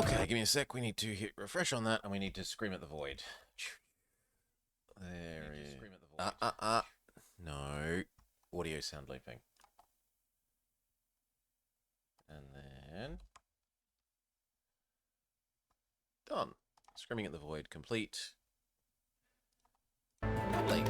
Okay, give me a sec. We need to hit refresh on that, and we need to scream at the void. There is. No. Audio sound looping. And then... done. Screaming at the void complete. Lovely.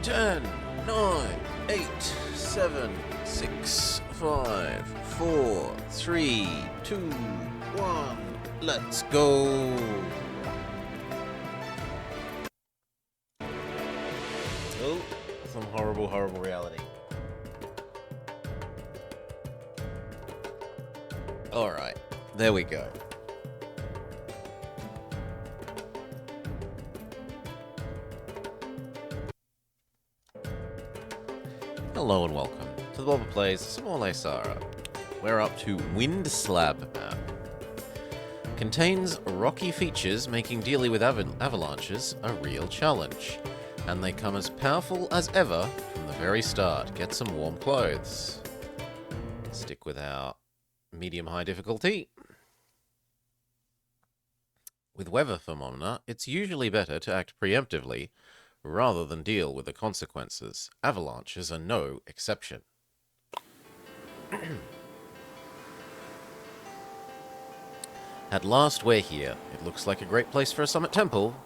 Ten, 9, 8, 7, 6, 5, 4, 3, 2, 1. Let's go. Oh, some horrible, horrible reality. Alright, there we go. Hello and welcome to the Bobber Plays some more Laysara. We're up to Windslab Map. Contains rocky features making dealing with avalanches a real challenge. And they come as powerful as ever from the very start. Get some warm clothes. Stick with our medium-high difficulty. With weather phenomena, it's usually better to act preemptively rather than deal with the consequences. Avalanches are no exception. At last we're here. It looks like a great place for a summit temple.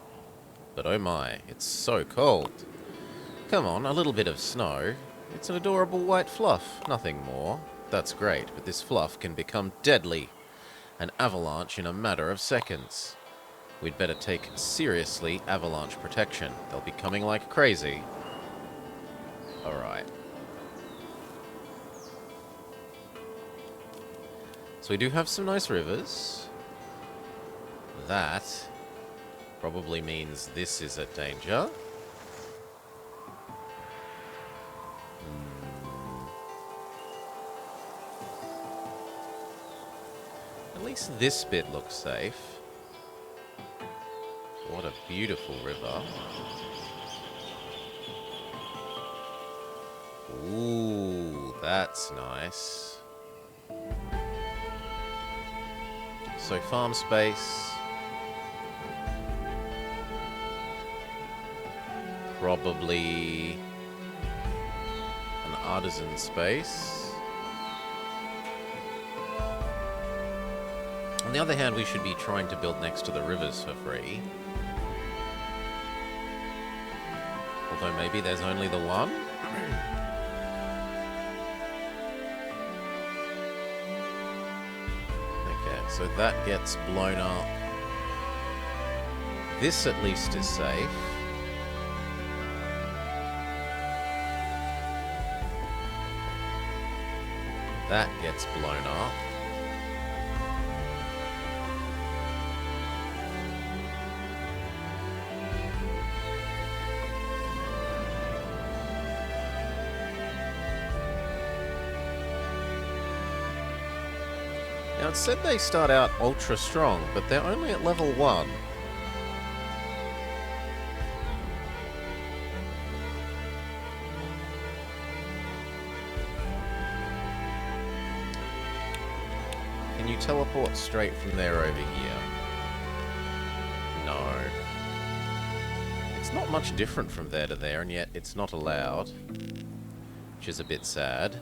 But oh my, it's so cold. Come on, a little bit of snow. It's an adorable white fluff, nothing more. That's great, but this fluff can become deadly. An avalanche in a matter of seconds. We'd better take seriously avalanche protection. They'll be coming like crazy. Alright. So we do have some nice rivers. That probably means this is a danger. At least this bit looks safe. What a beautiful river. Ooh, that's nice. So farm space. Probably an artisan space. On the other hand, we should be trying to build next to the rivers for free. Although maybe there's only the one? Okay, so that gets blown up. This at least is safe. That gets blown up. it said they start out ultra strong, but they're only at level 1. Can you teleport straight from there over here? No. It's not much different from there to there, and yet it's not allowed. Which is a bit sad.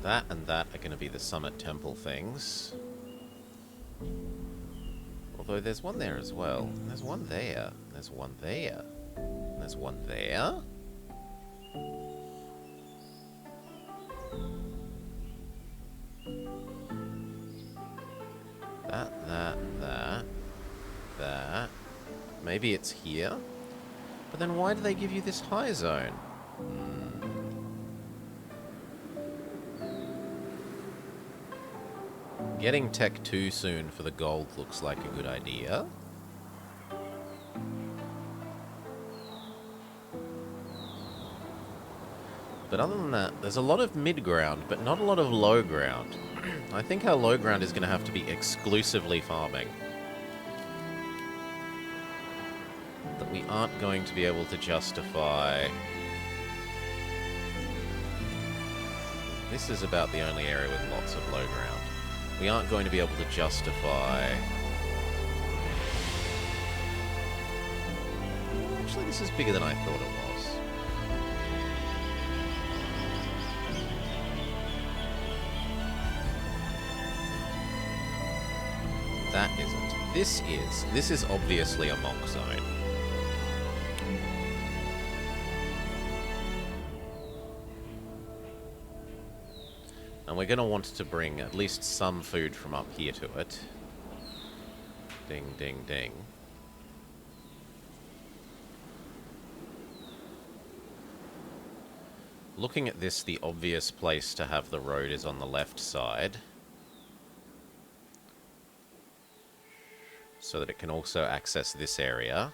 That and that are going to be the Summit Temple things. Although there's one there as well. And there's one there. And there's one there. And there's one there. That. Maybe it's here? But then why do they give you this high zone? Getting tech too soon for the gold looks like a good idea. But other than that, there's a lot of mid-ground, but not a lot of low ground. I think our low ground is going to have to be exclusively farming. That we aren't going to be able to justify... This is about the only area with lots of low ground. We aren't going to be able to justify... Actually, this is bigger than I thought it was. That isn't. This is. This is obviously a monk zone. And we're going to want to bring at least some food from up here to it. Ding, ding, ding. Looking at this, the obvious place to have the road is on the left side. So that it can also access this area.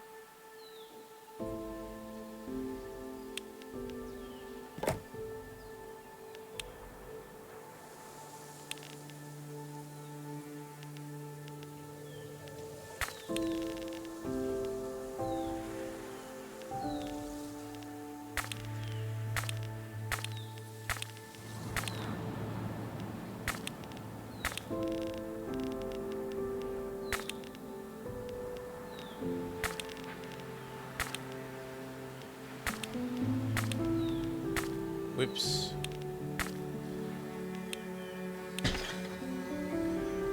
Whoops.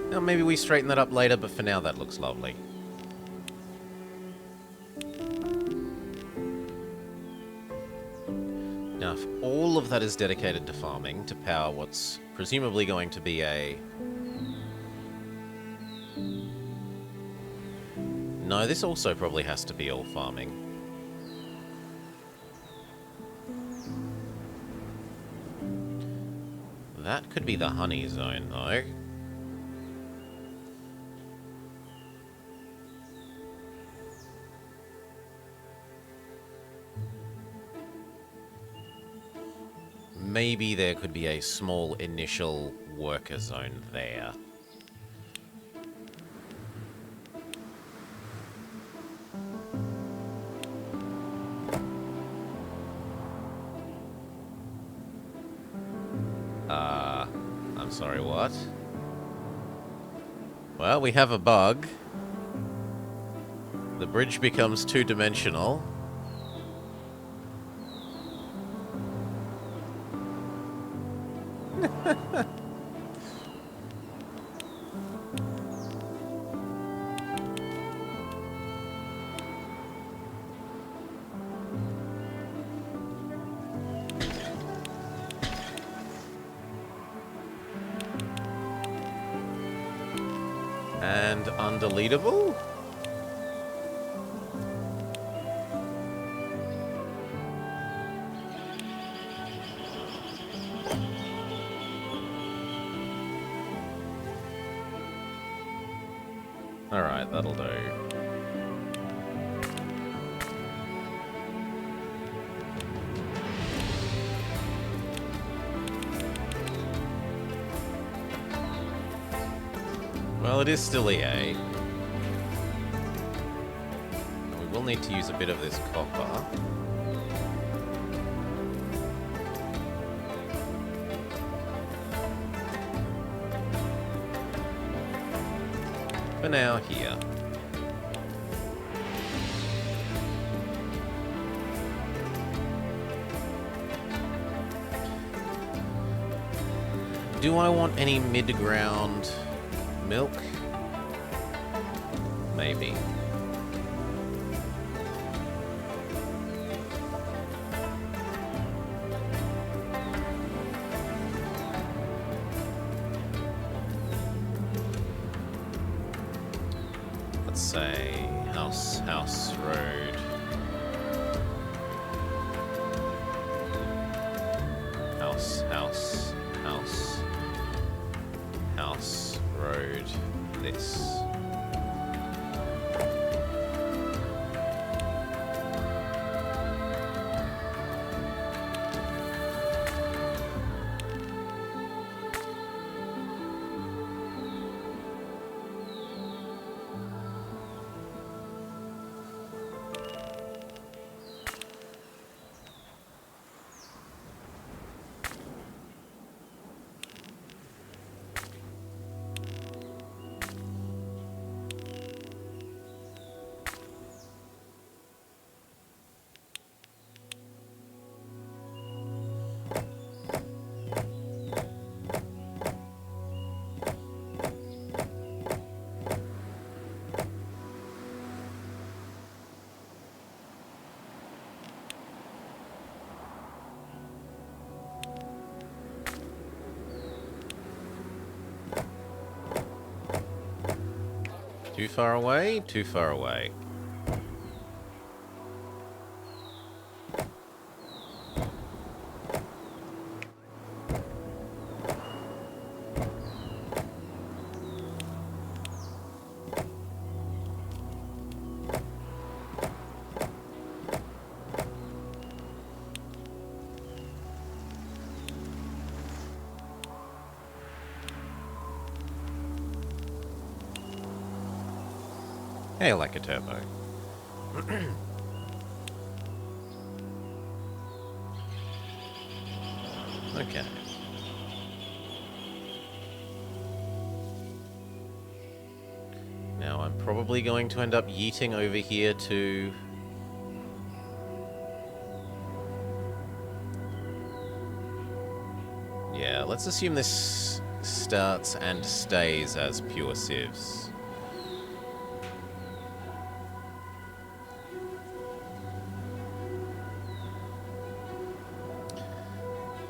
Now maybe we straighten that up later, but for now that looks lovely. Now if all of that is dedicated to farming, to power what's presumably going to be a... No, this also probably has to be all farming. That could be the honey zone, though. Maybe there could be a small initial worker zone there. I'm sorry, what? Well, we have a bug. The bridge becomes two-dimensional. And undeletable? Alright, that'll do. Well, it is still EA. We will need to use a bit of this copper. For now, here. Do I want any mid-ground milk? Maybe. Let's say house, road. House, road, this. Too far away? Too far away. Hey, like a turbo. Okay. Now I'm probably going to end up yeeting over here to... Yeah, let's assume this starts and stays as pure sieves.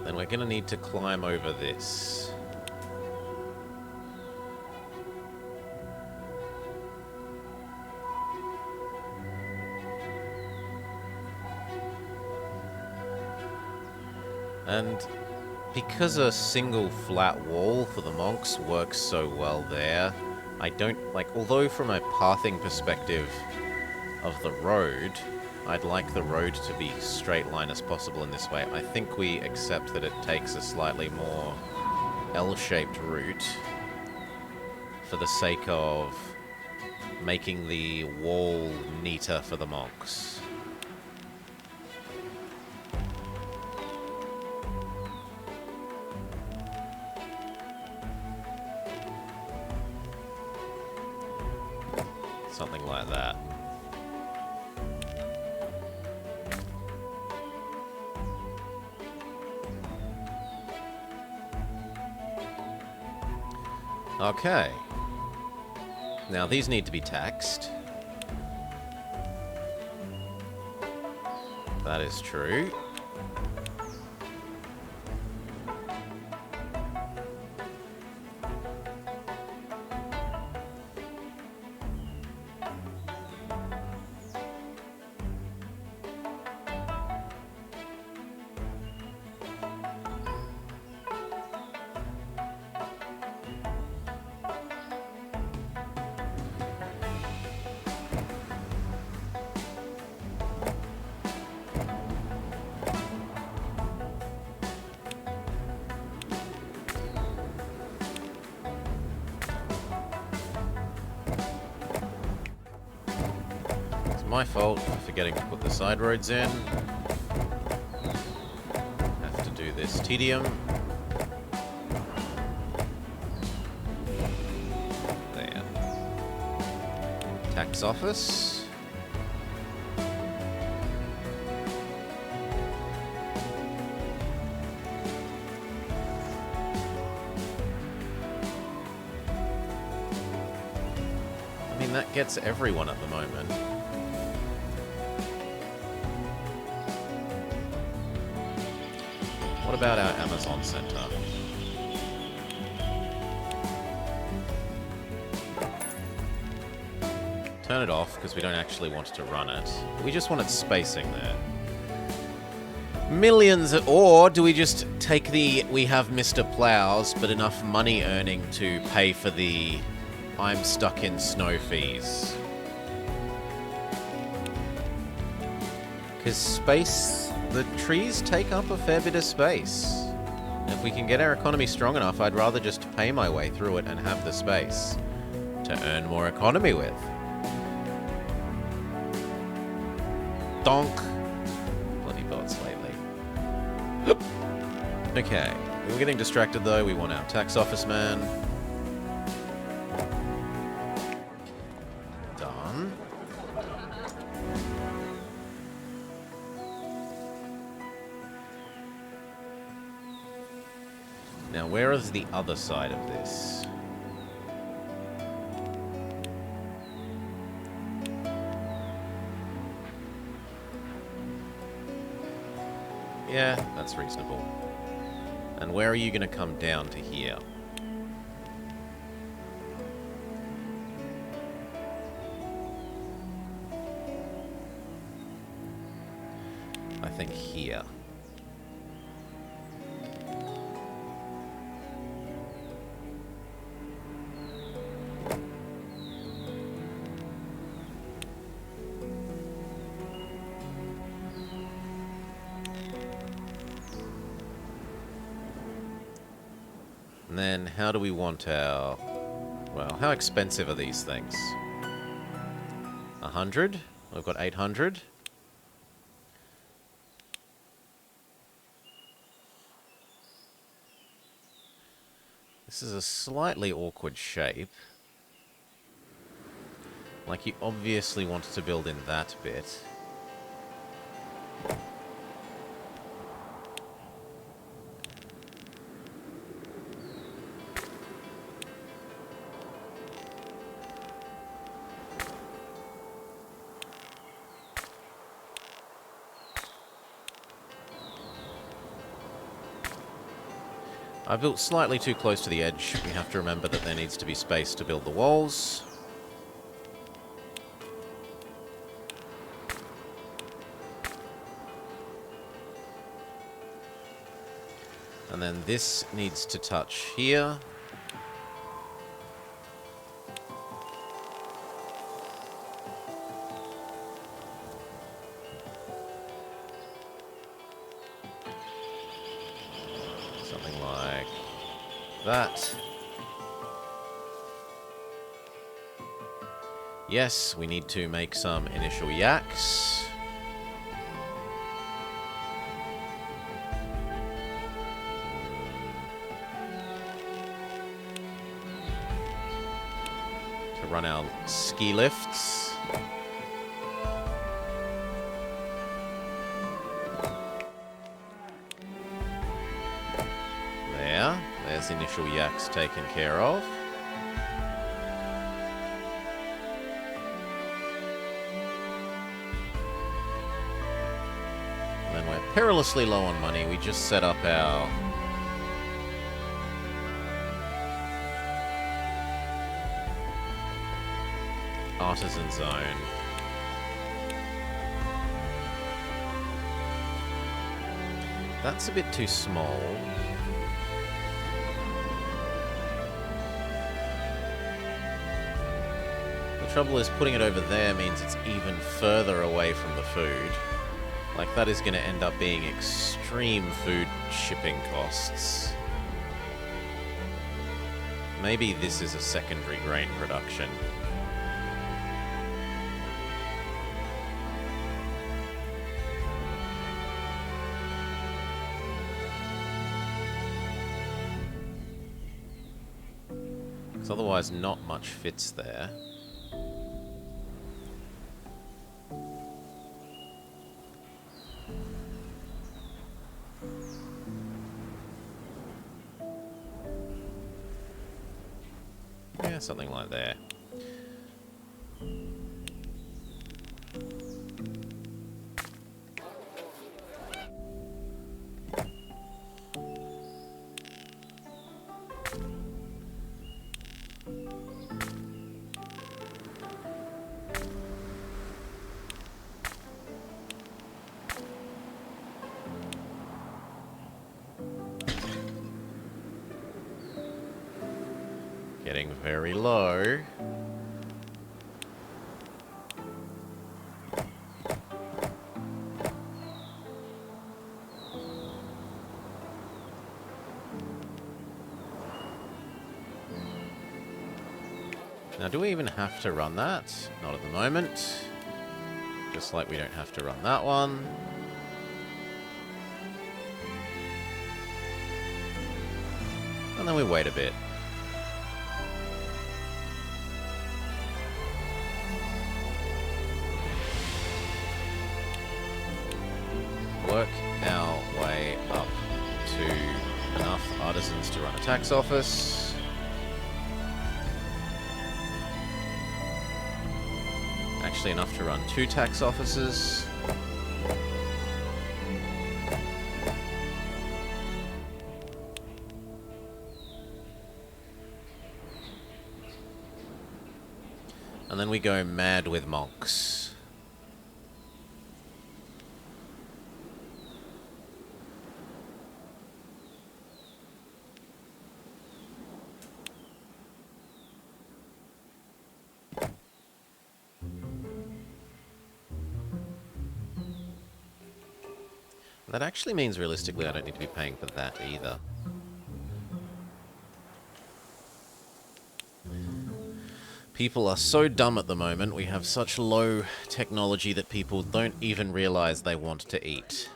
Then we're going to need to climb over this. And because a single flat wall for the monks works so well there, I don't, like, although from a pathing perspective of the road, I'd like the road to be straight line as possible in this way. I think we accept that it takes a slightly more L-shaped route for the sake of making the wall neater for the monks. Something like that. Okay. Now these need to be taxed. That is true. my fault for forgetting to put the side roads in. Have to do this tedium. There. Tax office. I mean, that gets everyone at the moment. What about our Amazon Center? Turn it off, because we don't actually want to run it. We just wanted spacing there. Millions, or do we just take the we have Mr. Plows, but enough money earning to pay for the I'm stuck in snow fees? Because space, the trees take up a fair bit of space. If we can get our economy strong enough, I'd rather just pay my way through it and have the space to earn more economy with. Donk. Bloody bots lately. Okay, we're getting distracted though. We want our tax office man. Done. Now, where is the other side of this? Yeah, that's reasonable. And where are you going to come down to here? I think here. And then, how do we want our... Well, how expensive are these things? 100? We've got 800. This is a slightly awkward shape. Like, you obviously want to build in that bit. I built slightly too close to the edge. We have to remember that there needs to be space to build the walls. And then this needs to touch here. Something like that. Yes, we need to make some initial yaks. To run our ski lifts. There's initial yaks taken care of. And then we're perilously low on money. We just set up our artisan zone. That's a bit too small. The trouble is, putting it over there means it's even further away from the food. Like, that is going to end up being extreme food shipping costs. Maybe this is a secondary grain production. Because otherwise not much fits there. Yeah, something like that. Getting very low. Now, do we even have to run that? Not at the moment. Just like we don't have to run that one. And then we wait a bit. Work our way up to enough artisans to run a tax office. Actually enough to run 2 tax offices. And then we go mad with monks. That actually means, realistically, I don't need to be paying for that either. People are so dumb at the moment. We have such low technology that people don't even realize they want to eat.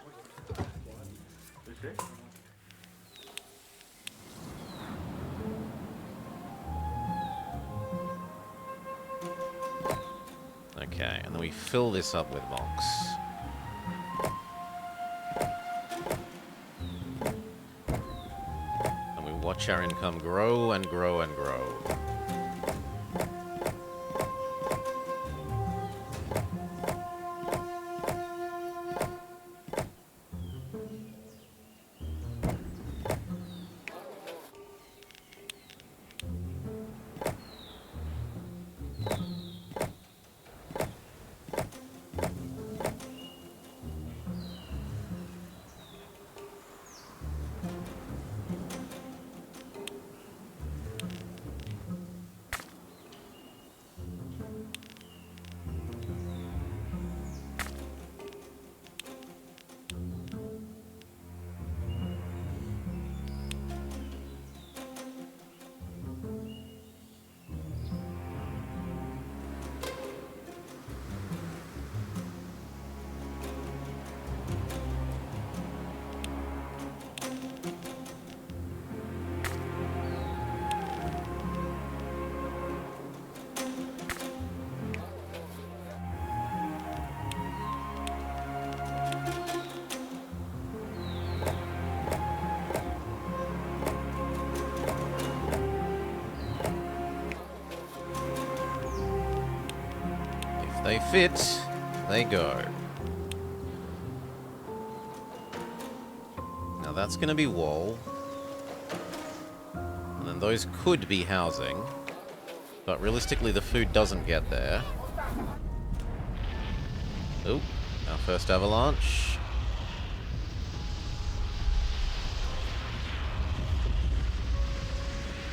Okay, and then we fill this up with monks. Watch our income grow and grow and grow. They fit, they go. Now that's going to be wall. And then those could be housing. But realistically the food doesn't get there. Oop, our first avalanche.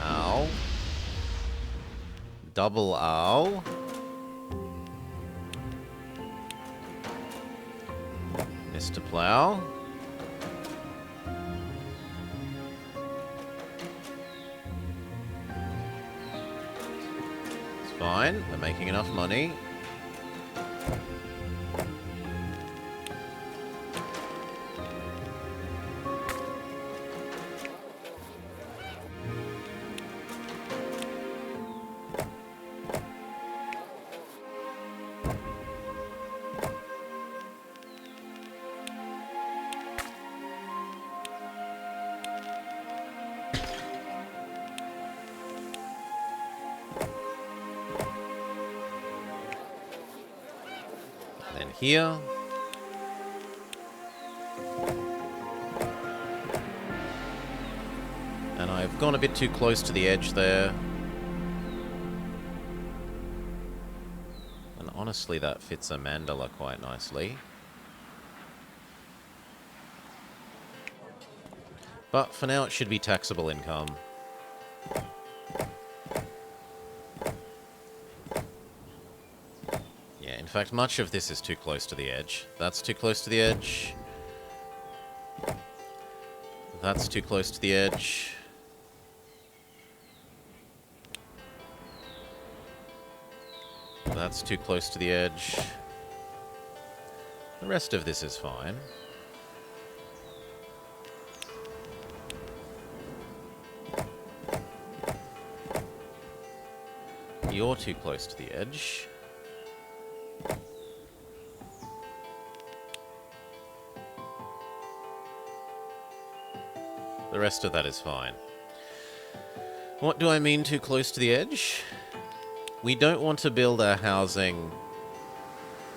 Ow. Double ow. To plow. It's fine, we're making enough money. here. And I've gone a bit too close to the edge there. And honestly, that fits a mandala quite nicely. But for now, it should be taxable income. Yeah, in fact, much of this is too close to the edge. That's too close to the edge. That's too close to the edge. That's too close to the edge. The rest of this is fine. You're too close to the edge. The rest of that is fine. What do I mean too close to the edge? We don't want to build our housing...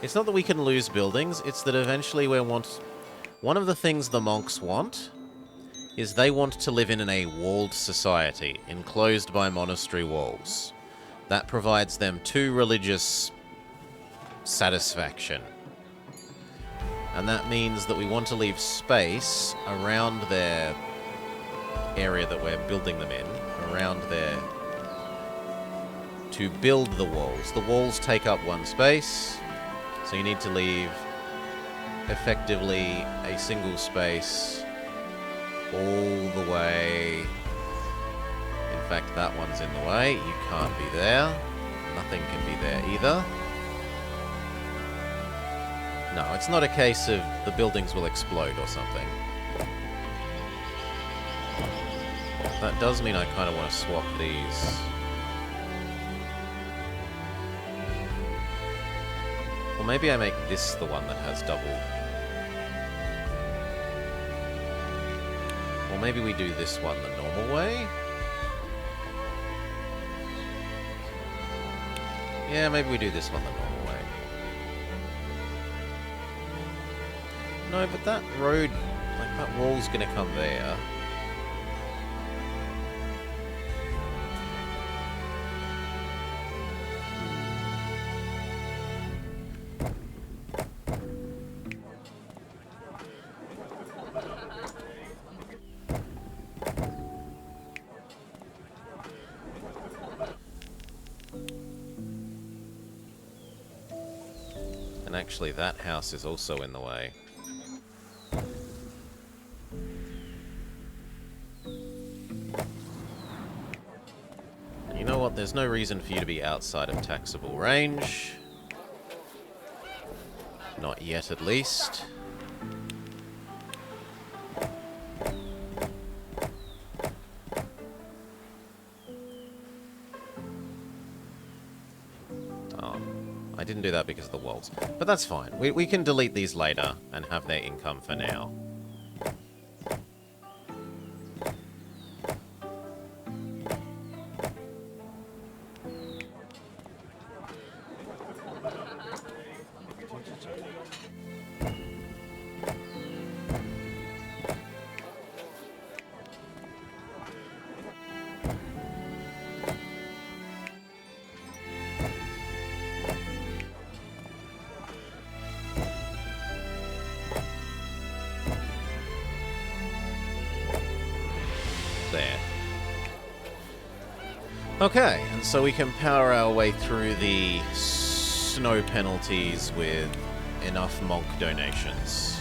It's not that we can lose buildings, it's that eventually we want... One of the things the monks want is they want to live in a walled society, enclosed by monastery walls. That provides them two religious satisfaction. And that means that we want to leave space around their area that we're building them in, around there, to build the walls. The walls take up one space, so you need to leave effectively a single space all the way. In fact, that one's in the way. You can't be there. Nothing can be there either. No, it's not a case of the buildings will explode or something. That does mean I kind of want to swap these. Or maybe I make this the one that has double. Or maybe we do this one the normal way. Yeah, maybe we do this one the normal way. No, but that road, like that wall's gonna come there. And actually, that house is also in the way. And you know what? There's no reason for you to be outside of taxable range. Not yet, at least. I didn't do that because of the walls. But that's fine. We can delete these later and have their income for now. There. Okay, and so we can power our way through the snow penalties with enough monk donations.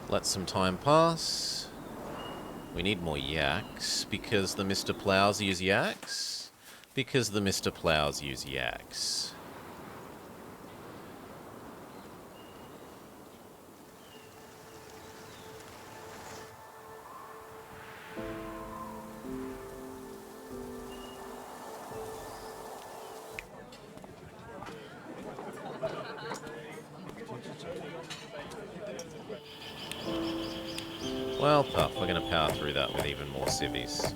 Let some time pass. We need more yaks, because the Mr. Plows use yaks. Because the Mr. Plows use yaks. Well, puff, we're going to power through that with even more civvies.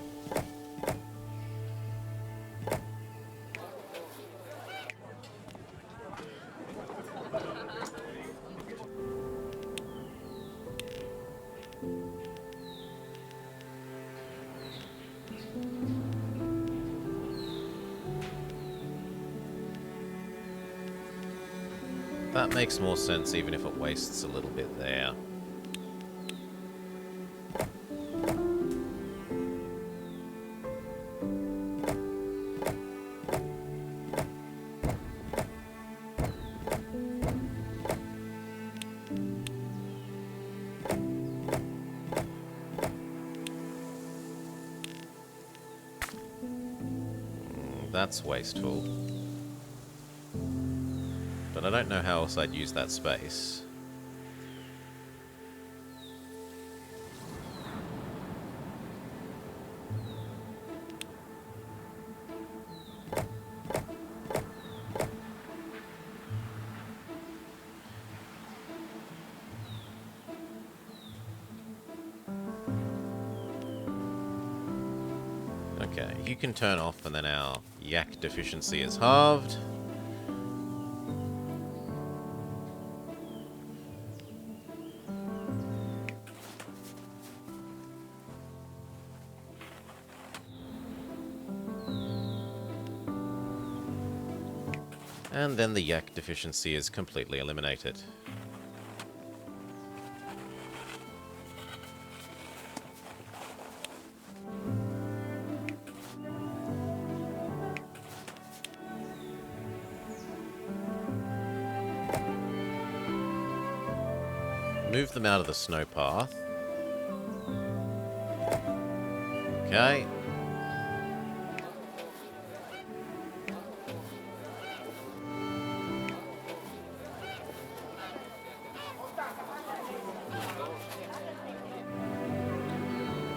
That makes more sense even if it wastes a little bit there. That's wasteful. But I don't know how else I'd use that space. Okay, you can turn off and then our yak deficiency is halved. And then the yak deficiency is completely eliminated. Move them out of the snow path. Okay.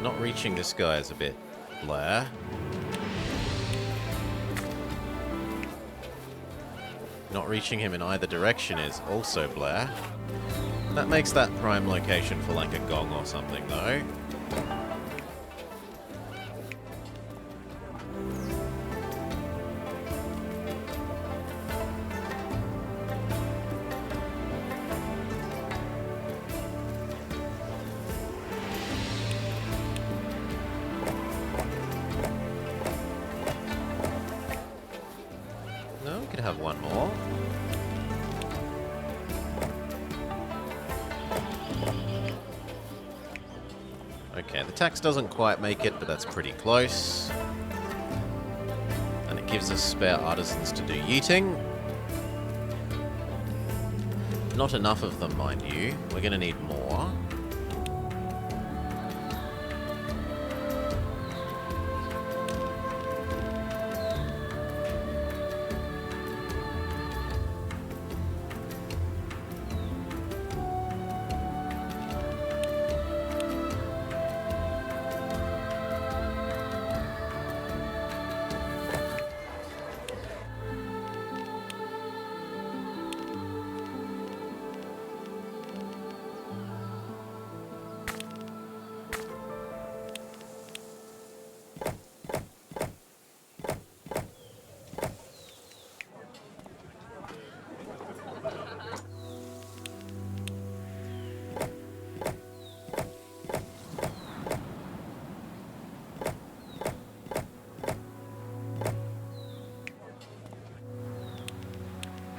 Not reaching this guy is a bit blah. Not reaching him in either direction is also blah. That makes that prime location for like a gong or something, though. No, we could have one more. Okay, the tax doesn't quite make it, but that's pretty close. And it gives us spare artisans to do yeeting. Not enough of them, mind you. We're going to need more.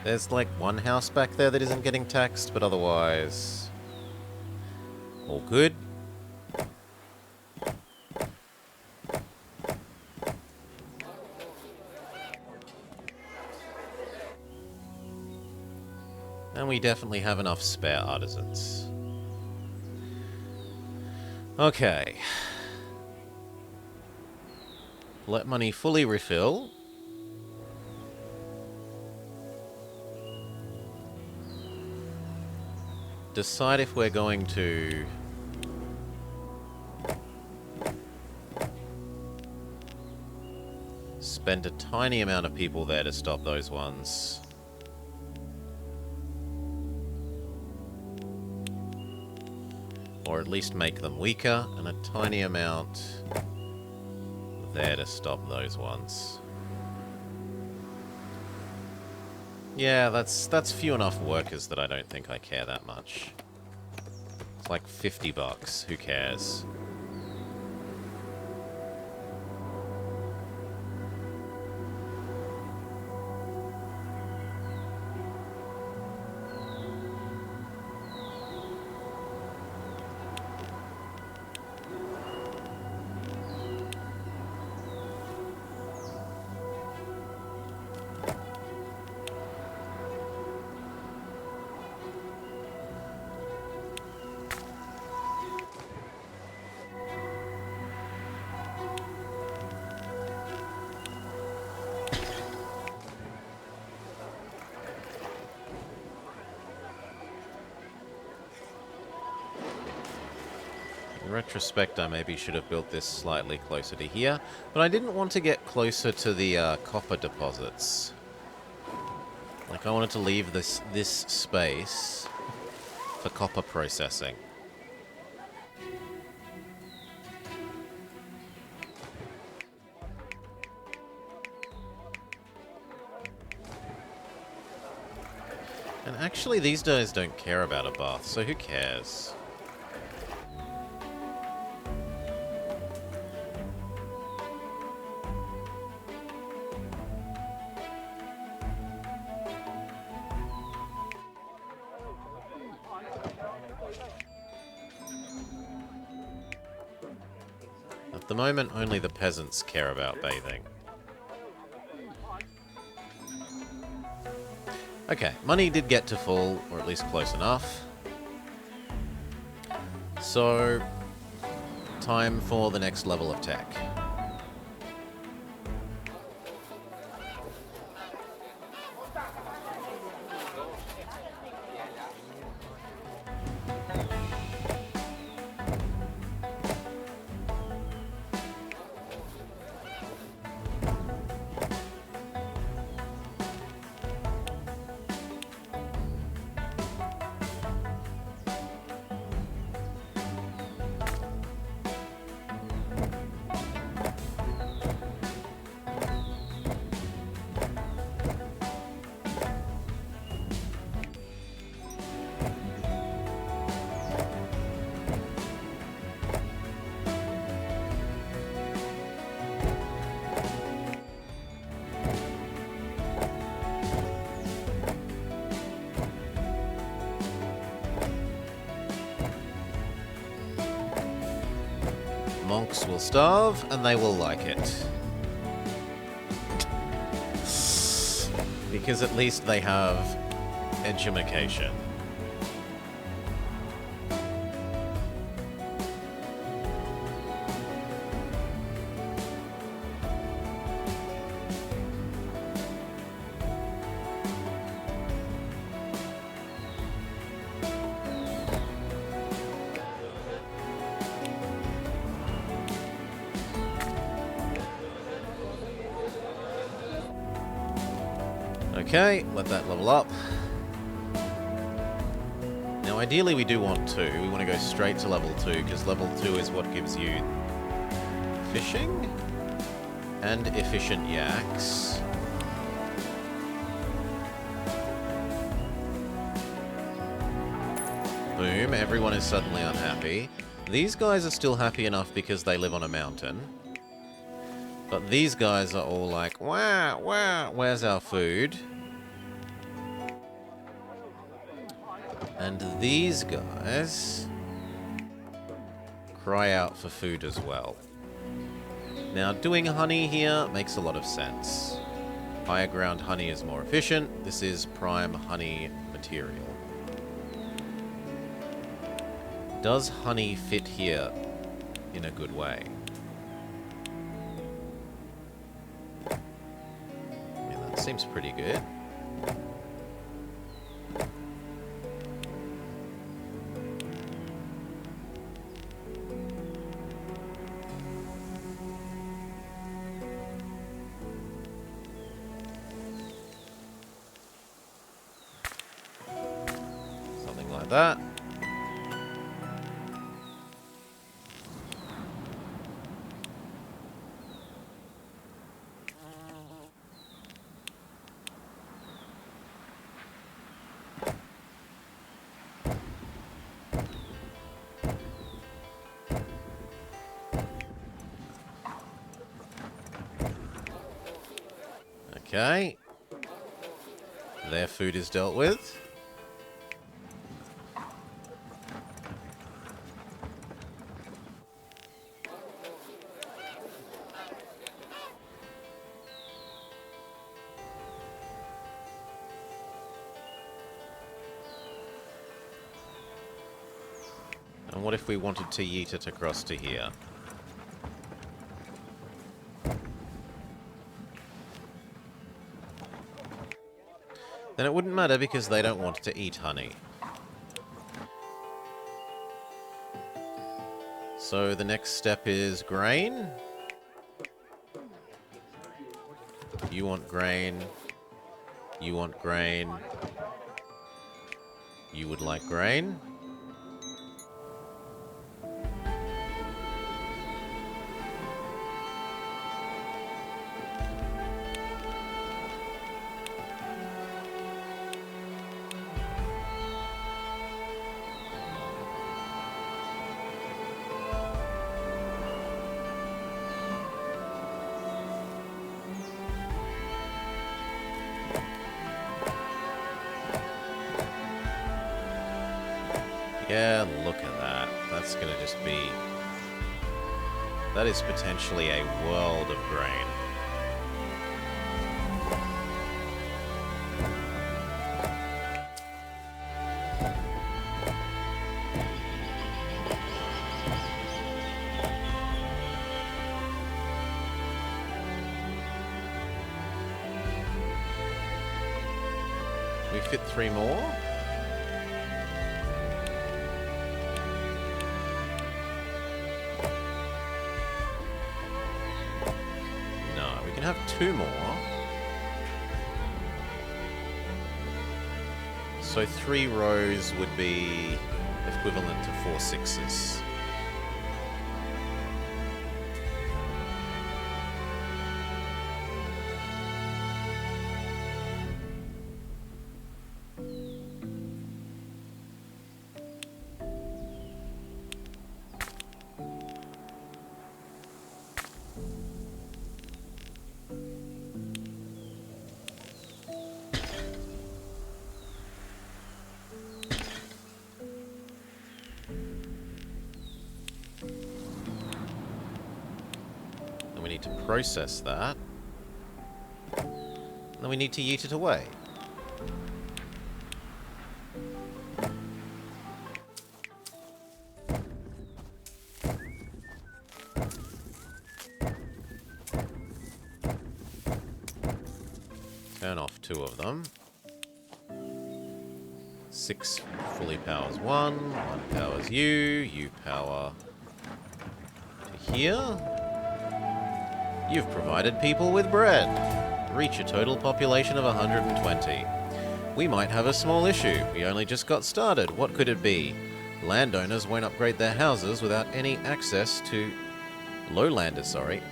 There's like one house back there that isn't getting taxed, but otherwise all good. And we definitely have enough spare artisans. Okay. Let money fully refill. Decide if we're going to spend a tiny amount of people there to stop those ones. Or or at least make them weaker, and a tiny amount there to stop those ones. Yeah, that's few enough workers that I don't think I care that much. It's like $50, who cares? In retrospect, I maybe should have built this slightly closer to here, but I didn't want to get closer to the copper deposits. Like, I wanted to leave this space for copper processing. And actually, these guys don't care about a bath, so who cares? At the moment, only the peasants care about bathing. Okay, money did get to full, or at least close enough. So, time for the next level of tech. Monks will starve, and they will like it. Because at least they have edumacation. Okay, let that level up. Now ideally we do want 2. We want to go straight to level 2, because level 2 is what gives you fishing and efficient yaks. Boom, everyone is suddenly unhappy. These guys are still happy enough because they live on a mountain. But these guys are all like, wow, wow, where's our food? And these guys cry out for food as well. Now, doing honey here makes a lot of sense. Higher ground honey is more efficient. This is prime honey material. Does honey fit here in a good way? Yeah, that seems pretty good. Something like that. Okay. Their food is dealt with. And what if we wanted to yeet it across to here? Then it wouldn't matter because they don't want to eat honey. So the next step is grain. You want grain. You want grain. You would like grain. Yeah, look at that. That's going to just be... That is potentially a world of grain. We fit 3 more? Have 2 more. So 3 rows would be equivalent to 4 sixes. We need to process that. Then we need to yeet it away. Turn off 2 of them. 6 fully powers 1 powers you, you power to here. You've provided people with bread. Reach a total population of 120. We might have a small issue. We only just got started. What could it be? Landowners won't upgrade their houses without any access to... Lowlanders, sorry.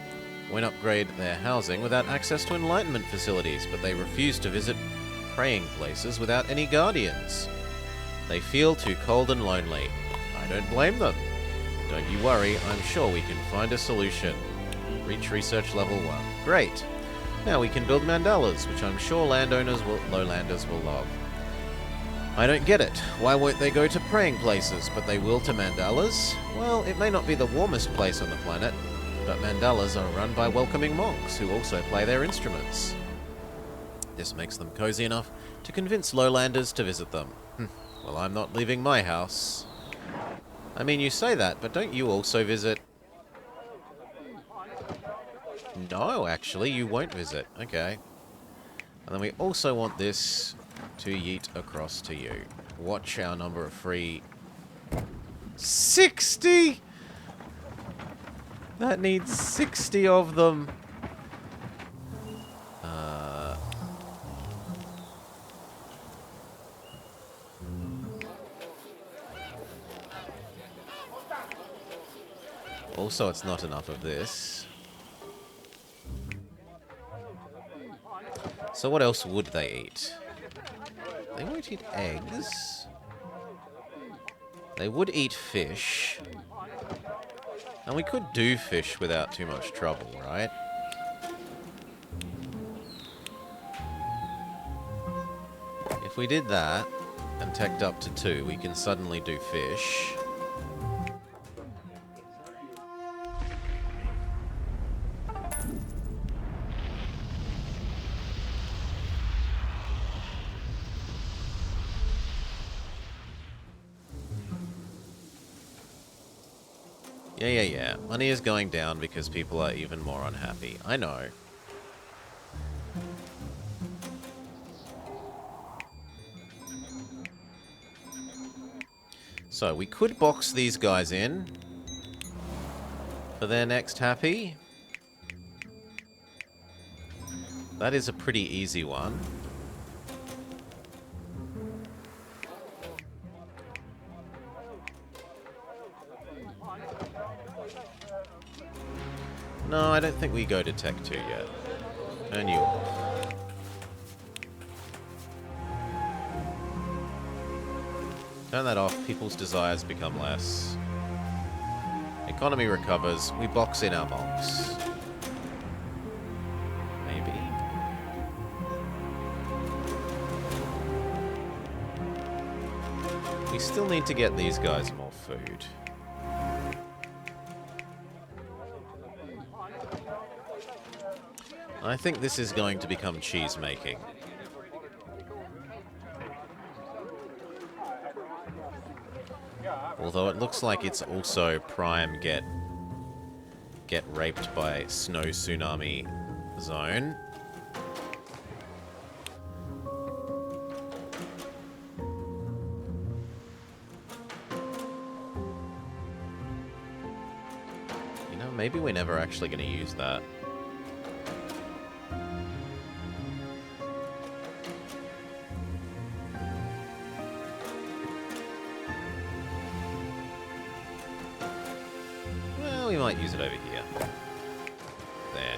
Won't upgrade their housing without access to enlightenment facilities, but they refuse to visit praying places without any guardians. They feel too cold and lonely. I don't blame them. Don't you worry, I'm sure we can find a solution. Reach research level 1. Great. Now we can build mandalas, which I'm sure lowlanders will love. I don't get it. Why won't they go to praying places, but they will to mandalas? Well, it may not be the warmest place on the planet, but mandalas are run by welcoming monks who also play their instruments. This makes them cozy enough to convince lowlanders to visit them. Well, I'm not leaving my house. I mean, you say that, but don't you also visit... No, actually, you won't visit. Okay. And then we also want this to yeet across to you. Watch our number of free... 60?! That needs 60 of them. Also, it's not enough of this. So what else would they eat? They won't eat eggs. They would eat fish. And we could do fish without too much trouble, right? If we did that, and teched up to 2, we can suddenly do fish. Yeah. Money is going down because people are even more unhappy. I know. So, we could box these guys in for their next happy. That is a pretty easy one. No, I don't think we go to Tech 2 yet. Turn you off. Turn that off, people's desires become less. Economy recovers, we box in our monks. Maybe. We still need to get these guys more food. I think this is going to become cheese making. Although it looks like it's also prime get raped by snow tsunami zone. You know, maybe we're never actually going to use that. We might use it over here. There.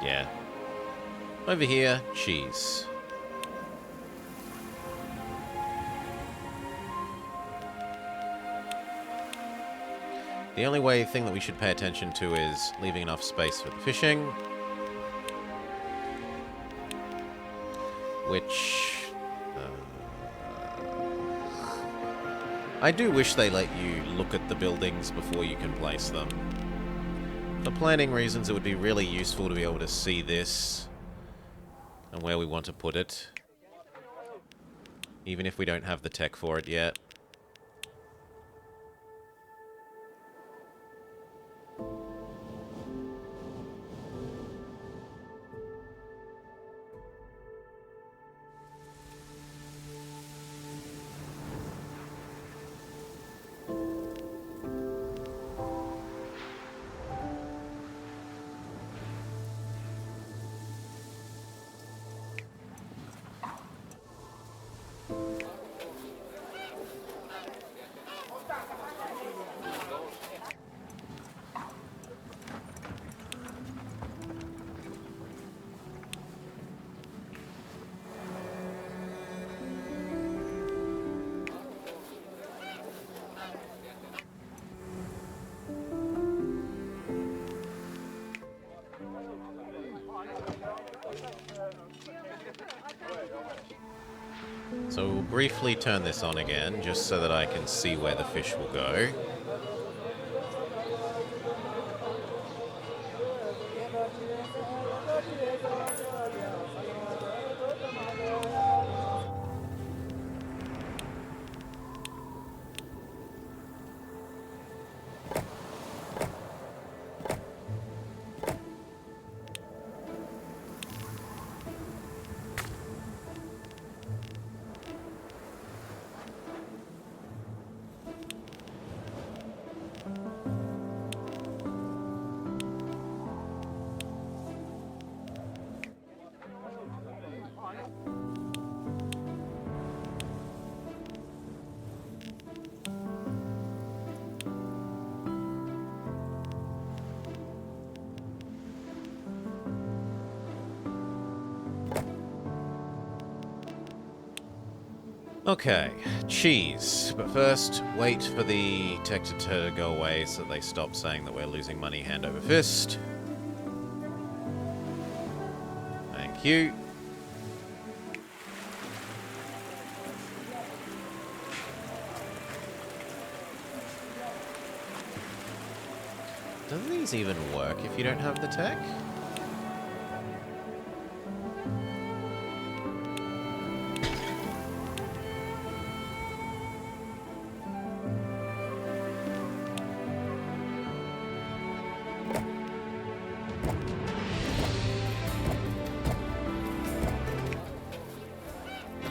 Yeah. Over here, cheese. The only thing that we should pay attention to is leaving enough space for the fishing. Which... I do wish they let you look at the buildings before you can place them. For planning reasons, it would be really useful to be able to see this and where we want to put it. Even if we don't have the tech for it yet. So we'll briefly turn this on again, just so that I can see where the fish will go. Okay, cheese. But first, wait for the tech to go away so they stop saying that we're losing money hand over fist. Thank you. Do these even work if you don't have the tech?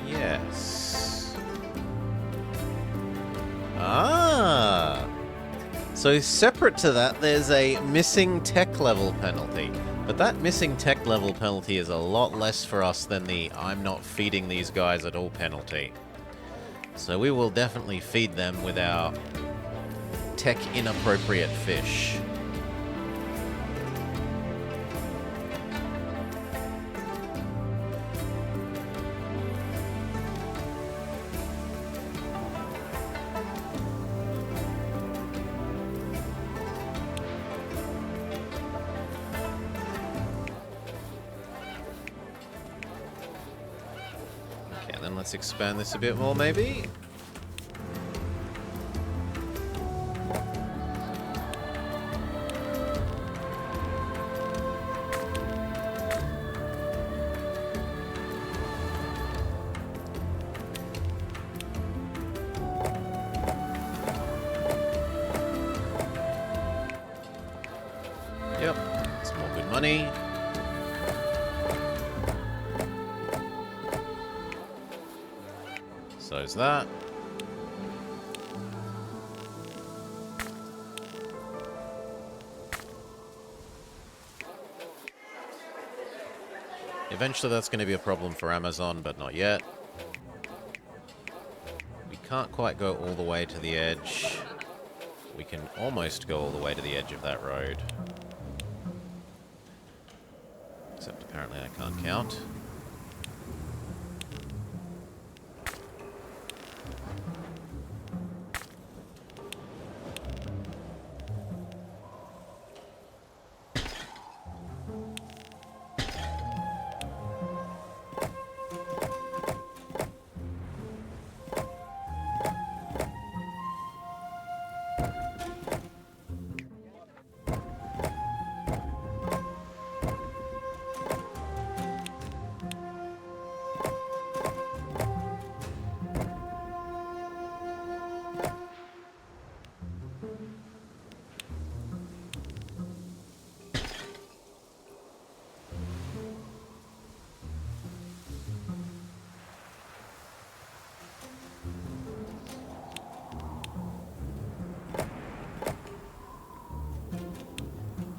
Yes. Ah! So separate to that, there's a missing tech level penalty. But that missing tech level penalty is a lot less for us than the I'm not feeding these guys at all penalty. So we will definitely feed them with our tech inappropriate fish. Let's expand this a bit more, maybe. Yep, it's more good money. So's that. Eventually that's going to be a problem for Amazon, but not yet. We can't quite go all the way to the edge. We can almost go all the way to the edge of that road. Except apparently I can't count.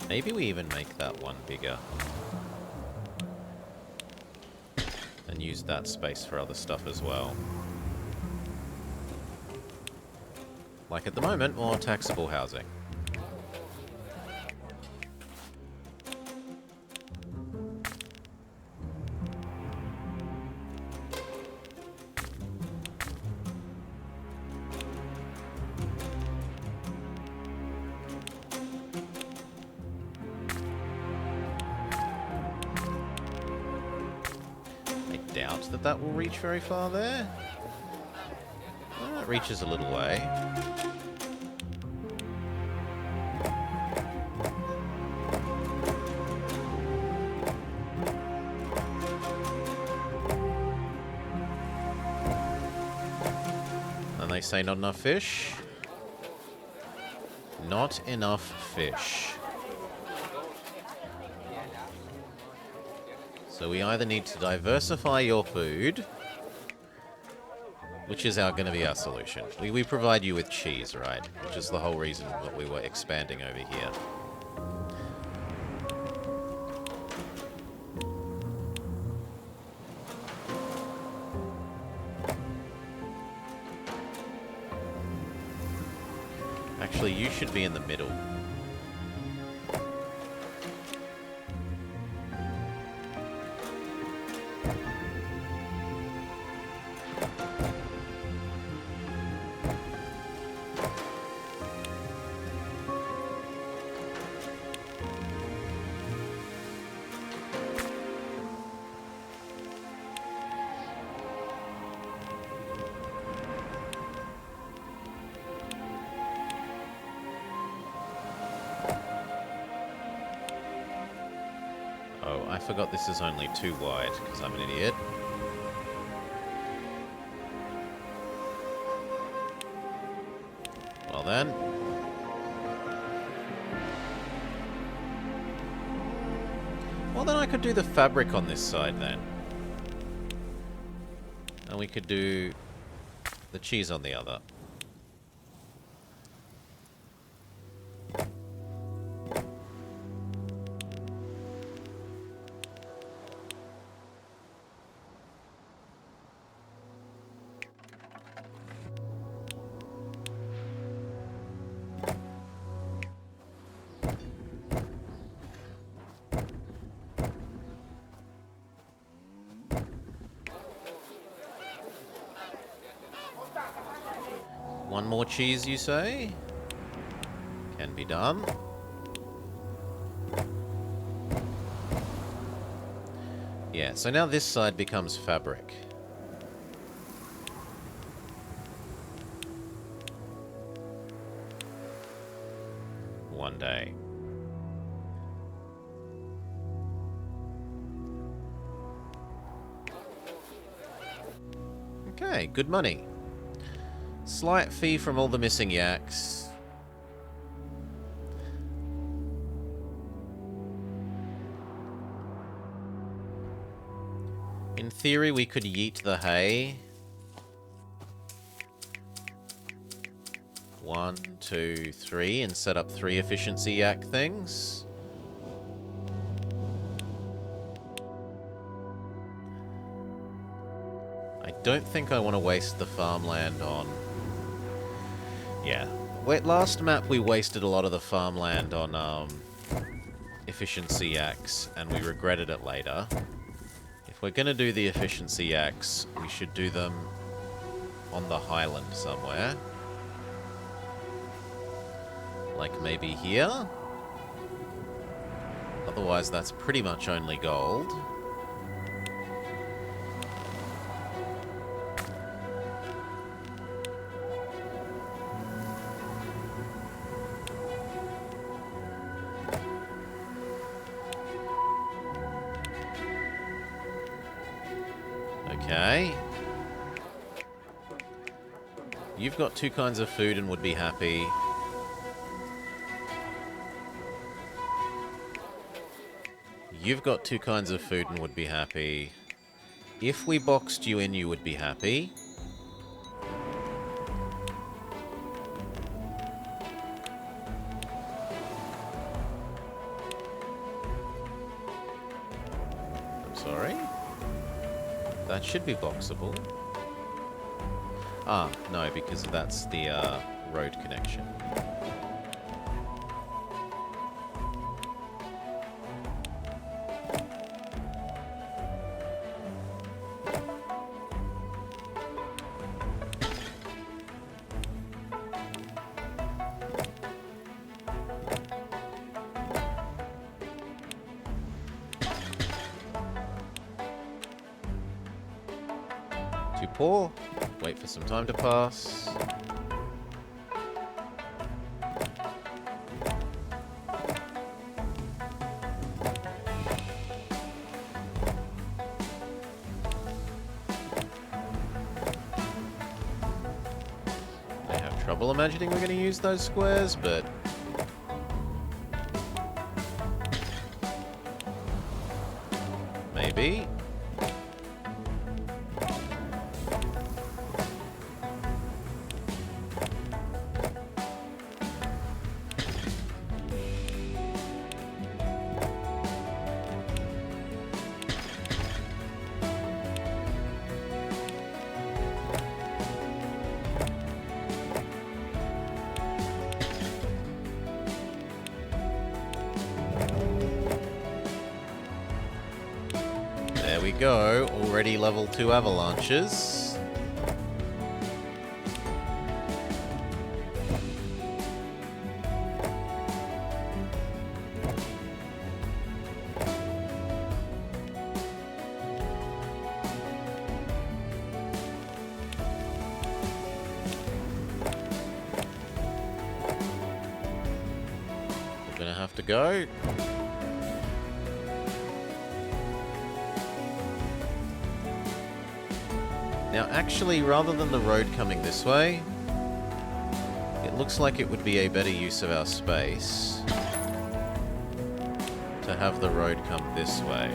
Maybe we even make that one bigger. And use that space for other stuff as well. Like at the moment, more taxable housing. That will reach very far there. Well, it reaches a little way. And they say not enough fish. Not enough fish. So we either need to diversify your food, which is going to be our solution. We provide you with cheese, right? Which is the whole reason that we were expanding over here. Actually, you should be in the middle. Oh, I forgot this is only 2 wide, because I'm an idiot. Well then. Well then I could do the fabric on this side then. And we could do the cheese on the other. One more cheese, you say? Can be done. Yeah, so now this side becomes fabric. One day. Okay, good money. Slight fee from all the missing yaks. In theory, we could yeet the hay. 1, 2, 3, and set up 3 efficiency yak things. I don't think I want to waste the farmland on... Yeah. Wait, last map we wasted a lot of the farmland on efficiency yaks, and we regretted it later. If we're going to do the efficiency yaks, we should do them on the highland somewhere. Like maybe here? Otherwise that's pretty much only gold. Okay. You've got 2 kinds of food and would be happy. You've got 2 kinds of food and would be happy. If we boxed you in, you would be happy. I'm sorry? That should be boxable. Ah, no, because that's the road connection. Too poor. Wait for some time to pass. I have trouble imagining we're going to use those squares, but... maybe. There we go, already level 2 avalanches. We're gonna have to go. Now, actually, rather than the road coming this way, it looks like it would be a better use of our space to have the road come this way.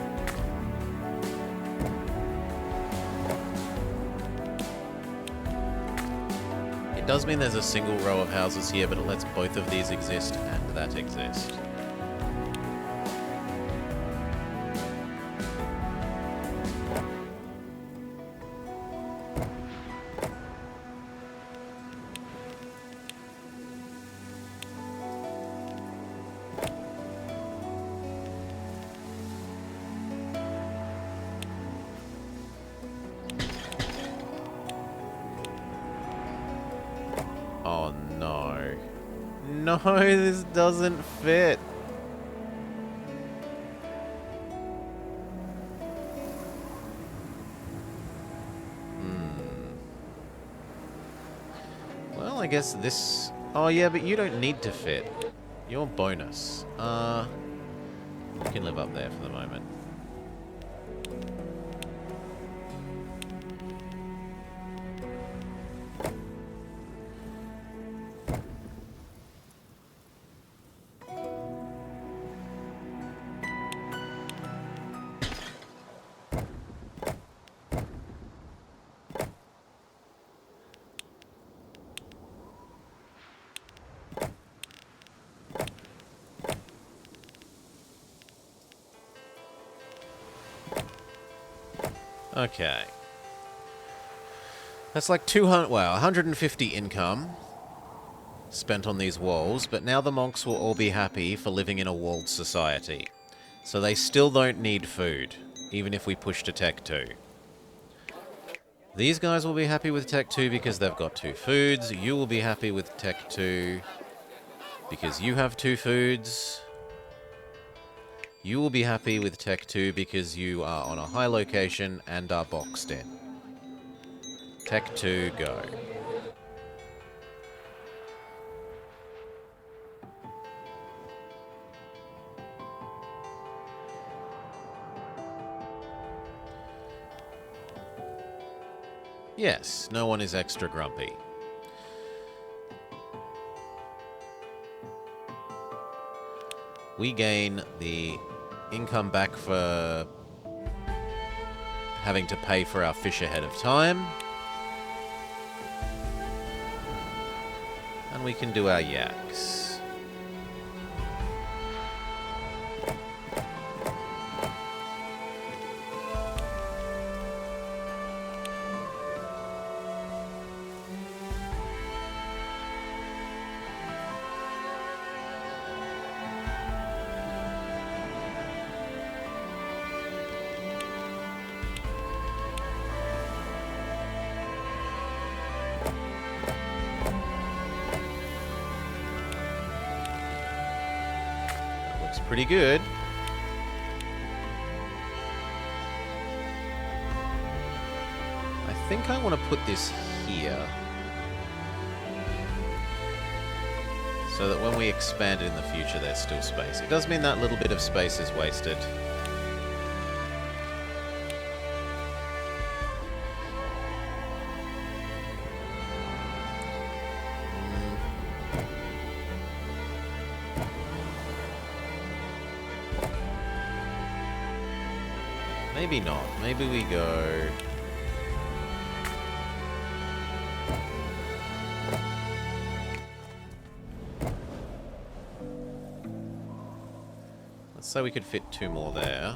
It does mean there's a single row of houses here, but it lets both of these exist and that exist. Oh no. No, this doesn't fit. Well, I guess this... Oh yeah, but you don't need to fit. You're bonus. You can live up there for the moment. Okay. That's like 200, well, 150 income spent on these walls, but now the monks will all be happy for living in a walled society. So they still don't need food, even if we push to Tech 2. These guys will be happy with Tech 2 because they've got 2 foods. You will be happy with Tech 2 because you have 2 foods. You will be happy with Tech 2 because you are on a high location and are boxed in. Tech 2, go. Yes, no one is extra grumpy. We gain the income back for having to pay for our fish ahead of time. And we can do our yaks. Pretty good. I think I want to put this here so that when we expand it in the future there's still space. It does mean that little bit of space is wasted. Maybe not. Maybe we go... Let's say we could fit 2 more there.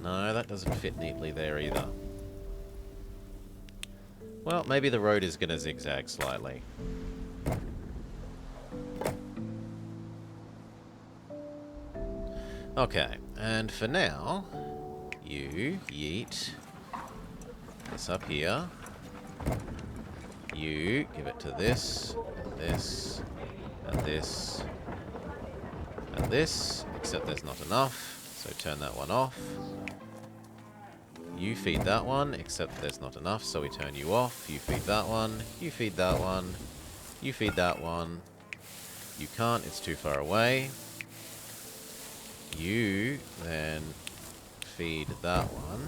No, that doesn't fit neatly there either. Well, maybe the road is going to zigzag slightly. Okay, and for now, you yeet this up here. You give it to this, this, and this, and this, except there's not enough, so turn that one off. You feed that one, except there's not enough, so we turn you off. You feed that one, you feed that one, you feed that one. You can't, it's too far away. You then feed that one.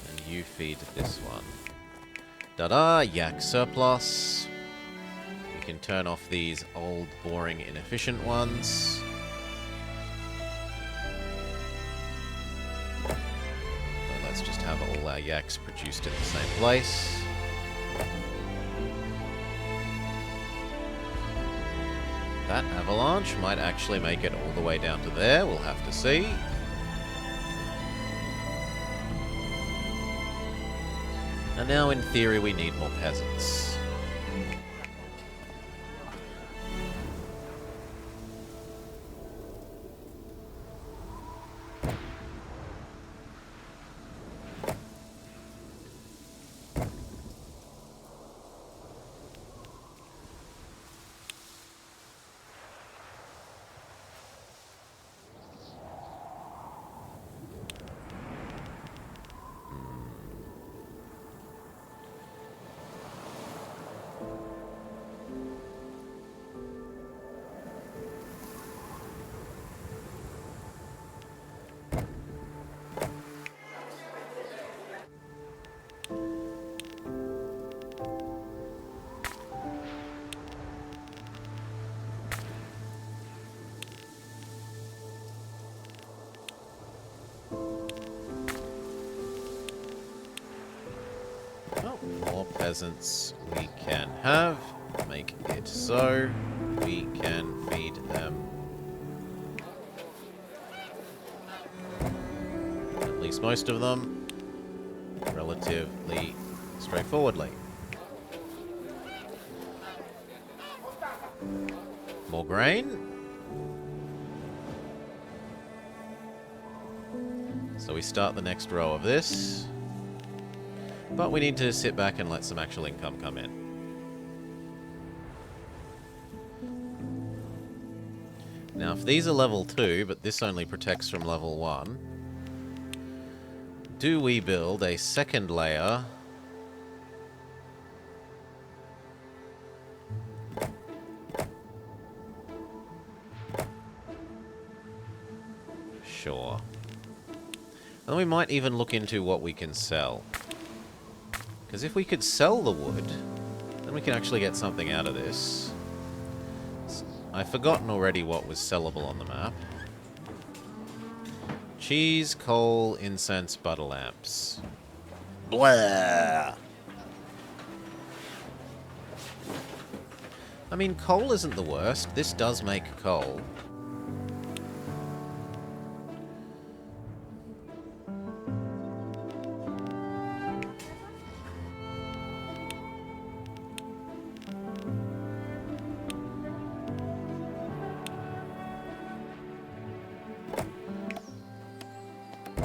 And you feed this one. Ta-da! Yak surplus. We can turn off these old, boring, inefficient ones. But let's just have all our yaks produced in the same place. That avalanche might actually make it all the way down to there. We'll have to see. And now, in theory, we need more peasants. More peasants we can have. Make it so. We can feed them. At least most of them. Relatively straightforwardly. More grain. So we start the next row of this. But we need to sit back and let some actual income come in. Now, if these are level 2, but this only protects from level 1, do we build a second layer? Sure. And we might even look into what we can sell. Because if we could sell the wood, then we can actually get something out of this. I've forgotten already what was sellable on the map. Cheese, coal, incense, butter lamps. Blah! I mean, coal isn't the worst. This does make coal.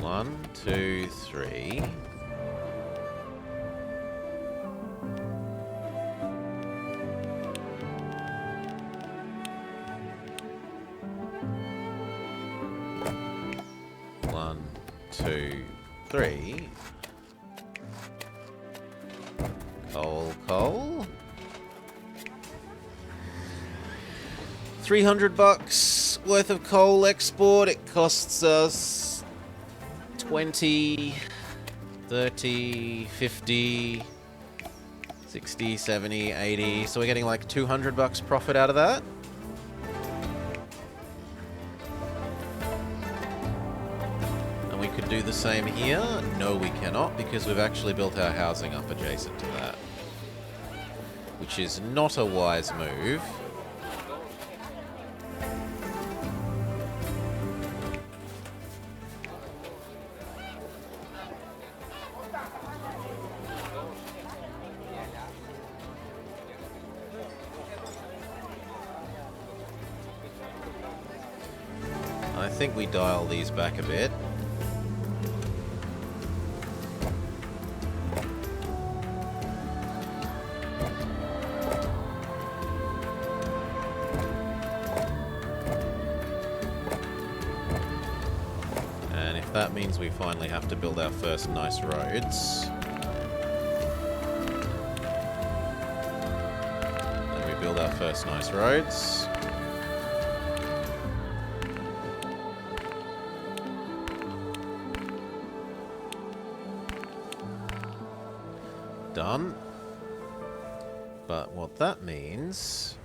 One, two, three. One, two, three. Coal. 300 bucks worth of coal export. It costs us 20, 30, 50, 60, 70, 80. So we're getting like 200 bucks profit out of that. And we could do the same here. No, we cannot, because we've actually built our housing up adjacent to that. Which is not a wise move. I think we dial these back a bit. And if that means we finally have to build our first nice roads, build our first nice roads. Done. But what that means...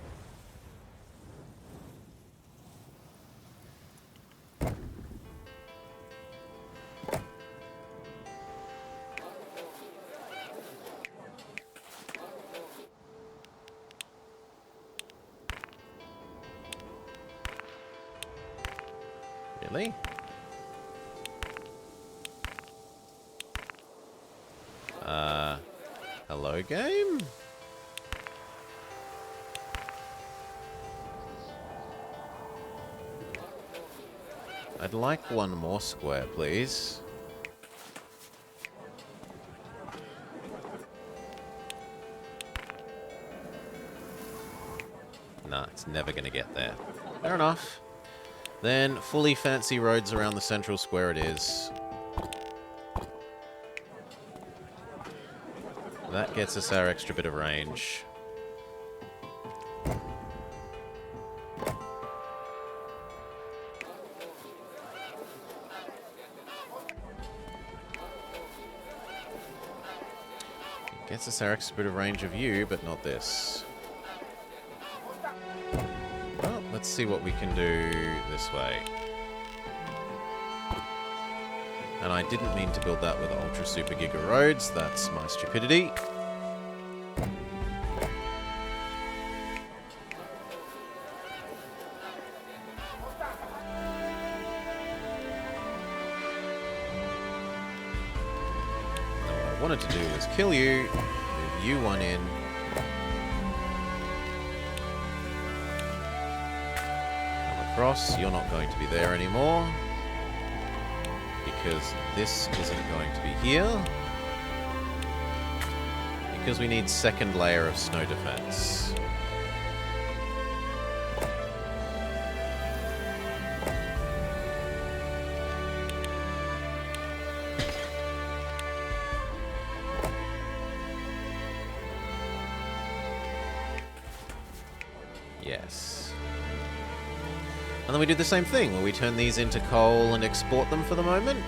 Really? Hello, game? I'd like one more square, please. Nah, it's never gonna get there. Fair enough. Then, fully fancy roads around the central square it is. That gets us our extra bit of range. Gets us our extra bit of range of view, but not this. Well, let's see what we can do this way. And I didn't mean to build that with Ultra Super Giga Roads. That's my stupidity. What I wanted to do was kill you, move you one in. Come across, you're not going to be there anymore. Because this isn't going to be here. Because we need second layer of snow defense. Yes. And then we do the same thing, where we turn these into coal and export them for the moment.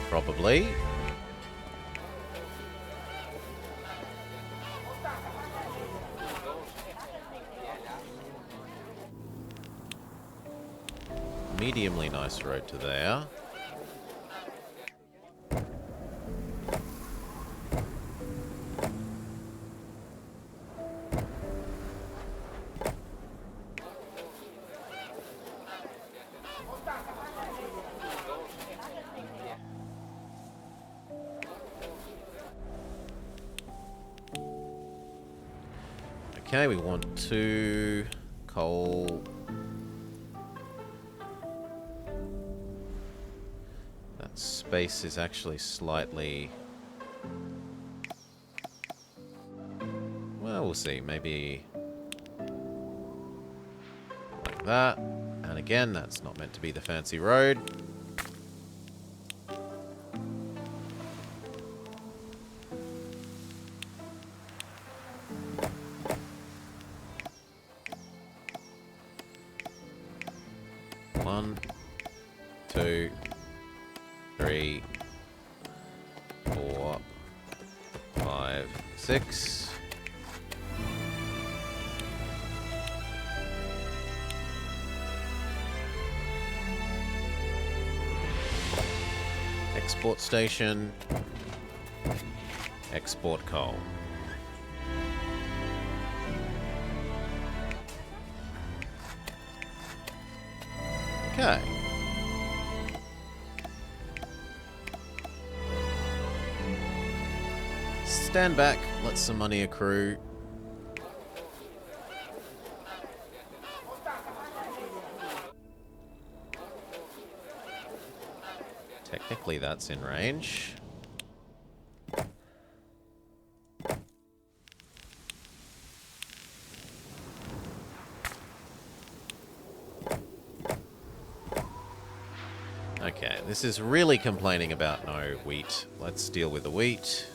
Probably. Mediumly nice road to there. Okay, we want 2 coal. That space is actually slightly... Well, we'll see. Maybe like that. And again, that's not meant to be the fancy road. One, 2, 3, 4, 5, 6. Export station. Export coal. Okay. Stand back, let some money accrue. Technically that's in range. Okay, this is really complaining about no wheat. Let's deal with the wheat.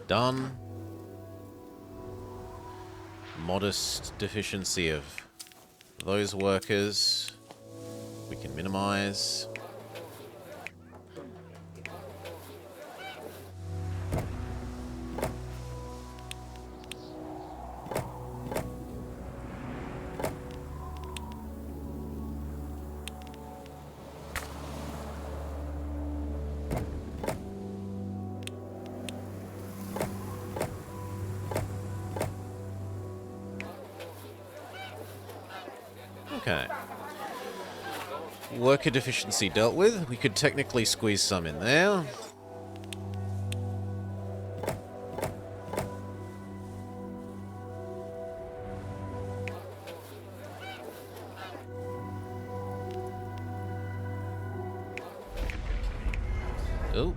done. Modest deficiency of those workers. We can minimize. Okay. Worker deficiency dealt with. We could technically squeeze some in there. Oh.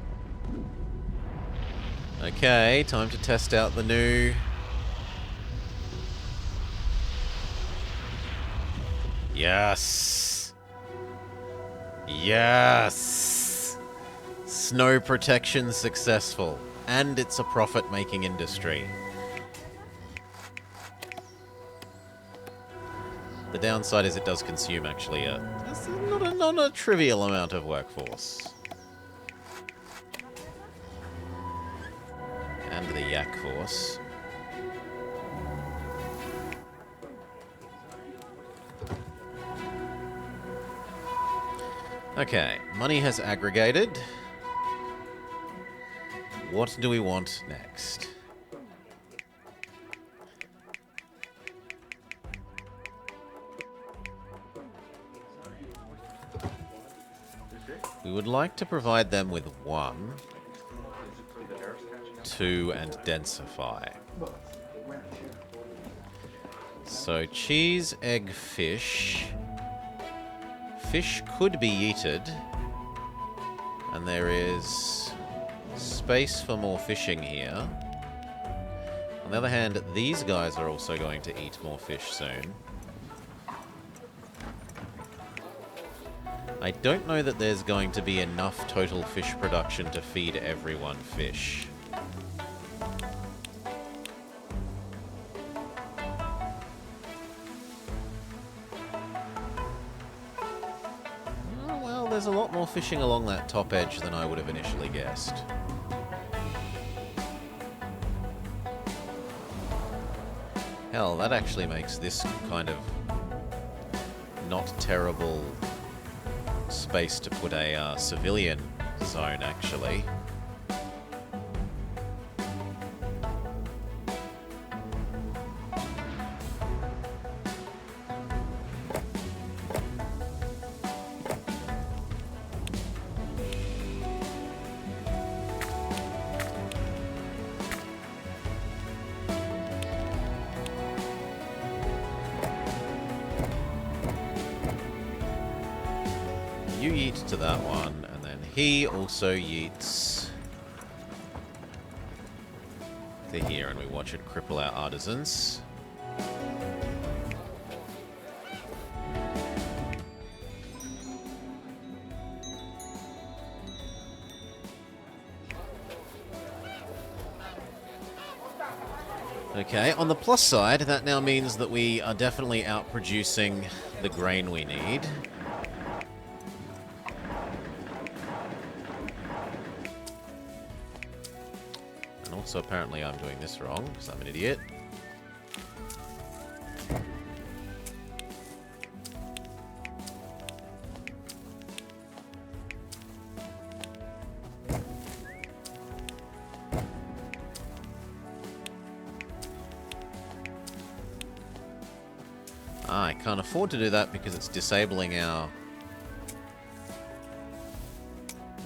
Okay, time to test out the new... Yes! Yes! Snow protection successful. And it's a profit-making industry. The downside is it does consume, actually, not a trivial amount of workforce. And the yak force. Okay, money has aggregated. What do we want next? We would like to provide them with 1, 2, and densify. So cheese, egg, fish. Fish could be yeeted, and there is space for more fishing here. On the other hand, these guys are also going to eat more fish soon. I don't know that there's going to be enough total fish production to feed everyone fish. There's a lot more fishing along that top edge than I would have initially guessed. Hell, that actually makes this kind of not terrible space to put a civilian zone, actually. You yeet to that one, and then he also yeets to here, and we watch it cripple our artisans. Okay, on the plus side, that now means that we are definitely outproducing the grain we need. So apparently I'm doing this wrong, because I'm an idiot. I can't afford to do that because it's disabling our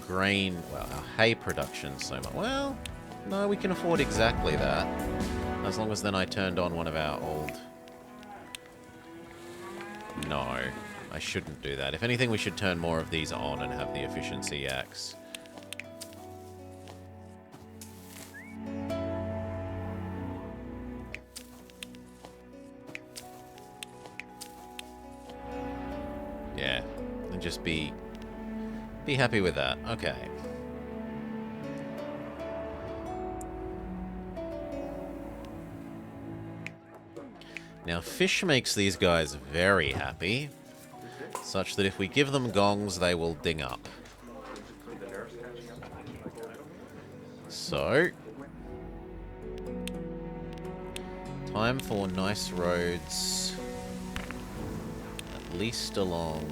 grain, well, our hay production so much. Well... no, we can afford exactly that. As long as then I turned on one of our old... No, I shouldn't do that. If anything, we should turn more of these on and have the efficiency yaks. Yeah, and just be happy with that. Okay. Now, fish makes these guys very happy, such that if we give them gongs, they will ding up. So, time for nice roads, at least along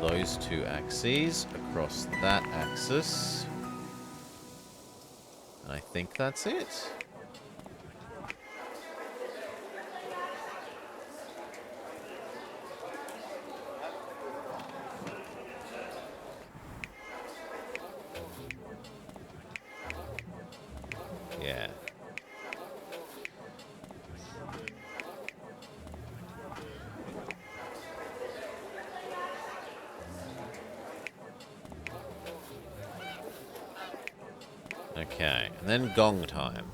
those two axes, across that axis. And I think that's it. Yeah. Okay, and then gong time.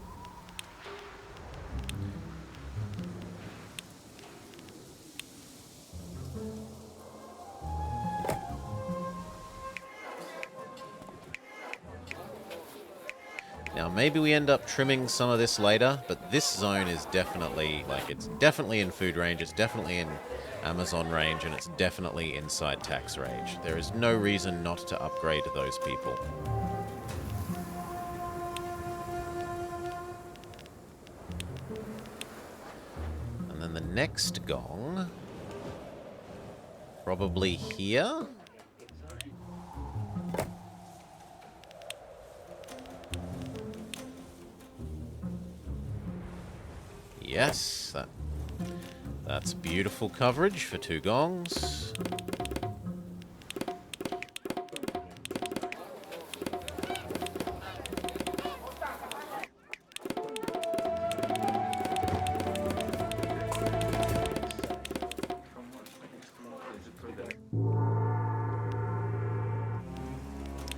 Now, maybe we end up trimming some of this later, but this zone is definitely, like, it's definitely in food range, it's definitely in Amazon range, and it's definitely inside tax range. There is no reason not to upgrade those people. And then the next gong, probably here? Yes, that's beautiful coverage for 2 gongs.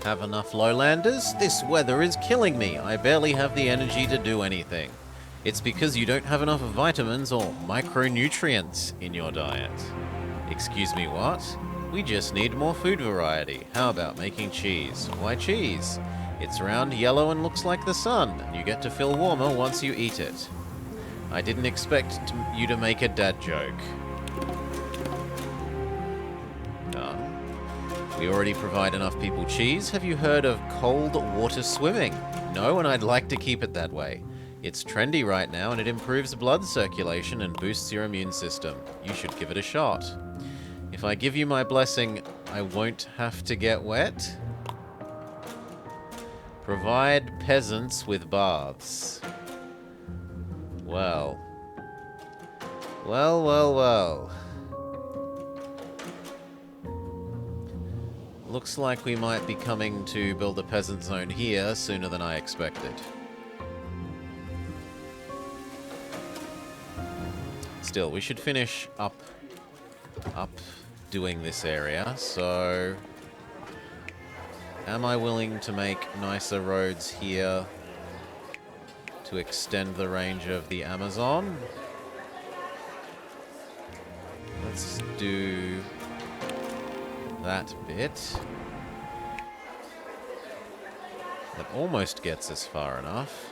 Have enough lowlanders? This weather is killing me. I barely have the energy to do anything. It's because you don't have enough vitamins or micronutrients in your diet. Excuse me, what? We just need more food variety. How about making cheese? Why cheese? It's round, yellow, and looks like the sun, and you get to feel warmer once you eat it. I didn't expect you to make a dad joke. We already provide enough people cheese. Have you heard of cold water swimming? No, and I'd like to keep it that way. It's trendy right now, and it improves blood circulation and boosts your immune system. You should give it a shot. If I give you my blessing, I won't have to get wet? Provide peasants with baths. Well. Well, well, well. Looks like we might be coming to build a peasant zone here sooner than I expected. Still, we should finish up doing this area, so... Am I willing to make nicer roads here to extend the range of the Amazon? Let's do that bit. That almost gets us far enough.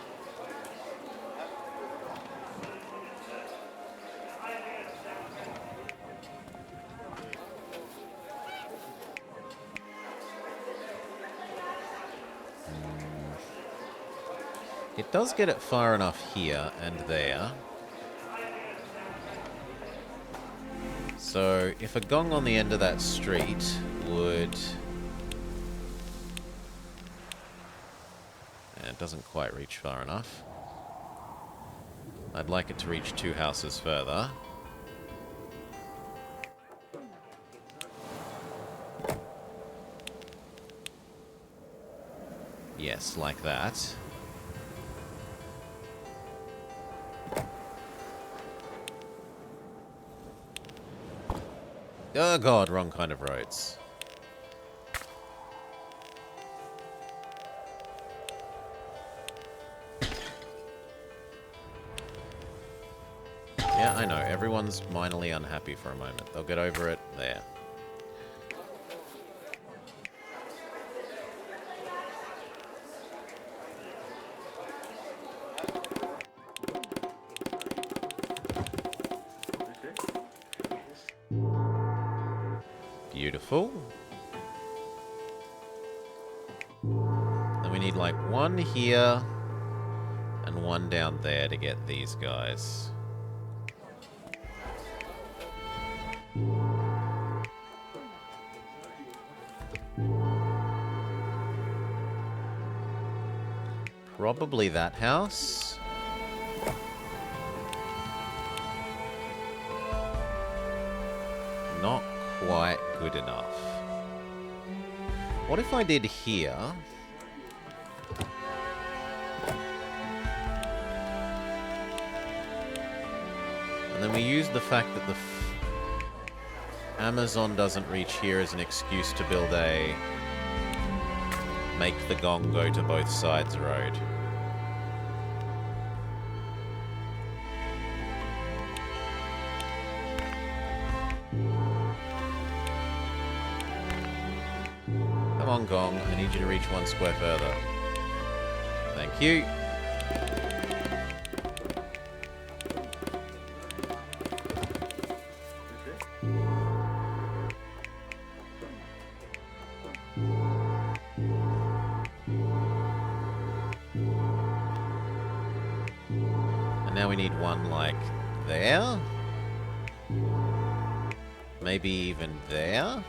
It does get it far enough here and there. So, if a gong on the end of that street would... It doesn't quite reach far enough. I'd like it to reach 2 houses further. Yes, like that. Oh god, wrong kind of roads. Yeah, I know, everyone's minorly unhappy for a moment. They'll get over it there. Wonderful. Then we need like one here and one down there to get these guys. Probably that house. Not quite good enough. What if I did here? And then we use the fact that the Amazon doesn't reach here as an excuse to build a make the gong go to both sides road. Come on, gong. I need you to reach 1 square further. Thank you. Now we need one like there. Maybe even there.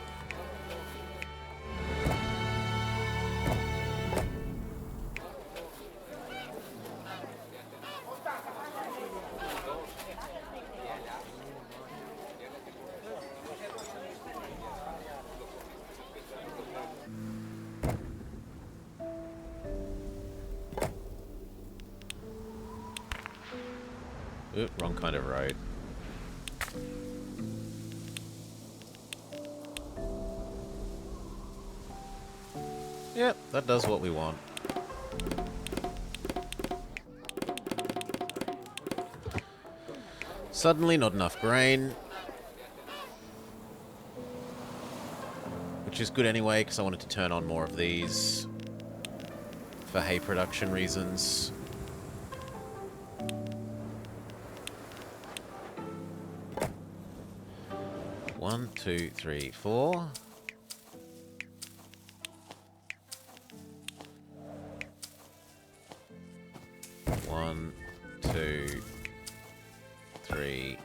Oop, wrong kind of road. Yep, that does what we want. Suddenly not enough grain. Which is good anyway, because I wanted to turn on more of these for hay production reasons. One, two, three, four. One, two, three.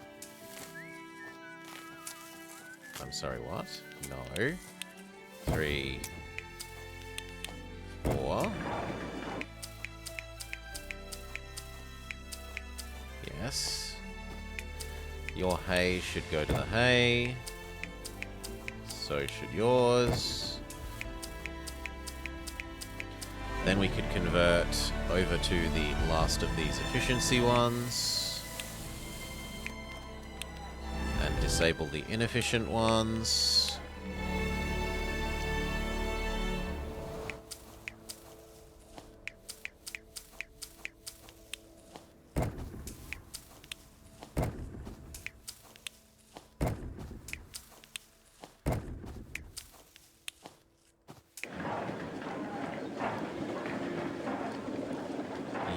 I'm sorry, what? No. 3, 4. Yes. Your hay should go to the hay. So should yours. Then we could convert over to the last of these efficiency ones. And disable the inefficient ones.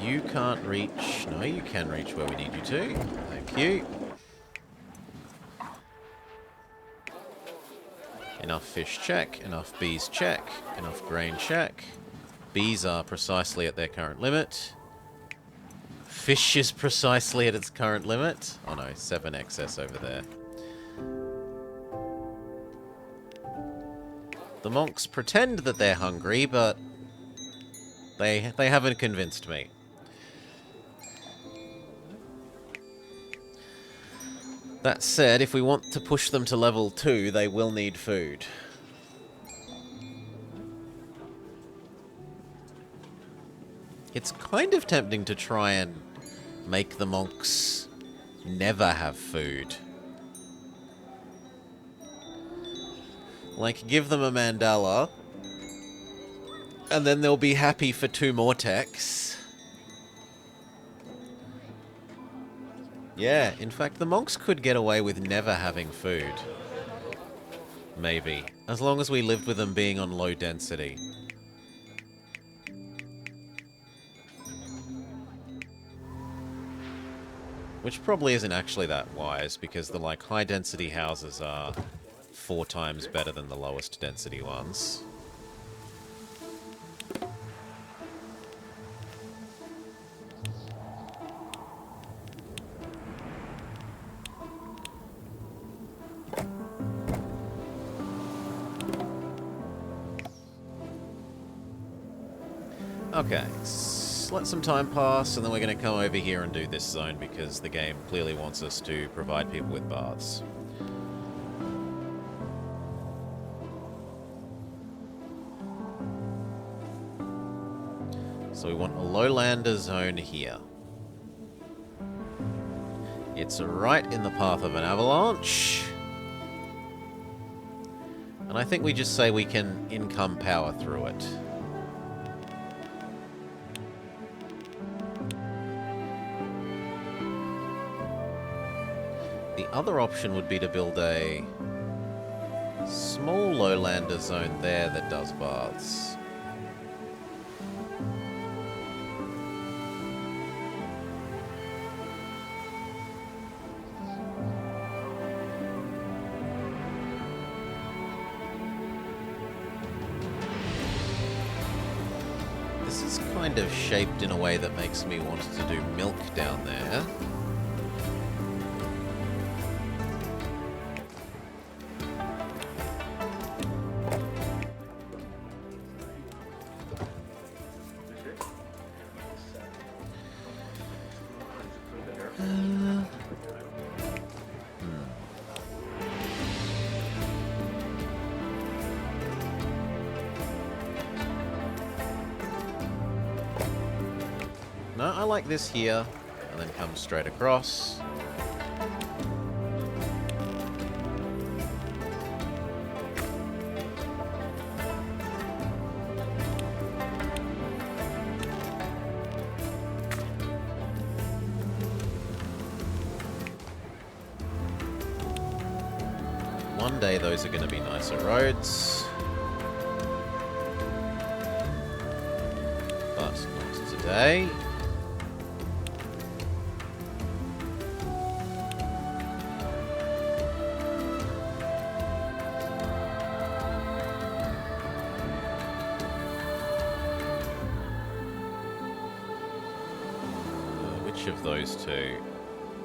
You can't reach... No, you can reach where we need you to. Thank you. Enough fish, check. Enough bees, check. Enough grain, check. Bees are precisely at their current limit. Fish is precisely at its current limit. Oh no, 7 excess over there. The monks pretend that they're hungry, but they haven't convinced me. That said, if we want to push them to level 2, they will need food. It's kind of tempting to try and make the monks never have food. Like, give them a mandala, and then they'll be happy for 2 more techs. Yeah, in fact, the monks could get away with never having food. Maybe. As long as we lived with them being on low density. Which probably isn't actually that wise, because the, like, high-density houses are 4 times better than the lowest density ones. Okay, let's let some time pass, and then we're going to come over here and do this zone, because the game clearly wants us to provide people with baths. So we want a lowlander zone here. It's right in the path of an avalanche. And I think we just say we can income power through it. The other option would be to build a small lowlander zone there that does baths. This is kind of shaped in a way that makes me want to do milk down there. No, I like this here, and then come straight across. One day those are going to be nicer roads. But not today. Which of those two?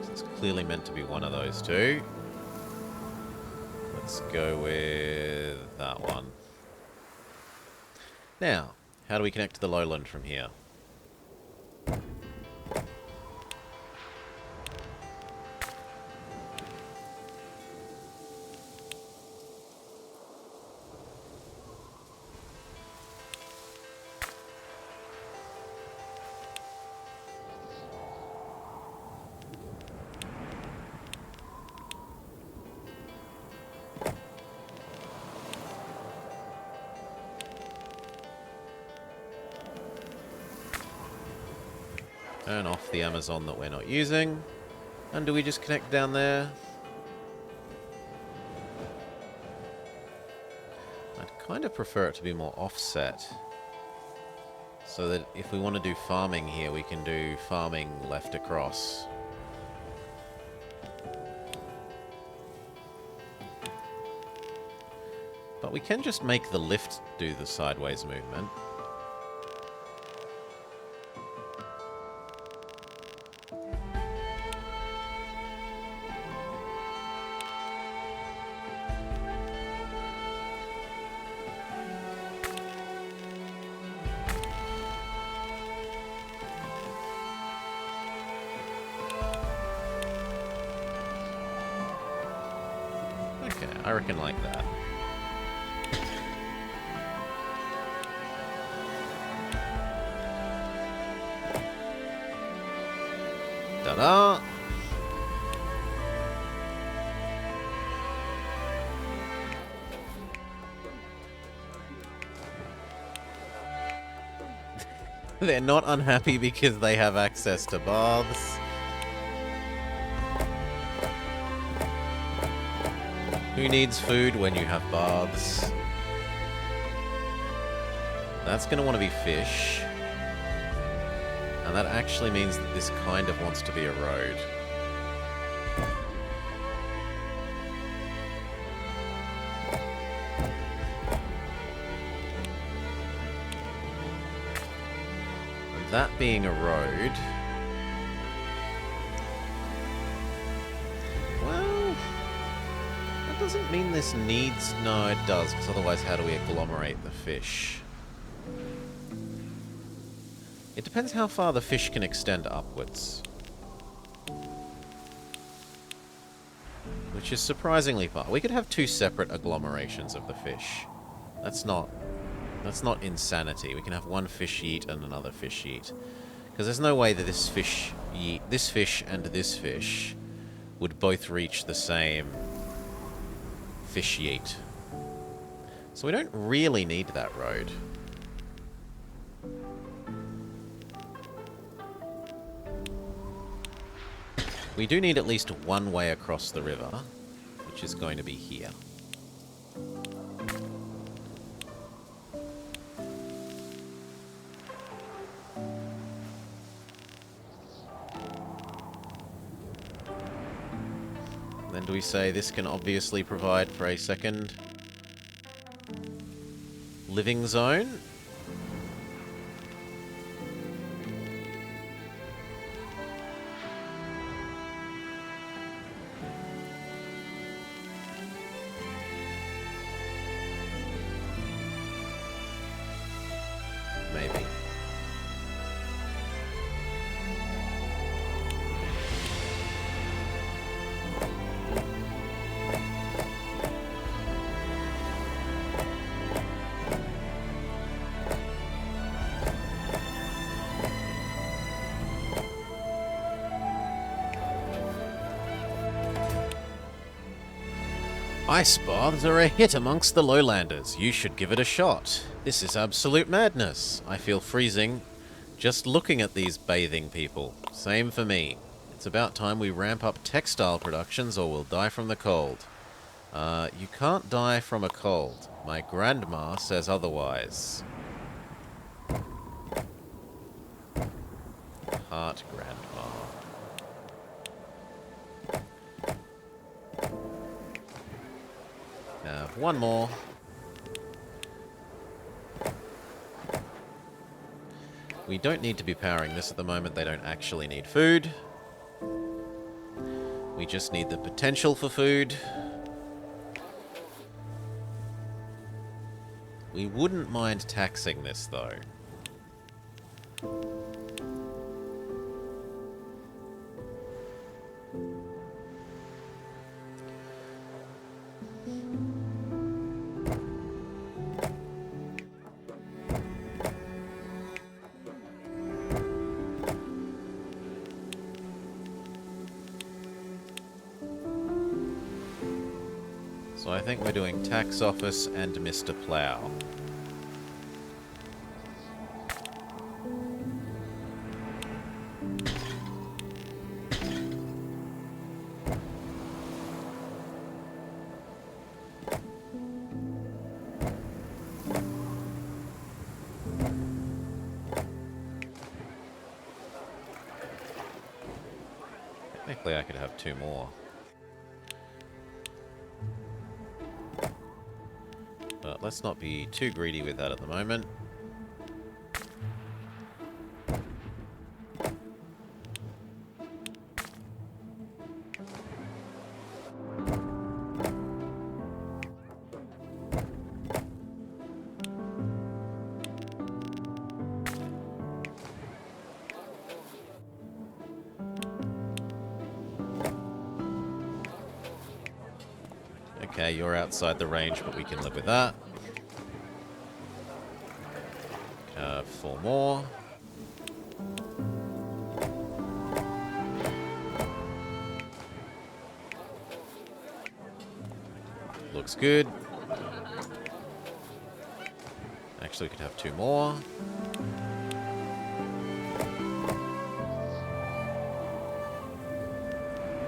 It's clearly meant to be one of those two. Let's go with that one. Now, how do we connect to the lowland from here? Turn off the Amazon that we're not using. And do we just connect down there? I'd kind of prefer it to be more offset. So that if we want to do farming here, we can do farming left across. But we can just make the lift do the sideways movement. I reckon like that. Ta-da! They're not unhappy because they have access to baths. Who needs food when you have baths? That's going to want to be fish. And that actually means that this kind of wants to be a road. that being a road... Well... That doesn't mean this needs... No, it does, because otherwise how do we agglomerate the fish? It depends how far the fish can extend upwards. Which is surprisingly far. We could have two separate agglomerations of the fish. That's not insanity. We can have one fish yeet and another fish yeet. Because there's no way that this fish and this fish would both reach the same fish yeet. So we don't really need that road. We do need at least one way across the river, which is going to be here. Then do we say this can obviously provide for a second living zone? Maybe. Ice baths are a hit amongst the lowlanders. You should give it a shot. This is absolute madness. I feel freezing just looking at these bathing people. Same for me. It's about time we ramp up textile productions or we'll die from the cold. You can't die from a cold. My grandma says otherwise. Heart grandma. One more. We don't need to be powering this at the moment. They don't actually need food. We just need the potential for food. We wouldn't mind taxing this, though. So I think we're doing tax office and Mr. Plow. Technically I could have two more. But let's not be too greedy with that at the moment. Okay, you're outside the range, but we can live with that. 4 more. Looks good. Actually, we could have 2 more.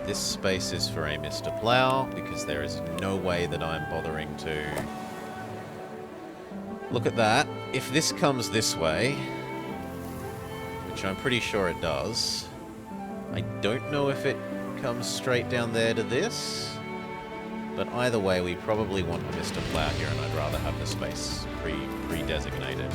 This space is for a Mr. Plow, because there is no way that I'm bothering to... Look at that. If this comes this way, which I'm pretty sure it does, I don't know if it comes straight down there to this, but either way, we probably want a Mr. Plow here, and I'd rather have the space pre-designated.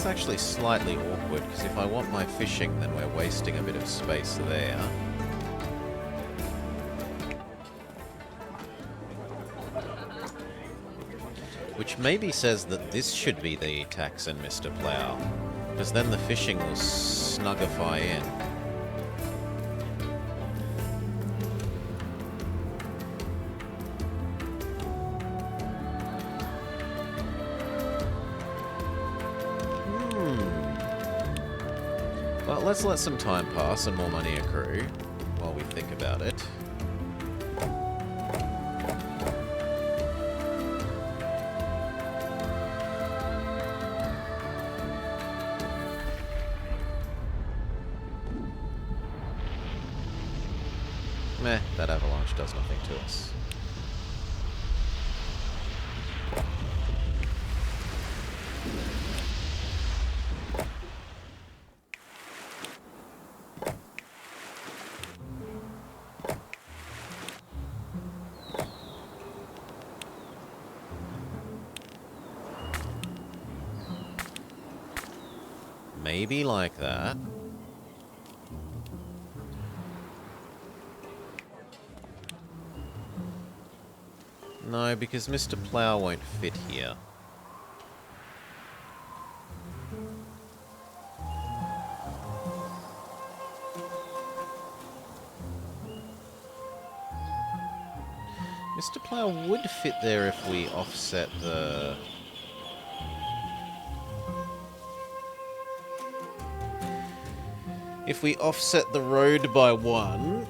That's actually slightly awkward, because if I want my fishing, then we're wasting a bit of space there. Which maybe says that this should be the taxon, Mr. Plough, because then the fishing will snuggify in. Well, let's let some time pass and more money accrue while we think about it. Meh, that avalanche does nothing to us. Maybe like that. No, because Mr. Plough won't fit here. Mr. Plough would fit there if we offset the... If we offset the road by 1...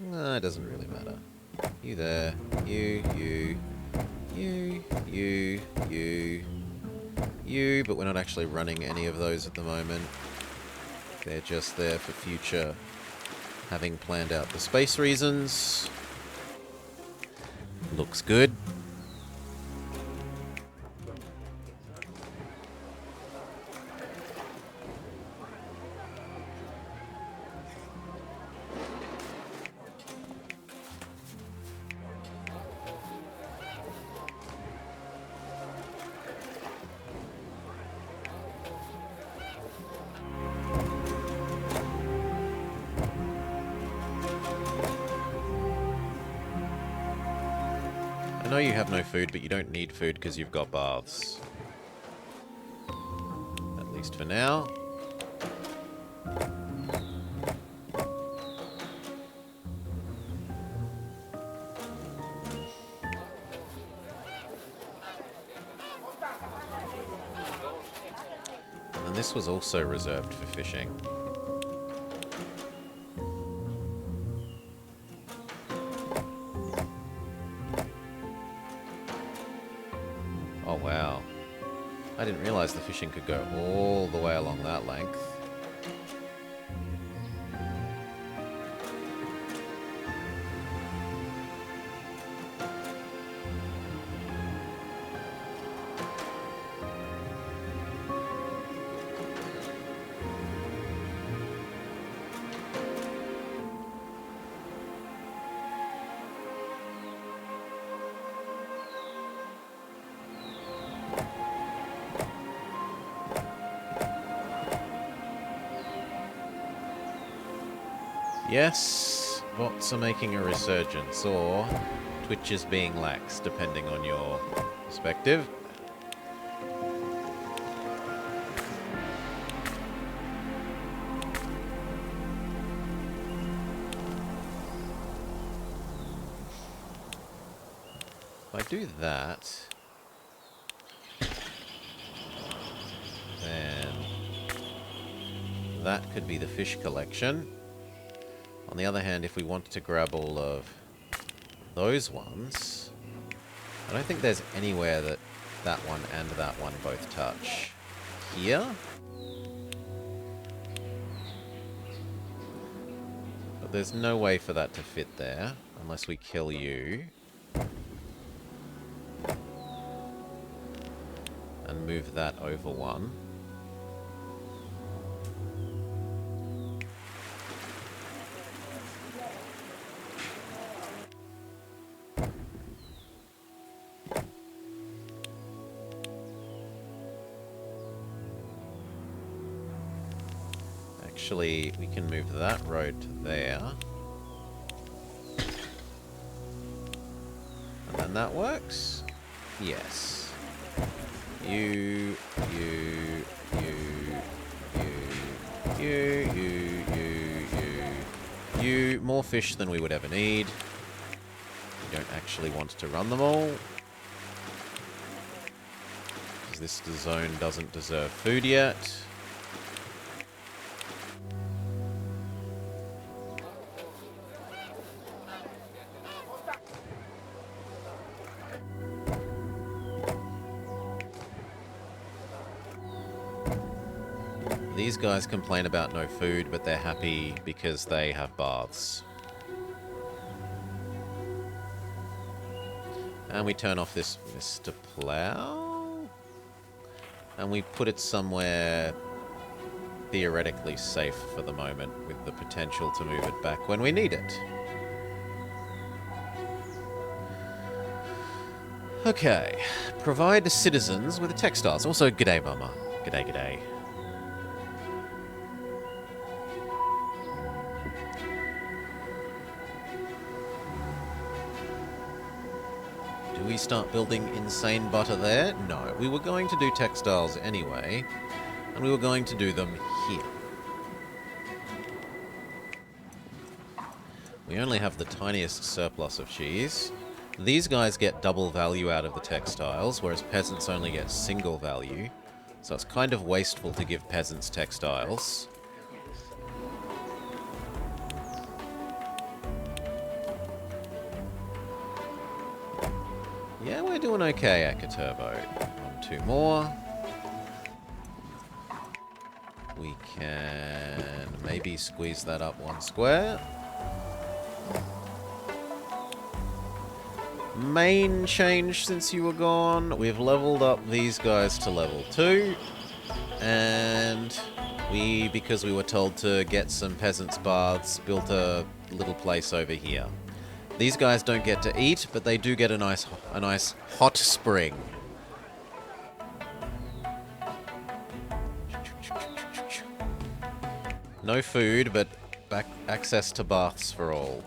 No, it doesn't really matter. You there. You, but we're not actually running any of those at the moment. They're just there for future, having planned out the space reasons. Looks good. I know you have no food, but you don't need food because you've got baths. At least for now. And then this was also reserved for fishing. Oh, wow. I didn't realize the fishing could go all the way along that length. Yes, bots are making a resurgence, or Twitch is being lax, depending on your perspective. If I do that, then that could be the fish collection. On the other hand, if we wanted to grab all of those ones, I don't think there's anywhere that that one and that one both touch. Here? there's no way for that to fit there, unless we kill you. And move that over one. Actually, we can move that road to there. And then that works? Yes. You. More fish than we would ever need. We don't actually want to run them all. Because this zone doesn't deserve food yet. These guys complain about no food, but they're happy because they have baths. And we turn off this Mr. Plow. And we put it somewhere theoretically safe for the moment, with the potential to move it back when we need it. Okay. Provide the citizens with textiles. Also, g'day, Mama. G'day, g'day. Do we start building insane butter there? No. We were going to do textiles anyway, and we were going to do them here. We only have the tiniest surplus of cheese. These guys get double value out of the textiles, whereas peasants only get single value. So it's kind of wasteful to give peasants textiles. Yeah, we're doing okay, Akaturbo. 1, 2 more. We can maybe squeeze that up 1 square. Main change since you were gone. We've leveled up these guys to level 2. And we, because we were told to get some peasants' baths, built a little place over here. These guys don't get to eat, but they do get a nice hot spring. No food, but access to baths for all.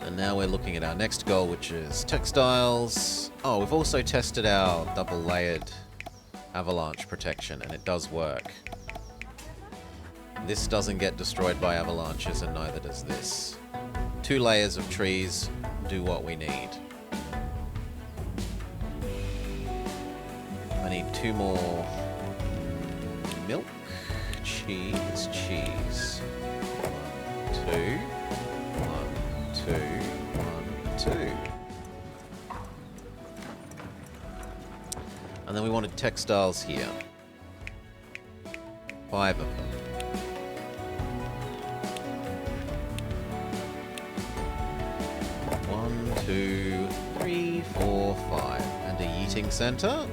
And now we're looking at our next goal, which is textiles. Oh, we've also tested our double-layered avalanche protection, and it does work. This doesn't get destroyed by avalanches, and neither does this. 2 layers of trees do what we need. I need 2 more milk, cheese. 1, 2, 1, 2, 1, 2. And then we wanted textiles here. 5 of them. 1, 2, 3, 4, 5. And a yeeting center.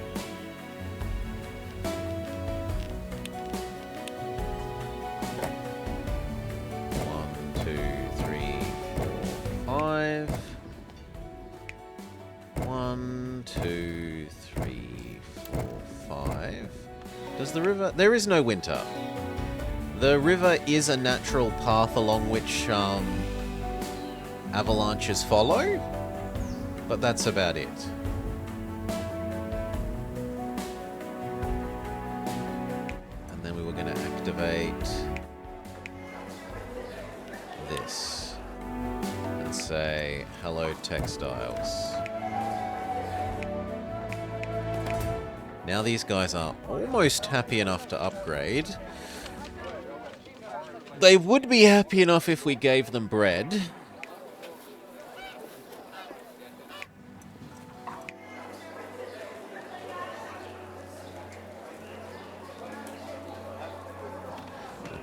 1, 2, 3, 4, 5. 1, 2, 3, 4, 5. Does the river... There is no winter. The river is a natural path along which avalanches follow, but that's about it. And then we were going to activate this and say, hello textiles. Now these guys are almost happy enough to upgrade. They would be happy enough if we gave them bread.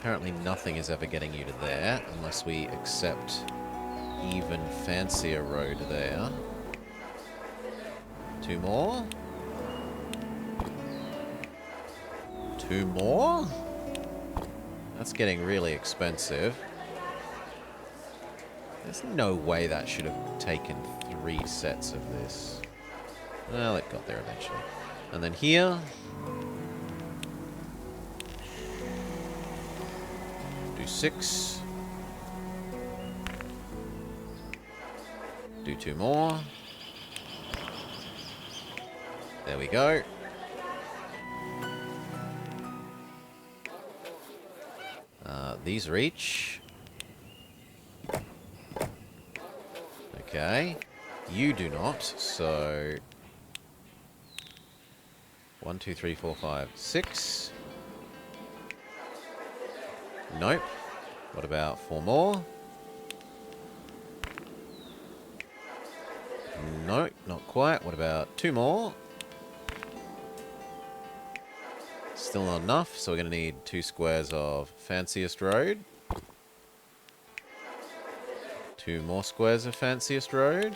apparently nothing is ever getting you to there, unless we accept even fancier road there. 2 more. 2 more? That's getting really expensive. There's no way that should have taken 3 sets of this. Well, it got there eventually. And then here. Do 6. Do 2 more. There we go. These reach. Okay. You do not, so... 1, 2, 3, 4, 5, 6. Nope. What about 4 more? Nope, not quite. What about 2 more? Still not enough, so we're going to need 2 squares of fanciest road. 2 more squares of fanciest road.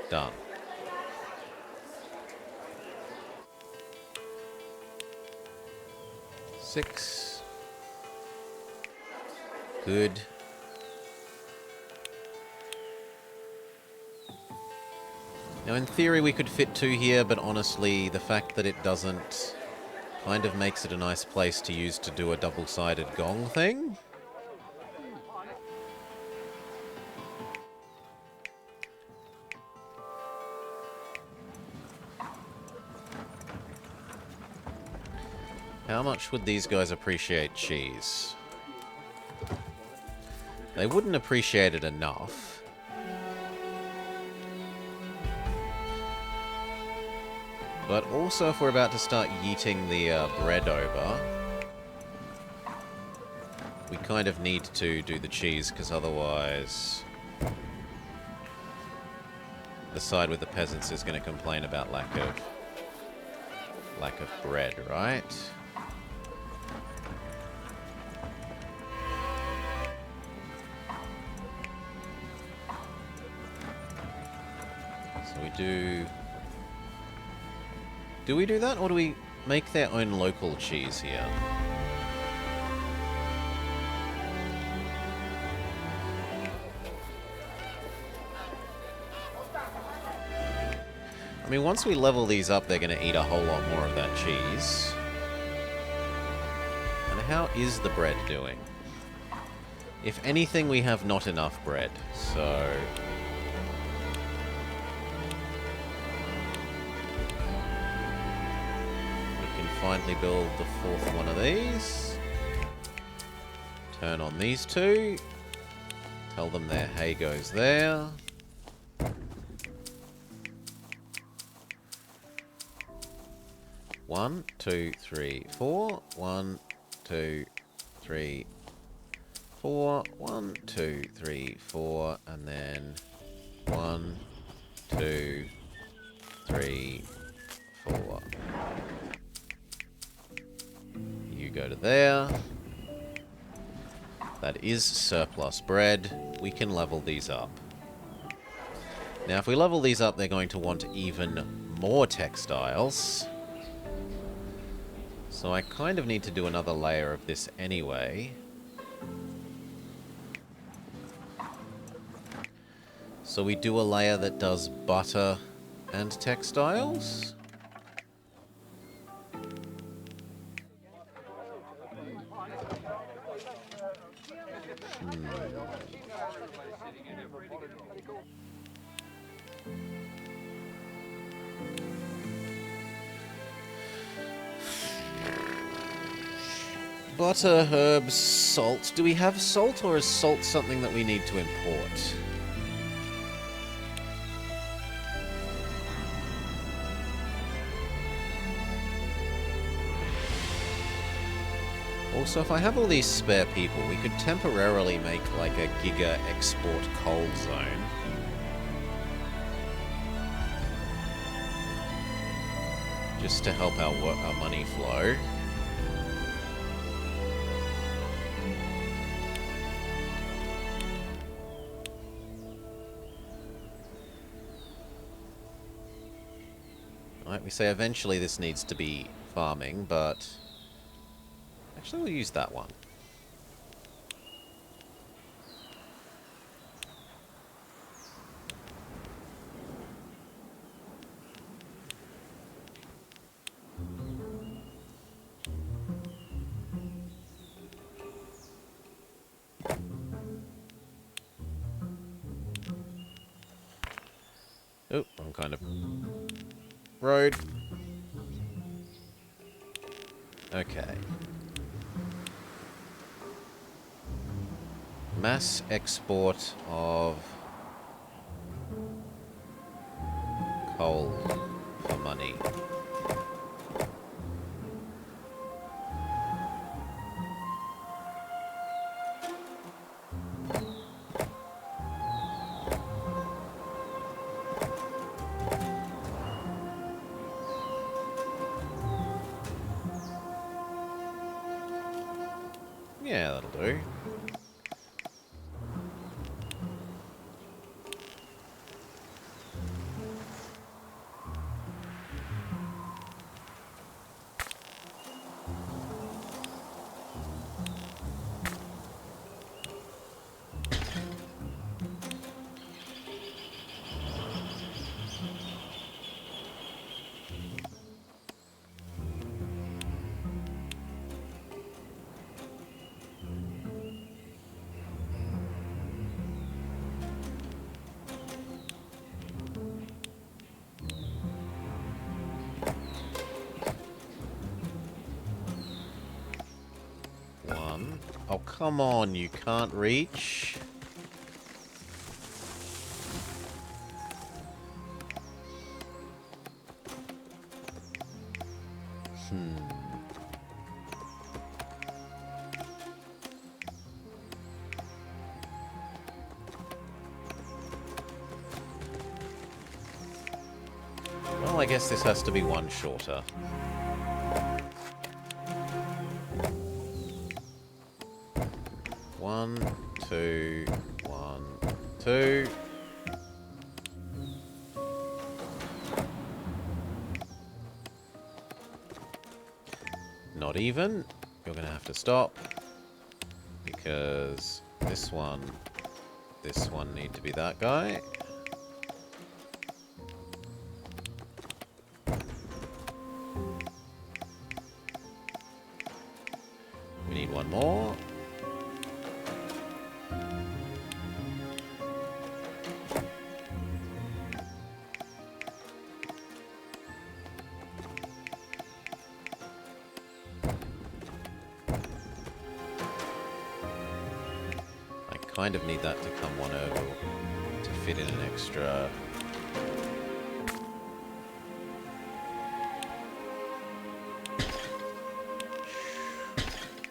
Done. Six. Good. Now, in theory, we could fit 2 here, but honestly, the fact that it doesn't kind of makes it a nice place to use to do a double-sided gong thing. How much would these guys appreciate cheese? They wouldn't appreciate it enough. But also, if we're about to start yeeting the bread over, we kind of need to do the cheese, because otherwise the side with the peasants is going to complain about lack of bread, right? So we do... Do we do that, or do we make their own local cheese here? I mean, once we level these up, they're going to eat a whole lot more of that cheese. And how is the bread doing? If anything, we have not enough bread, so... Finally build the 4th one of these. Turn on these 2. Tell them their hay goes there. One, 2, 3, 4. 1, 2, 3, 4. 1, 2, 3, 4. And then 1, 2, 3, 4. Go to there. That is surplus bread. We can level these up. Now, if we level these up, they're going to want even more textiles. So I kind of need to do another layer of this anyway. So we do a layer that does butter and textiles. Butter, herbs, salt. Do we have salt, or is salt something that we need to import? Also, if I have all these spare people, we could temporarily make like a giga export coal zone. Just to help our money flow. Right, we say eventually this needs to be farming, but... Actually, we'll use that one. Oh, wrong kind of road. Okay. Mass export of coal for money. Yeah, that'll do. One. Oh, come on, you can't reach. Well, I guess this has to be one shorter. One, two, 1, 2. Not even. You're going to have to stop. Because this one need to be that guy. We need one more. Kind of need that to come one over to fit in an extra.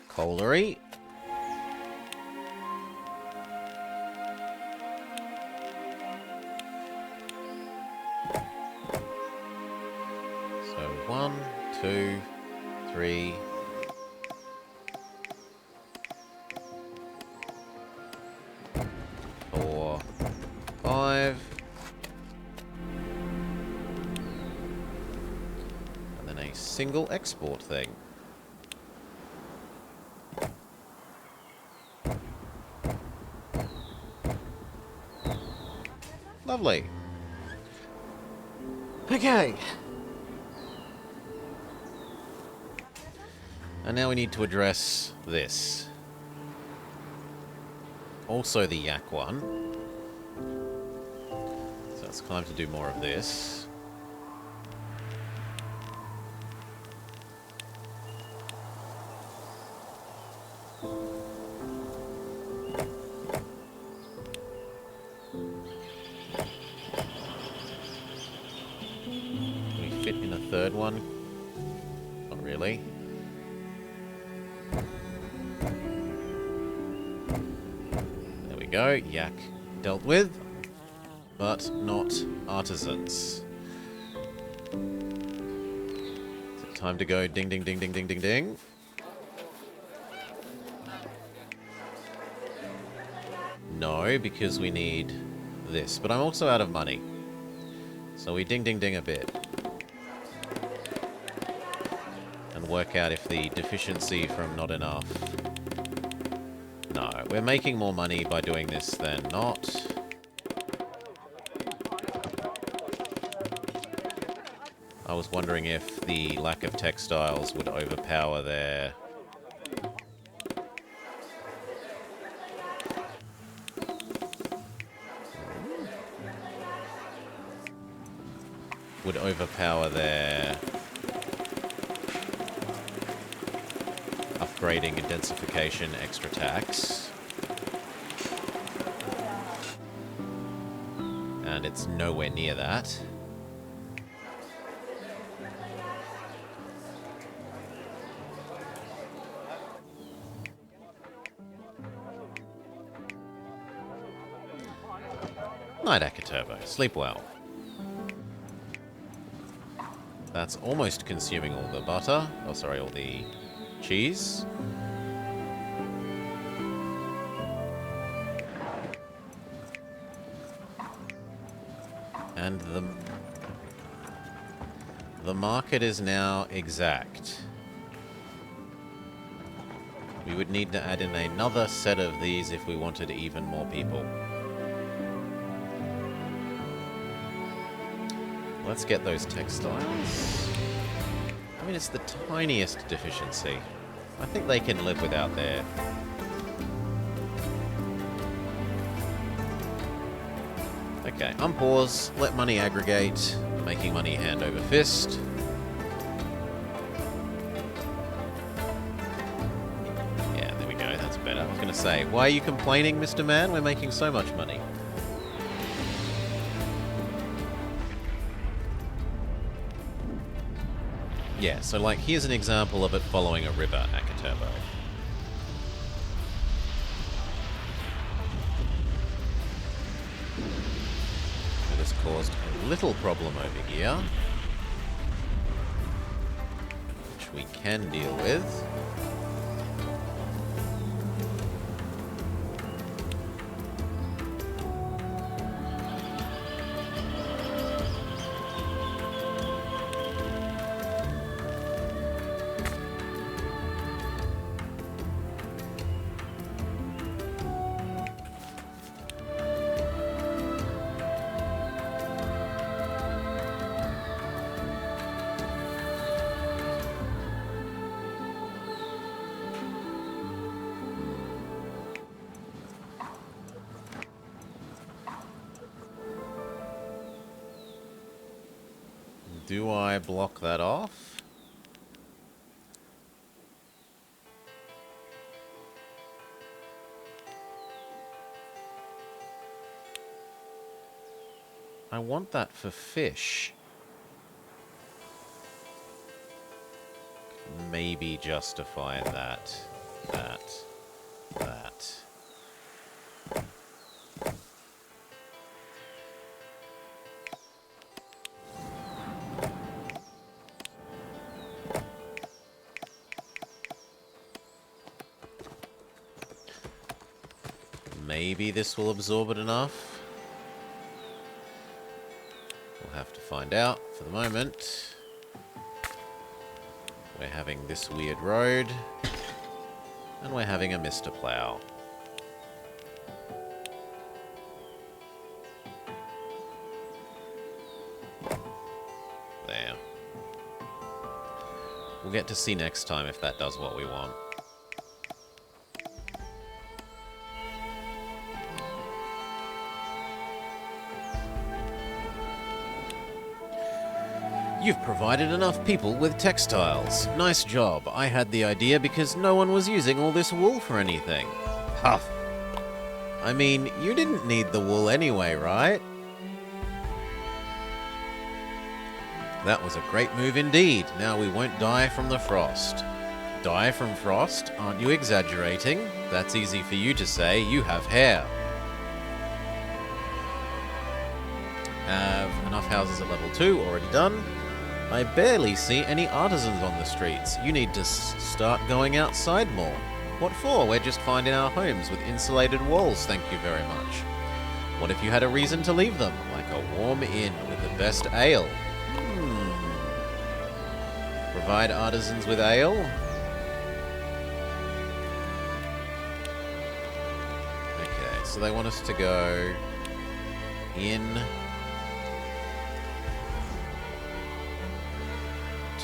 Coalery. So 1, 2, 3. 5. And then a single export thing. Lovely. Okay. And now we need to address this. Also the yak one. So it's time to do more of this. Can we fit in a third one? Not really. There we go. Yak dealt with. But not artisans. Is it time to go ding ding ding ding ding ding ding? No, because we need this. But I'm also out of money. So we ding ding ding a bit. work out if the deficiency from not enough... No, we're making more money by doing this than not. I was wondering if the lack of textiles would overpower their... would overpower their upgrading and densification extra tax. And it's nowhere near that. Night Acca Turbo. Sleep well. That's almost consuming all the butter. Oh, sorry, all the cheese. And the market is now exact. We would need to add in another set of these if we wanted even more people. Let's get those textiles. I mean, it's the tiniest deficiency. I think they can live without their... Okay, unpause, let money aggregate, making money hand over fist. Yeah, there we go, that's better. I was going to say, why are you complaining, Mr. Man? We're making so much money. Yeah, so like, here's an example of it following a river, Acca Turbo. It has caused a little problem over here, which we can deal with. Do I block that off? I want that for fish. Maybe justify that. Maybe this will absorb it enough. We'll have to find out. For the moment, we're having this weird road, and we're having a Mr. Plow. There. We'll get to see next time if that does what we want. You've provided enough people with textiles. Nice job. I had the idea because no one was using all this wool for anything. Huff. I mean, you didn't need the wool anyway, right? That was a great move indeed. Now we won't die from the frost. Die from frost? Aren't you exaggerating? That's easy for you to say. You have hair. Have enough houses at level 2 already done. I barely see any artisans on the streets. You need to start going outside more. What for? We're just finding our homes with insulated walls, thank you very much. What if you had a reason to leave them? Like a warm inn with the best ale. Provide artisans with ale. Okay, so they want us to go in.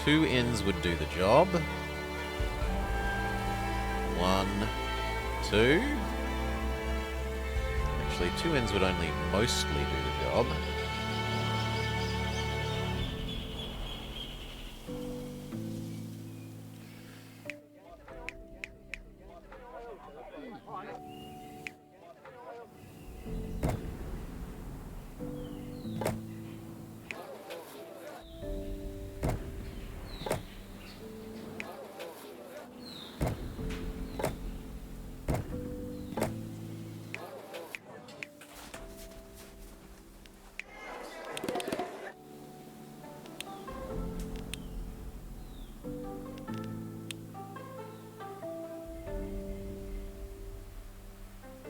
2 inns would do the job. 1, 2. Actually, 2 inns would only mostly do the job.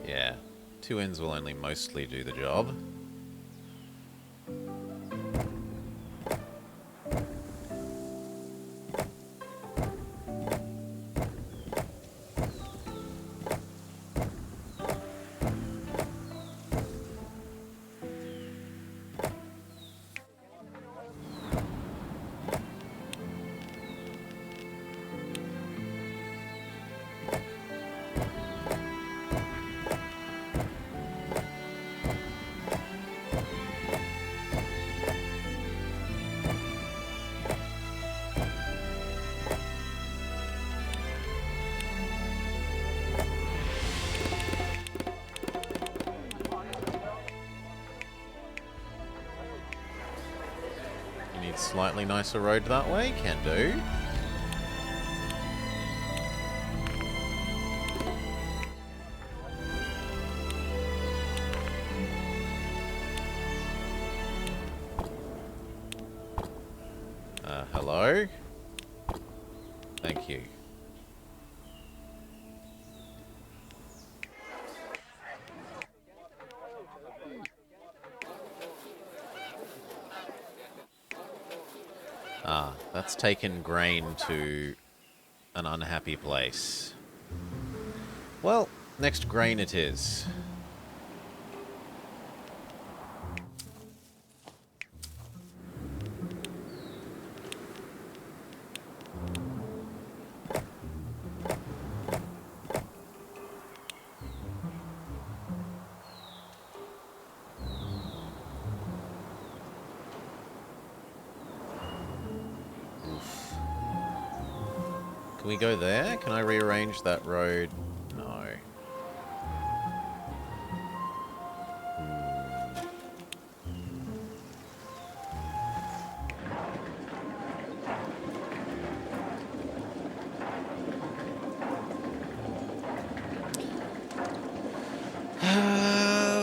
Yeah, 2 inns will only mostly do the job. Slightly nicer road that way, can do. Hello? Thank you. Ah, that's taken grain to an unhappy place. Well, next grain it is. Can we go there? Can I rearrange that road? No.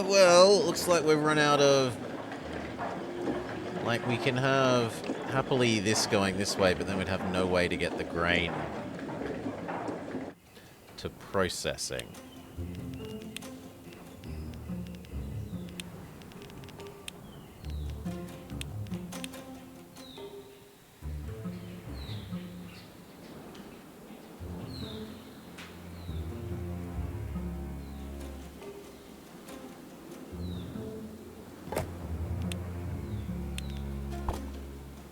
Well, looks like we've run out of... Like, we can have happily this going this way, but then we'd have no way to get the grain to processing.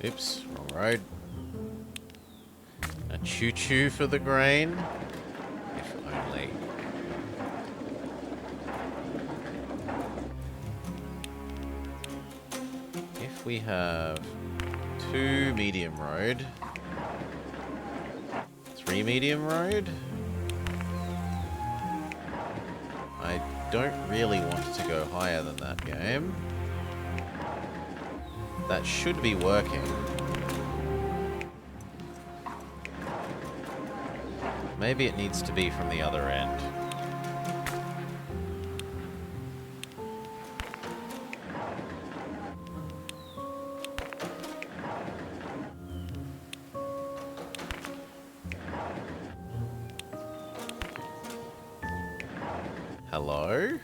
Oops, wrong road. A choo-choo for the grain. If only. If we have 2 medium road, 3 medium road, I don't really want to go higher than that game. That should be working. Maybe it needs to be from the other end. Hello?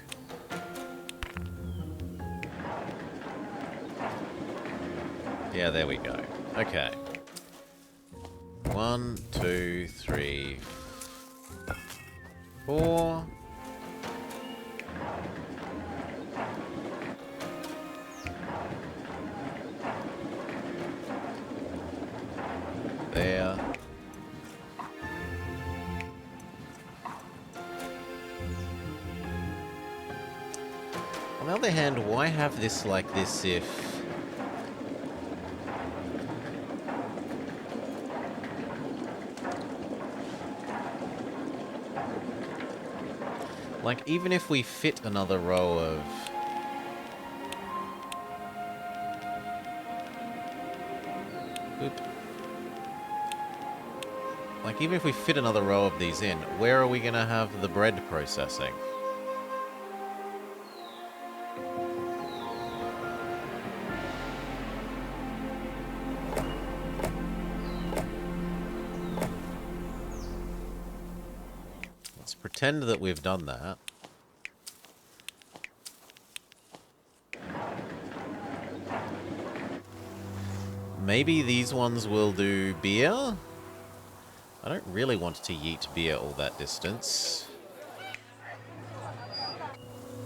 Yeah, there we go. Okay. 1, 2, 3, 4. There. On the other hand, why have this like this if... Like, even if we fit another row of... Oop. Like, even if we fit another row of these in, where are we going to have the bread processing? Let's pretend that we've done that. Maybe these ones will do beer? I don't really want to yeet beer all that distance.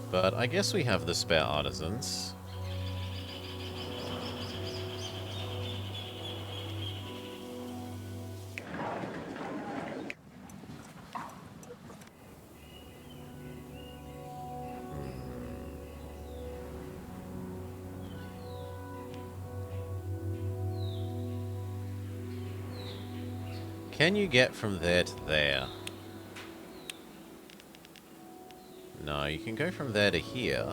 But I guess we have the spare artisans. Can you get from there to there? No, you can go from there to here.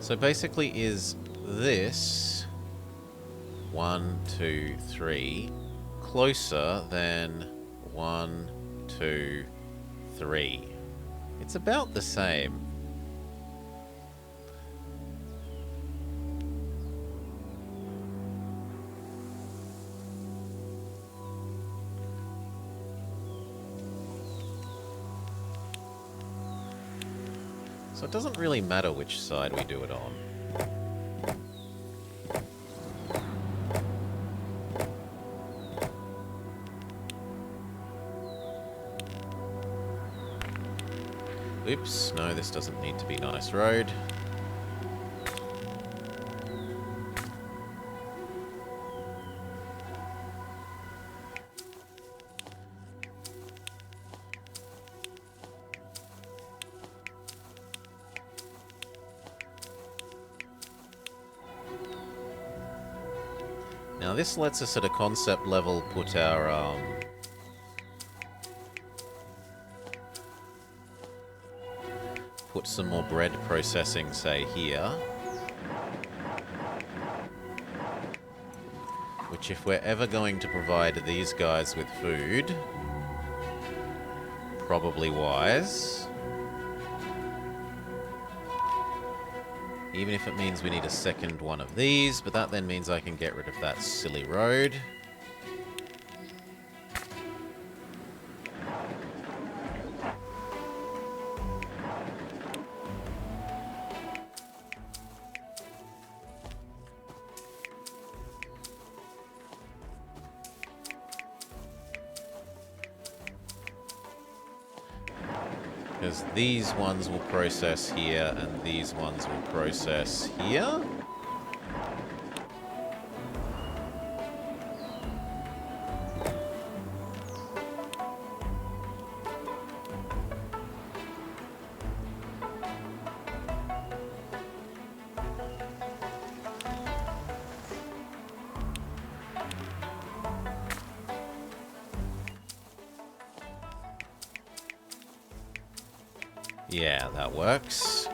So basically is this 1, 2, 3 closer than 1, 2, 3? It's about the same. So it doesn't really matter which side we do it on. Oops, no, this doesn't need to be nice road. Now this lets us at a concept level put our put some more bread processing, say, here. Which, if we're ever going to provide these guys with food, probably wise. Even if it means we need a second one of these, but that then means I can get rid of that silly road. Because these ones will process here, and these ones will process here. Yeah, that works.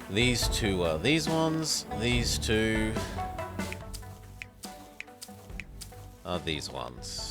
These two are these ones. These two are these ones.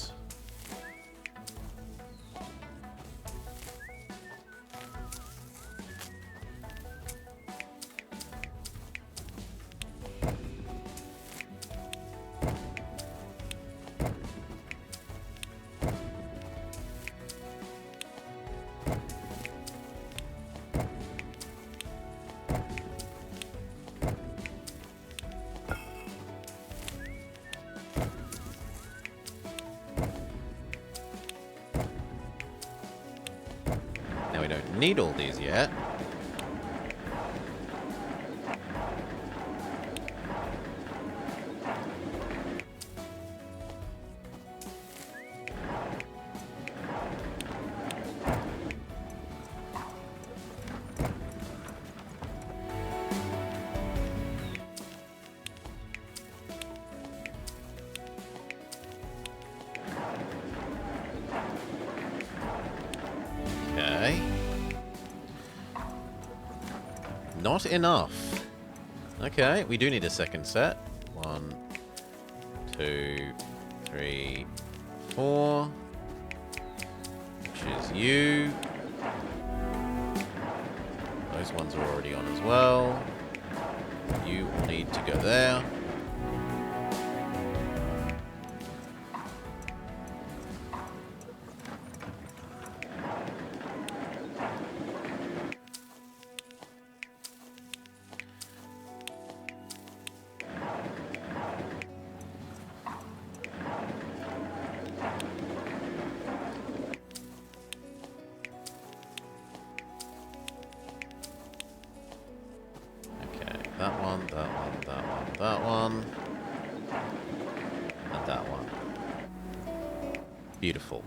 don't need all these yet. Okay. Not enough. Okay, we do need a second set. 1, 2, 3, 4. Which is you. Those ones are already on as well. You will need to go there. That one, that one, that one, that one. And that one. Beautiful.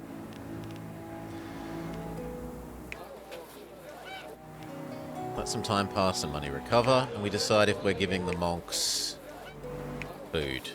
Let some time pass and money recover, and we decide if we're giving the monks food.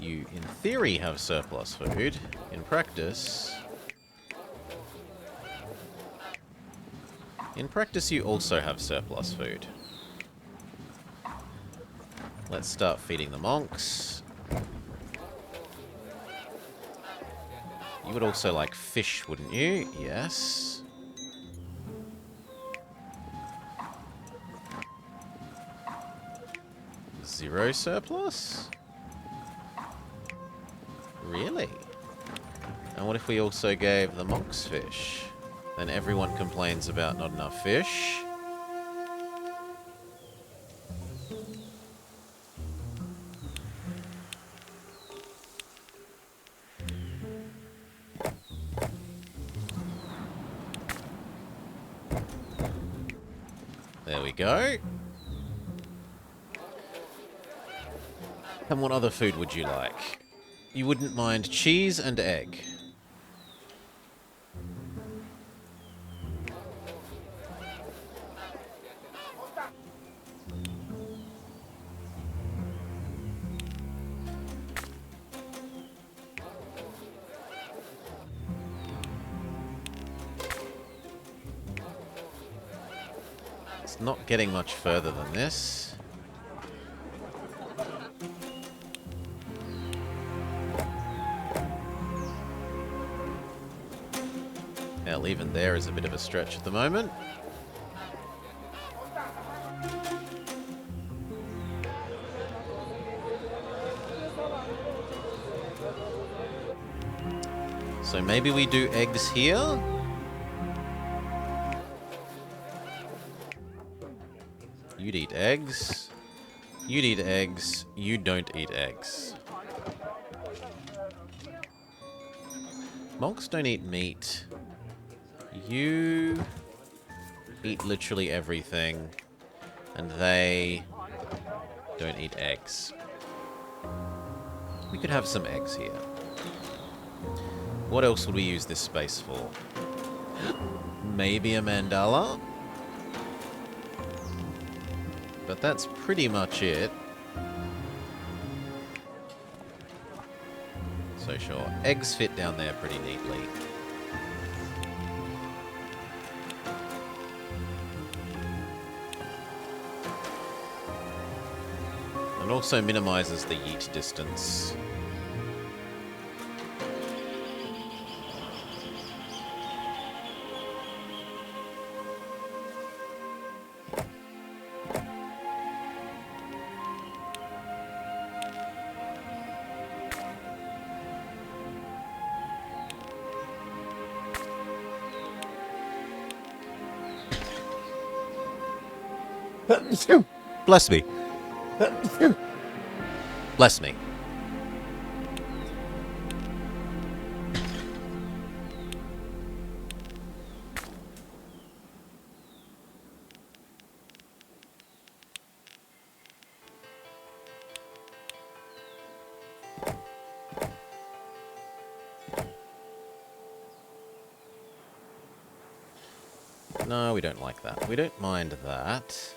You, in theory, have surplus food. In practice... In practice, you also have surplus food. Let's start feeding the monks. You would also like fish, wouldn't you? Yes. Zero surplus? Really? And what if we also gave the monks fish? Then everyone complains about not enough fish. There we go. And what other food would you like? You wouldn't mind cheese and egg. It's not getting much further than this. Hell, even there is a bit of a stretch at the moment. So maybe we do eggs here? You'd eat eggs. You'd eat eggs. You don't eat eggs. Monks don't eat meat. You eat literally everything. And they don't eat eggs. We could have some eggs here. What else would we use this space for? Maybe a mandala? But that's pretty much it. So sure, eggs fit down there pretty neatly. also minimises the yeet distance. Bless me. Bless me. No, we don't like that. We don't mind that.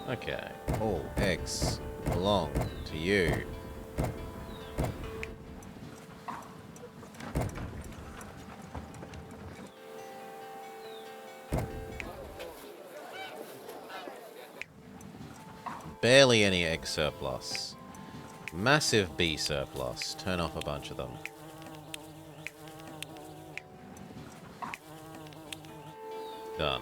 Okay, all eggs belong to you. Barely any egg surplus. Massive bee surplus. Turn off a bunch of them. Done.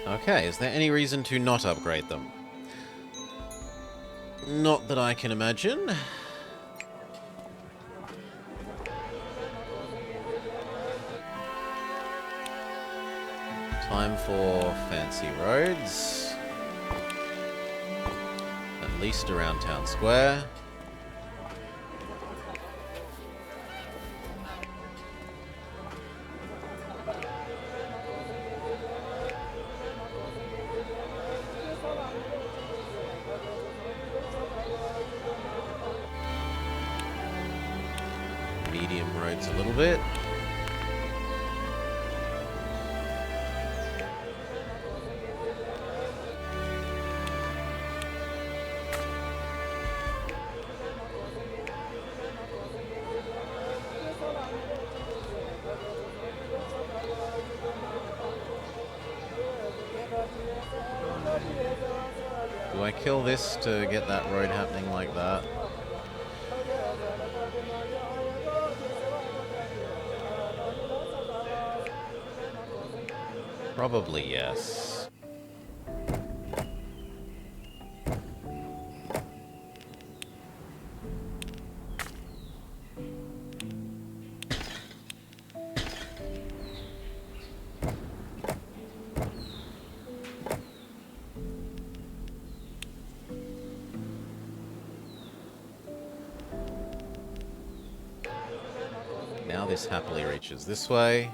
Okay, is there any reason to not upgrade them? Not that I can imagine. Time for fancy roads. At least around town square. Medium roads a little bit. Do I kill this to get that road happening like that? Probably yes. Now this happily reaches this way.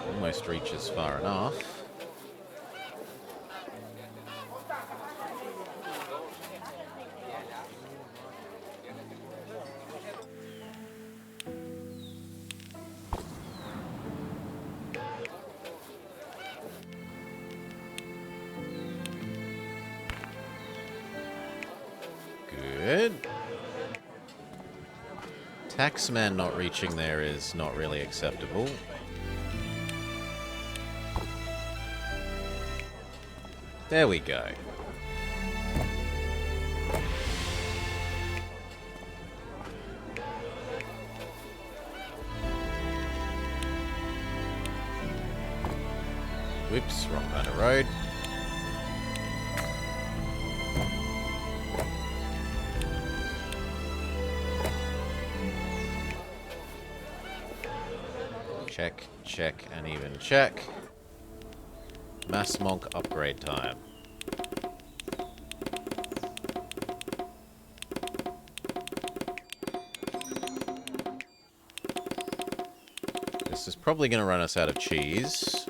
Almost reaches far enough. Good. Taxman not reaching there is not really acceptable. There we go. Whoops, wrong kind of road. Check, check, and even check. Mass Monk upgrade time. This is probably going to run us out of cheese.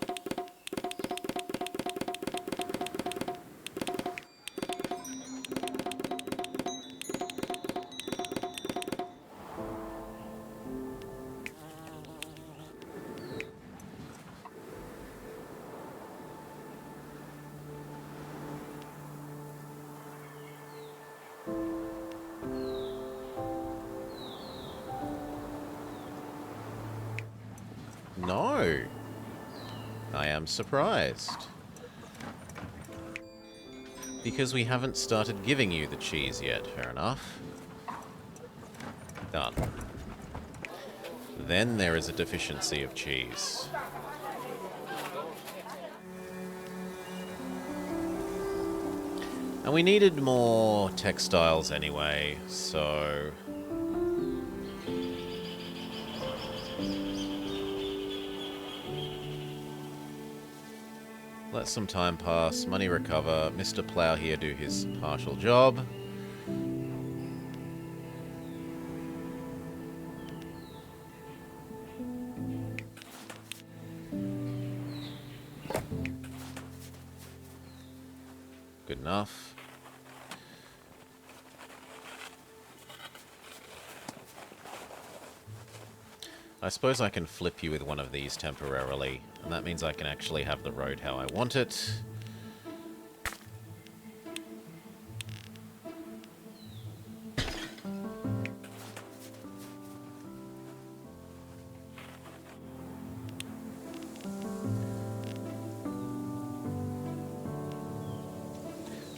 No. I am surprised. Because we haven't started giving you the cheese yet. Fair enough. Done. Then there is a deficiency of cheese. And we needed more textiles anyway, so... let some time pass, money recover, Mr. Plough here do his partial job. Good enough. I suppose I can flip you with one of these temporarily, and that means I can actually have the road how I want it.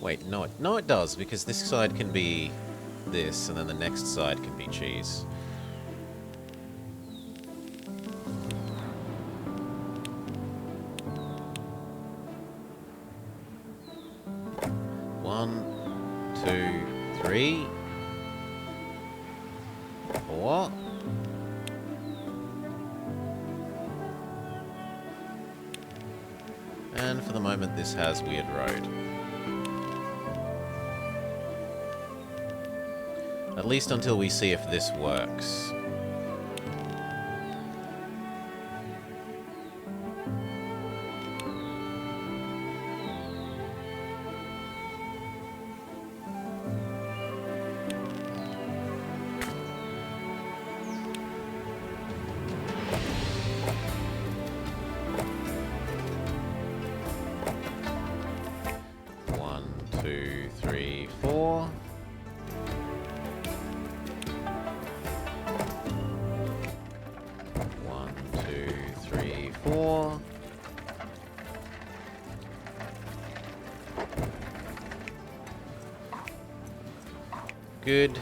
Wait, no it does, because this side can be this, and then the next side can be cheese. One, two, three, four. And for the moment, this has weird road. At least until we see if this works. One, two, three, four. Good.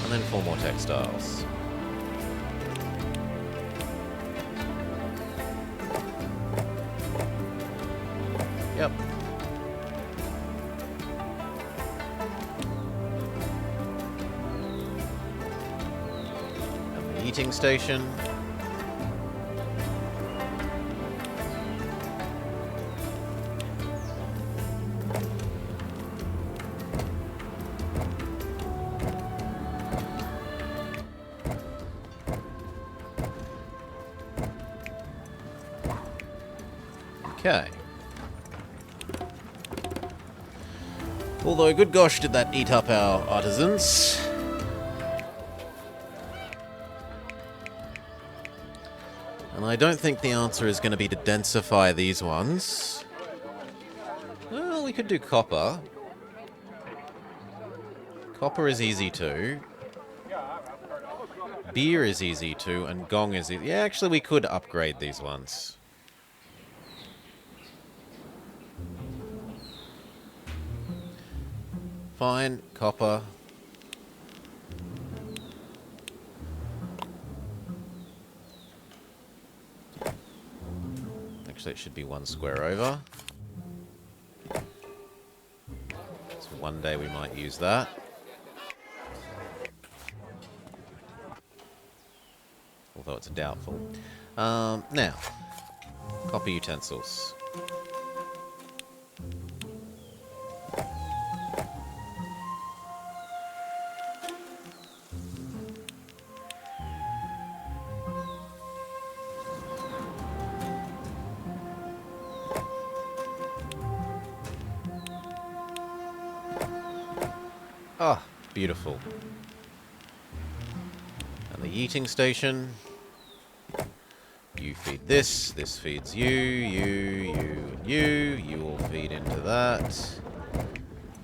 And then 4 more textiles. Yep. And the eating station. Okay. Although, good gosh, did that eat up our artisans. And I don't think the answer is going to be to densify these ones. Well, we could do copper. Copper is easy to. Beer is easy to, and gong is easy. Yeah, actually, we could upgrade these ones. Fine, copper. Actually, it should be 1 square over. So one day we might use that. Although it's doubtful. Now, copper utensils. Ah, beautiful. And the yeeting station. You feed this, this feeds you, and you. You all feed into that.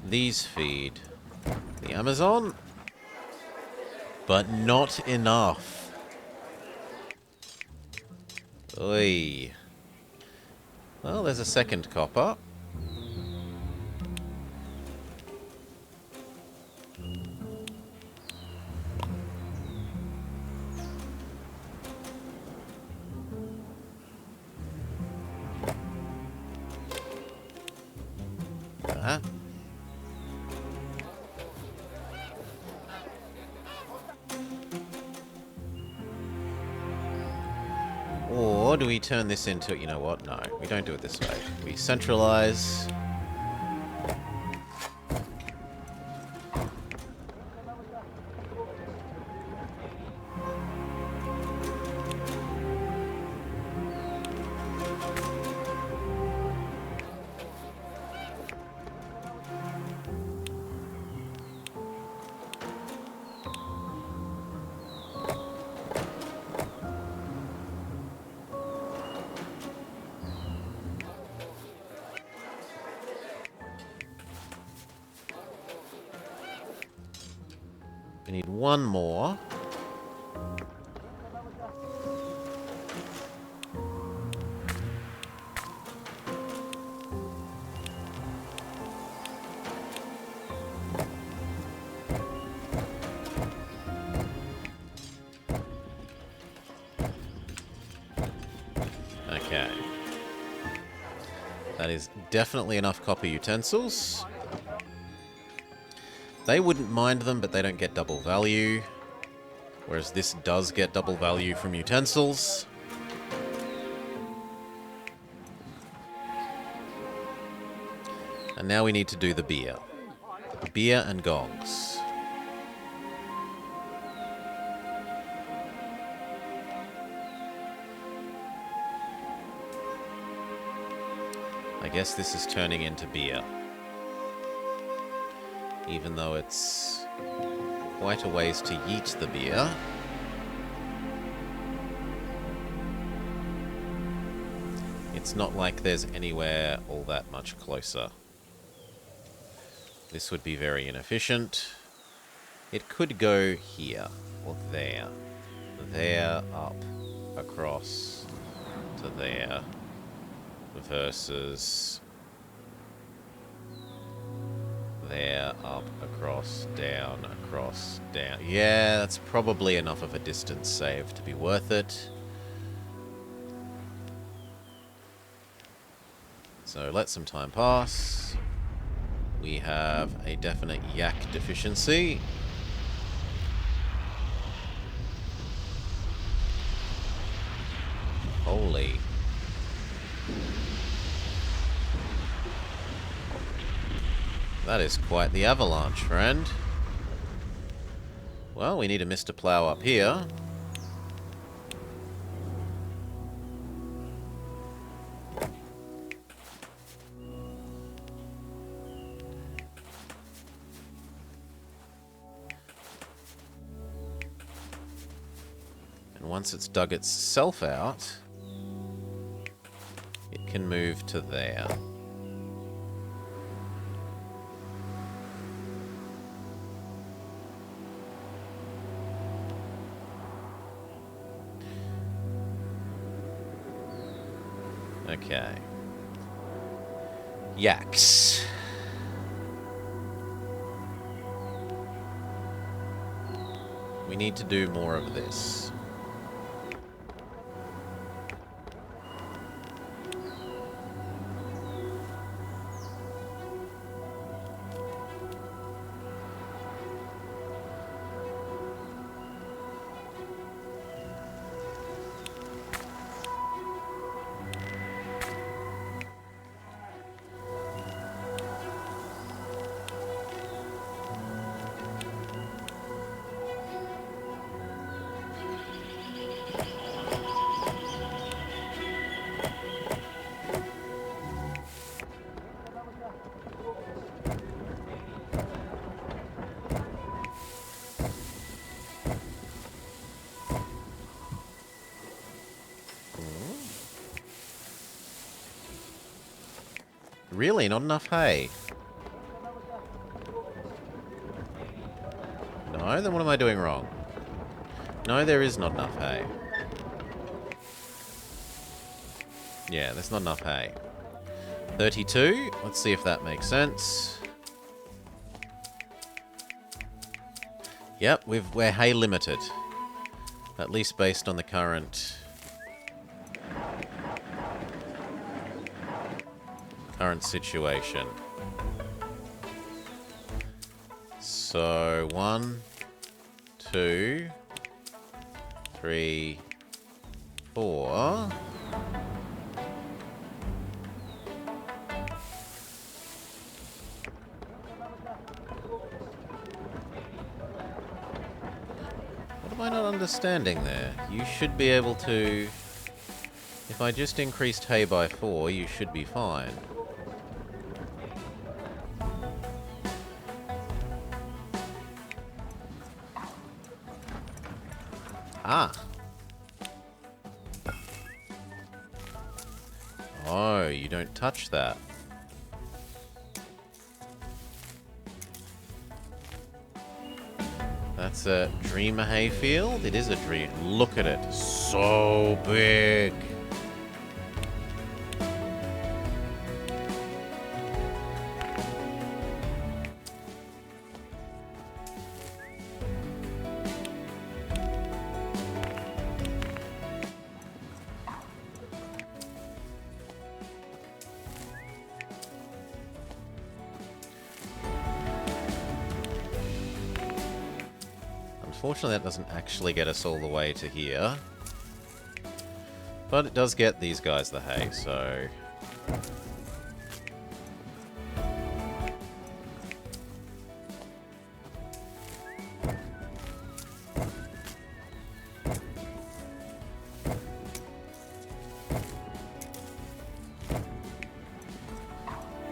These feed the Amazon. But not enough. Oy. Well, there's a second copper. Ah. Or do we turn this into... You know what? No, we don't do it this way. We centralize. We need one more. Okay. That is definitely enough copper utensils. They wouldn't mind them, but they don't get double value. Whereas this does get double value from utensils. And now we need to do the beer. Beer and gongs. I guess this is turning into beer. Even though it's quite a ways to yeet the beer. It's not like there's anywhere all that much closer. This would be very inefficient. It could go here, or there. There, up, across, to there. Versus... there, up, across, down. Yeah, that's probably enough of a distance save to be worth it. So let some time pass. We have a definite yak deficiency. Holy. That is quite the avalanche, friend. Well, we need a Mr. Plow up here. And once it's dug itself out, it can move to there. Okay. Yaks. We need to do more of this. Really? Not enough hay? No? Then what am I doing wrong? No, there is not enough hay. Yeah, there's not enough hay. 32. Let's see if that makes sense. Yep, we're hay limited. At least based on the current situation. So 1, 2, 3, 4. What am I not understanding there? You should be able to... If I just increased hay by 4, you should be fine. Ah. Oh, you don't touch that. That's a dreamer hayfield. It is a dream. Look at it. So big. Unfortunately, that doesn't actually get us all the way to here. But it does get these guys the hay, so...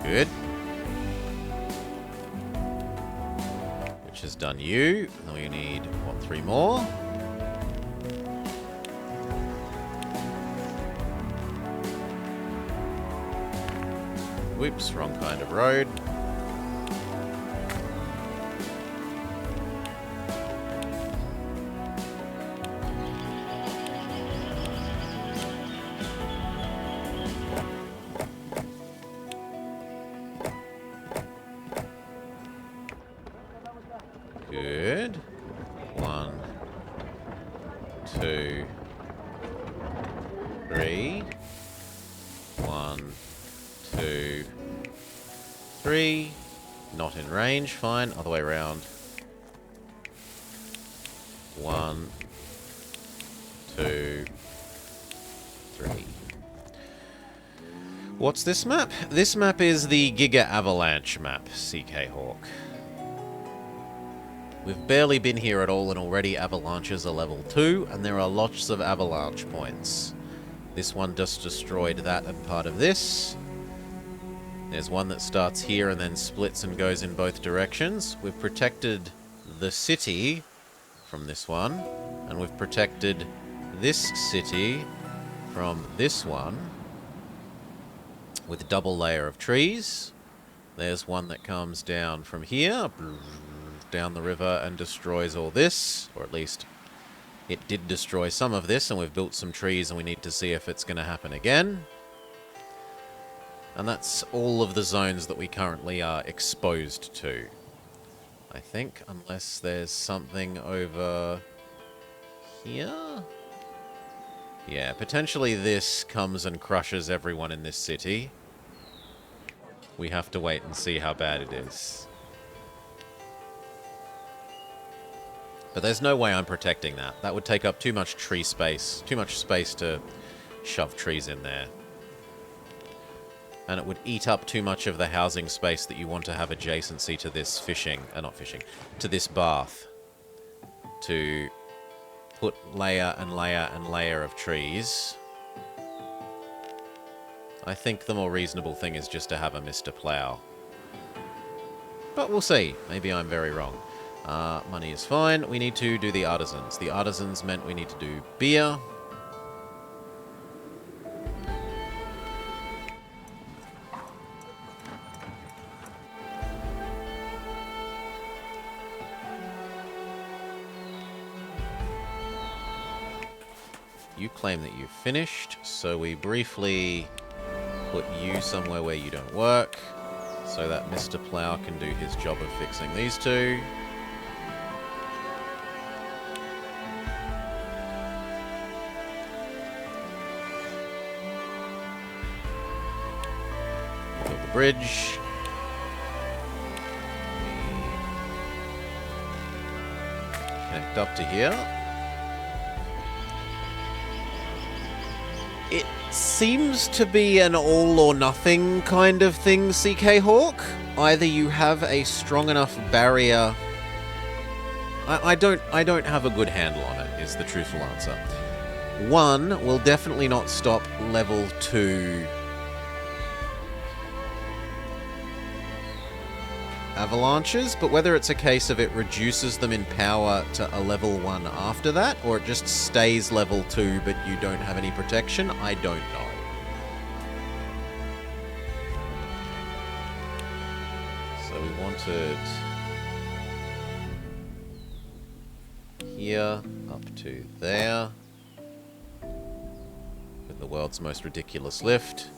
Good. Which has done you. Now we need, what, 3 more? Whoops, wrong kind of road. Good. 1, 2, 3. 1, 2, 3. Not in range. Fine. Other way around. 1, 2, 3. What's this map? This map is the Giga Avalanche map, CK Hawk. We've barely been here at all, and already avalanches are level 2, and there are lots of avalanche points. This one just destroyed that and part of this. There's one that starts here and then splits and goes in both directions. We've protected the city from this one, and we've protected this city from this one with a double layer of trees. There's one that comes down from here, down the river, and destroys all this, or at least it did destroy some of this, and we've built some trees, and we need to see if it's going to happen again. And that's all of the zones that we currently are exposed to, I think, unless there's something over here. Yeah, potentially this comes and crushes everyone in this city. We have to wait and see how bad it is. But there's no way I'm protecting that. That would take up too much tree space. Too much space to shove trees in there. And it would eat up too much of the housing space that you want to have adjacency to this to this bath. To put layer and layer and layer of trees. I think the more reasonable thing is just to have a Mr. Plow. But we'll see. Maybe I'm very wrong. Money is fine. We need to do the artisans. The artisans meant we need to do beer. You claim that you've finished, so we briefly put you somewhere where you don't work, so that Mr. Plow can do his job of fixing these two. Build the bridge. Connect up to here. It seems to be an all-or-nothing kind of thing, CK Hawk. Either you have a strong enough barrier... I don't have a good handle on it, is the truthful answer. One will definitely not stop level 2 avalanches, but whether it's a case of it reduces them in power to a level 1 after that, or it just stays level 2 but you don't have any protection, I don't know. So we wanted here up to there with the world's most ridiculous lift.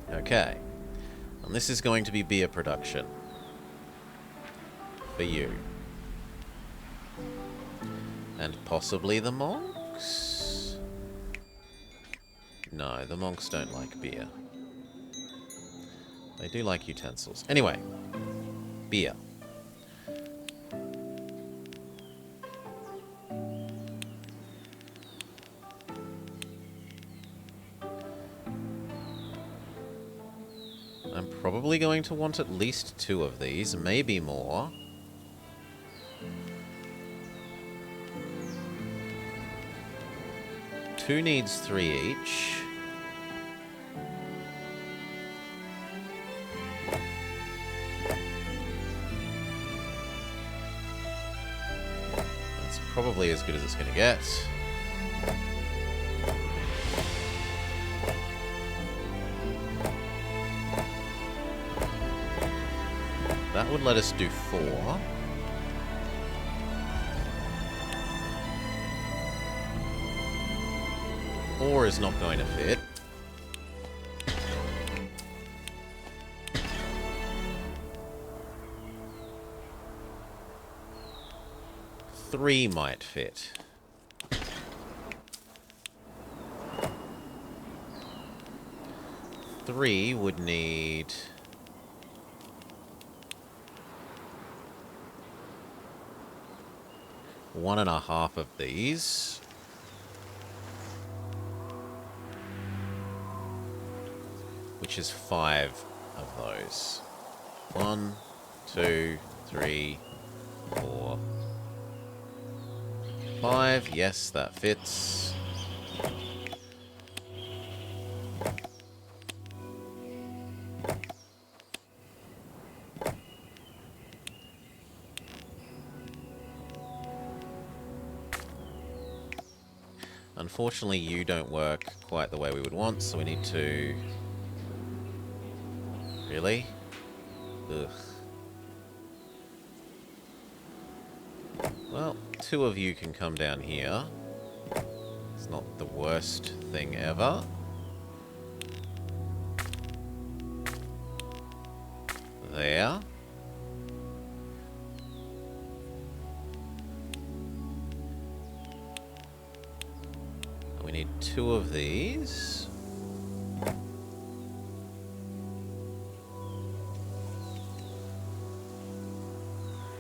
Okay, and this is going to be beer production for you. And possibly the monks? No, the monks don't like beer. They do like utensils. Anyway, beer. I'm probably going to want at least 2 of these, maybe more. Two needs 3 each. That's probably as good as it's going to get. That would let us do 4. Four is not going to fit. Three might fit. Three would need... one and a half of these. Which is 5 of those. 1, 2, 3, 4, 5. Yes, that fits. Unfortunately, you don't work quite the way we would want, so we need to... Really? Ugh. Well, 2 of you can come down here. It's not the worst thing ever. There. We need 2 of these.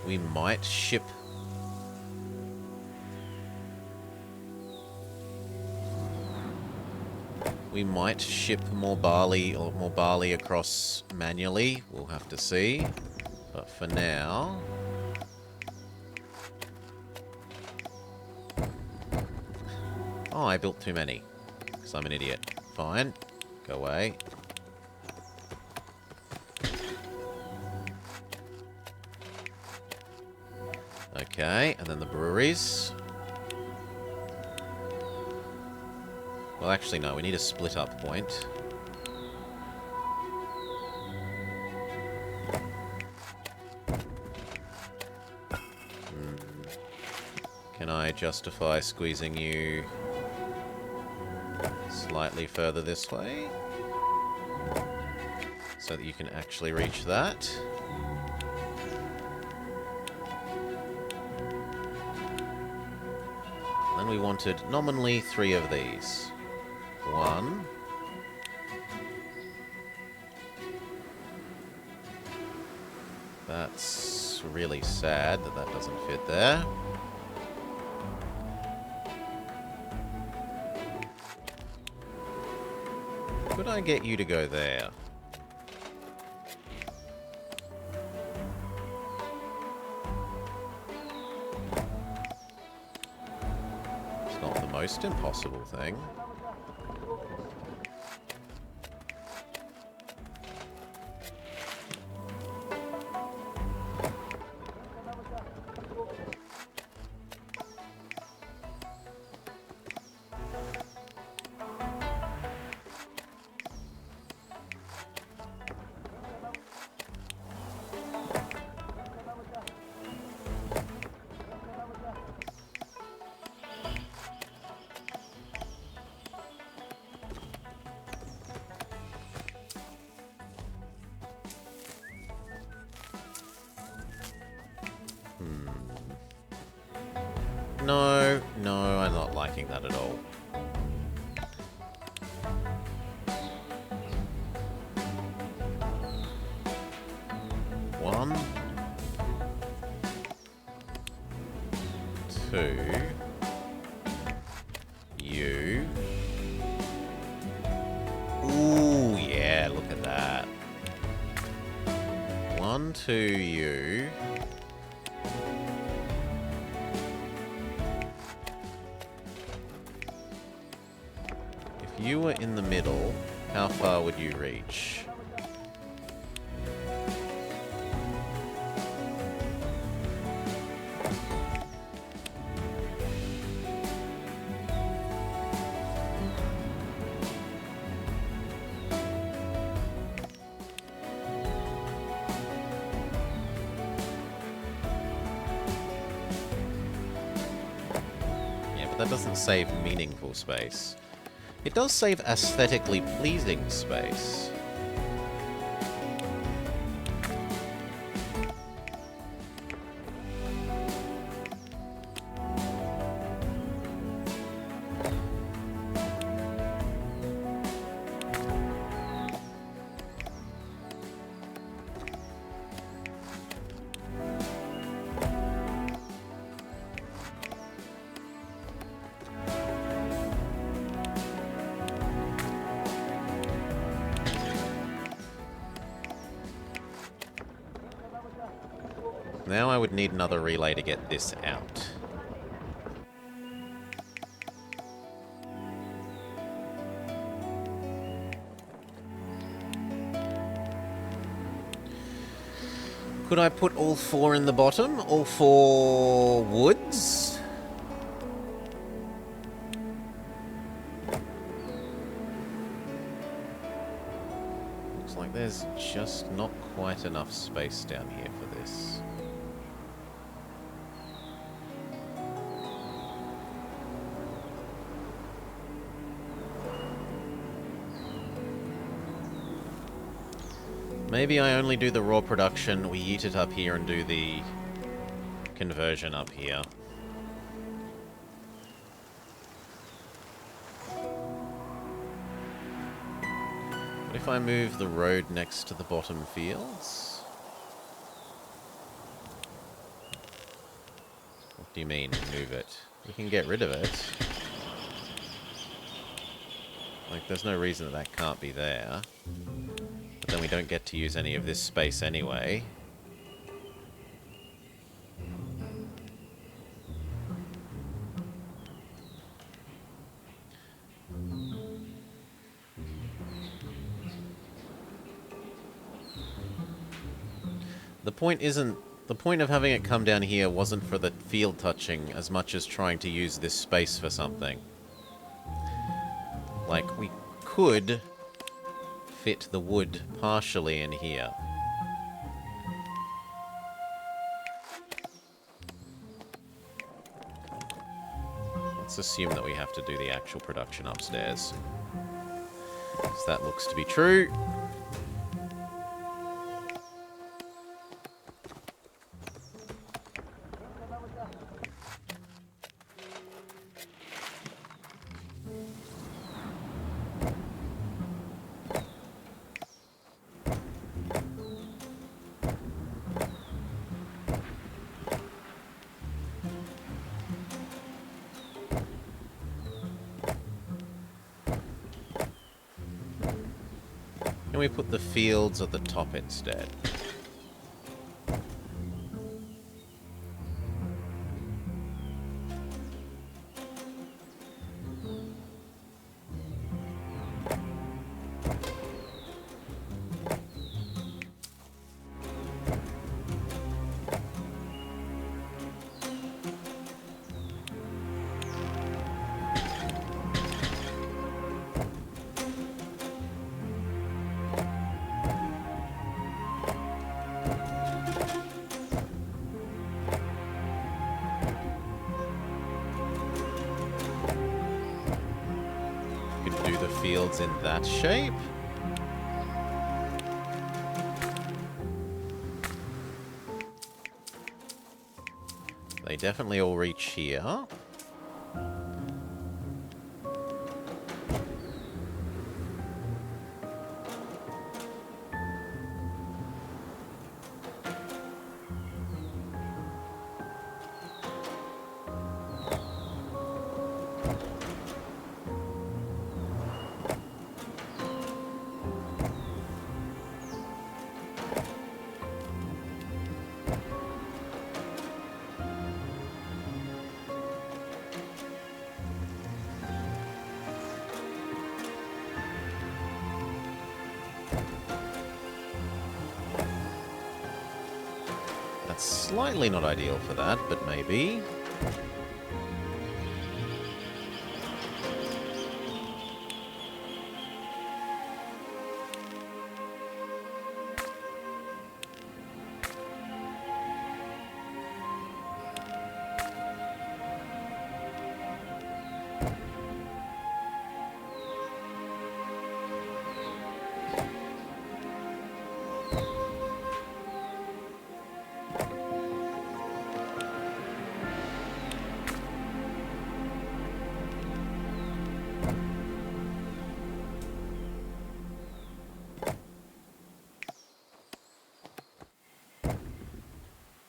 We might ship... We might ship more barley or more barley across manually. We'll have to see. But for now... Oh, I built too many. Because I'm an idiot. Fine. Go away. Okay, and then the breweries. Well, actually, no. We need a split-up point. Can I justify squeezing you slightly further this way? So that you can actually reach that. Then we wanted nominally 3 of these. 1. That's really sad that that doesn't fit there. Could I get you to go there? It's not the most impossible thing. No, I'm not liking that at all. One, 2, you. Ooh, yeah, look at that. 1, 2, you. If you were in the middle, how far would you reach? Yeah, but that doesn't save meaningful space. It does save aesthetically pleasing space. Now I would need another relay to get this out. Could I put all 4 in the bottom? All 4 woods? Looks like there's just not quite enough space down here for this. Maybe I only do the raw production, we eat it up here and do the conversion up here. What if I move the road next to the bottom fields? What do you mean, move it? We can get rid of it. Like, there's no reason that that can't be there. But then we don't get to use any of this space anyway. The point of having it come down here wasn't for the field touching as much as trying to use this space for something. Like, we could fit the wood partially in here. Let's assume that we have to do the actual production upstairs. So that looks to be true. Can we put the fields at the top instead? Do the fields in that shape. They definitely all reach here. That's slightly not ideal for that, but maybe.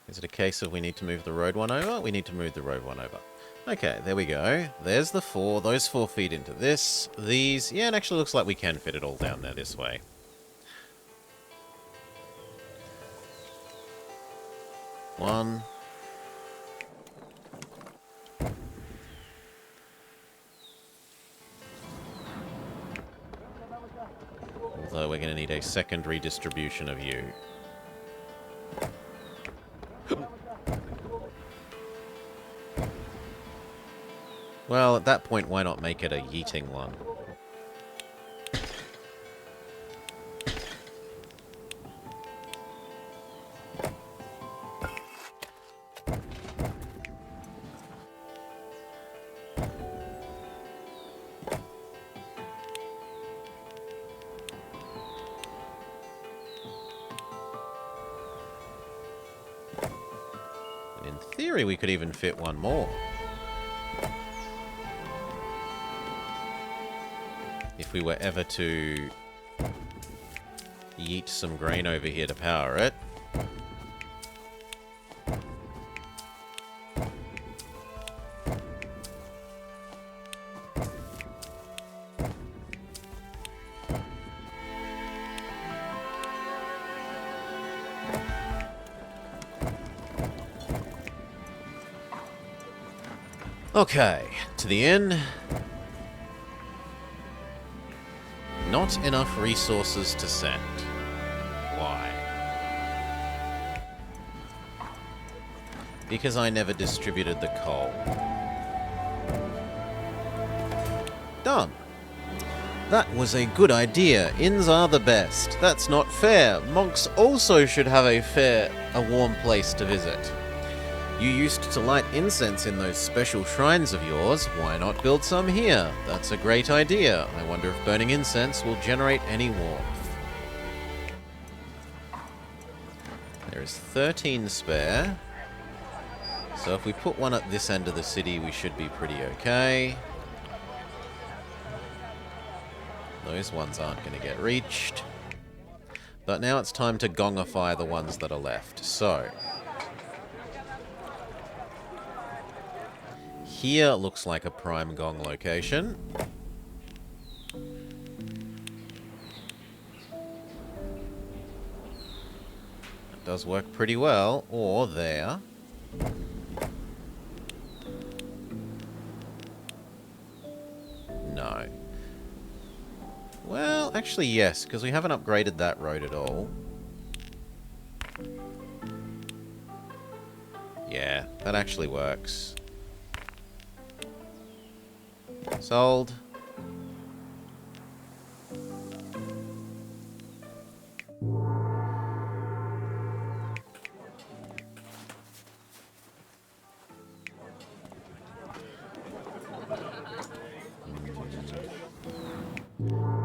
Is it a case of we need to move the road one over? We need to move the road one over. Okay, there we go. There's the 4. Those 4 feed into this. These... Yeah, it actually looks like we can fit it all down there this way. One. Although we're going to need a secondary distribution of you. Well, at that point, why not make it a yeeting one? And in theory, we could even fit one more. If we were ever to yeet some grain over here to power it. Okay, to the inn. Not enough resources to send. Why? Because I never distributed the coal. Done. That was a good idea. Inns are the best. That's not fair. Monks also should have a warm place to visit. You used to light incense in those special shrines of yours. Why not build some here? That's a great idea. I wonder if burning incense will generate any warmth. There is 13 spare. So if we put one at this end of the city, we should be pretty okay. Those ones aren't going to get reached. But now it's time to gongify the ones that are left. So here looks like a prime gong location. It does work pretty well. Or there. No. Well, actually yes, because we haven't upgraded that road at all. Yeah, that actually works. Sold.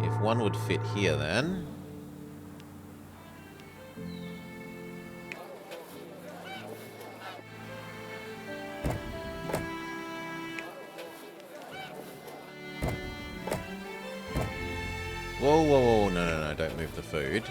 If one would fit here then. Whoa, whoa, whoa, no, don't move the food.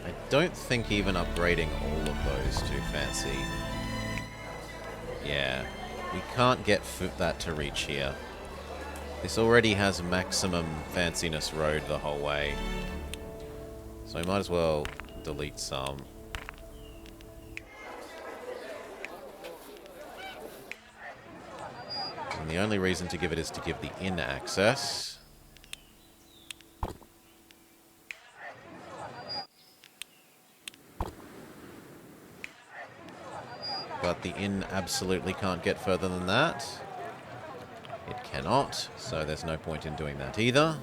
I don't think even upgrading all of those too fancy. Yeah, we can't get that to reach here. This already has maximum fanciness road the whole way. So I might as well delete some. And the only reason to give it is to give the inn access. But the inn absolutely can't get further than that. It cannot, so there's no point in doing that either.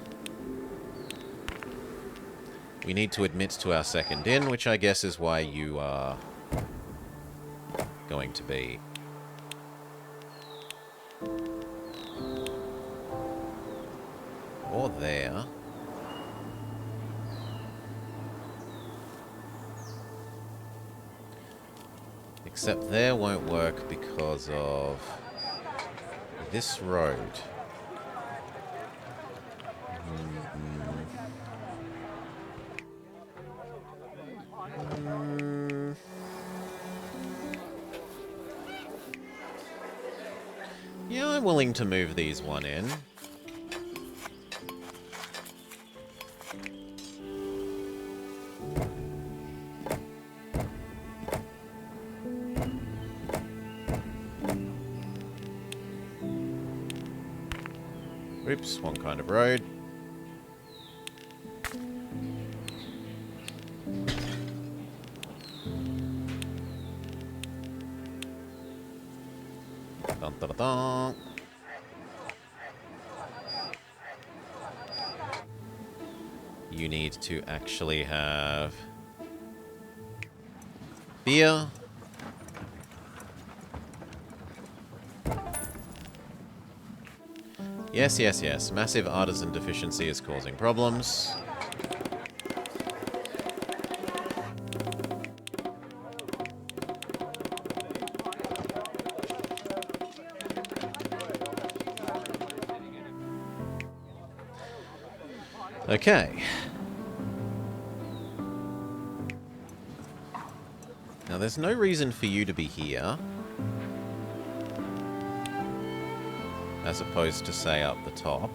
We need to admit to our second inn, which I guess is why you are going to be. Or there. Except there won't work because of this road. Yeah, I'm willing to move these one in. Oops, one kind of road. Dun, dun, dun, dun. You need to actually have beer. Yes, yes, yes. Massive artisan deficiency is causing problems. Okay. Now, there's no reason for you to be here. As opposed to, say, up the top.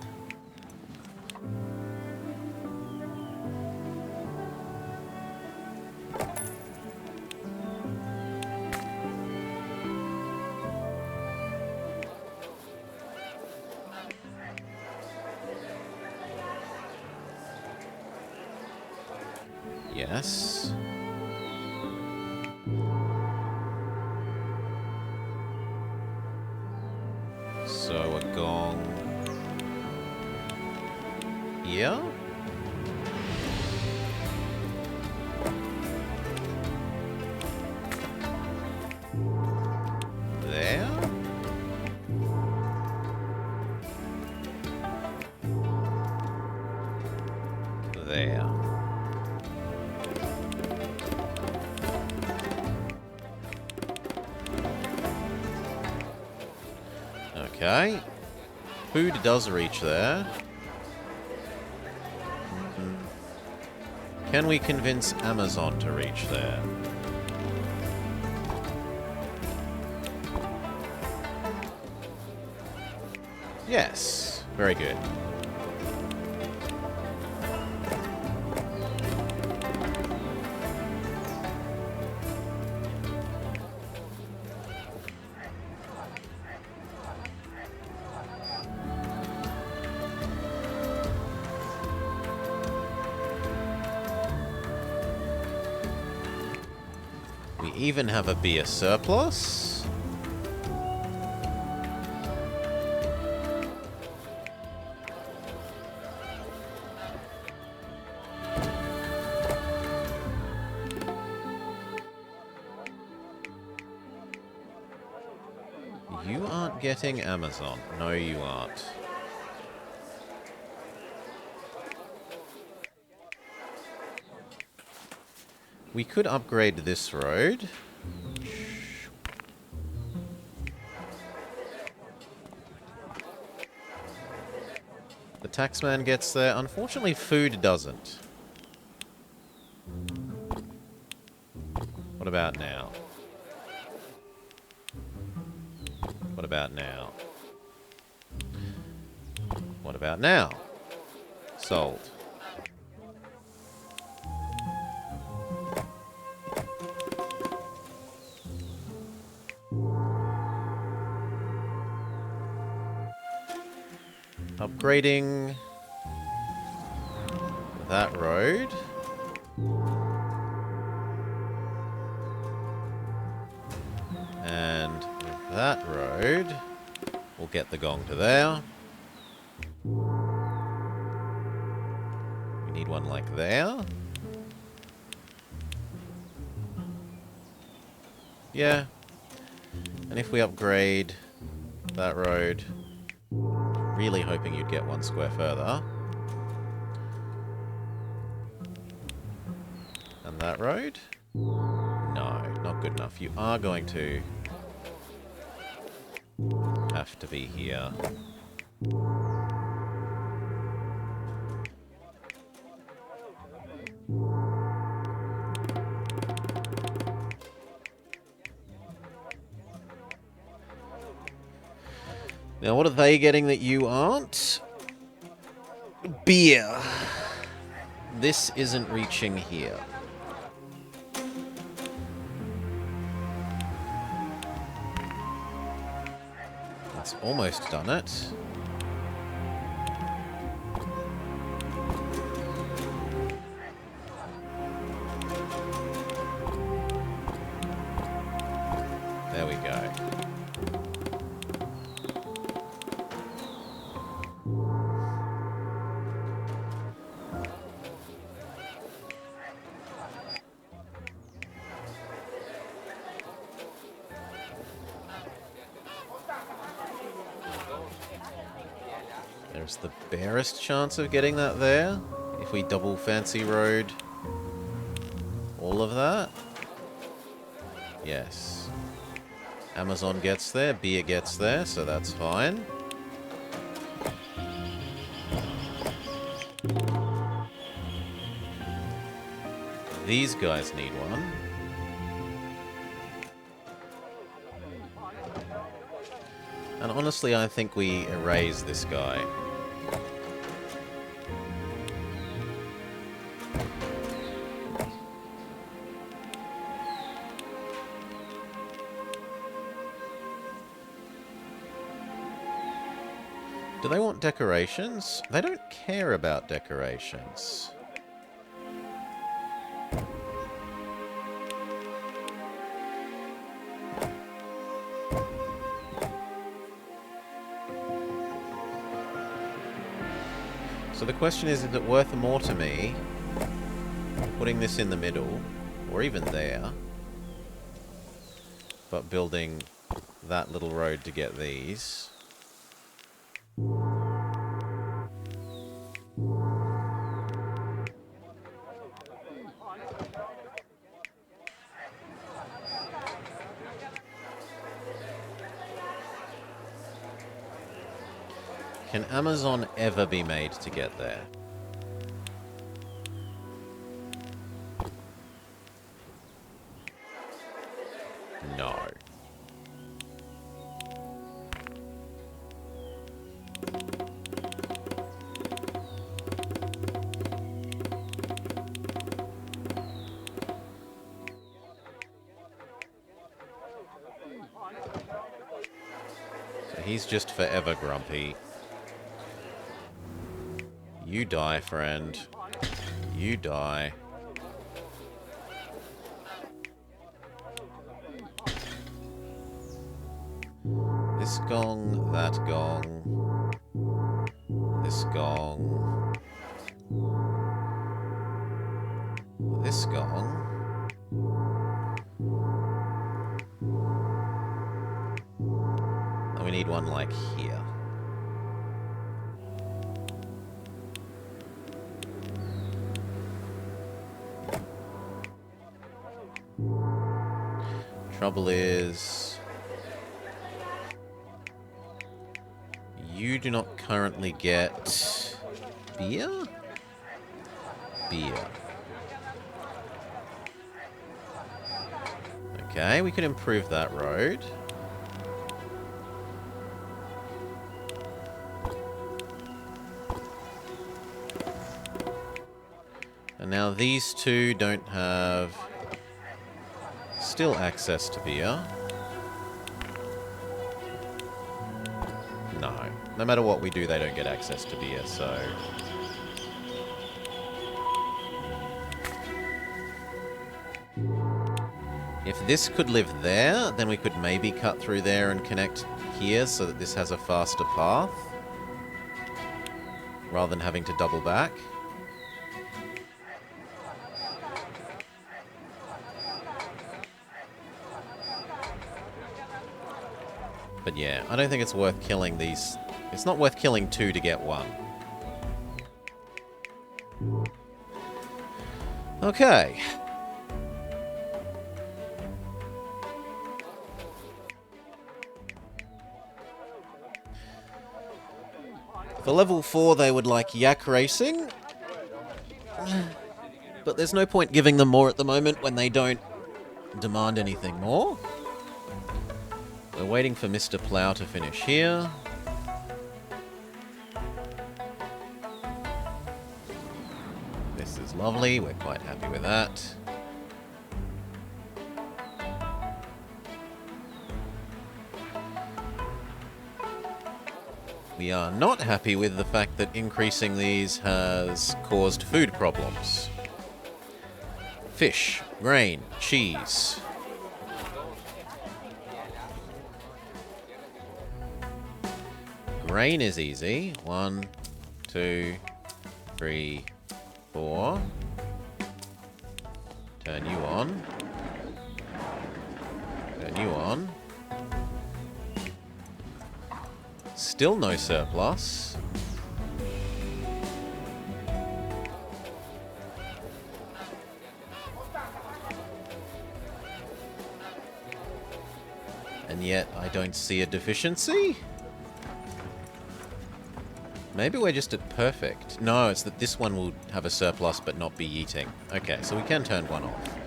Yes. So a gong here. There. There. Okay. Food does reach there. Can we convince Amazon to reach there? Yes. Very good. We even have a beer surplus. You aren't getting Amazon. No, you aren't. We could upgrade this road. The taxman gets there. Unfortunately, food doesn't. What about now? What about now? What about now? Sold. Upgrading that road. And with that road, we'll get the gong to there. We need one like there. Yeah. And if we upgrade that road, really hoping you'd get 1 square further. And that road? No, not good enough. You are going to have to be here. Now, what are they getting that you aren't? Beer. This isn't reaching here. That's almost done it. There we go. There's the barest chance of getting that there. If we double fancy road all of that. Yes. Amazon gets there, beer gets there, so that's fine. These guys need one. And honestly, I think we erase this guy. Do they want decorations? They don't care about decorations. So the question is it worth more to me putting this in the middle, or even there, but building that little road to get these? Can Amazon ever be made to get there? No. So he's just forever grumpy. You die, friend. You die. This gong, that gong. This gong. This gong. And we need one like here. Trouble is, you do not currently get beer? Beer. Okay, we could improve that road. And now these two don't have still access to beer. No. No matter what we do, they don't get access to beer, so... If this could live there, then we could maybe cut through there and connect here so that this has a faster path, rather than having to double back. But yeah, I don't think it's worth killing these. It's not worth killing two to get one. Okay. For level 4, they would like yak racing. But there's no point giving them more at the moment when they don't demand anything more. We're waiting for Mr. Plow to finish here. This is lovely. We're quite happy with that. We are not happy with the fact that increasing these has caused food problems. Fish, grain, cheese. Grain is easy. 1, 2, 3, 4. Turn you on. Turn you on. Still no surplus. And yet I don't see a deficiency? Maybe we're just at perfect. No, it's that this one will have a surplus but not be eating. Okay, so we can turn one off.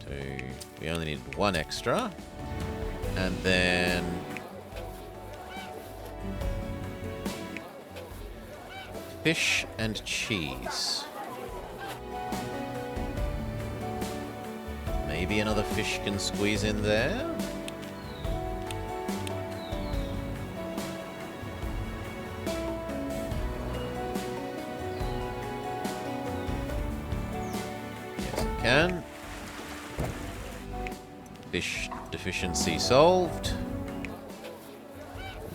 2. We only need one extra. And then... fish and cheese. Maybe another fish can squeeze in there? Can. Fish deficiency solved.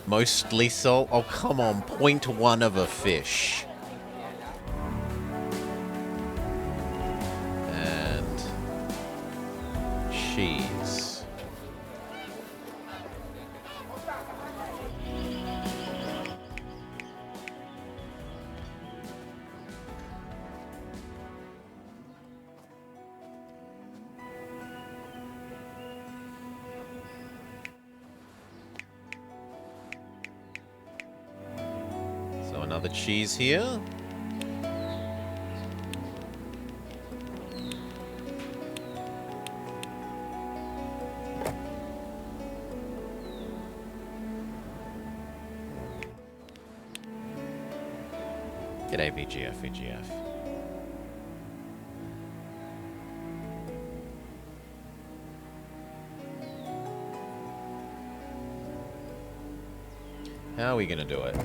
Mostly salt? Oh, come on. 0.1 of a fish. And cheese. So another cheese here. G'day, VGF, VGF. How are we gonna do it?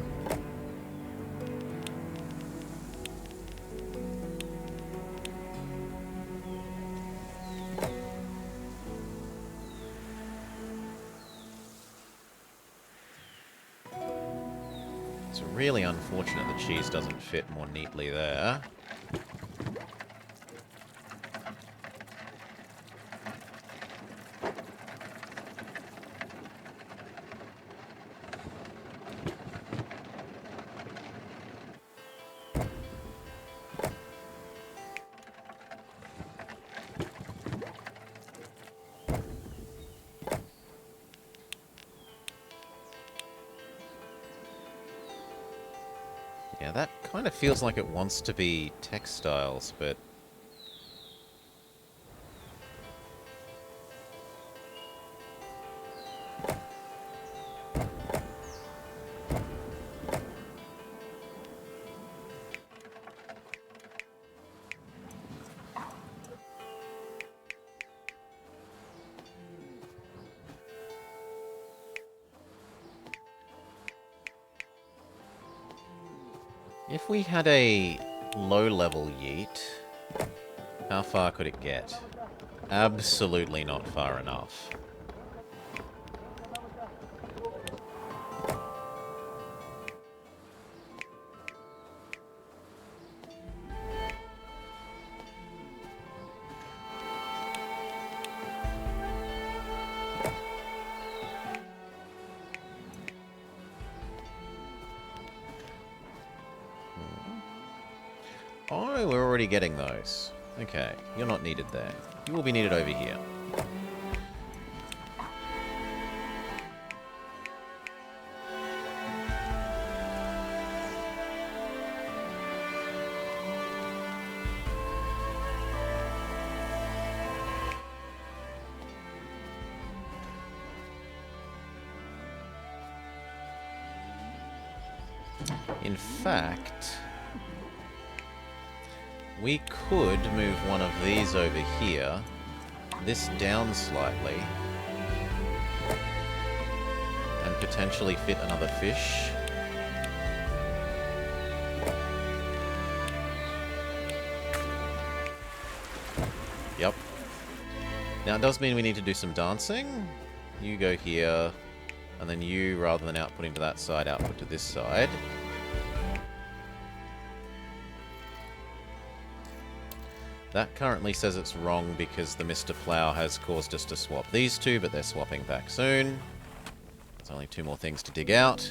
It's really unfortunate the cheese doesn't fit more neatly there. Yeah, that kind of feels like it wants to be textiles, but... If we had a low-level yeet, how far could it get? Absolutely not far enough. Oh, we're already getting those. Okay, you're not needed there. You will be needed over here. In fact, we could move one of these over here, this down slightly, and potentially fit another fish. Yep. Now it does mean we need to do some dancing. You go here, and then you, rather than outputting to that side, output to this side. That currently says it's wrong because the Mr. Plow has caused us to swap these two, but they're swapping back soon. There's only two more things to dig out.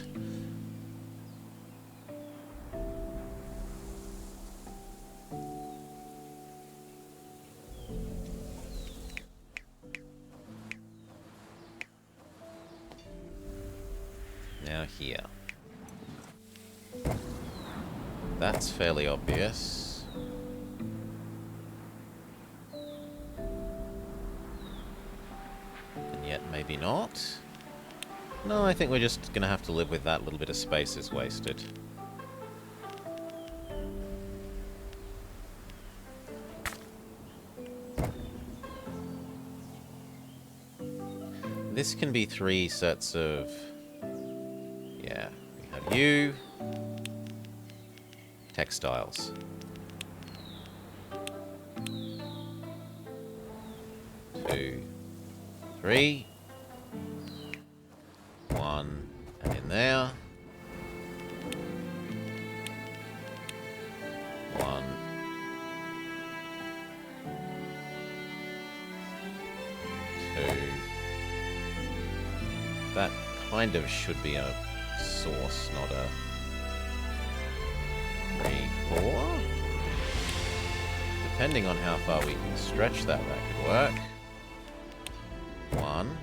Now here. That's fairly obvious. Yet maybe not. No, I think we're just going to have to live with that little bit of space is wasted. This can be 3 sets of... Yeah, we have you. Textiles. 2, 3. 1, And in there. 1. 2. That kind of should be a source, not a 3, 4. Depending on how far we can stretch that, that could work. 1.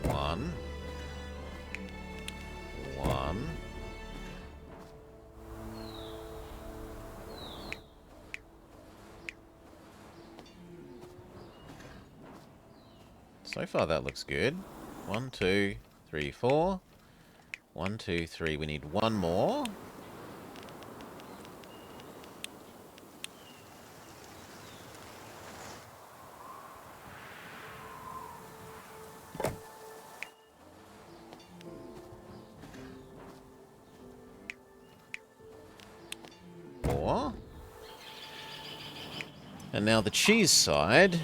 1. 1. So far that looks good. 1, 2, 3, 4. 1, 2, 3. We need one more. And now the cheese side.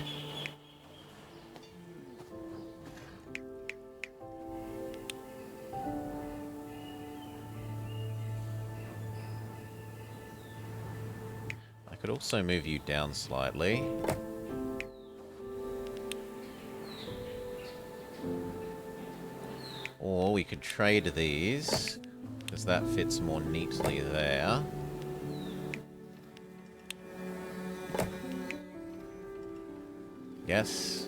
I could also move you down slightly. Or we could trade these, because that fits more neatly there. Yes.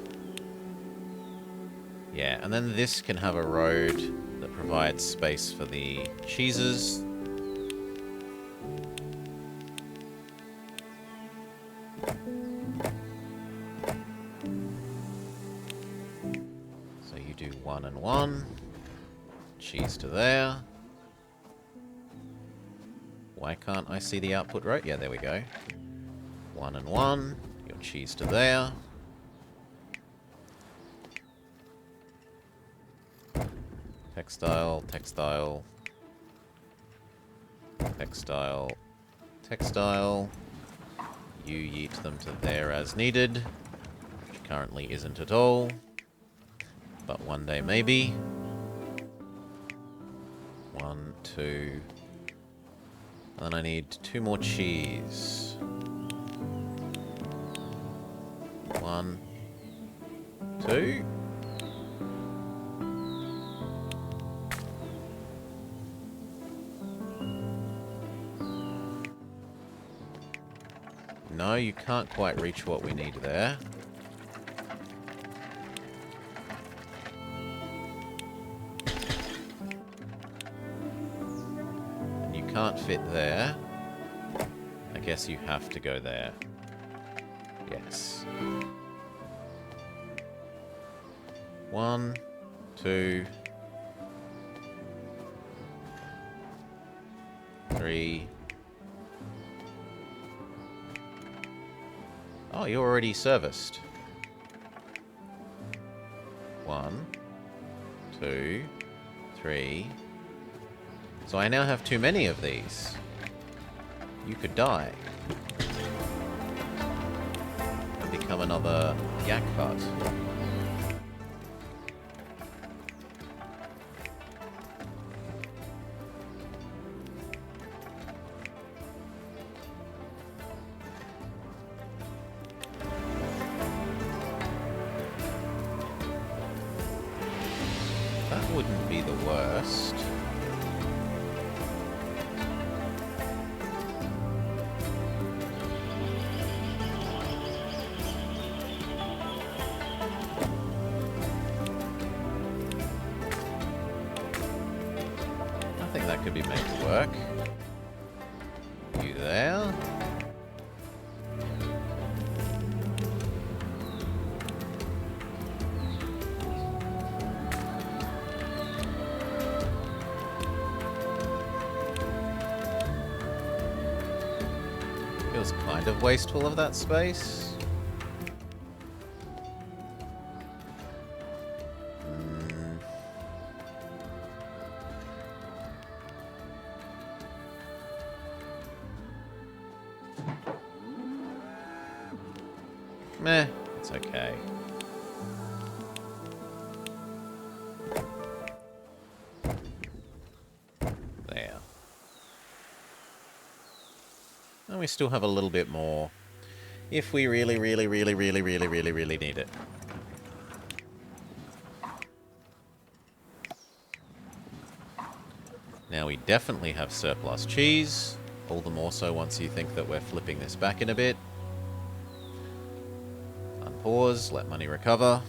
Yeah, and then this can have a road that provides space for the cheeses. So you do 1 and 1. Cheese to there. Why can't I see the output road? Yeah, there we go. 1 and 1. Your cheese to there. Textile, textile, textile, textile. You yeet them to there as needed, which currently isn't at all, but one day maybe. 1, 2, and then I need 2 more cheese. 1, 2. No, you can't quite reach what we need there. And you can't fit there. I guess you have to go there. Yes. 1, 2, 3. Oh, you're already serviced. 1, 2, 3. So I now have too many of these. You could die. And become another yak hut. That wouldn't be the worst. I think that could be made to work. You there? Feels kind of wasteful of that space. Meh, it's okay. There. And we still have a little bit more if we really need it. Now we definitely have surplus cheese, all the more so once you think that we're flipping this back in a bit. Unpause, let money recover.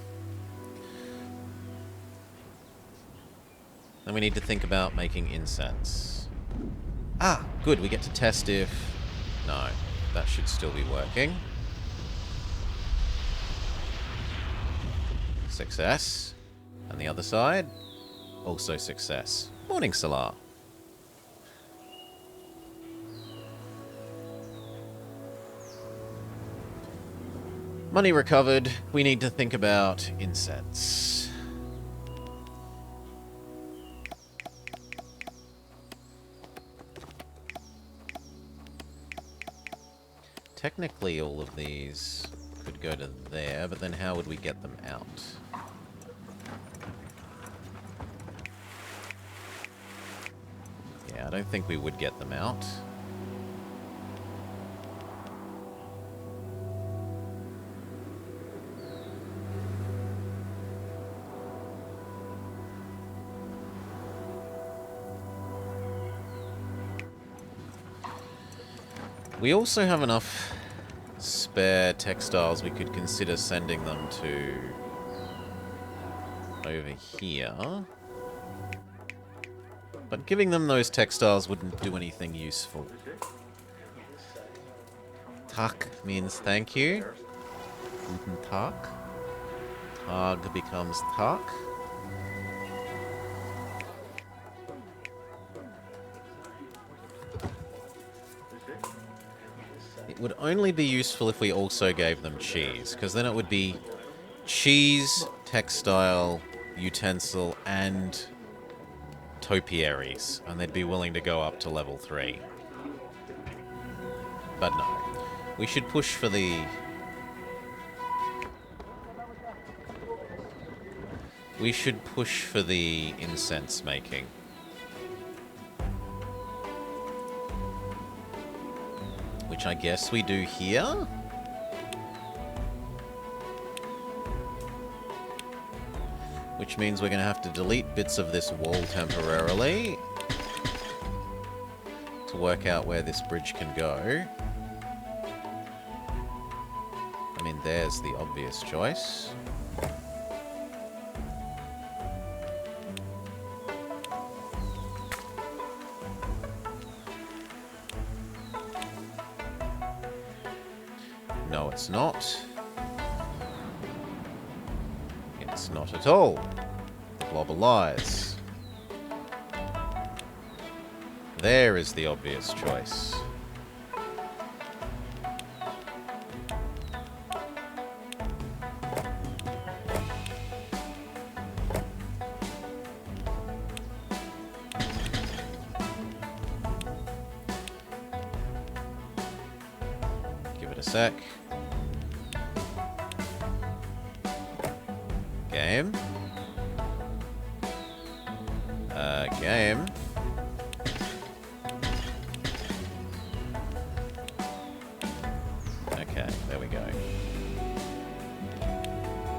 Then we need to think about making incense. Ah, good, we get to test if... No, that should still be working. Success. And the other side, also success. Morning, Salar. Money recovered. We need to think about incense. Technically, all of these could go to there, but then how would we get them out? Yeah, I don't think we would get them out. We also have enough spare textiles we could consider sending them to over here. But giving them those textiles wouldn't do anything useful. Tak means thank you. Guten Tag. Tag becomes tak. It would only be useful if we also gave them cheese, because then it would be cheese, textile, utensil, and topiaries, and they'd be willing to go up to level 3. But no. We should push for the... We should push for the incense making. Which I guess we do here? Which means we're going to have to delete bits of this wall temporarily to work out where this bridge can go. I mean, there's the obvious choice. No, it's not. It's not at all. Blob of lies. There is the obvious choice. Give it a sec. Game. Game. Okay, there we go.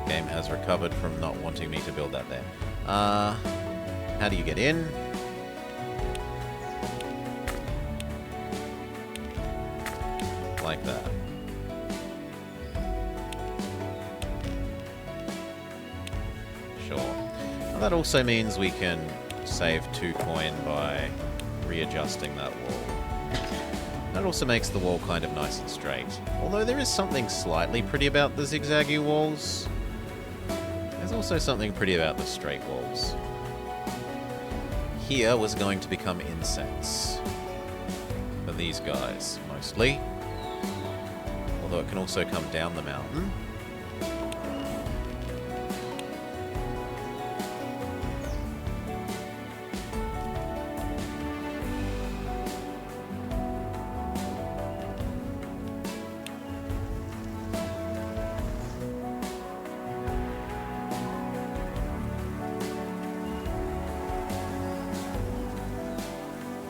Game has recovered from not wanting me to build that there. How do you get in? Like that. Sure. Well, that also means we can save 2 coin by readjusting that wall. That also makes the wall kind of nice and straight. Although there is something slightly pretty about the zigzaggy walls. There's also something pretty about the straight walls. Here was going to become incense. For these guys, mostly. Although it can also come down the mountain.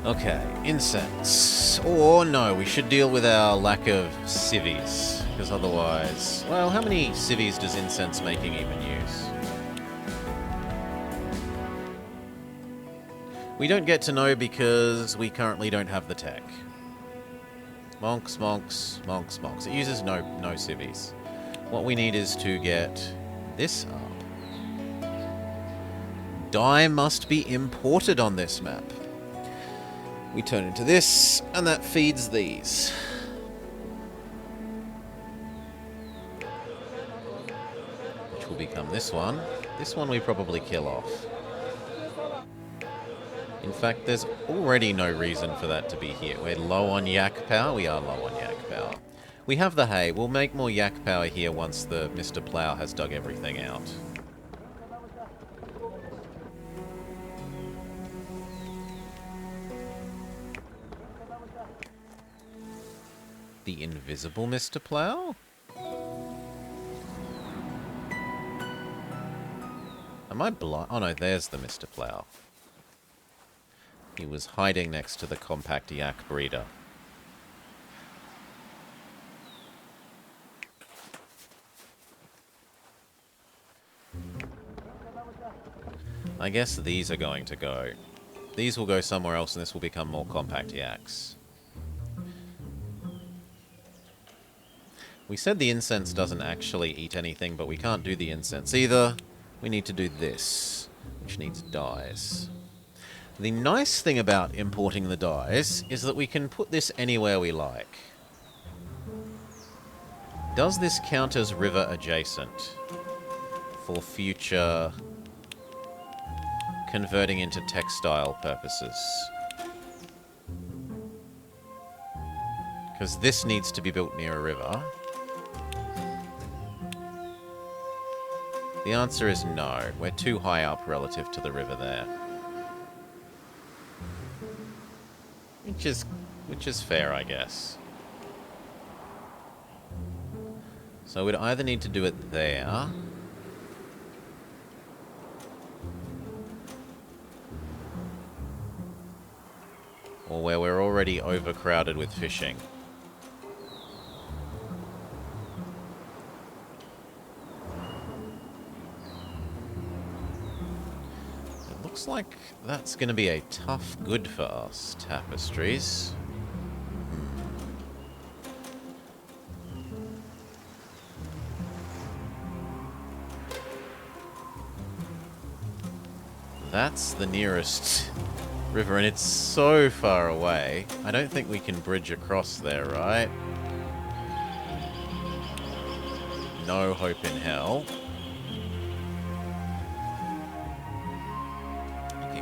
Okay, incense. Or no, we should deal with our lack of civvies. Because otherwise... Well, how many civvies does incense making even use? We don't get to know because we currently don't have the tech. Monks, monks, monks, monks. It uses no civvies. What we need is to get this up. Dye must be imported on this map. We turn into this, and that feeds these. Which will become this one. This one we probably kill off. In fact, there's already no reason for that to be here. We're low on yak power. We are low on yak power. We have the hay. We'll make more yak power here once the Mr. Plow has dug everything out. The invisible Mr. Plow? Am I blind? Oh no, there's the Mr. Plow. He was hiding next to the compact yak breeder. I guess these are going to go. These will go somewhere else and this will become more compact yaks. We said the incense doesn't actually eat anything, but we can't do the incense either. We need to do this, which needs dyes. The nice thing about importing the dyes is that we can put this anywhere we like. Does this count as river adjacent for future converting into textile purposes? Because this needs to be built near a river. The answer is no. We're too high up relative to the river there. Which is fair, I guess. So we'd either need to do it there, or where we're already overcrowded with fishing. Looks like that's going to be a tough good for us, tapestries. That's the nearest river, and it's so far away. I don't think we can bridge across there, right? No hope in hell.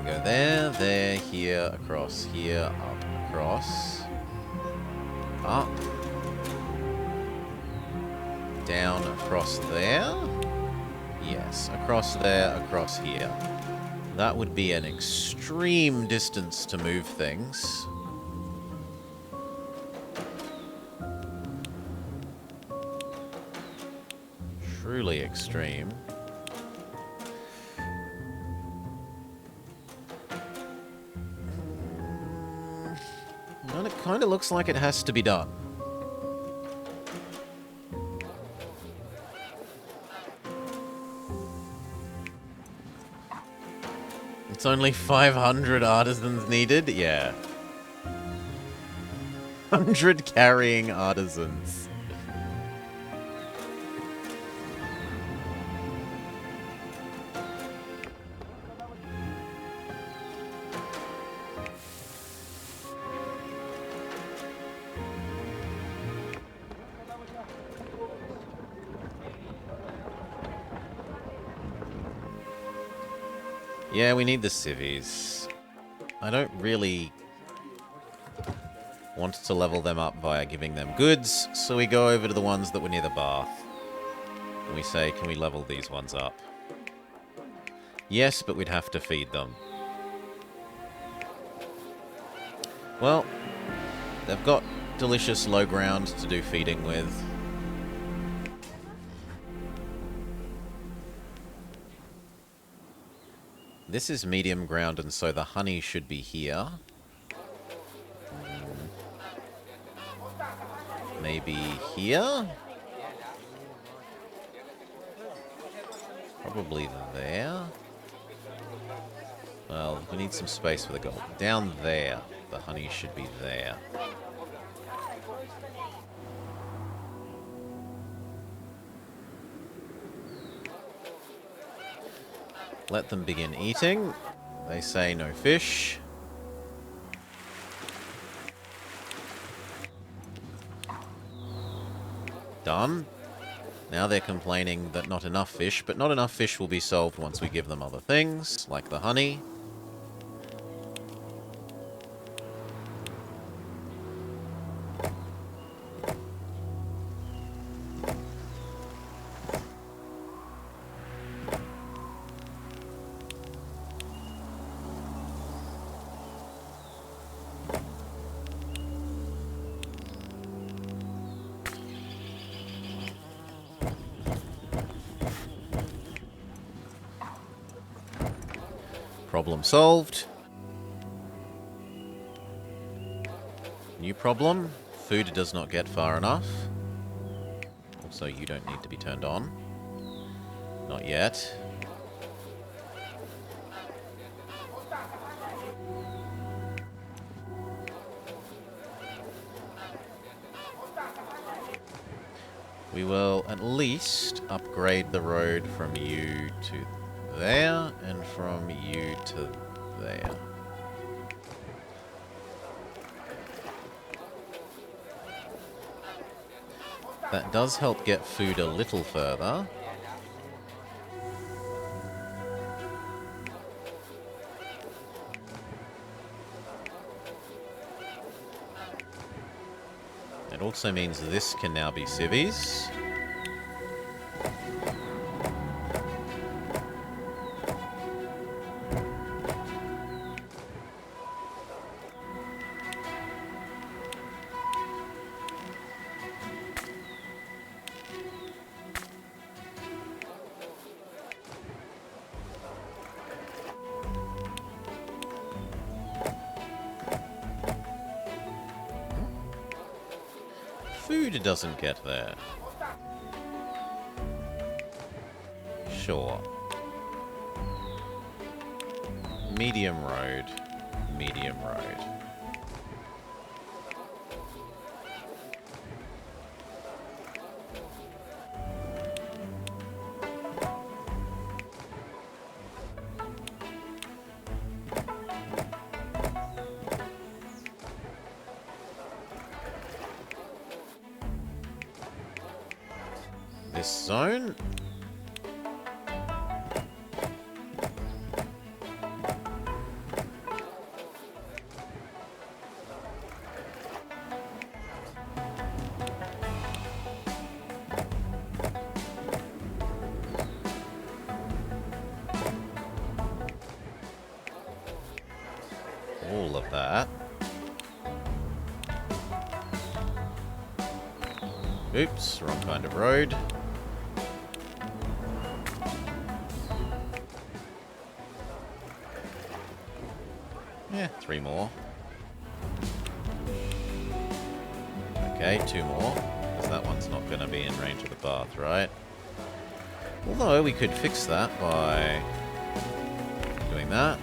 Go there, here, across, here, up, across, up, down, across there, yes, across there, across here. That would be an extreme distance to move things. Truly extreme. And it kind of looks like it has to be done. It's only 500 artisans needed? Yeah. 100 carrying artisans. Yeah, we need the civvies. I don't really want to level them up via giving them goods, so we go over to the ones that were near the bath. And we say, can we level these ones up? Yes, but we'd have to feed them. Well, they've got delicious low ground to do feeding with. This is medium ground, and so the honey should be here. Maybe here? Probably there. Well, we need some space for the gold. Down there. The honey should be there. Let them begin eating. They say no fish. Done. Now they're complaining that not enough fish, but not enough fish will be solved once we give them other things, like the honey. Problem solved. New problem. Food does not get far enough. Also, you don't need to be turned on. Not yet. We will at least upgrade the road from you to there, and from you to there. That does help get food a little further. It also means this can now be civvies. Food doesn't get there. Sure. Medium road. Medium road. This zone. All of that. Oops, wrong kind of road. Yeah, 3 more. Okay, 2 more. Because that one's not going to be in range of the bath, right? Although we could fix that by doing that.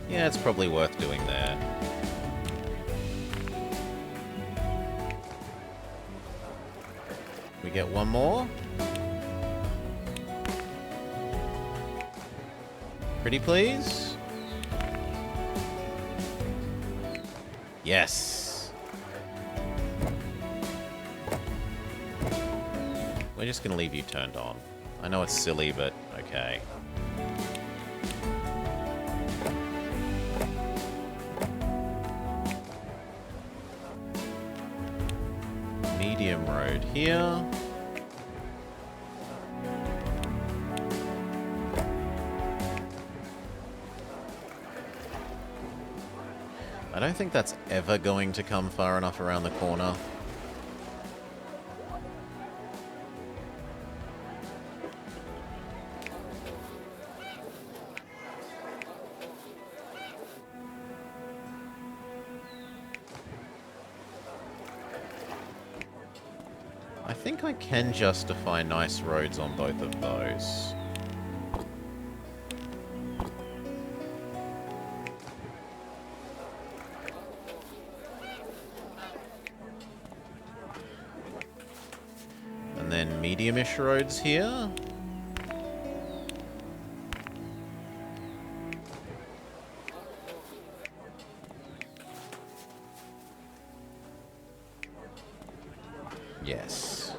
Yeah, it's probably worth doing there. We get 1 more. Pretty please? Yes! We're just gonna leave you turned on. I know it's silly, but okay. Medium road here. I don't think that's ever going to come far enough around the corner. I think I can justify nice roads on both of those. And then medium-ish roads here. Yes.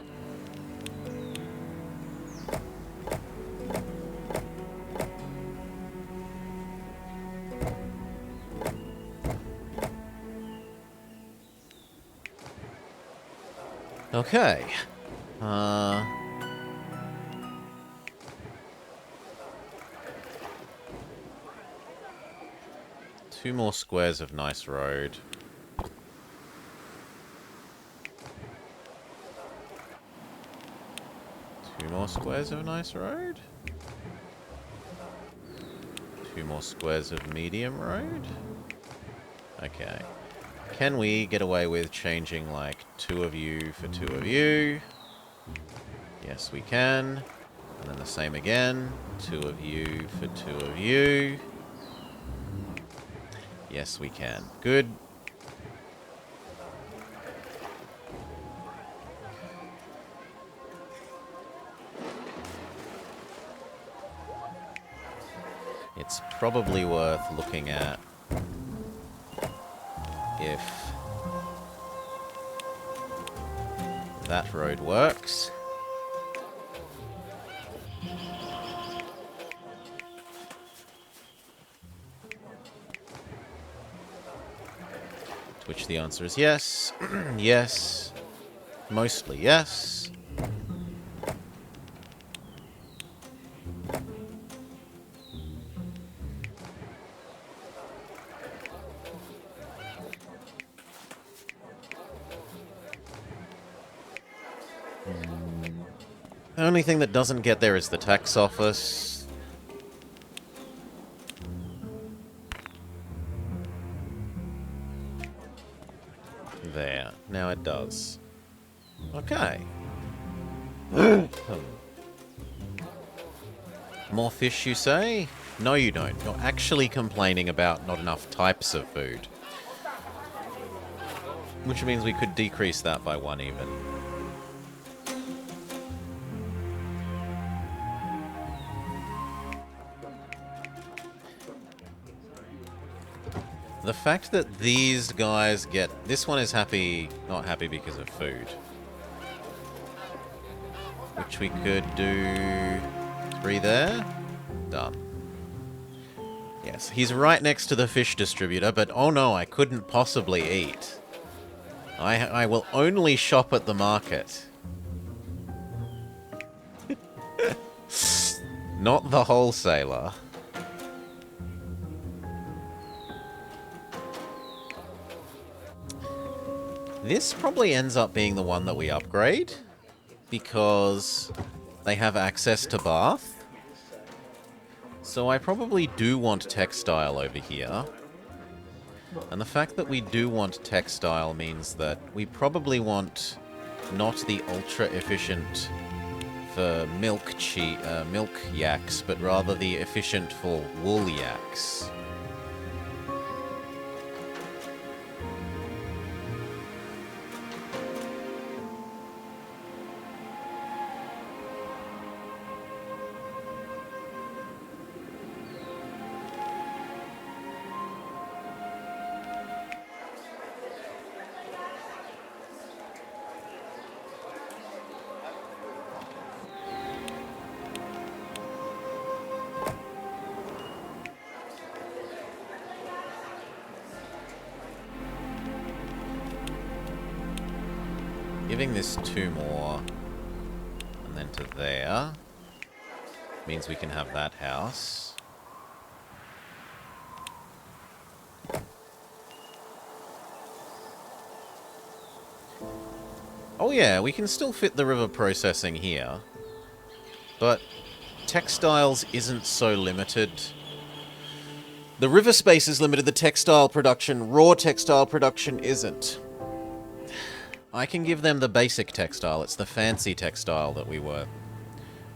Okay. Two more squares of nice road. Two more squares of nice road. Two more squares of medium road. Okay. Can we get away with changing, like, 2 of you for 2 of you? Yes, we can. And then the same again. 2 of you for 2 of you. Yes, we can. Good. It's probably worth looking at if that road works. To which the answer is yes. Yes. Mostly yes. The only thing that doesn't get there is the tax office. There. Now it does. Okay. More fish, you say? No, you don't. You're actually complaining about not enough types of food. Which means we could decrease that by 1 even. The fact that these guys get... This one is happy, not happy because of food. Which we could do 3 there. Done. Yes, he's right next to the fish distributor, but oh no, I couldn't possibly eat. I will only shop at the market. Not the wholesaler. This probably ends up being the one that we upgrade, because they have access to bath. So I probably do want textile over here. And the fact that we do want textile means that we probably want not the ultra-efficient for milk yaks, but rather the efficient for wool yaks. Giving this 2 more, and then to there, means we can have that house. Oh yeah, we can still fit the river processing here, but textiles isn't so limited. The river space is limited, the textile production, raw textile production isn't. I can give them the basic textile. It's the fancy textile that we were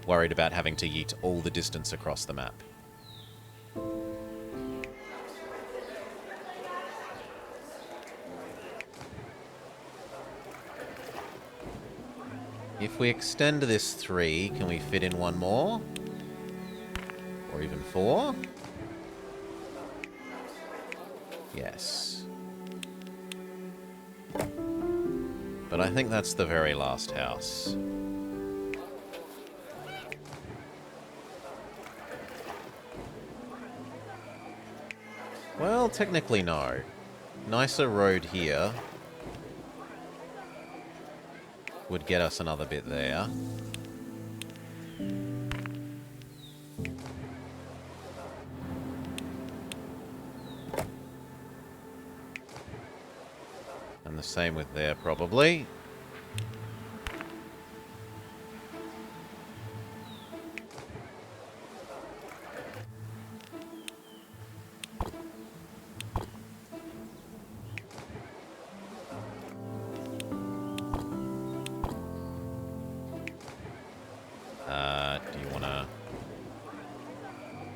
worried about having to yeet all the distance across the map. If we extend this 3, can we fit in one more? Or even 4? Yes. But I think that's the very last house. Well, technically no. Nicer road here would get us another bit there. And the same with there, probably.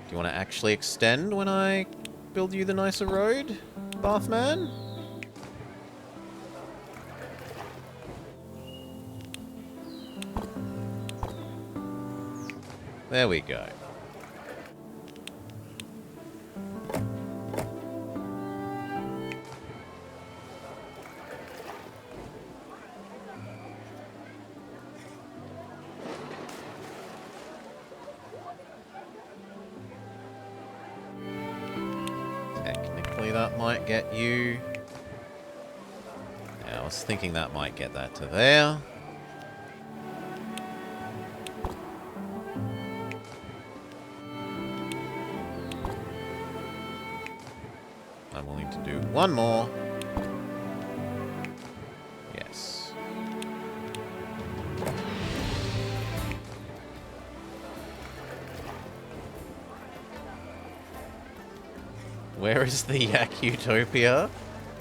Do you want to actually extend when I build you the nicer road, Bathman? There we go. Technically that might get you... Yeah, I was thinking that might get that to there. I'm willing to do one more. Yes. Where is the Yak Utopia?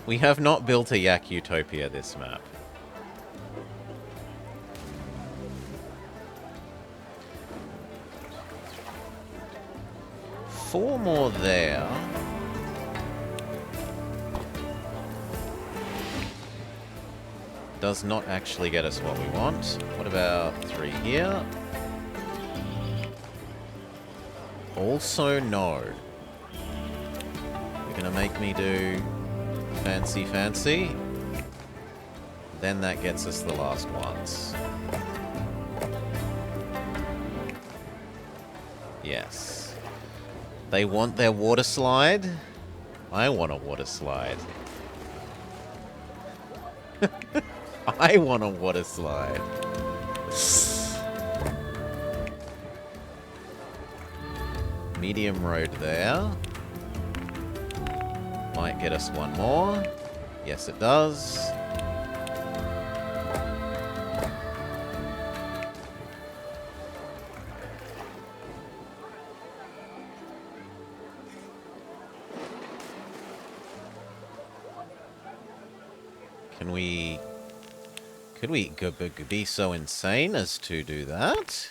We have not built a Yak Utopia this map. Four more there. Does not actually get us what we want. What about 3 here? Also no. You're gonna make me do fancy fancy. Then that gets us the last ones. Yes. They want their water slide. I want a water slide. I want a water slide. Medium road there. Might get us one more. Yes, it does. Could we be so insane as to do that?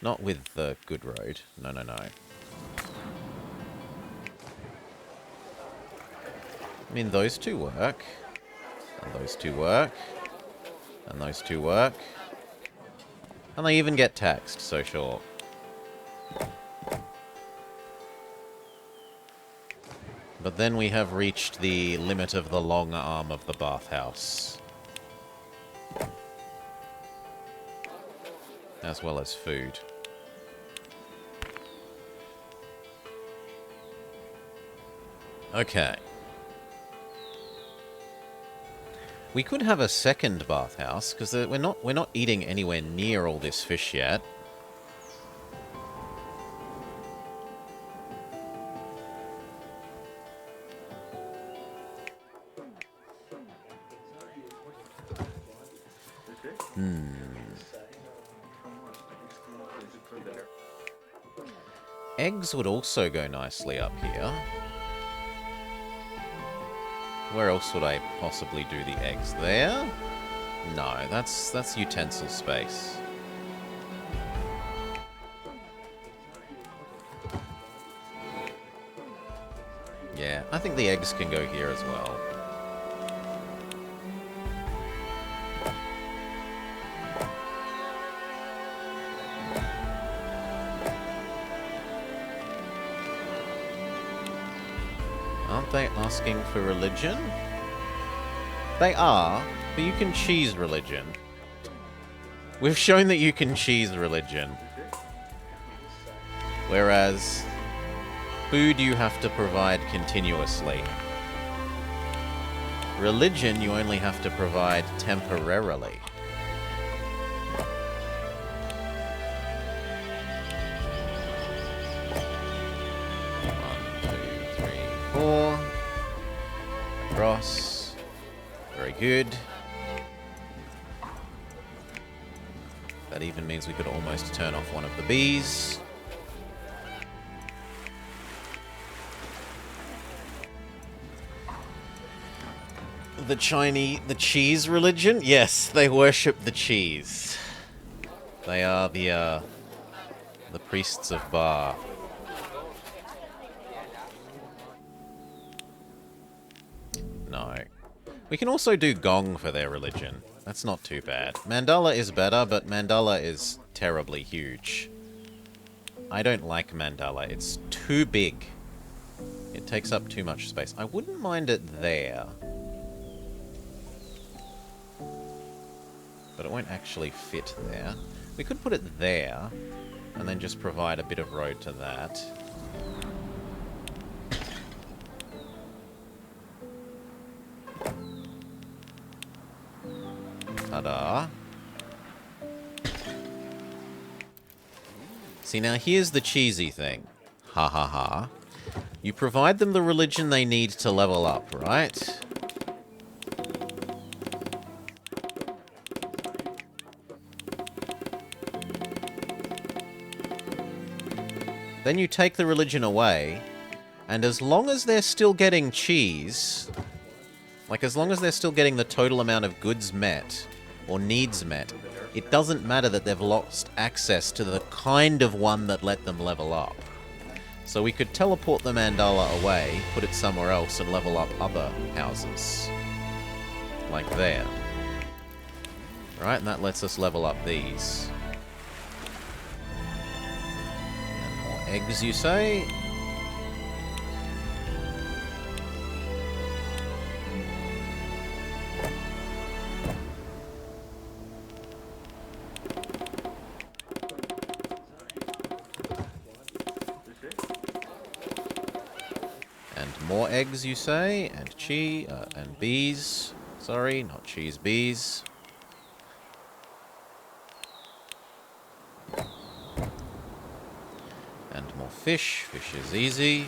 Not with the good road. No, no, no. I mean, those two work. And those two work. And those two work. And they even get taxed, so sure. But then we have reached the limit of the long arm of the bathhouse. As well as food. Okay. We could have a second bathhouse, because we're not eating anywhere near all this fish yet. Eggs would also go nicely up here. Where else would I possibly do the eggs? There? No, that's utensil space. Yeah, I think the eggs can go here as well. Aren't they asking for religion? They are, but you can cheese religion. We've shown that you can cheese religion. Whereas, food you have to provide continuously. Religion you only have to provide temporarily. Across. Very good. That even means we could almost turn off one of the bees. The cheese religion? Yes, they worship the cheese. They are the priests of Ba. No. We can also do Gong for their religion. That's not too bad. Mandala is better, but Mandala is terribly huge. I don't like Mandala. It's too big. It takes up too much space. I wouldn't mind it there. But it won't actually fit there. We could put it there, and then just provide a bit of road to that. Ta-da. See, now here's the cheesy thing. Ha ha ha. You provide them the religion they need to level up, right? Then you take the religion away, and as long as they're still getting cheese, like as long as they're still getting the total amount of goods met, or needs met, it doesn't matter that they've lost access to the kind of one that let them level up. So we could teleport the mandala away, put it somewhere else, and level up other houses. Like there. Right, and that lets us level up these. And more eggs, you say? More eggs, you say, and and bees. Sorry, not cheese, bees. And more fish. Fish is easy.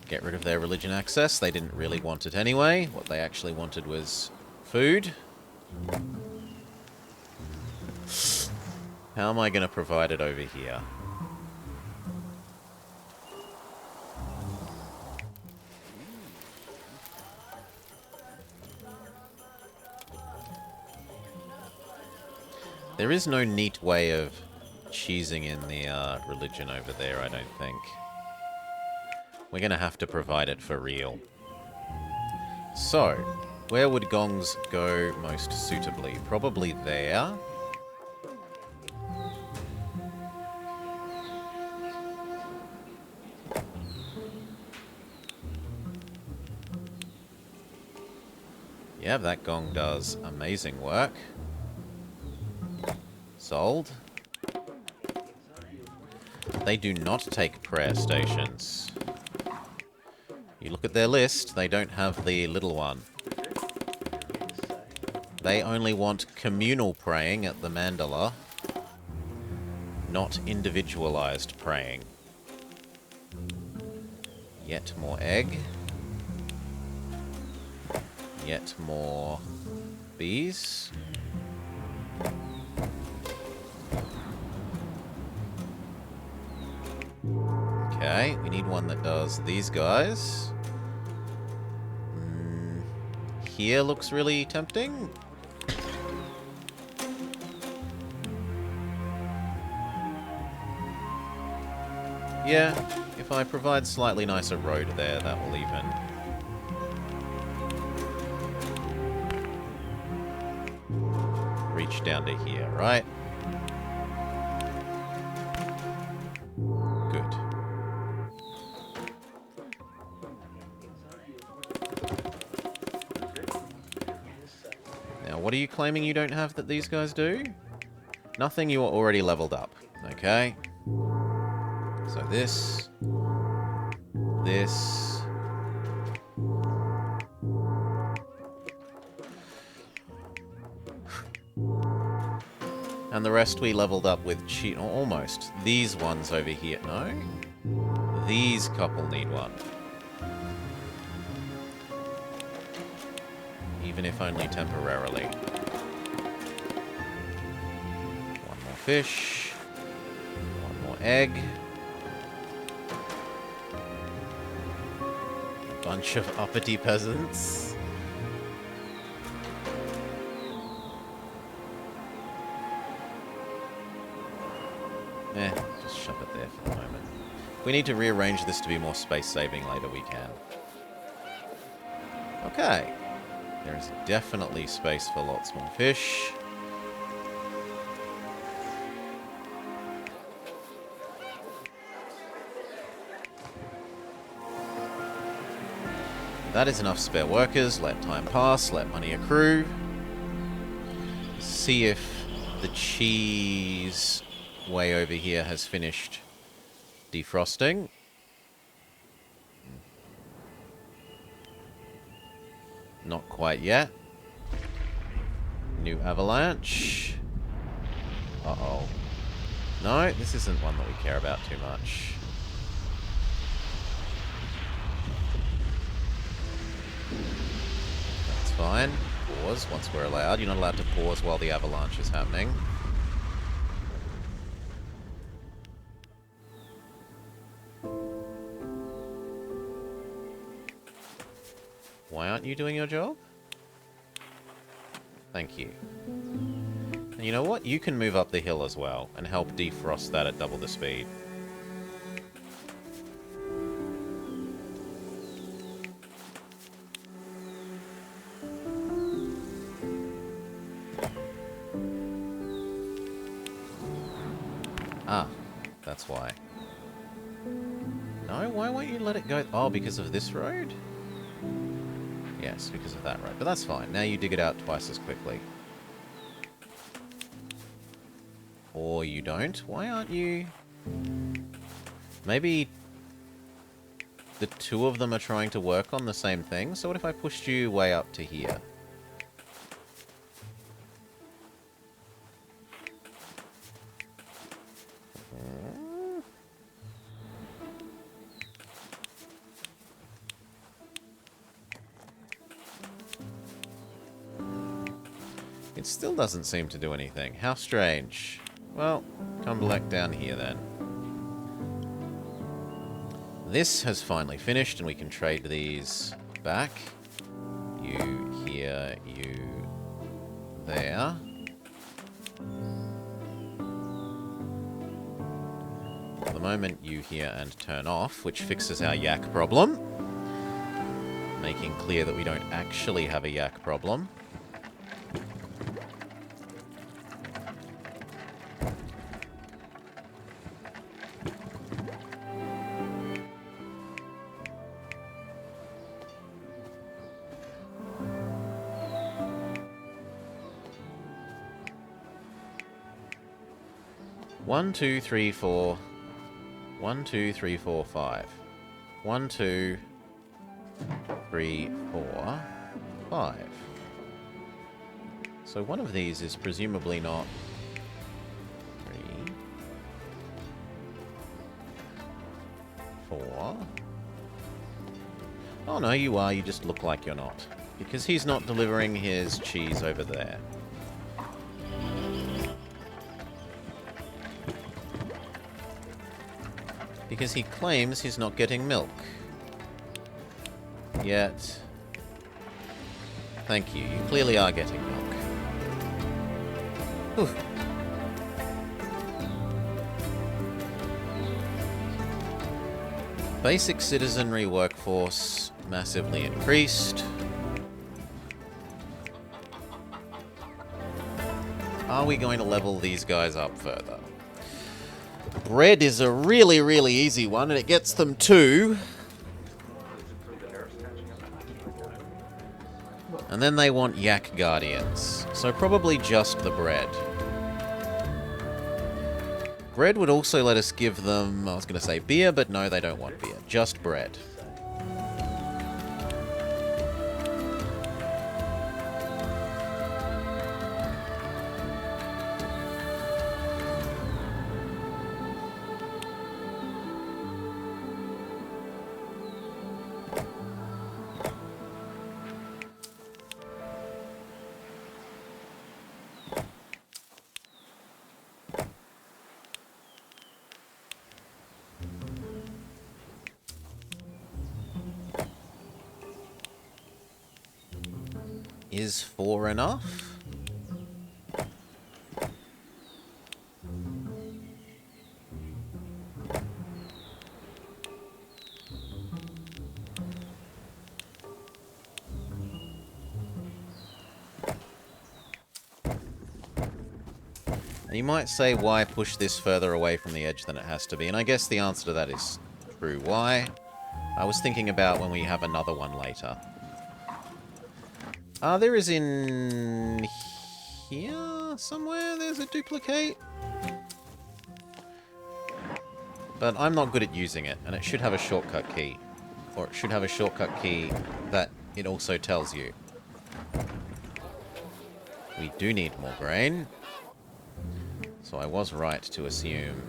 Get rid of their religion access. They didn't really want it anyway. What they actually wanted was food. How am I going to provide it over here? There is no neat way of cheesing in the religion over there, I don't think. We're going to have to provide it for real. So, where would gongs go most suitably? Probably there. Yeah, that gong does amazing work. Sold. They do not take prayer stations. You look at their list, they don't have the little one. They only want communal praying at the mandala, not individualized praying. Yet more egg. Yet more bees. Okay, we need one that does these guys. here looks really tempting. Yeah, if I provide slightly nicer road there, that will even... reach down to here, right? Good. Now, what are you claiming you don't have that these guys do? Nothing, you are already leveled up. Okay. So this... this... and the rest we leveled up with almost. These ones over here. No? These couple need one. Even if only temporarily. One more fish. One more egg. A bunch of uppity peasants. Just shove it there for the moment. If we need to rearrange this to be more space-saving later, we can. Okay. There is definitely space for lots more fish. That is enough spare workers. Let time pass. Let money accrue. See if the cheese... way over here has finished defrosting. Not quite yet. New avalanche. Uh-oh. No, this isn't one that we care about too much. That's fine. Pause once we're allowed. You're not allowed to pause while the avalanche is happening. Why aren't you doing your job? Thank you. And you know what? You can move up the hill as well and help defrost that at double the speed. Ah, that's why. No, why won't you let it go? Oh, because of this road? Yes, because of that road. But that's fine. Now you dig it out twice as quickly. Or you don't. Why aren't you... Maybe the two of them are trying to work on the same thing? So what if I pushed you way up to here? It still doesn't seem to do anything. How strange. Well, come back down here then. This has finally finished, and we can trade these back. You here, you there. For the moment, you here and turn off, which fixes our yak problem. Making clear that we don't actually have a yak problem. One, two, three, four. 1, 2, 3, 4, 5. 1, 2, 3, 4, 5. So one of these is presumably not 3, 4. Oh no, you are. You just look like you're not. Because he's not delivering his cheese over there. Because he claims he's not getting milk. Yet... Thank you. You clearly are getting milk. Whew. Basic citizenry workforce massively increased. Are we going to level these guys up further? Bread is a really, really easy one, and it gets them two. And then they want yak guardians. So probably just the bread. Bread would also let us give them, I was going to say beer, but no, they don't want beer. Just bread. Is 4 enough? And you might say, why push this further away from the edge than it has to be? And I guess the answer to that is true. Why? I was thinking about when we have another one later. There is in here somewhere. There's a duplicate. But I'm not good at using it, and it should have a shortcut key. Or it should have a shortcut key that it also tells you. We do need more grain. So I was right to assume.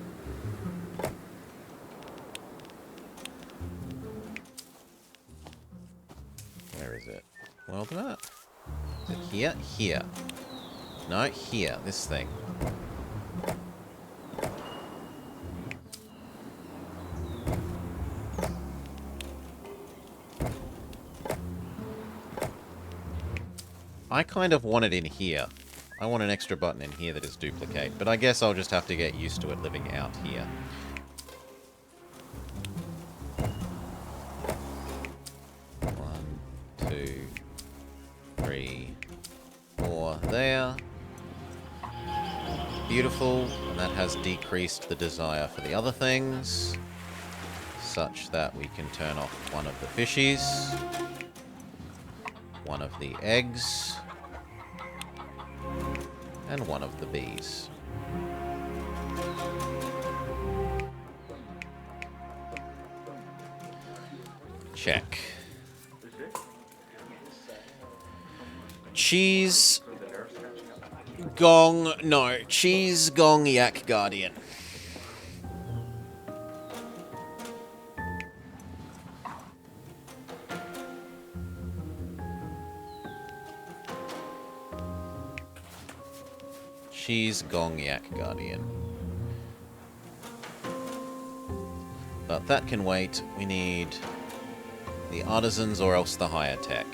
Where is it? World map? Is it here? Here. No, here. This thing. I kind of want it in here. I want an extra button in here that is duplicate, but I guess I'll just have to get used to it living out here. One, two, three, four there. Beautiful, and that has decreased the desire for the other things, such that we can turn off one of the fishies, one of the eggs, and one of the bees. Check. Cheese, gong, no, cheese, gong, yak, guardian. Cheese, gong, yak, guardian. But that can wait. We need the artisans or else the higher tech.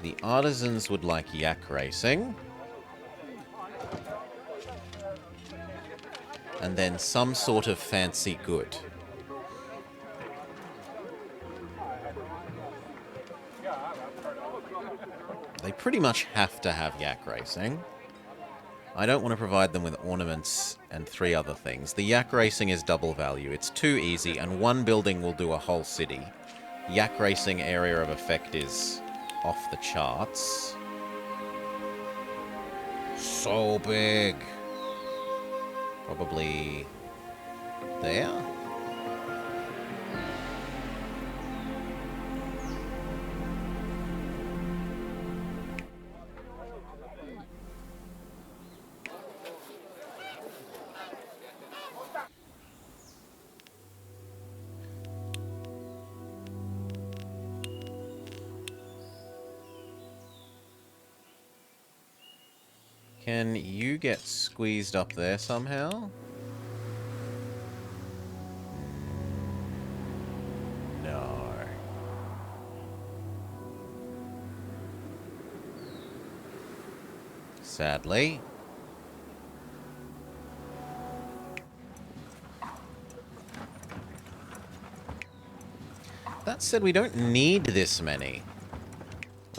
The artisans would like yak racing. And then some sort of fancy good. They pretty much have to have yak racing. I don't want to provide them with ornaments and 3 other things. The yak racing is double value. It's too easy, and one building will do a whole city. Yak racing area of effect is off the charts. So big. Probably there? Can you get squeezed up there somehow? Sadly. That said, we don't need this many.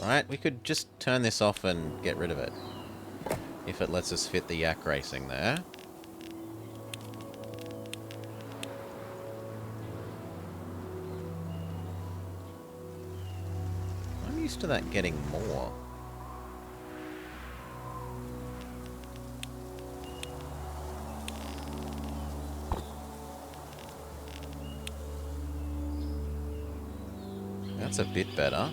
Right? We could just turn this off and get rid of it. If it lets us fit the yak racing there. I'm used to that getting more. That's a bit better.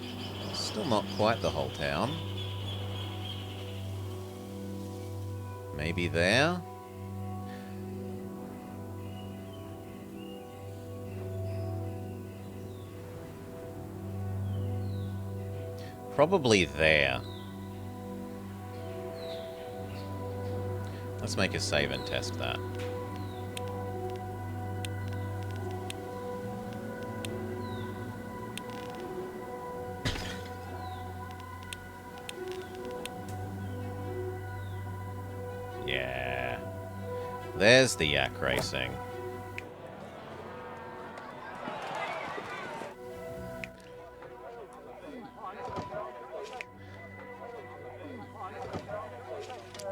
Still not quite the whole town. Maybe there? Probably there. Let's make a save and test that. Yeah. There's the yak racing.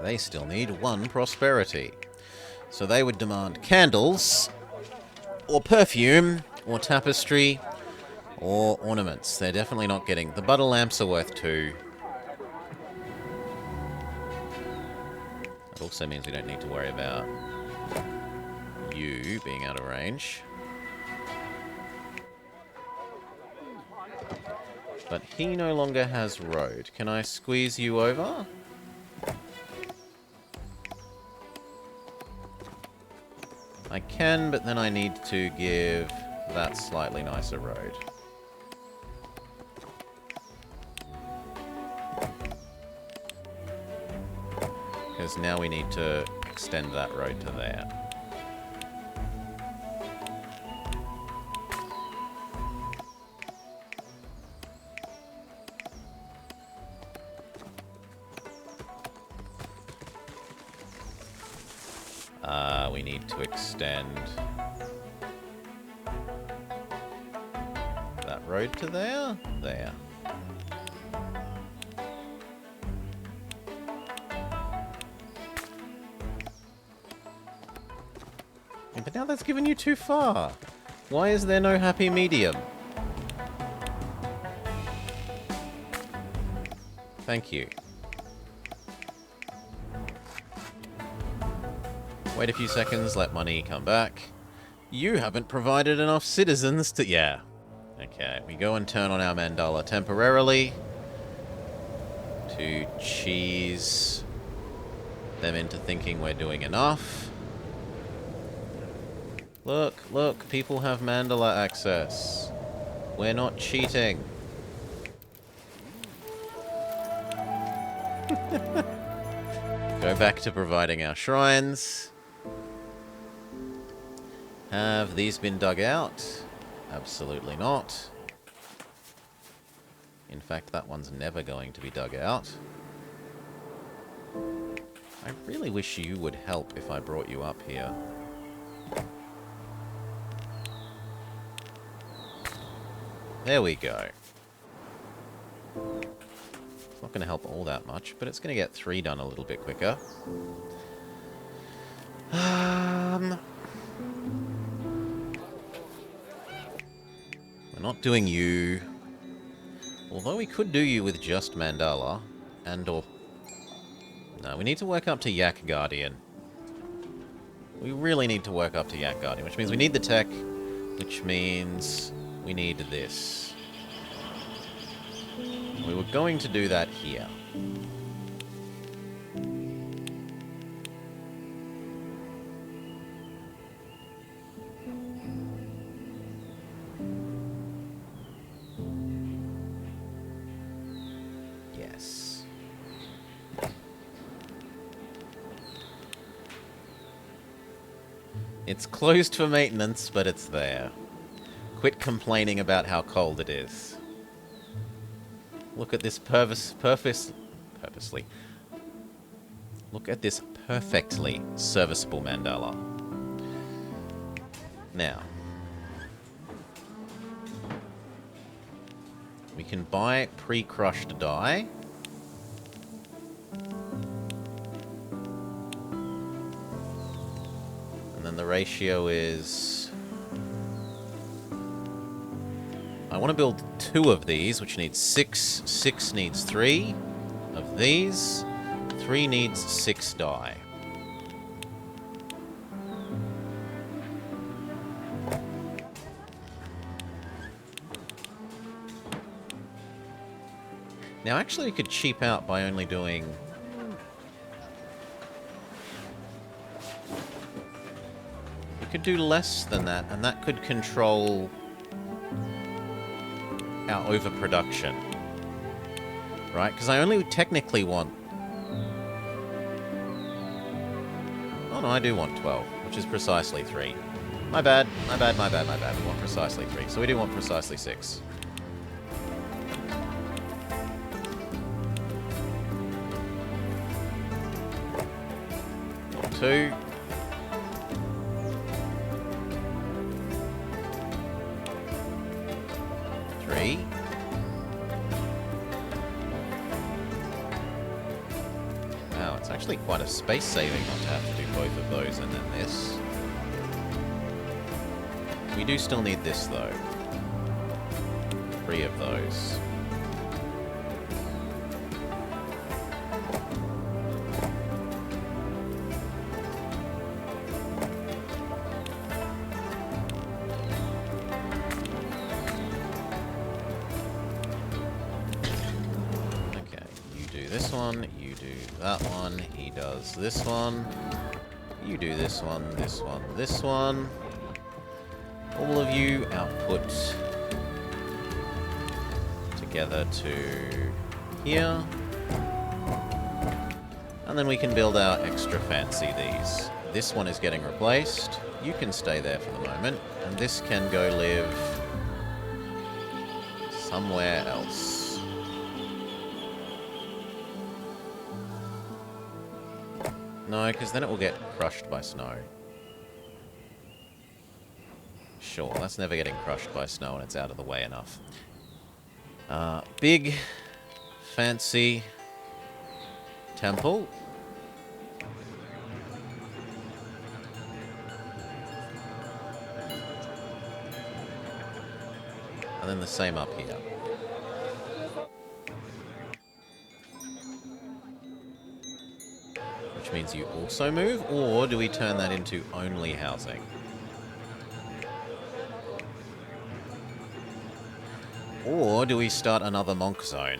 They still need 1 prosperity. So they would demand candles, or perfume, or tapestry, or ornaments. They're definitely not getting... The butter lamps are worth 2. That also means we don't need to worry about you being out of range. But he no longer has road. Can I squeeze you over? I can, but then I need to give that slightly nicer road. Because now we need to extend that road to there. We need to extend that road to there. There. But now that's given you too far. Why is there no happy medium? Thank you. Wait a few seconds, let money come back. You haven't provided enough citizens to... Yeah. Okay, we go and turn on our mandala temporarily to cheese them into thinking we're doing enough. Look, look, people have mandala access. We're not cheating. Go back to providing our shrines. Have these been dug out? Absolutely not. In fact, that one's never going to be dug out. I really wish you would help if I brought you up here. There we go. It's not going to help all that much, but it's going to get 3 done a little bit quicker. We're not doing you. Although we could do you with just Mandala. And/or... No, we need to work up to Yak Guardian. We really need to work up to Yak Guardian, which means we need the tech, which means we need this. We were going to do that here. Yes. It's closed for maintenance, but it's there. Quit complaining about how cold it is. Look at this purposely Look at this perfectly serviceable mandala. Now, we can buy pre-crushed dye. And then the ratio is... I want to build 2 of these, which needs 6. 6 needs 3 of these. 3 needs 6 dye. Now, actually, we could cheap out by only doing... We could do less than that, and that could control our overproduction. Right? Because I only technically want... Oh, no, I do want 12, which is precisely 3. My bad, my bad, my bad, my bad. We want precisely 3, so we do want precisely 6. Two. Three. Wow, it's actually quite a space saving not to have to do both of those and then this. We do still need this though. 3 of those. You do that one, he does this one, you do this one, this one, this one. All of you output together to here. And then we can build our extra fancy these. This one is getting replaced. You can stay there for the moment. And this can go live somewhere else. No, because then it will get crushed by snow. Sure, that's never getting crushed by snow and it's out of the way enough. Big, fancy temple. And then the same up here. Which means you also move, or do we turn that into only housing? Or do we start another monk zone?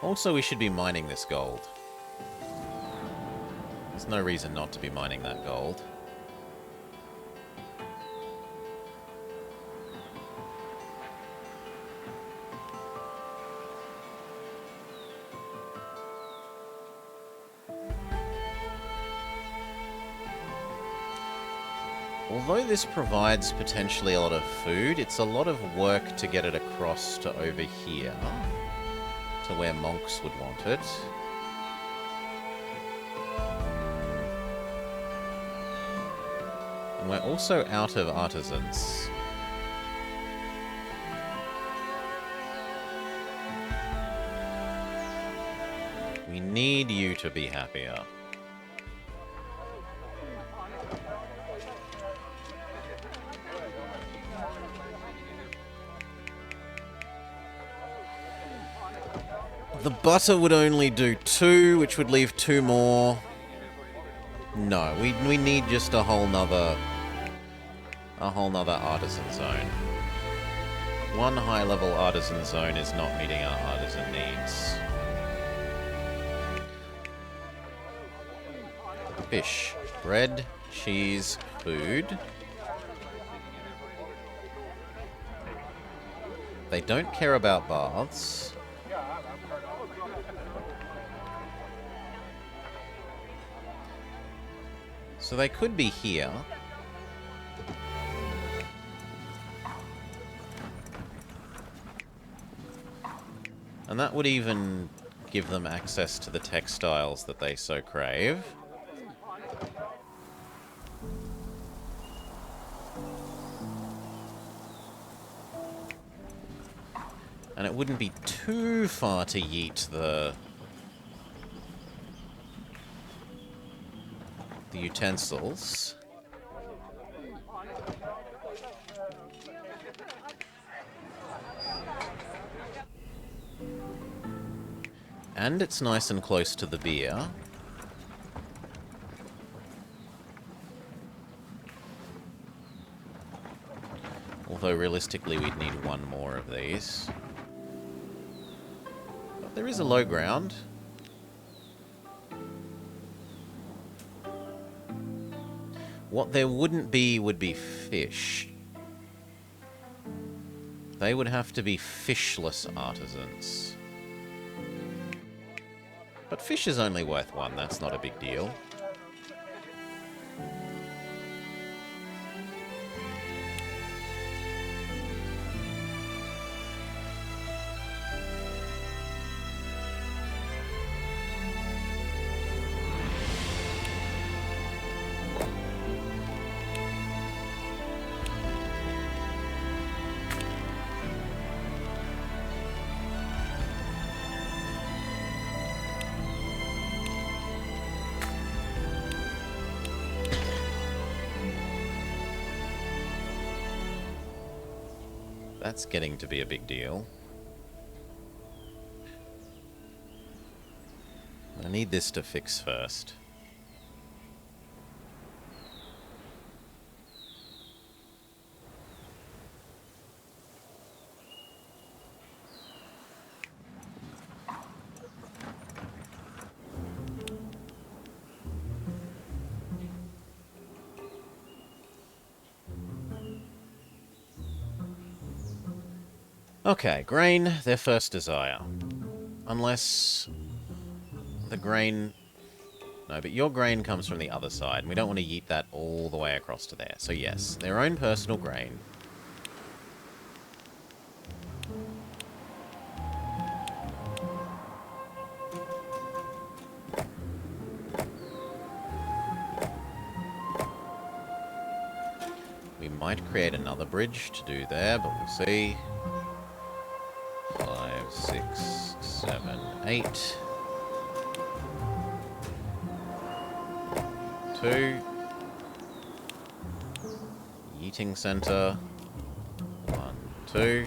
Also, we should be mining this gold. There's no reason not to be mining that gold. Although this provides potentially a lot of food, it's a lot of work to get it across to over here, to where monks would want it. And we're also out of artisans. We need you to be happier. The butter would only do 2, which would leave 2 more. No, we need just a whole nother artisan zone. 1 high-level artisan zone is not meeting our artisan needs. Fish, bread, cheese, food. They don't care about baths. So they could be here. And that would even give them access to the textiles that they so crave. And it wouldn't be too far to yeet the utensils. And it's nice and close to the beer. Although realistically we'd need one more of these. But there is a low ground. What there wouldn't be would be fish. They would have to be fishless artisans. But fish is only worth one, that's not a big deal. That's getting to be a big deal. I need this to fix first. Okay, grain, their first desire. Unless the grain... No, but your grain comes from the other side, and we don't want to yeet that all the way across to there. So yes, their own personal grain. We might create another bridge to do there, but we'll see. 5, 6, 7, 8. 2. Yeeting center. 1, 2.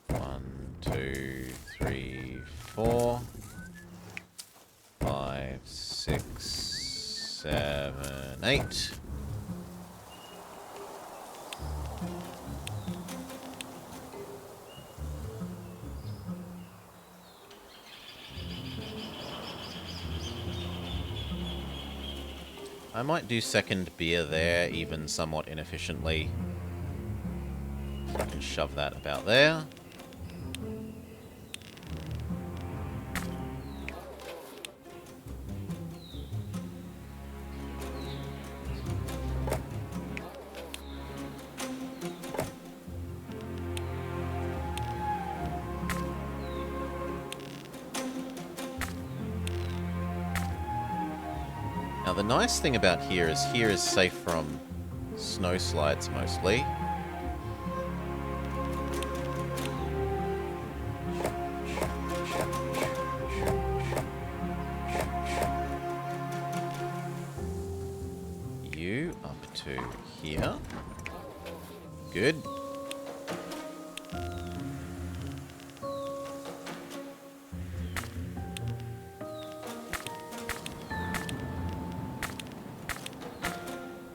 1, 2, 3, 4. 5, 6, 7, 8. I might do second beer there, even somewhat inefficiently. I can shove that about there. Now the nice thing about here is safe from snow slides mostly. You up to here. Good.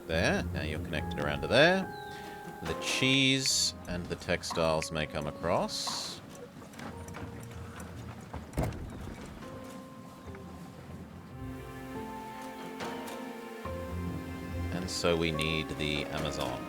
There, now you're connected around to there. The cheese and the textiles may come across. And so we need the Amazon.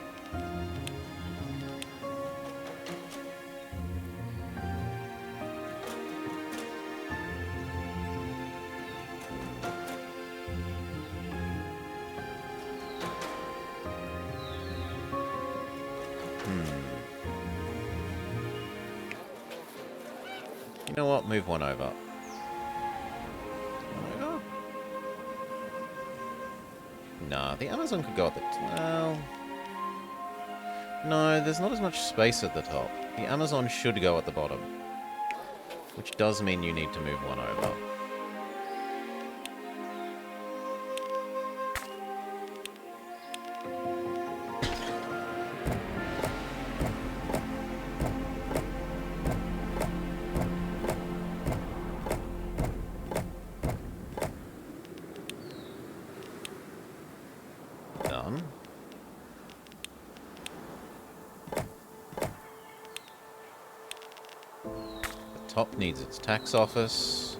You know what? Move one over. One over? Nah, the Amazon could go at the... well... no, there's not as much space at the top. The Amazon should go at the bottom. Which does mean you need to move one over. Done. Top needs its tax office.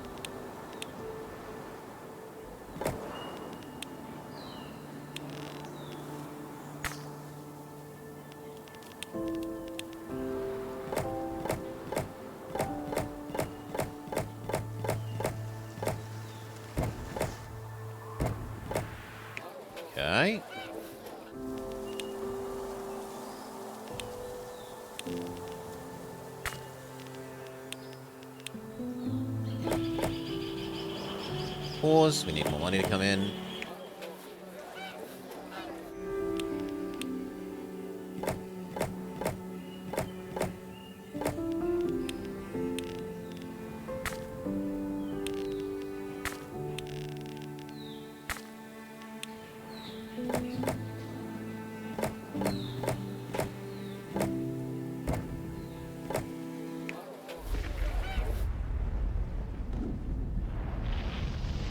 Okay. Pause. We need more money to come in.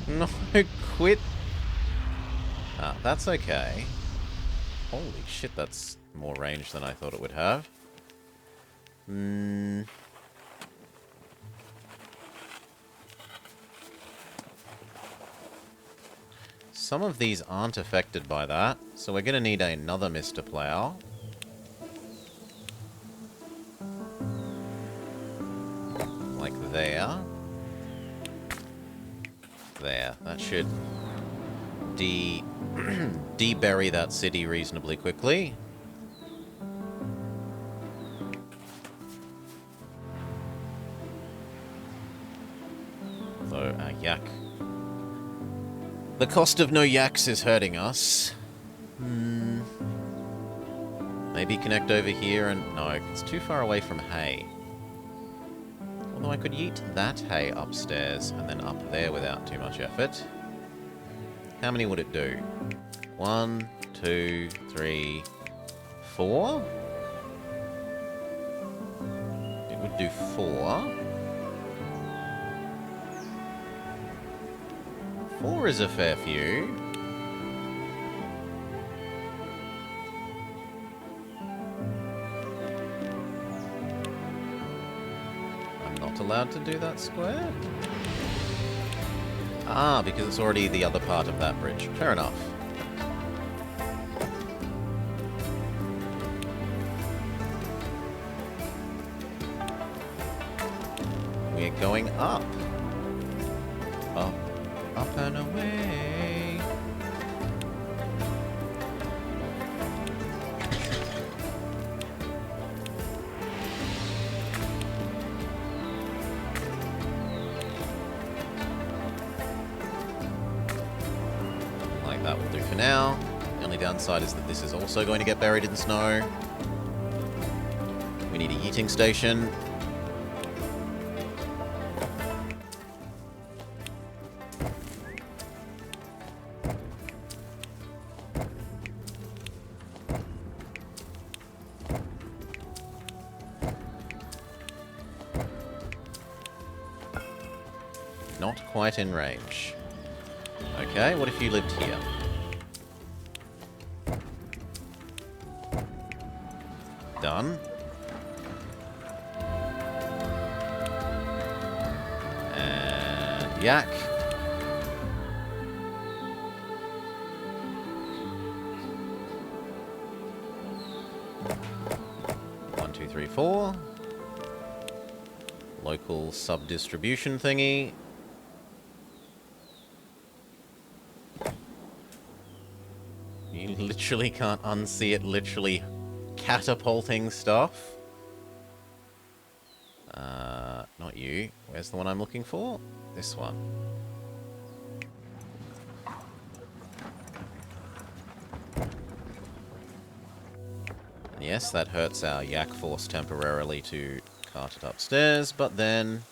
No, quit. Ah, that's okay. Holy shit, that's more range than I thought it would have. Some of these aren't affected by that, so we're going to need another Mr. Plow. Like there. There. That should de-bury that city reasonably quickly. Though, yak. The cost of no yaks is hurting us. Maybe connect over here and... no, it's too far away from hay. Although I could yeet that hay upstairs and then up there without too much effort. How many would it do? 1, 2, 3, 4? It would do 4. 4 is a fair few. I'm not allowed to do that square? Ah, because it's already the other part of that bridge. Fair enough. We're going up. Up, up and away. Like that will do for now. The only downside is that this is also going to get buried in snow. We need a yeeting station. Not quite in range. Okay, what if you lived here? Done. And yak. One, two, three, four. Local sub-distribution thingy. You literally can't unsee it literally catapulting stuff. Not you. Where's the one I'm looking for? This one. And yes, that hurts our yak force temporarily to cart it upstairs, but then...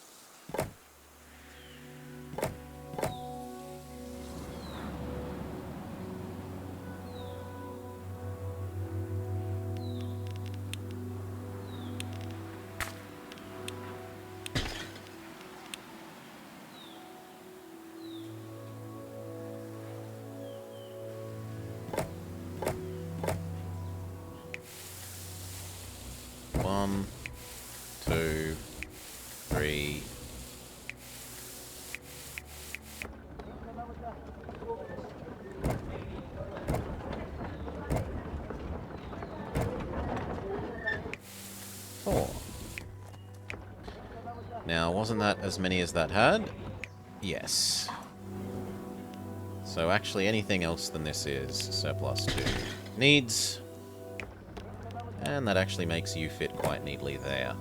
One, two, three. Four. Now, wasn't that as many as that had? Yes. So actually anything else than this is surplus to needs. And that actually makes you fit quite neatly there.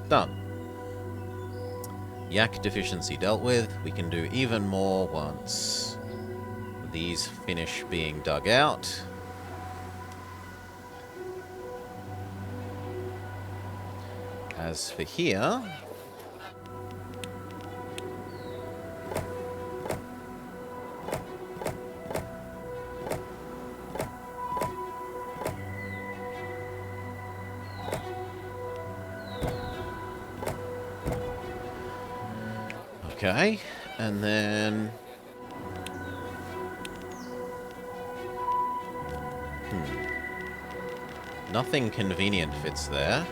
Done. Yak deficiency dealt with. We can do even more once these finish being dug out. As for here... Okay, and then... Nothing convenient fits there.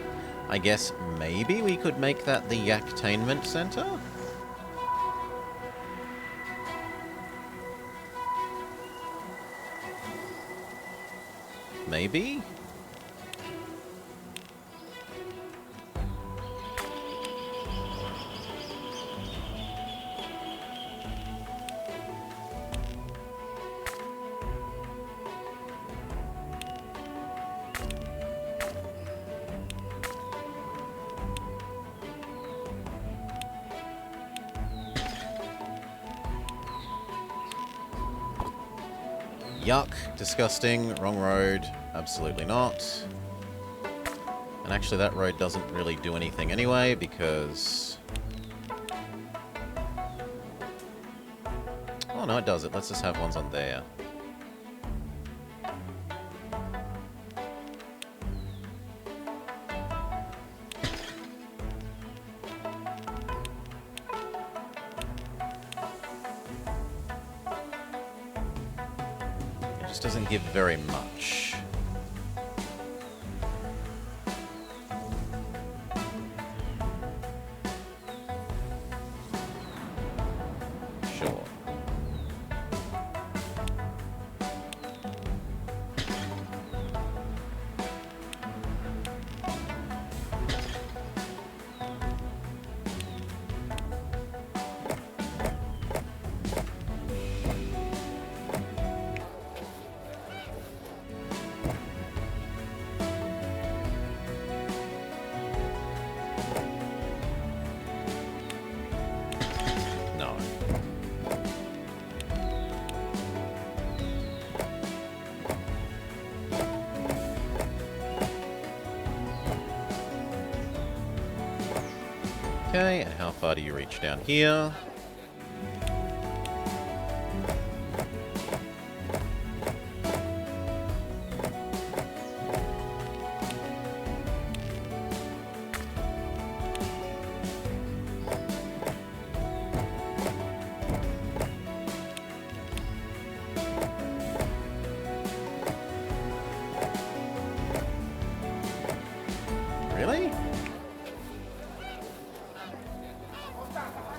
I guess maybe we could make that the Yaktainment Center? Maybe? Yuck. Disgusting. Wrong road. Absolutely not. And actually that road doesn't really do anything anyway, because... Oh no, it does it. Let's just have ones on there. Doesn't give very much. Sure. Okay, and how far do you reach down here? Really?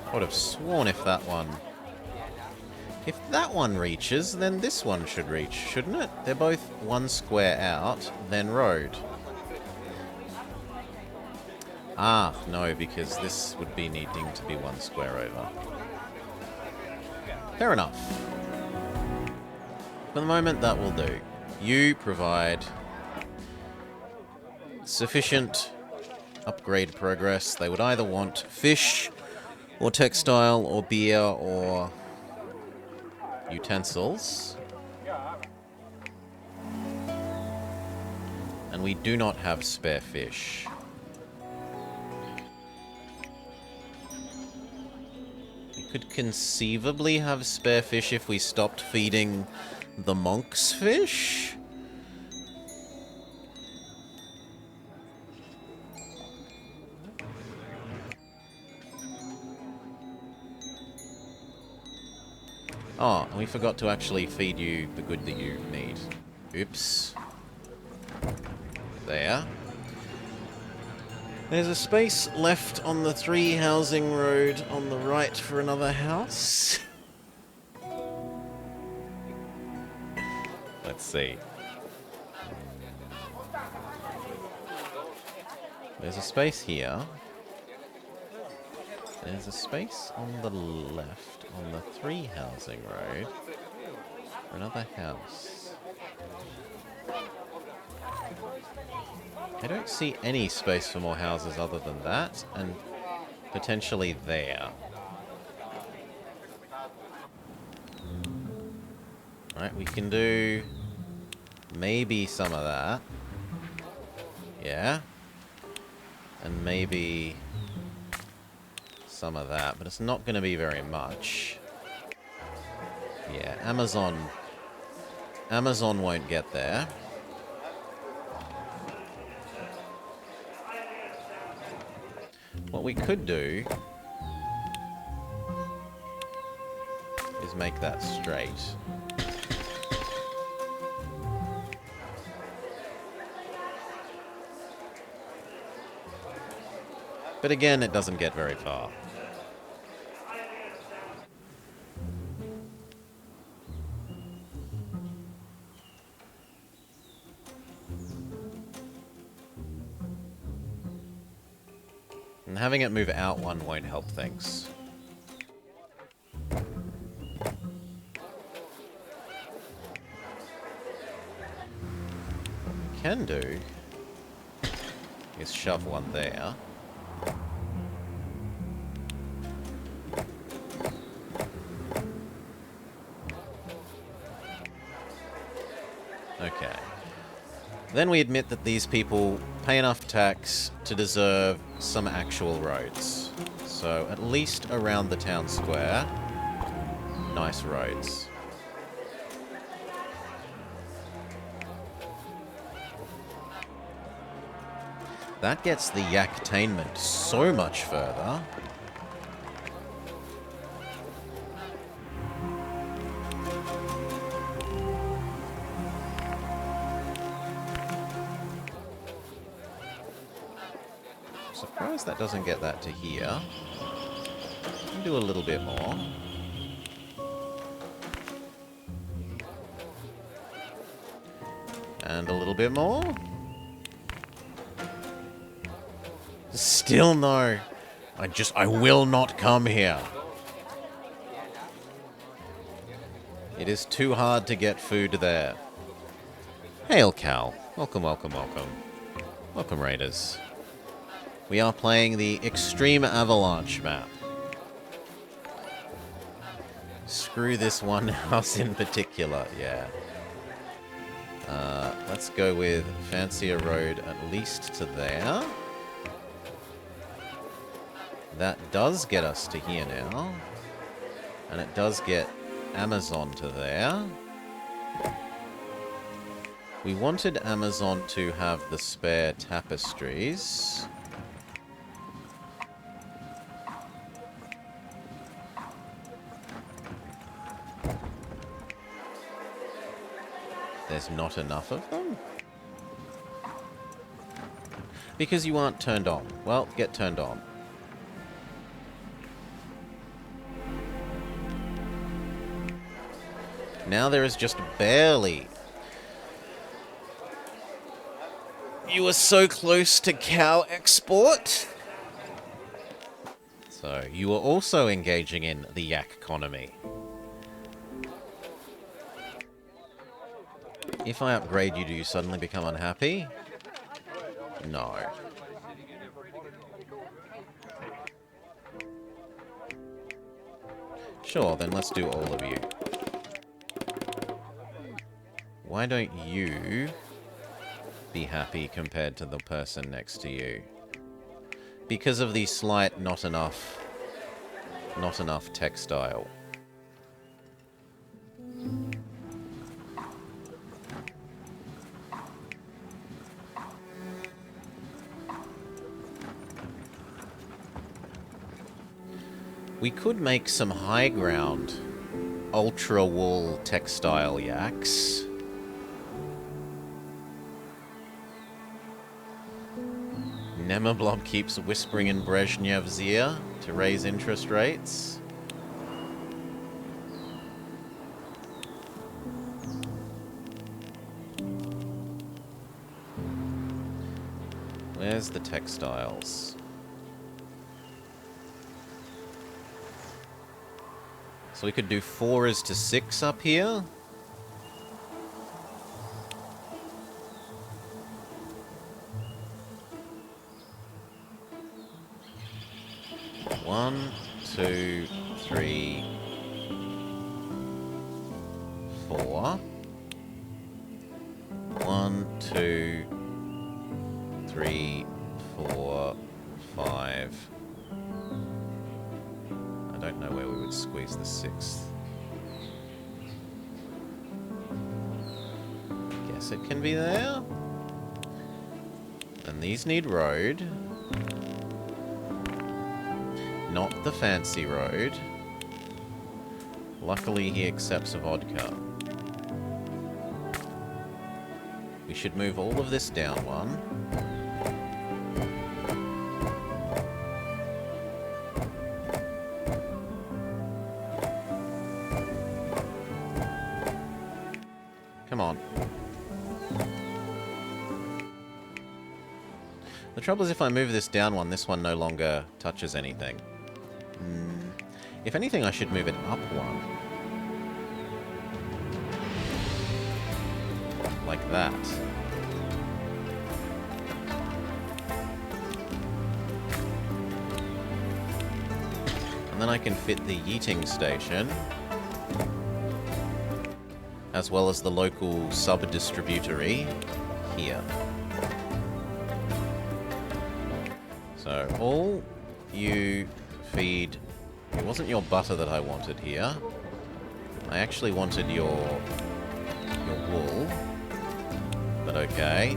I would have sworn if that one... If that one reaches, then this one should reach, shouldn't it? They're both one square out, then road. Ah, no, because this would be needing to be one square over. Fair enough. For the moment, that will do. You provide sufficient upgrade progress. They would either want fish, or textile, or beer, or utensils. And we do not have spare fish. We could conceivably have spare fish if we stopped feeding the monks fish. Oh, and we forgot to actually feed you the good that you need. Oops. There. There's a space left on the 3 housing road on the right for another house. Let's see. There's a space here. There's a space on the left on the 3 housing road for another house. I don't see any space for more houses other than that, and potentially there. Right, we can do maybe some of that. Yeah. And maybe some of that, but it's not going to be very much. Yeah, Amazon won't get there. What we could do is make that straight. But again, it doesn't get very far. And having it move out one won't help things. What we can do is shove one there. Okay. Then we admit that these people pay enough tax to deserve some actual roads. So at least around the town square, nice roads. That gets the Yaktainment so much further. Surprised that doesn't get that to here. Can do a little bit more. And a little bit more. Still no. I will not come here. It is too hard to get food there. Hail, Cal. Welcome, welcome, welcome. Welcome, Raiders. We are playing the Extreme Avalanche map. Screw this one house in particular, yeah. Let's go with fancier road at least to there. That does get us to here now. And it does get Amazon to there. We wanted Amazon to have the spare tapestries. There's not enough of them? Because you aren't turned on. Well, get turned on. Now there is just barely. You were so close to cow export. So, you are also engaging in the yak economy. If I upgrade you, do you suddenly become unhappy? No. Sure, then let's do all of you. Why don't you be happy compared to the person next to you? Because of the slight not enough textile. We could make some high ground ultra wool textile yaks. Nemablob keeps whispering in Brezhnev's ear to raise interest rates. Where's the textiles? So we could do 4 is to 6 up here. One, two, three, 4. 1, 2, 3, 4, 5. I don't know where we would squeeze the 6th. Guess it can be there. And these need road. Not the fancy road. Luckily, he accepts a vodka. We should move all of this down one. Come on. The trouble is if I move this down one, this one no longer touches anything. If anything, I should move it up one. Like that. And then I can fit the yeeting station, as well as the local sub-distributory here. So, all you feed... It wasn't your butter that I wanted here. I actually wanted your wool. But okay.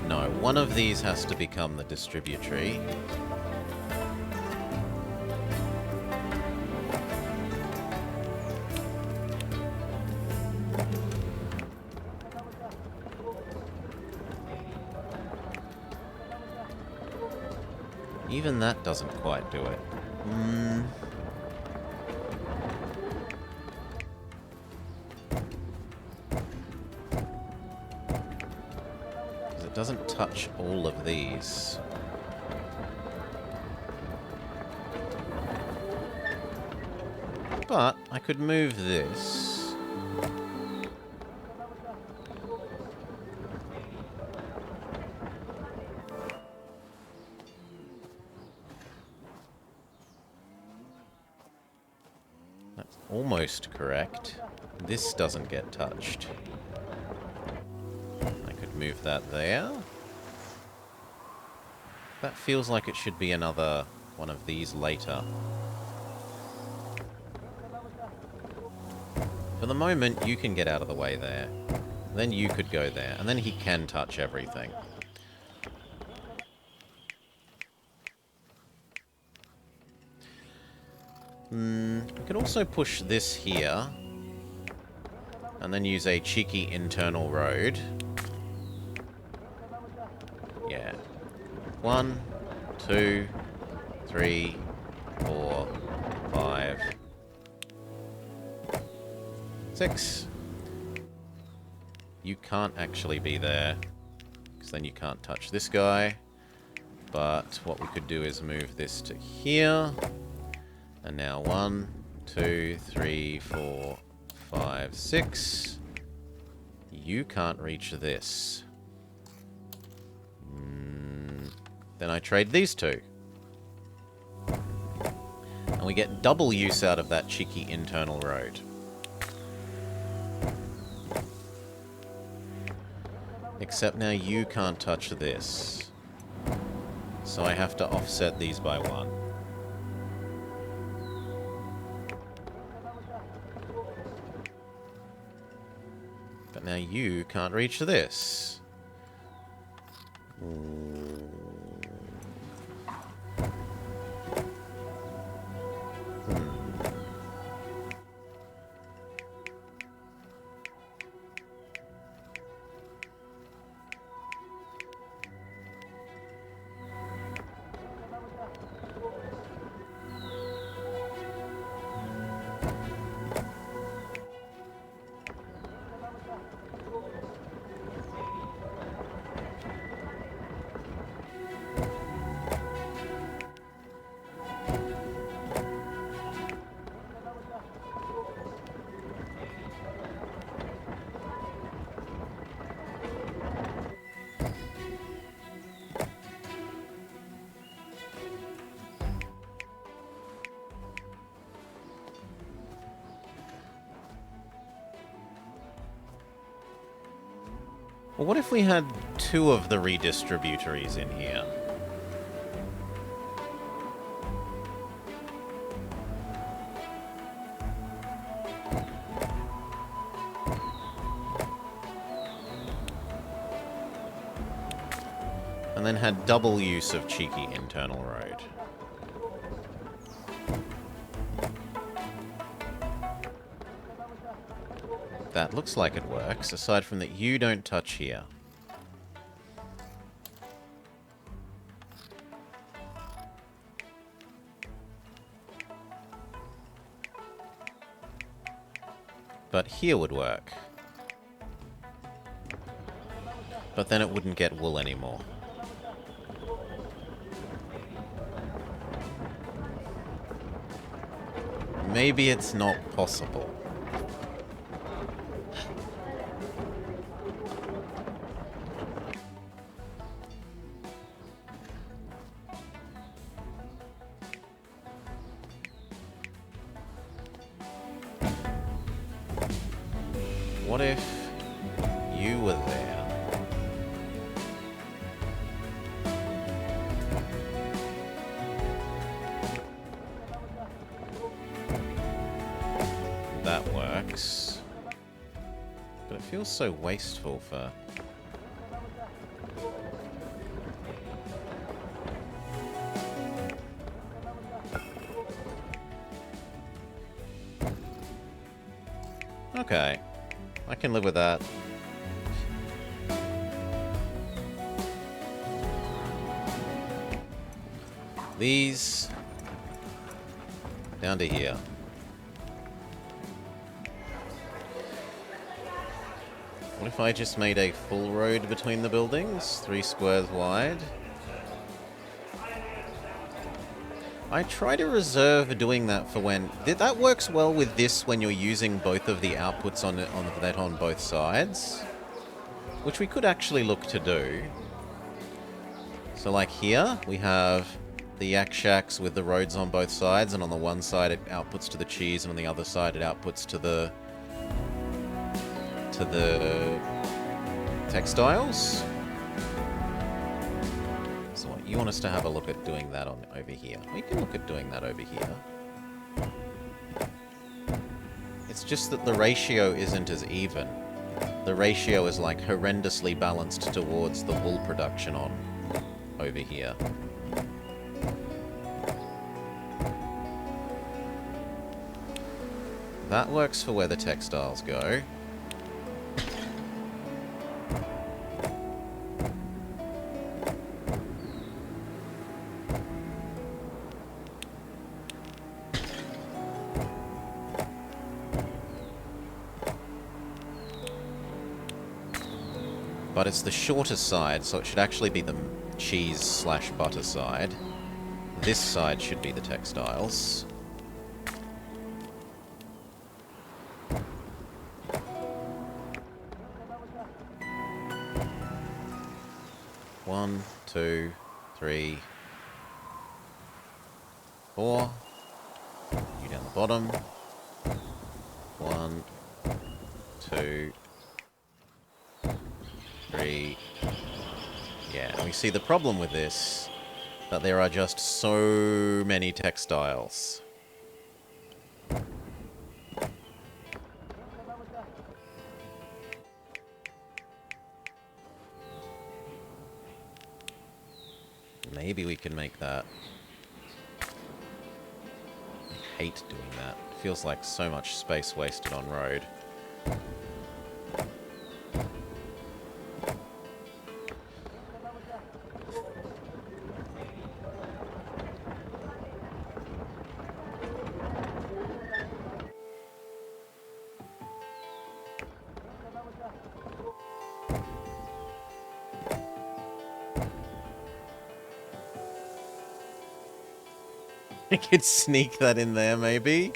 No, one of these has to become the distributory. Even that doesn't quite do it. Because it doesn't touch all of these. But I could move this. Almost correct. This doesn't get touched. I could move that there. That feels like it should be another one of these later. For the moment, you can get out of the way there. Then you could go there, and then he can touch everything. We could also push this here, and then use a cheeky internal road. Yeah. 1, 2, 3, 4, 5, 6. You can't actually be there, because then you can't touch this guy. But what we could do is move this to here. And now 1, 2, 3, 4, 5, 6. You can't reach this. Then I trade these two. And we get double use out of that cheeky internal road. Except now you can't touch this. So I have to offset these by 1. But now you can't reach this. Well, what if we had 2 of the redistributaries in here? And then had double use of cheeky internal road. That looks like it works, aside from that you don't touch here. But here would work. But then it wouldn't get wool anymore. Maybe it's not possible. What if you were there? That works. But it feels so wasteful for... Okay. I can live with that. These down to here. What if I just made a full road between the buildings? 3 squares wide. I try to reserve doing that for when... That works well with this when you're using both of the outputs on both sides. Which we could actually look to do. So like here, we have the yak shacks with the roads on both sides, and on the one side it outputs to the cheese, and on the other side it outputs to the textiles. So what, you want us to have a look at doing that over here? We can look at doing that over here. It's just that the ratio isn't as even. The ratio is like horrendously balanced towards the wool production over here. That works for where the textiles go. But it's the shorter side, so it should actually be the cheese/butter side. This side should be the textiles. 1, 2, 3, 4. You down the bottom. 1, 2, 3. Yeah, and we see the problem with this, that there are just so many textiles. Maybe we can make that. I hate doing that. It feels like so much space wasted on road. I could sneak that in there, maybe?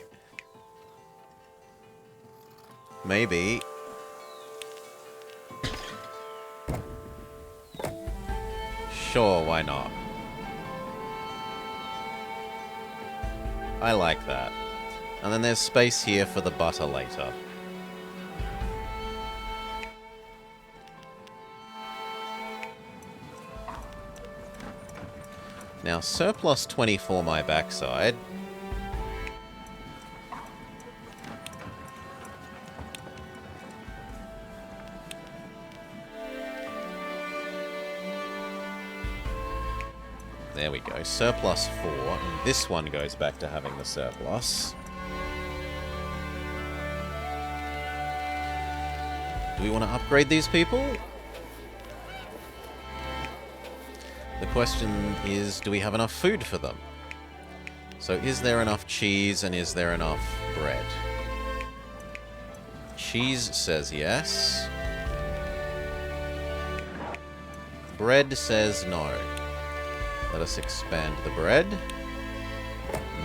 Maybe. Sure, why not? I like that. And then there's space here for the butter later. Now, surplus 20 for my backside. There we go. Surplus 4. And this one goes back to having the surplus. Do we want to upgrade these people? The question is, do we have enough food for them? So is there enough cheese and is there enough bread? Cheese says yes. Bread says no. Let us expand the bread.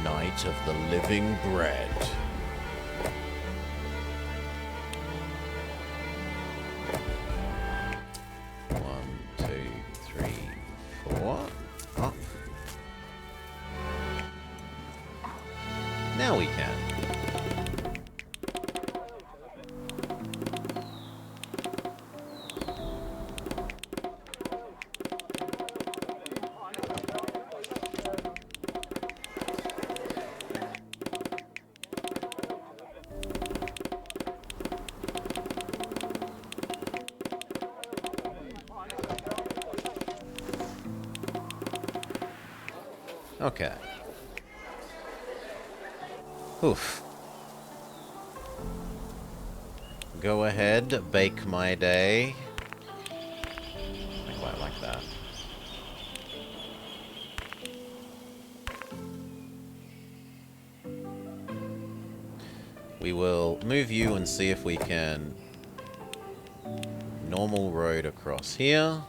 Night of the living bread. Up. Now we can. Okay. Oof. Go ahead, bake my day. I quite like that. We will move you and see if we can normal road across here.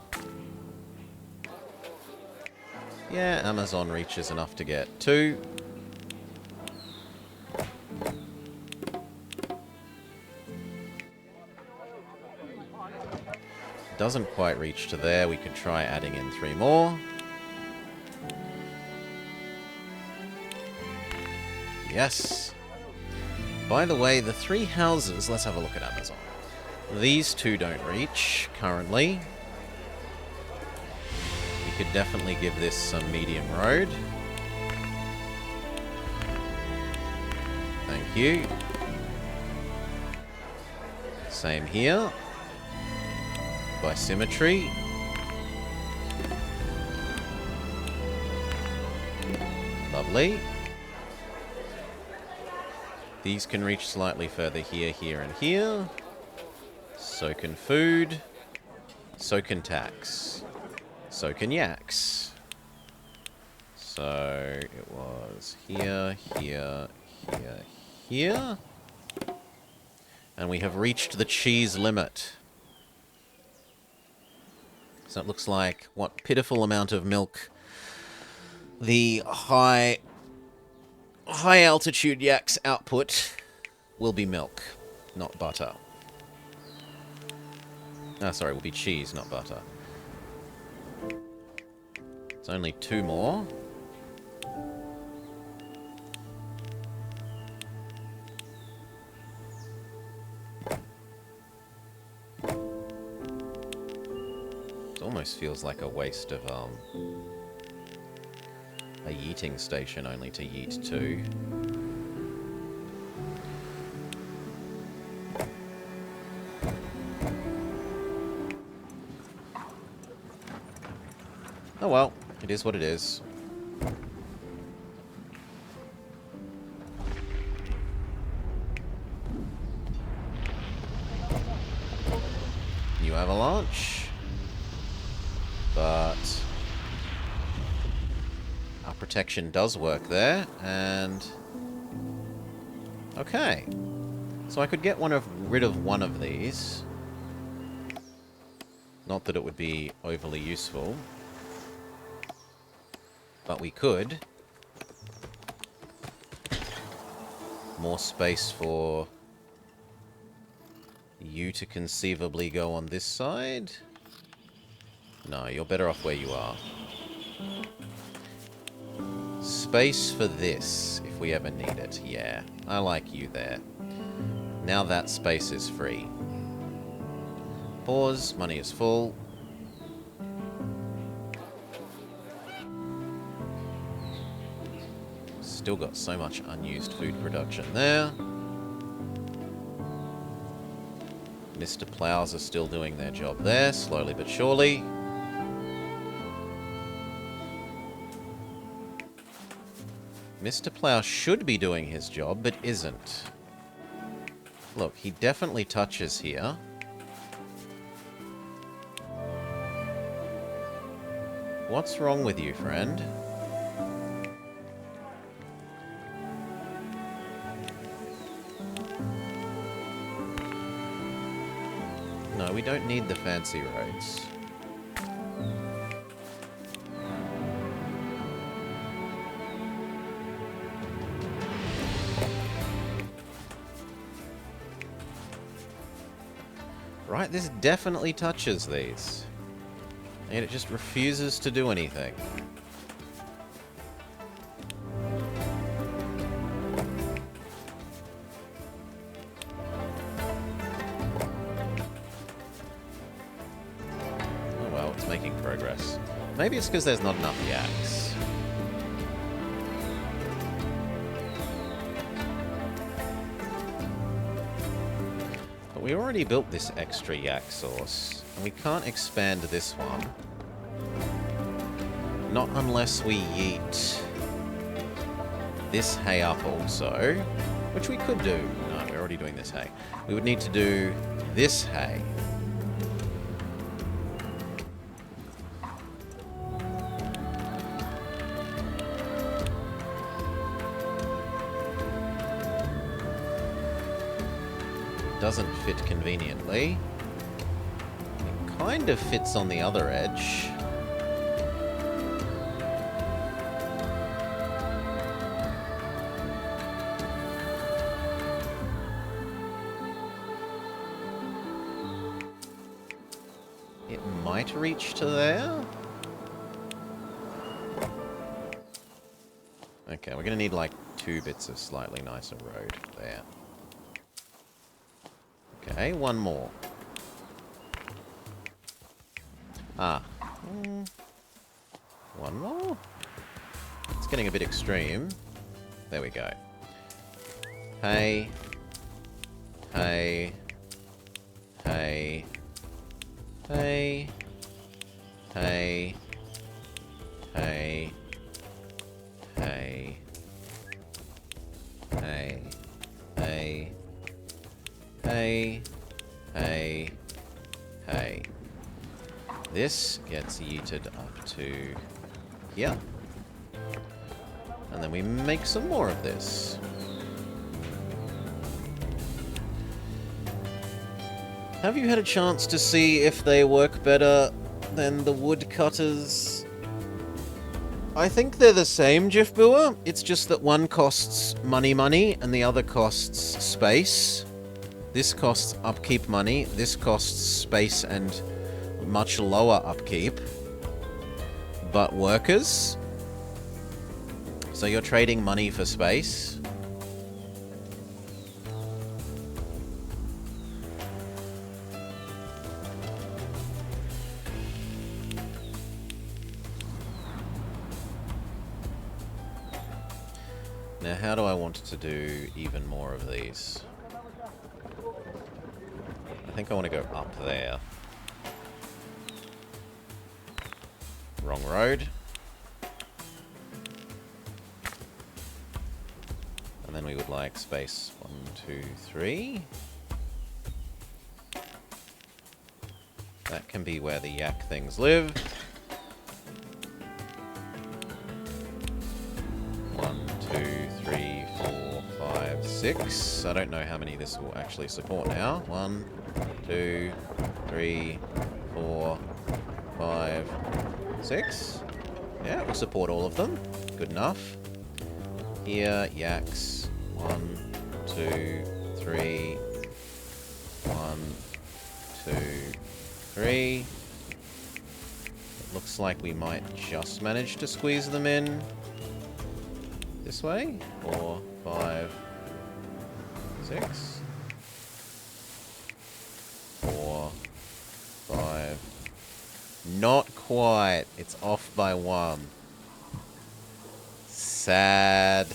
Yeah, Amazon reaches enough to get 2. Doesn't quite reach to there. We could try adding in 3 more. Yes. By the way, the 3 houses... Let's have a look at Amazon. These 2 don't reach, currently. We could definitely give this some medium road. Thank you. Same here. By symmetry. Lovely. These can reach slightly further here, here, and here. So can food. So can tax. So can yaks. So it was here, here, here, here. And we have reached the cheese limit. So it looks like what pitiful amount of milk the high altitude yaks output will be milk, not butter. Ah, sorry, will be cheese, not butter. It's only 2 more. It almost feels like a waste of a yeeting station only to yeet 2. Oh well, it is what it is. New avalanche. But our protection does work there, and okay. So I could get rid of one of these. Not that it would be overly useful. But we could. More space for you to conceivably go on this side. No, you're better off where you are. Space for this, if we ever need it. Yeah, I like you there. Now that space is free. Pause, money is full. Still got so much unused food production there. Mr. Plows are still doing their job there, slowly but surely. Mr. Plow should be doing his job, but isn't. Look, he definitely touches here. What's wrong with you, friend? No, we don't need the fancy roads. Right, this definitely touches these. And it just refuses to do anything. Oh well, it's making progress. Maybe it's because there's not enough yaks. But we already built this extra yak source, and we can't expand this one. Not unless we yeet this hay up also, which we could do. No, we're already doing this hay. We would need to do this hay. Doesn't fit conveniently. It kind of fits on the other edge. It might reach to there. Okay, we're gonna need like 2 bits of slightly nicer road there. Okay, 1 more. Ah. 1 more? It's getting a bit extreme. There we go. Hey. Hey. Hey. Hey. Hey. Hey. Hey. Hey. Hey. Hey. Hey. Hey. This gets yeeted up to here. And then we make some more of this. Have you had a chance to see if they work better than the woodcutters? I think they're the same, Jifbua. It's just that one costs money and the other costs space. This costs upkeep money. This costs space and much lower upkeep. but workers. So you're trading money for space. Now, how do I want to do even more of these? I think I want to go up there. Wrong road. And then we would like space 1, 2, 3. That can be where the yak things live. 1, 2, 3, 4, 5, 6. I don't know how many this will actually support now. 1, 2, 3, 4, 5, 6. Yeah, we'll support all of them. Good enough. Here, yaks. 1, 2, 3. 1, 2, 3. It looks like we might just manage to squeeze them in this way. 4, 5, 6. 4, 5. Not quite. It's off by 1. Sad.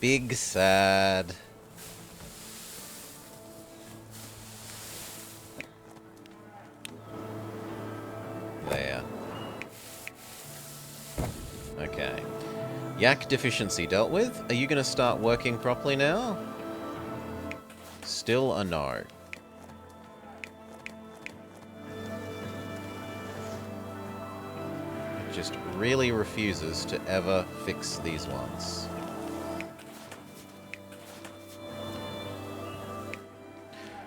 Big sad. There. Okay. Yak deficiency dealt with. Are you going to start working properly now? Still a no. It just really refuses to ever fix these ones.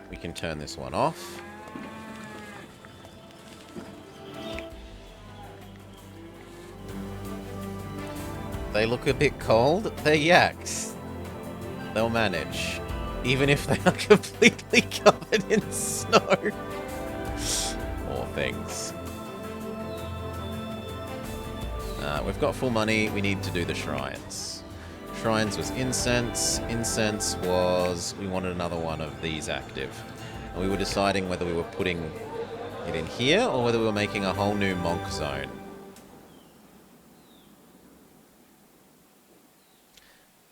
We can turn this one off. They look a bit cold. They're yaks. They'll manage. Even if they are completely covered in snow. More things. We've got full money. We need to do the shrines. Shrines was incense. Incense was... we wanted another one of these active. And we were deciding whether we were putting it in here or whether we were making a whole new monk zone.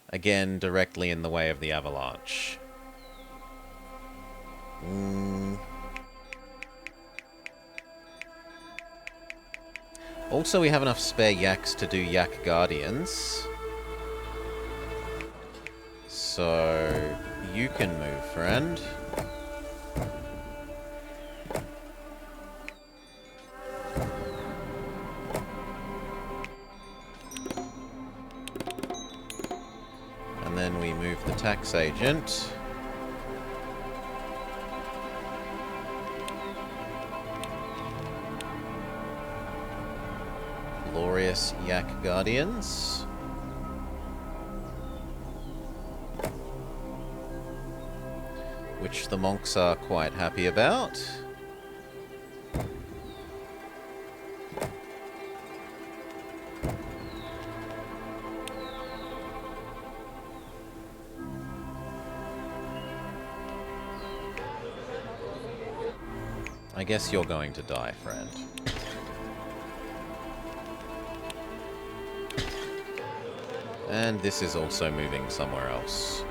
Again, directly in the way of the avalanche. Also, we have enough spare yaks to do yak guardians. So, you can move, friend. And then we move the tax agent. Glorious yak guardians. Which the monks are quite happy about. I guess you're going to die, friend. And this is also moving somewhere else.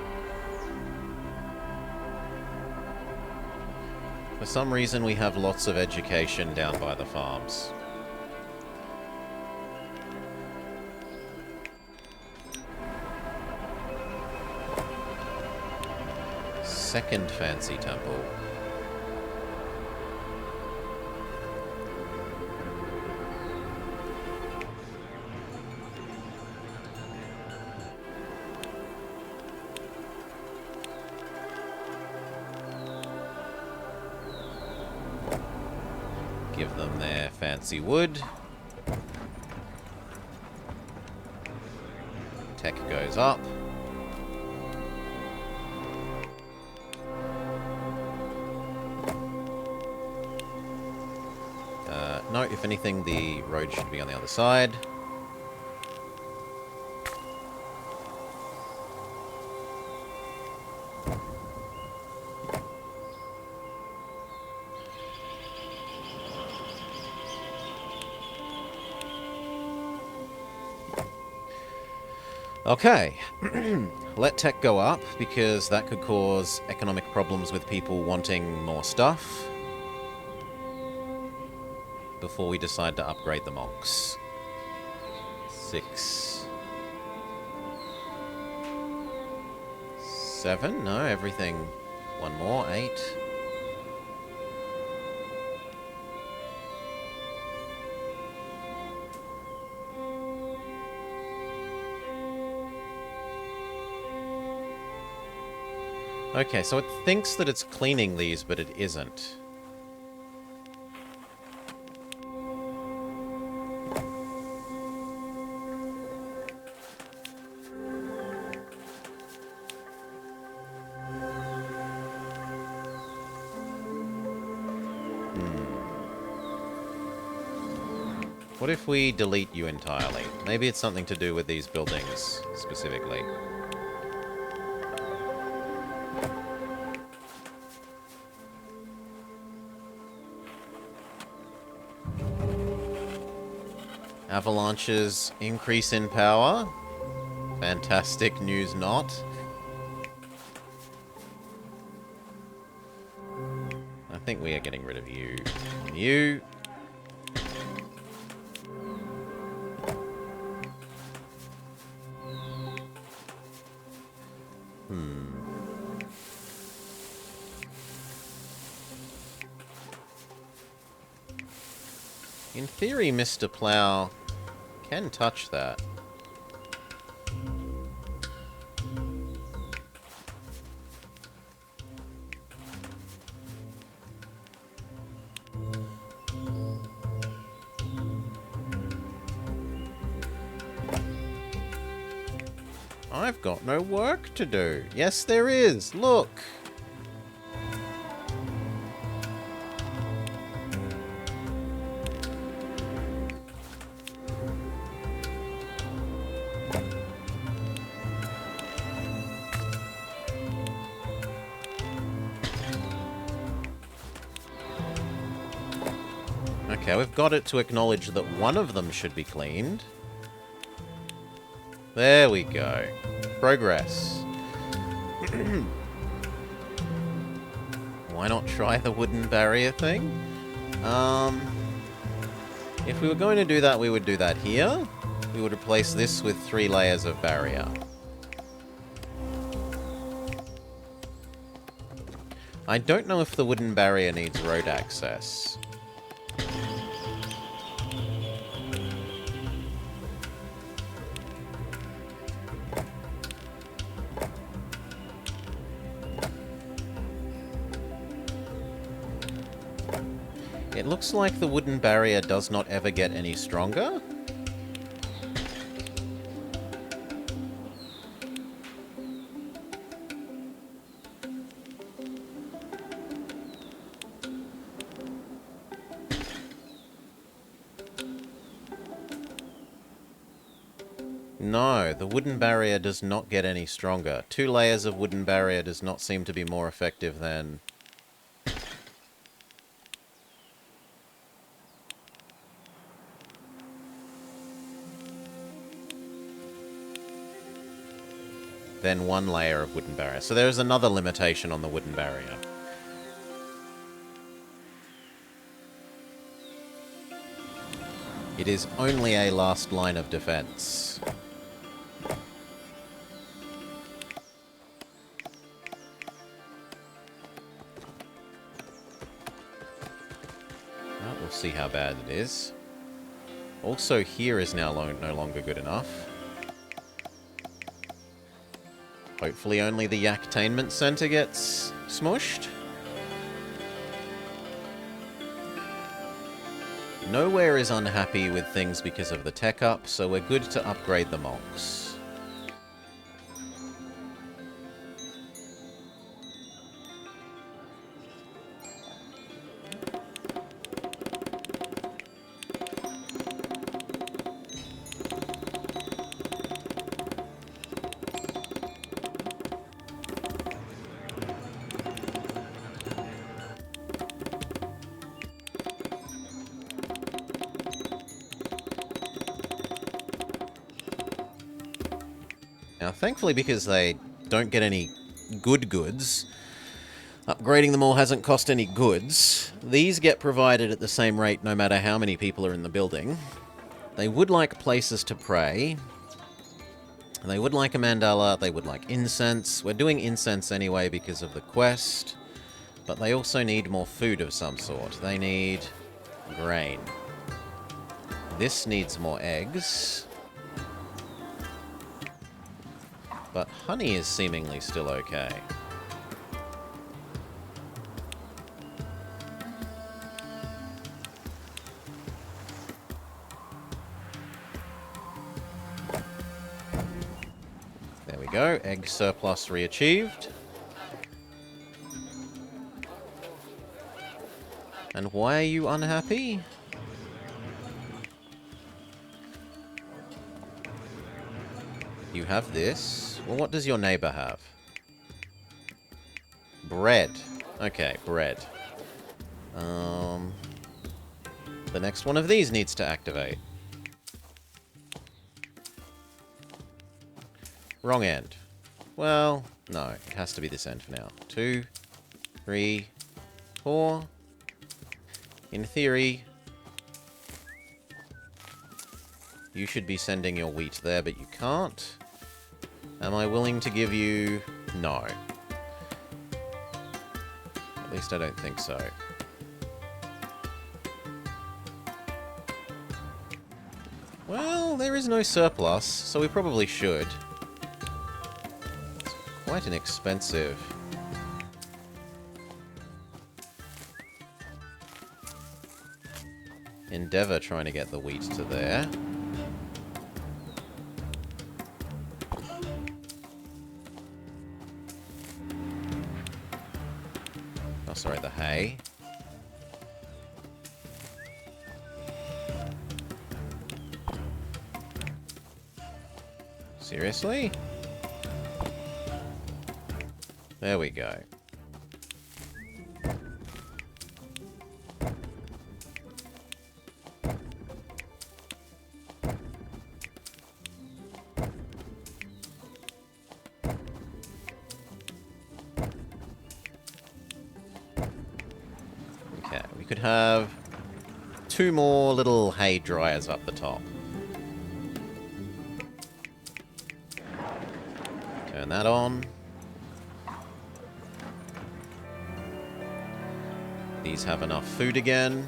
For some reason, we have lots of education down by the farms. Second fancy temple. Give them their fancy wood. Tech goes up. No, if anything, the road should be on the other side. Okay. Let tech go up, because that could cause economic problems with people wanting more stuff before we decide to upgrade the monks. 6. 7? No, everything. One more. 8. Okay, so it thinks that it's cleaning these, but it isn't. What if we delete you entirely? Maybe it's something to do with these buildings, specifically. Avalanches increase in power. Fantastic news not. I think we are getting rid of you. And you. In theory, Mr. Plow can touch that. I've got no work to do. Yes, there is. Look. Okay, we've got it to acknowledge that one of them should be cleaned. There we go. Progress. Why not try the wooden barrier thing? If we were going to do that, we would do that here. We would replace this with 3 layers of barrier. I don't know if the wooden barrier needs road access. It looks like the wooden barrier does not ever get any stronger. No, the wooden barrier does not get any stronger. 2 layers of wooden barrier does not seem to be more effective than... than 1 layer of wooden barrier. So there is another limitation on the wooden barrier. It is only a last line of defense. Well, we'll see how bad it is. Also, here is now no longer good enough. Hopefully only the Yaktainment Center gets smushed. Nowhere is unhappy with things because of the tech up, so we're good to upgrade the monks. Now, thankfully, because they don't get any good goods, upgrading them all hasn't cost any goods. These get provided at the same rate no matter how many people are in the building. They would like places to pray. They would like a mandala. They would like incense. We're doing incense anyway because of the quest. But they also need more food of some sort. They need grain. This needs more eggs. But honey is seemingly still okay. There we go. Egg surplus re-achieved. And why are you unhappy? You have this. Well, what does your neighbor have? Bread. Okay, bread. The next one of these needs to activate. Wrong end. Well, no, it has to be this end for now. 2, 3, 4. In theory, you should be sending your wheat there, but you can't. Am I willing to give you... No. At least I don't think so. Well, there is no surplus, so we probably should. It's quite an expensive... endeavor trying to get the wheat to there. Oh, sorry, the hay. Seriously? There we go. Okay, we could have 2 more little hay dryers up the top. Turn that on. These have enough food again.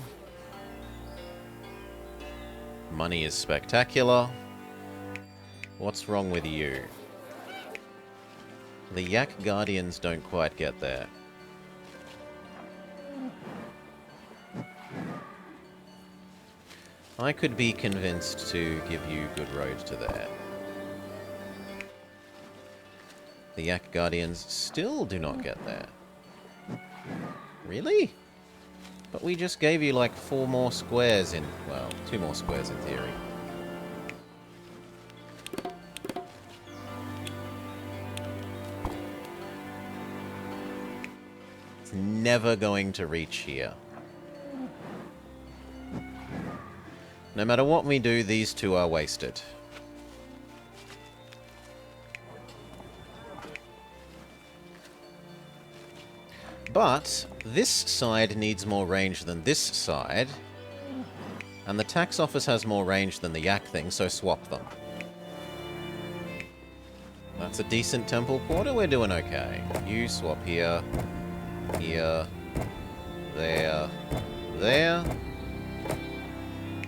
Money is spectacular. What's wrong with you? The Yak Guardians don't quite get there. I could be convinced to give you good road to there. The Yak Guardians still do not get there. Really? But we just gave you like 4 more squares in... well, 2 more squares in theory. It's never going to reach here. No matter what we do, these 2 are wasted. But this side needs more range than this side. And the tax office has more range than the yak thing, so swap them. That's a decent temple quarter. We're doing okay. You swap here, here, there, there.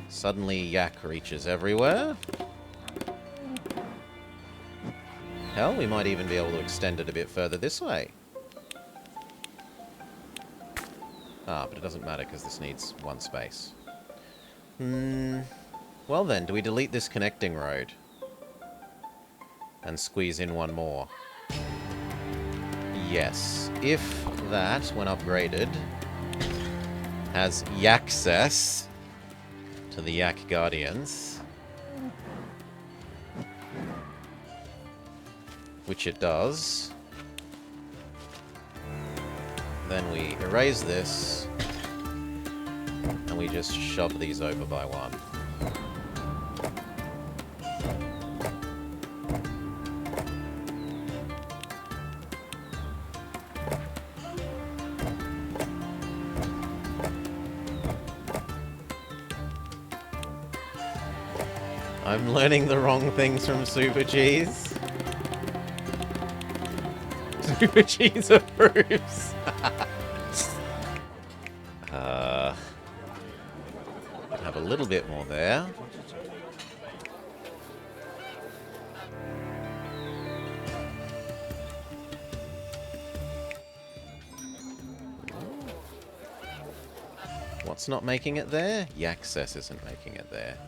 Suddenly yak reaches everywhere. Hell, we might even be able to extend it a bit further this way. Ah, but it doesn't matter because this needs 1 space. Well then, do we delete this connecting road? And squeeze in 1 more? Yes. If that, when upgraded, has Yaccess to the Yak Guardians, which it does, then we erase this, and we just shove these over by 1. I'm learning the wrong things from Super Cheese. Super Cheese approves. Have a little bit more there. What's not making it there? The access isn't making it there.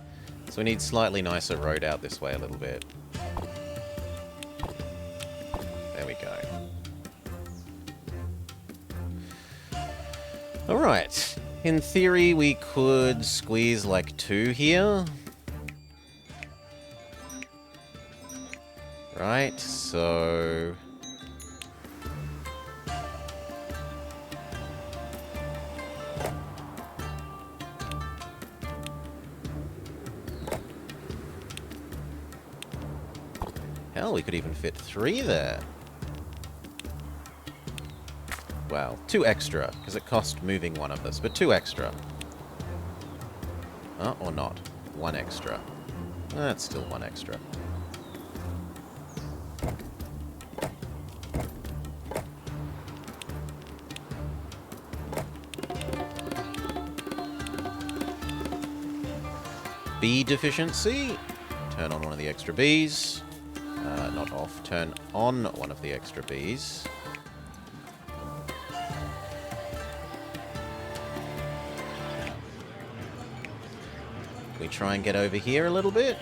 So we need slightly nicer road out this way a little bit. There we go. Alright. In theory, we could squeeze like 2 here. Right, so... Hell, we could even fit 3 there. Well, 2 extra, because it cost moving one of this, but 2 extra. Or not. 1 extra. That's still 1 extra. Bee deficiency. Turn on one of the extra bees. Not off. Turn on one of the extra bees. We try and get over here a little bit.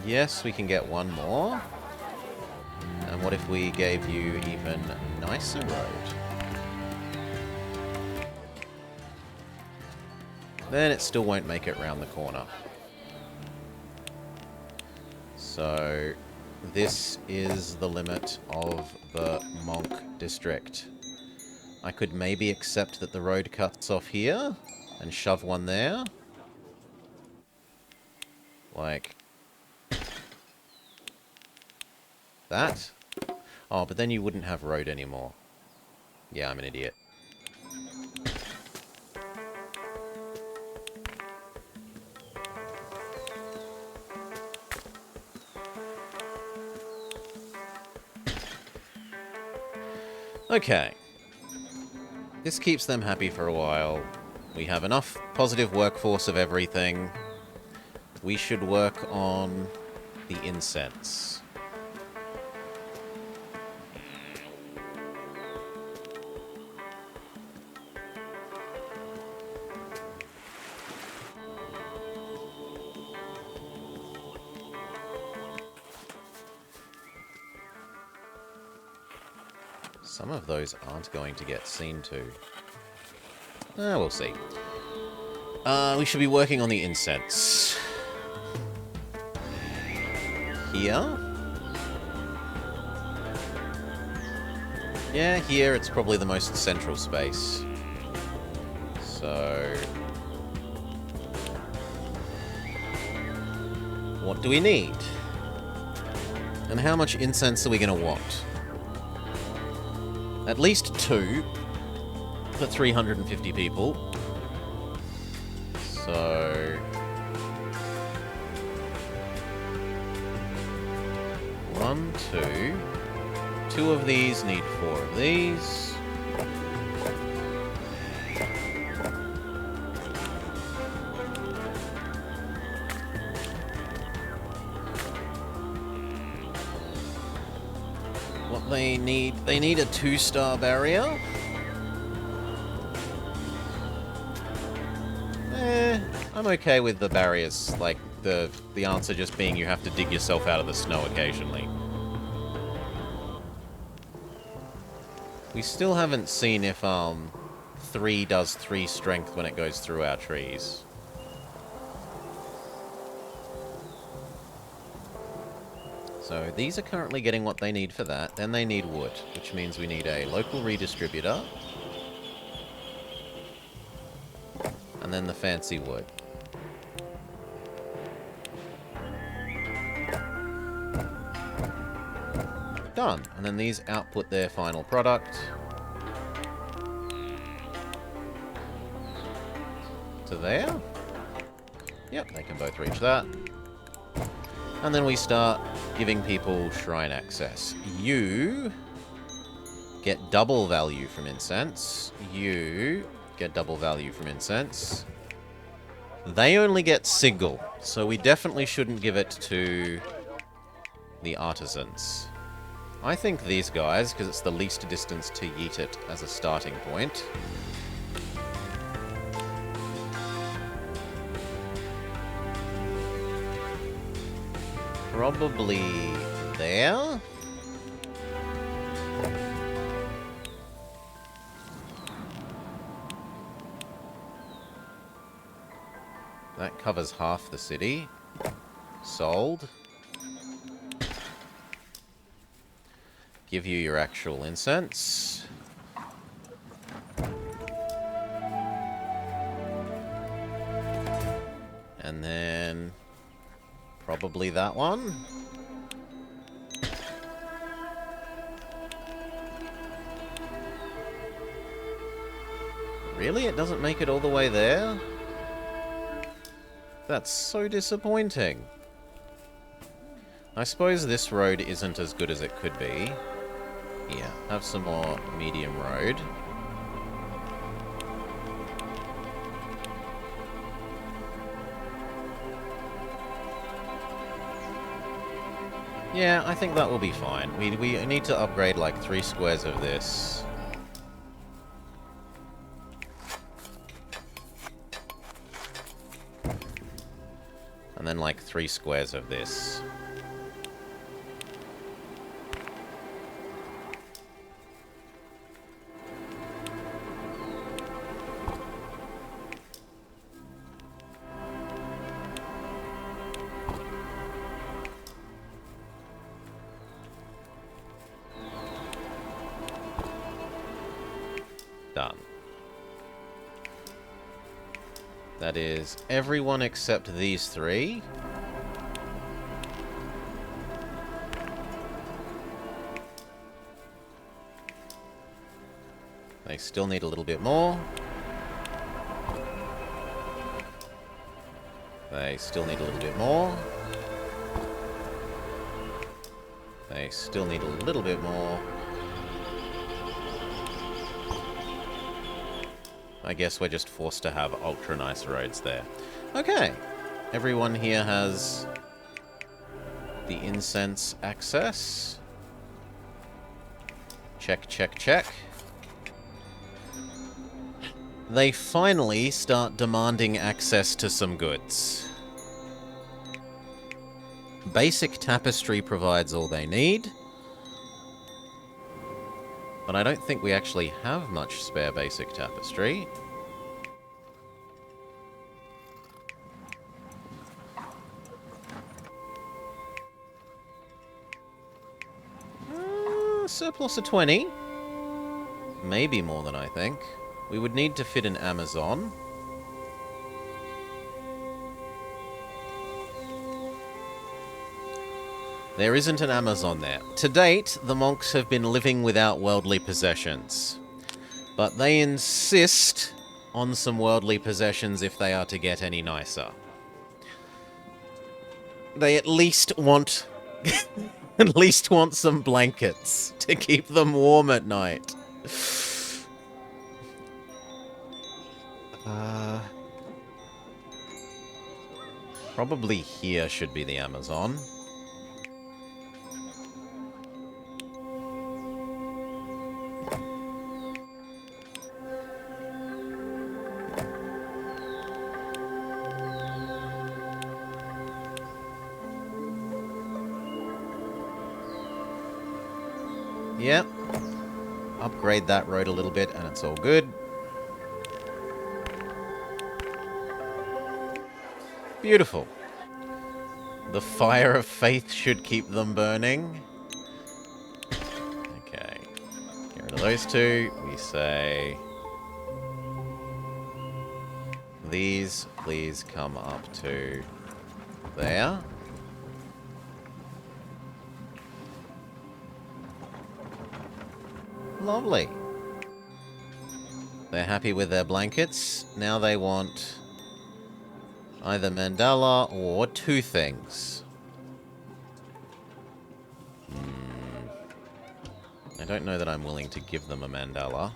Yes, we can get 1 more. And what if we gave you even nicer road? Then it still won't make it round the corner. So, this is the limit of the Monk District. I could maybe accept that the road cuts off here and shove one there. Like that. Oh, but then you wouldn't have road anymore. Yeah, I'm an idiot. Okay. This keeps them happy for a while. We have enough positive workforce of everything. We should work on the incense. Some of those aren't going to get seen to. We'll see. We should be working on the incense. Here? Yeah, here it's probably the most central space. So... what do we need? And how much incense are we going to want? At least 2 for 350 people. So... 1, 2. 2 of these need 4 of these. What they need a 2-star barrier. I'm okay with the barriers, like the answer just being you have to dig yourself out of the snow occasionally. We still haven't seen if 3 does 3 strength when it goes through our trees. So these are currently getting what they need for that. Then they need wood, which means we need a local redistributor. And then the fancy wood. Done. And then these output their final product. to there. Yep, they can both reach that. And then we start giving people shrine access. You get double value from incense. You get double value from incense. They only get single, so we definitely shouldn't give it to the artisans. I think these guys, because it's the least distance to yeet it as a starting point. Probably there. That covers half the city. Sold. Give you your actual incense. And then probably that one. Really? It doesn't make it all the way there? That's so disappointing. I suppose this road isn't as good as it could be. Here, have some more medium road. Yeah, I think that will be fine. We need to upgrade like 3 squares of this. And then like 3 squares of this. Done. That is everyone except these 3. They still need a little bit more. They still need a little bit more. They still need a little bit more. I guess we're just forced to have ultra nice roads there. Okay. Everyone here has the incense access. Check, check, check. They finally start demanding access to some goods. Basic tapestry provides all they need. But I don't think we actually have much spare basic tapestry. Surplus of 20. Maybe more than I think. We would need to fit an Amazon. There isn't an Amazon there. To date, the monks have been living without worldly possessions. But they insist on some worldly possessions if they are to get any nicer. They at least want... at least want some blankets to keep them warm at night. Probably here should be the Amazon. Yep. Upgrade that road a little bit and it's all good. Beautiful. The fire of faith should keep them burning. Okay. Get rid of those 2. We say... these, please come up to there. Lovely. They're happy with their blankets. Now they want Either mandala or two things. I don't know that I'm willing to give them a mandala.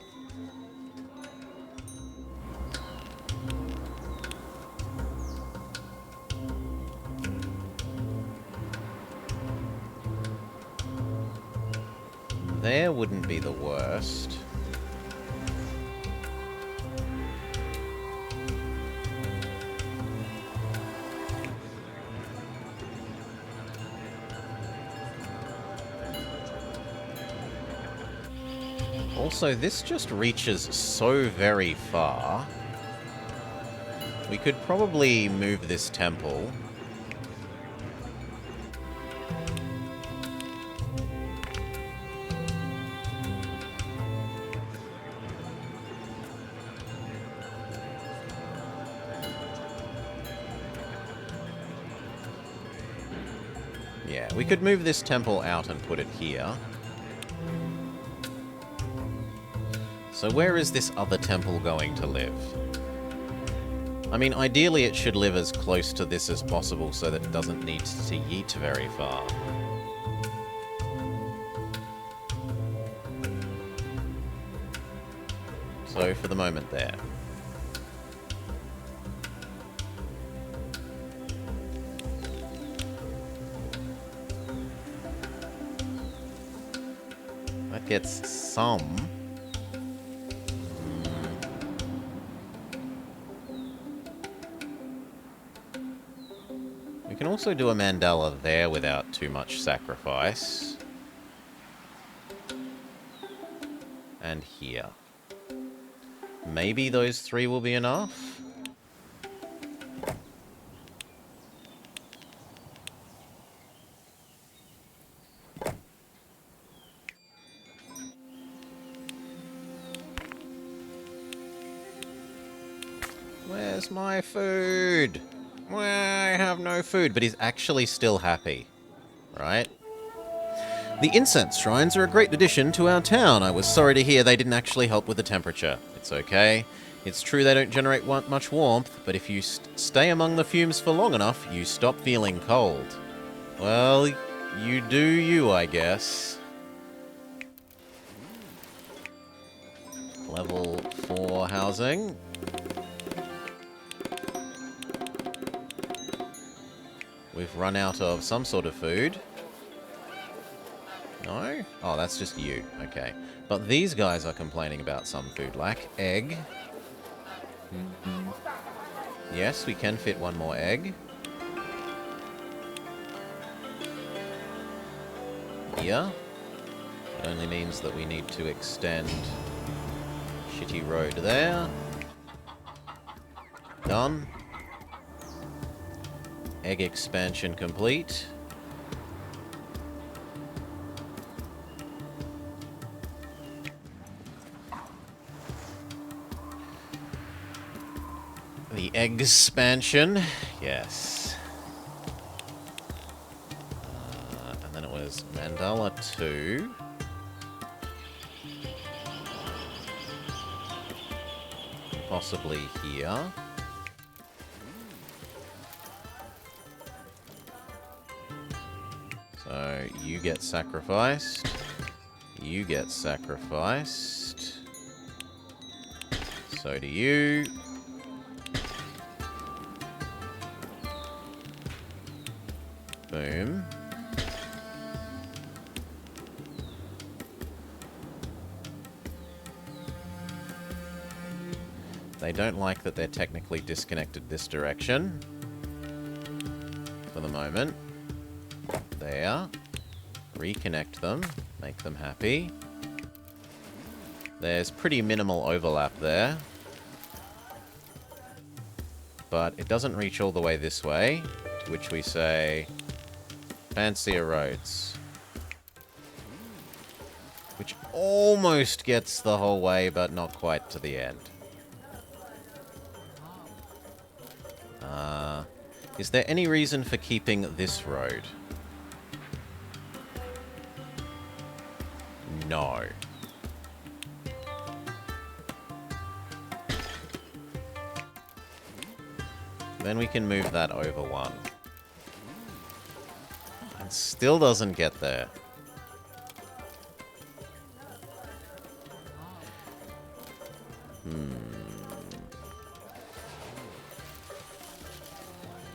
There wouldn't be the worst. Also, this just reaches so very far. We could probably move this temple. Yeah, we could move this temple out and put it here. So where is this other temple going to live? I mean, ideally it should live as close to this as possible so that it doesn't need to yeet very far. So for the moment there. That gets some. We can also do a mandala there without too much sacrifice. And here. Maybe those three will be enough? Where's my food? Well, I have no food, but he's actually still happy. Right? The incense shrines are a great addition to our town. I was sorry to hear they didn't actually help with the temperature. It's okay. It's true they don't generate much warmth, but if you stay among the fumes for long enough, you stop feeling cold. Well, you do you, I guess. Level 4 housing. We've run out of some sort of food. No? Oh, that's just you. Okay. But these guys are complaining about some food lack. Egg. Yes, we can fit one more egg. Here. It only means that we need to extend shitty road there. Done. Egg expansion complete. The egg expansion, yes. And then it was mandala 2. Possibly here. So, you get sacrificed. You get sacrificed. So do you. Boom. They don't like that they're technically disconnected this direction. For the moment. There. Reconnect them. Make them happy. There's pretty minimal overlap there. But it doesn't reach all the way this way. To which we say, fancier roads. Which almost gets the whole way, but not quite to the end. Is there any reason for keeping this road? No. Then we can move that over one. And still doesn't get there.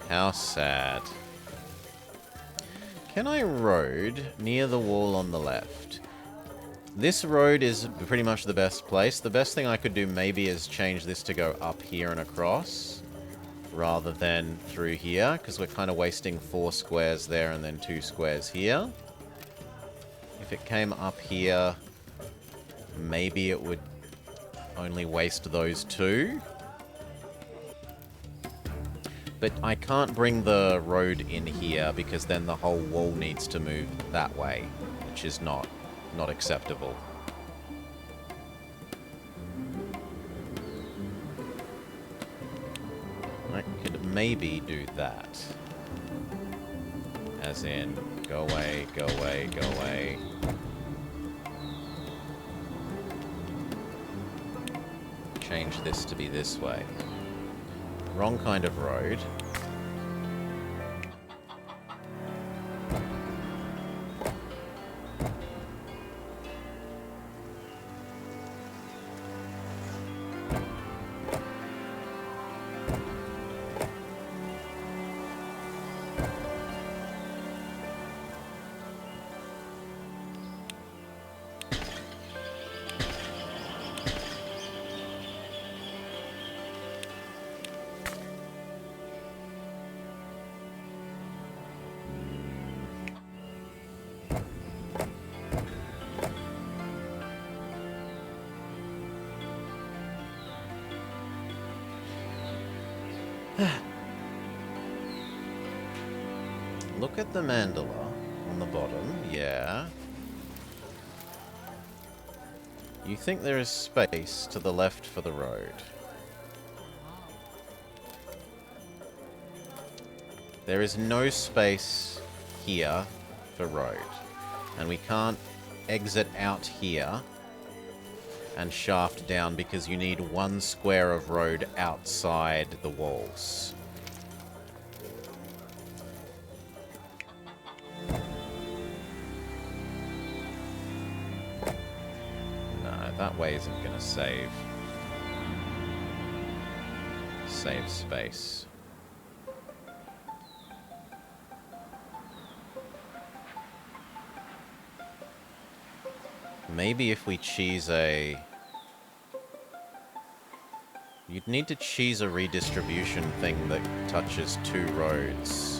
How sad. Can I road near the wall on the left? This road is pretty much the best place. The best thing I could do maybe is change this to go up here and across, rather than through here, because we're kind of wasting 4 squares there and then 2 squares here. If it came up here, maybe it would only waste those 2. But I can't bring the road in here because then the whole wall needs to move that way, which is not acceptable. I could maybe do that. As in, go away, go away, go away. Change this to be this way. Wrong kind of road. Look at the mandala on the bottom, yeah. You think there is space to the left for the road. There is no space here for road. And we can't exit out here and shaft down because you need 1 square of road outside the walls. That way isn't going to save space. Maybe if we cheese a... You'd need to cheese a redistribution thing that touches 2 roads.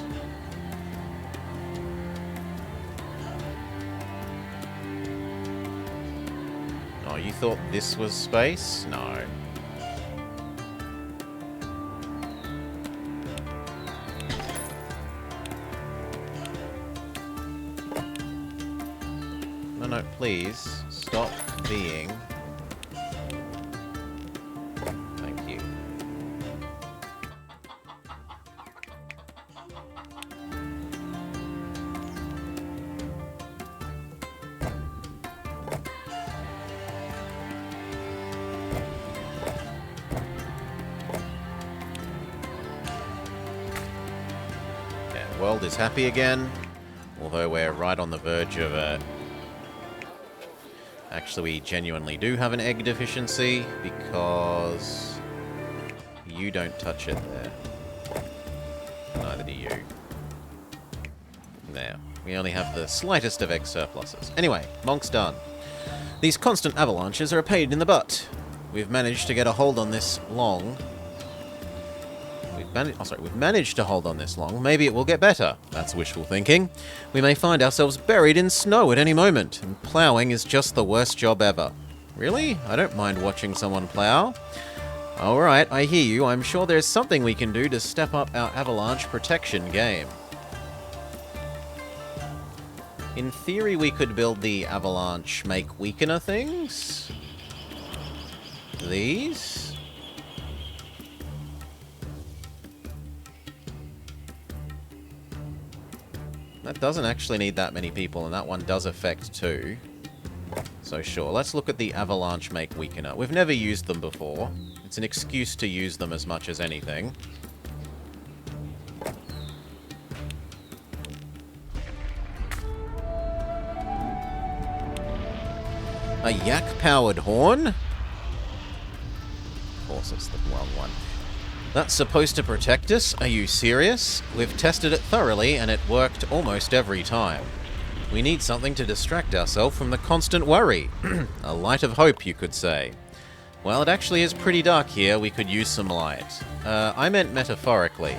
You thought this was space? No. No, please. Stop being... Thank you. World is happy again, although we're right on the verge of a... Actually, we genuinely do have an egg deficiency, because you don't touch it there. Neither do you. There. We only have the slightest of egg surpluses. Anyway, Monk's done. These constant avalanches are a pain in the butt. We've managed to get a hold on this long... We've managed to hold on this long. Maybe it will get better. That's wishful thinking. We may find ourselves buried in snow at any moment, and ploughing is just the worst job ever. Really? I don't mind watching someone plough. Alright, I hear you. I'm sure there's something we can do to step up our avalanche protection game. In theory, we could build the avalanche make weakener things. These. That doesn't actually need that many people, and that one does affect 2. So sure, let's look at the avalanche make weakener. We've never used them before. It's an excuse to use them as much as anything. A yak-powered horn? Of course, it's the wrong one. That's supposed to protect us? Are you serious? We've tested it thoroughly, and it worked almost every time. We need something to distract ourselves from the constant worry. A light of hope, you could say. Well, it actually is pretty dark here. We could use some light. I meant metaphorically.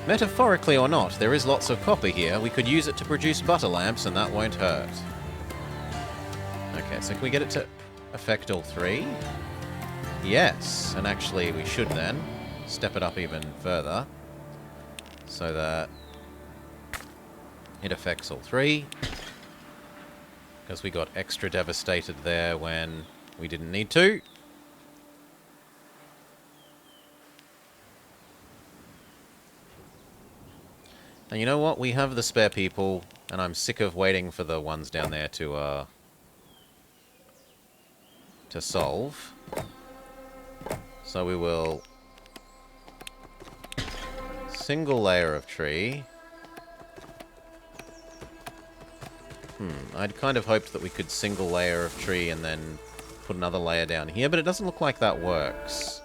Metaphorically or not, there is lots of copper here. We could use it to produce butter lamps, and that won't hurt. Okay, so can we get it to affect all three? Yes, and actually we should then step it up even further so that it affects all three, because we got extra devastated there when we didn't need to. And you know what? We have the spare people, and I'm sick of waiting for the ones down there to solve. So we will single layer of tree. I'd kind of hoped that we could single layer of tree and then put another layer down here, but it doesn't look like that works.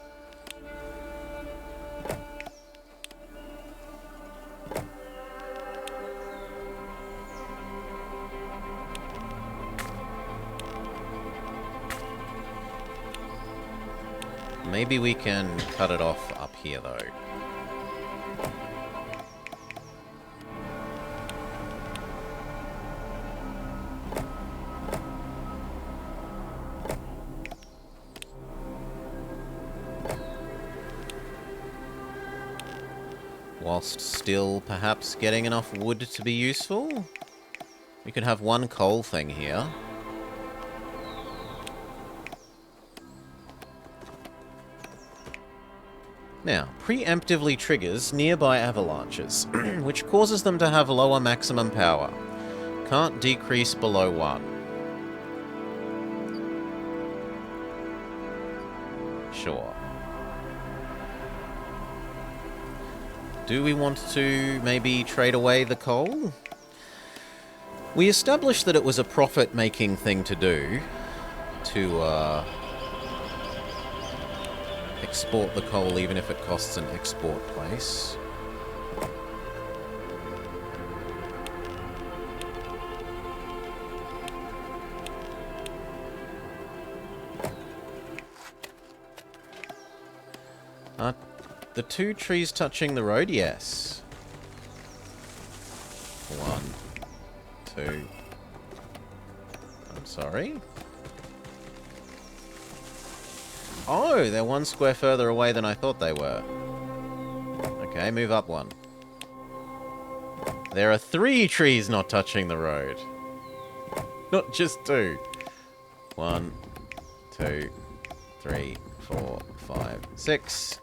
Maybe we can cut it off up here, though. Whilst still perhaps getting enough wood to be useful. We could have one coal thing here. Now, preemptively triggers nearby avalanches, which causes them to have lower maximum power. Can't decrease below 1. Sure. Do we want to maybe trade away the coal? We established that it was a profit-making thing to do, to export the coal even if it costs an export place. The 2 trees touching the road? Yes. 1, 2. I'm sorry. Oh, they're 1 square further away than I thought they were. Okay, move up 1. There are 3 trees not touching the road. Not just 2. 1, 2, 3, 4, 5, 6.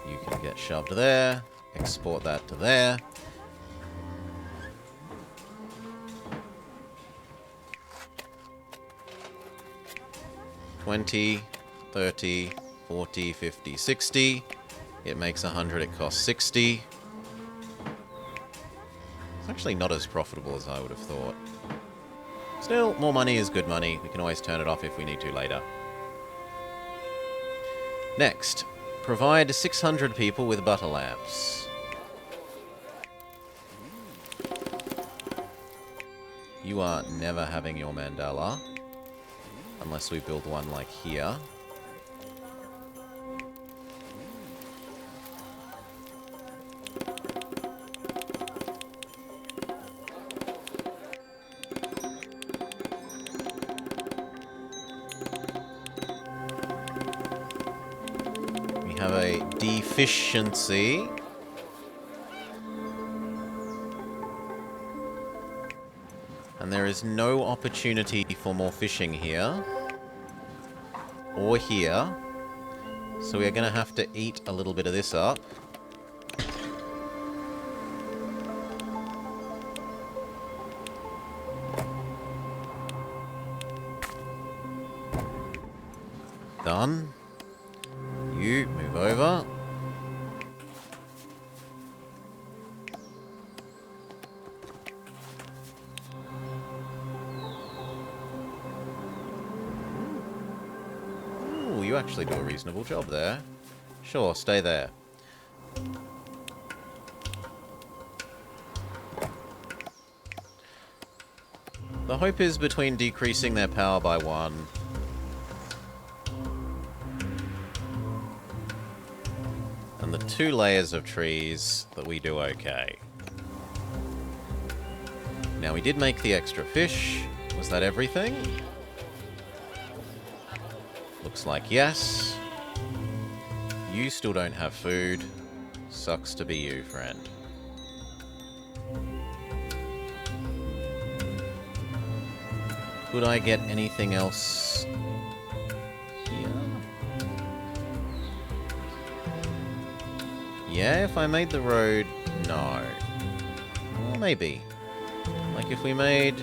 You can get shoved there. Export that to there. $20, $30, $40, $50, $60. It makes $100, it costs $60. It's actually not as profitable as I would have thought. Still, more money is good money. We can always turn it off if we need to later. Next, provide 600 people with butter lamps. You are never having your mandala. Unless we build one like here. We have a deficiency. And there is no opportunity for more fishing here. Or here. So we are going to have to eat a little bit of this up. Done. You move over. you actually do a reasonable job there. Sure, stay there. The hope is between decreasing their power by 1 and the 2 layers of trees that we do okay. Now, we did make the extra fish. Was that everything? Looks like yes. You still don't have food. Sucks to be you, friend. Could I get anything else here? Yeah, if I made the road... No. Well, maybe. Like if we made...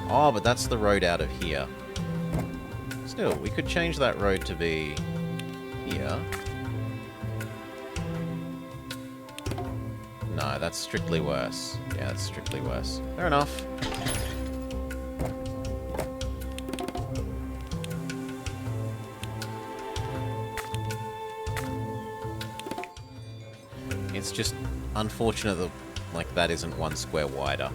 Oh, but that's the road out of here. Still, we could change that road to be... here. No, that's strictly worse. Yeah, that's strictly worse. Fair enough. It's just unfortunate that, like, that isn't 1 square wider.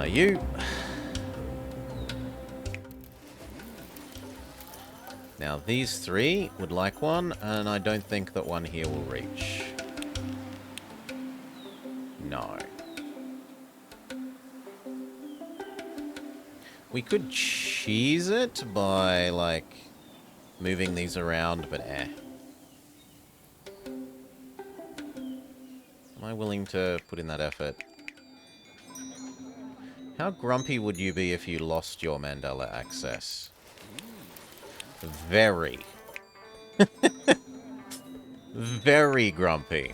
You... Now, these 3 would like one, and I don't think that one here will reach. No. We could cheese it by, like, moving these around, but eh. Am I willing to put in that effort? How grumpy would you be if you lost your Mandela access? Very. Very grumpy.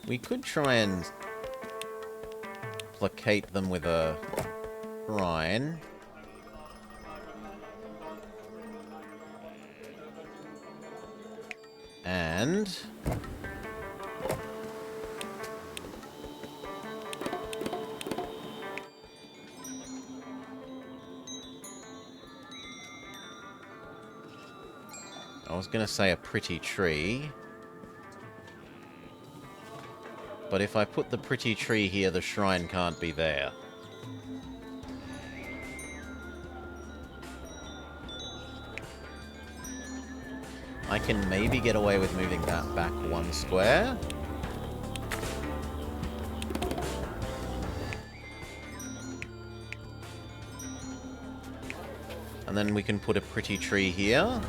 We could try and placate them with a shrine. And... I was going to say a pretty tree. But if I put the pretty tree here, the shrine can't be there. I can maybe get away with moving that back 1 square. And then we can put a pretty tree here.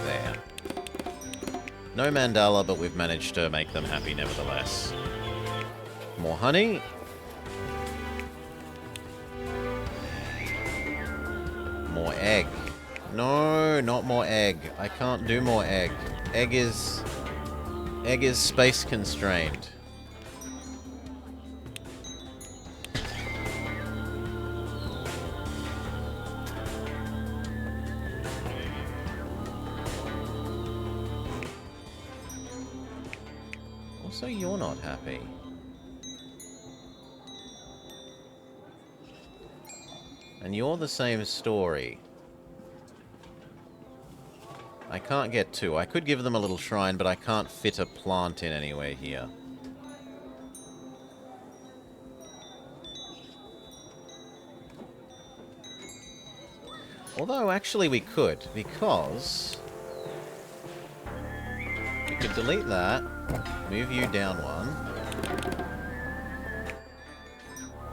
There. No mandala, but we've managed to make them happy nevertheless. More honey. More egg. No, not more egg. I can't do more egg. Egg is space constrained. Also, you're not happy. And you're the same story. I can't get 2. I could give them a little shrine, but I can't fit a plant in anywhere here. Although, actually we could, because... we could delete that, move you down 1,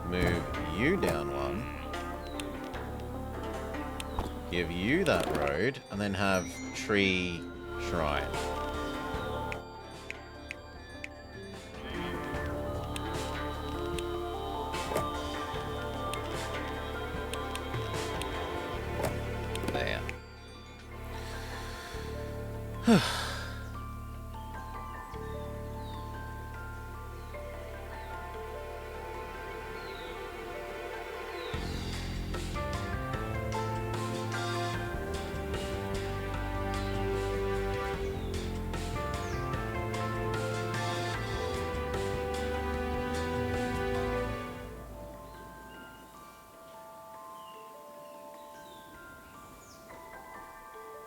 move you down 1, give you that road, and then have tree shrine. There.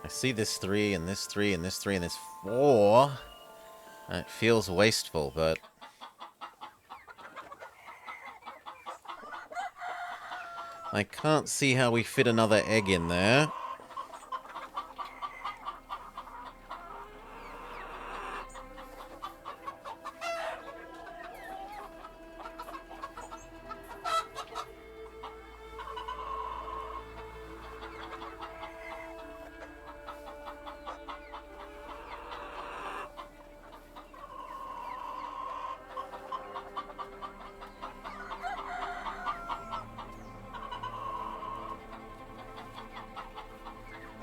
I see this 3, and this 3, and this 3, and this 4. And it feels wasteful, but... I can't see how we fit another egg in there.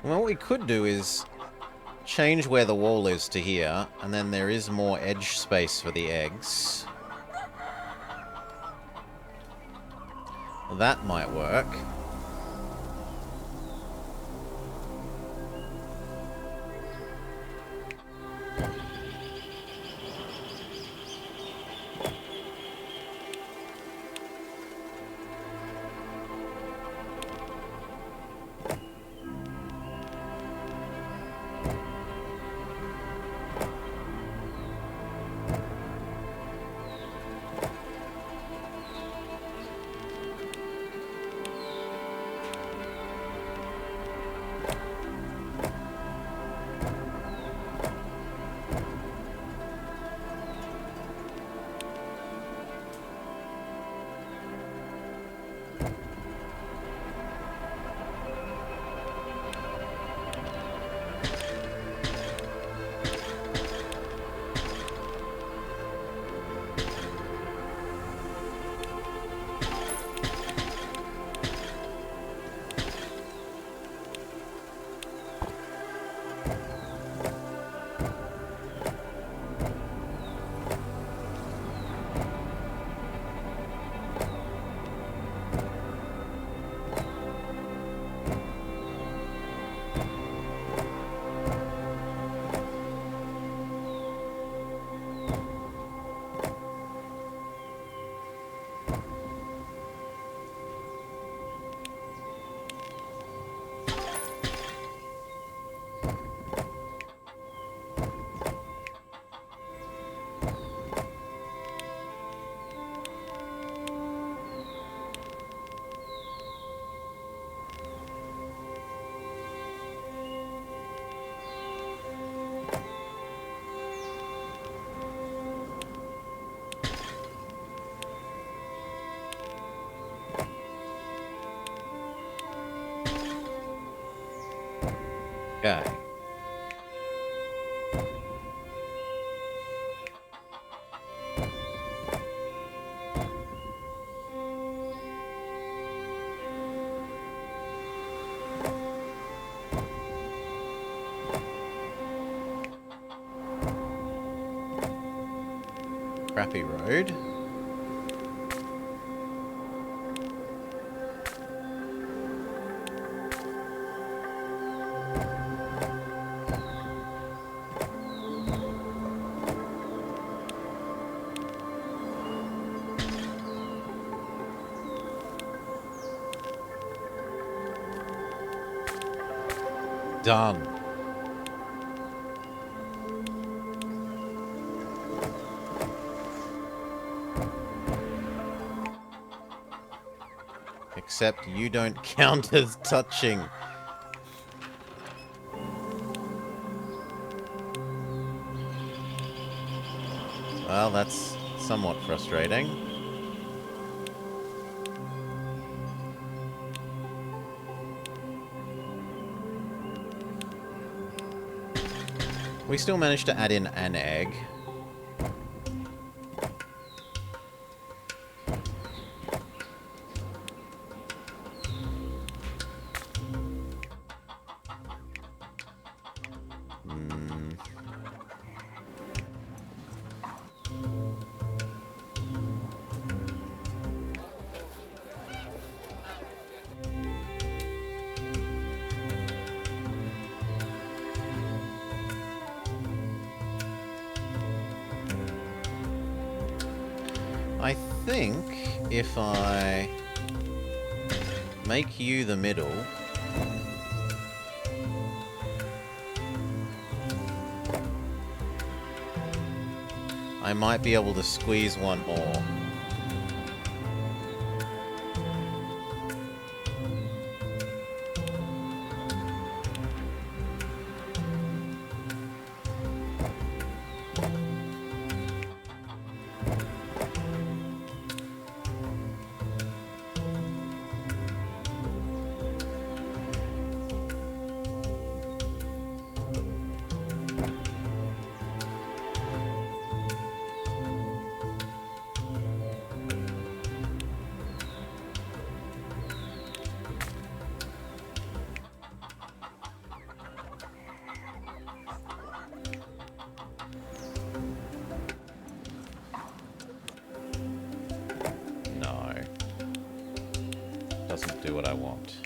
Well, what we could do is change where the wall is to here, and then there is more edge space for the eggs. That might work. Okay. Crappy road. Done. Except you don't count as touching. Well, that's somewhat frustrating. We still managed to add in an egg. I think if I make you the middle, I might be able to squeeze one more. Doesn't do what I want.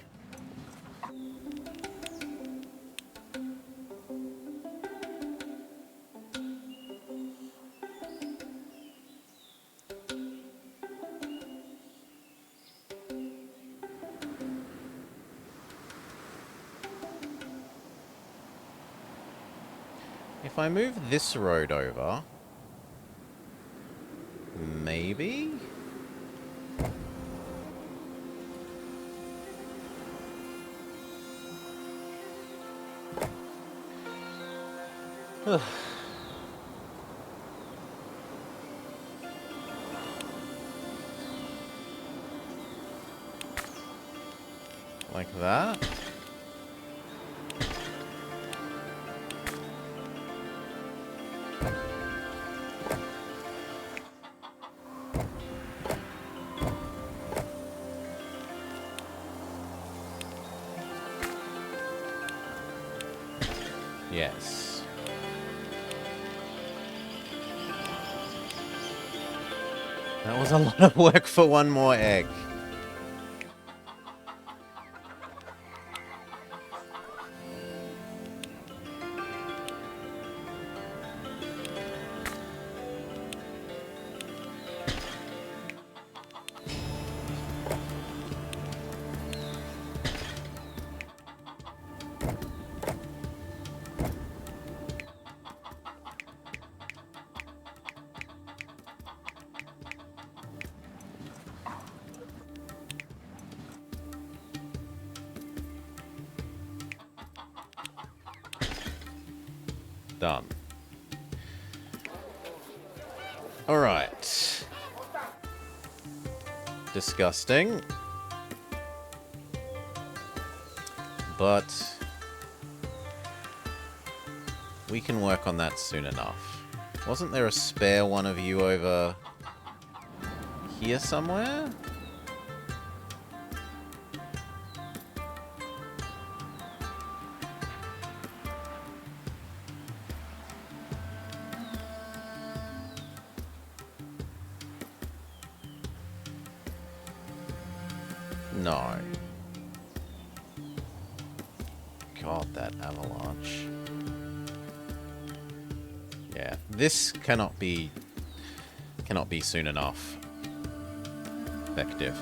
If I move this road over, maybe? Like that. Yes. That was a lot of work for one more egg. Done. Alright. Disgusting. But we can work on that soon enough. Wasn't there a spare one of you over here somewhere? No. God, that avalanche. Yeah, this cannot be soon enough effective.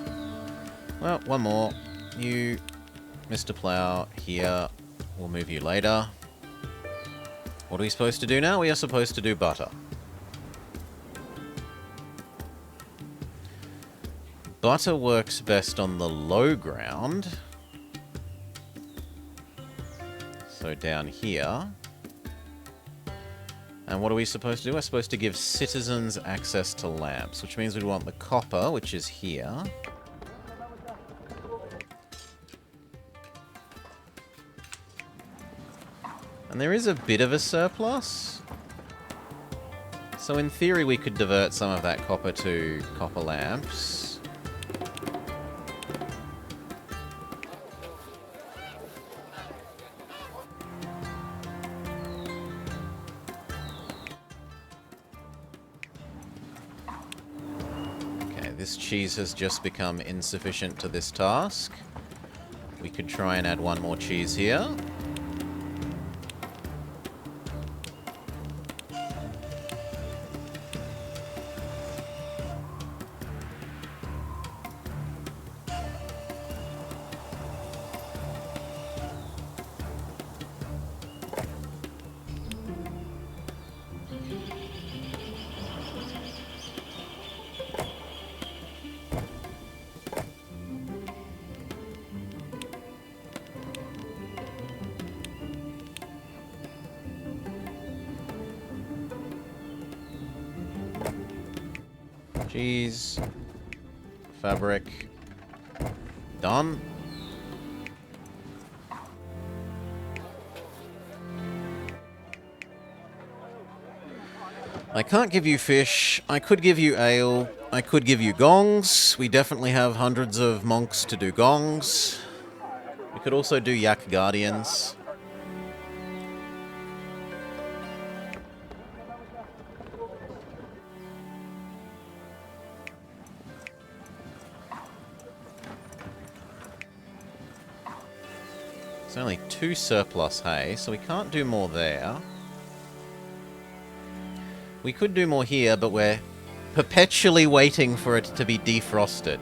Well, one more. You, Mr. Plow, here. We'll move you later. What are we supposed to do now? We are supposed to do butter. Butter works best on the low ground. So down here. And what are we supposed to do? We're supposed to give citizens access to lamps, which means we want the copper, which is here. And there is a bit of a surplus. So in theory we could divert some of that copper to copper lamps. This cheese has just become insufficient to this task. We could try and add one more cheese here. Cheese. Fabric. Done. I can't give you fish. I could give you ale. I could give you gongs. We definitely have hundreds of monks to do gongs. We could also do yak guardians. It's only 2 surplus hay, so we can't do more there. We could do more here, but we're perpetually waiting for it to be defrosted.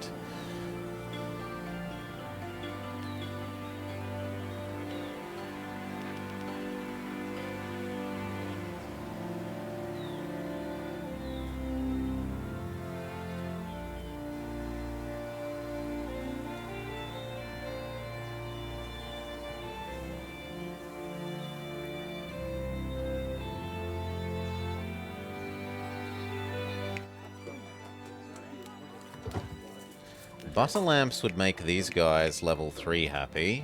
Butter lamps would make these guys level 3 happy.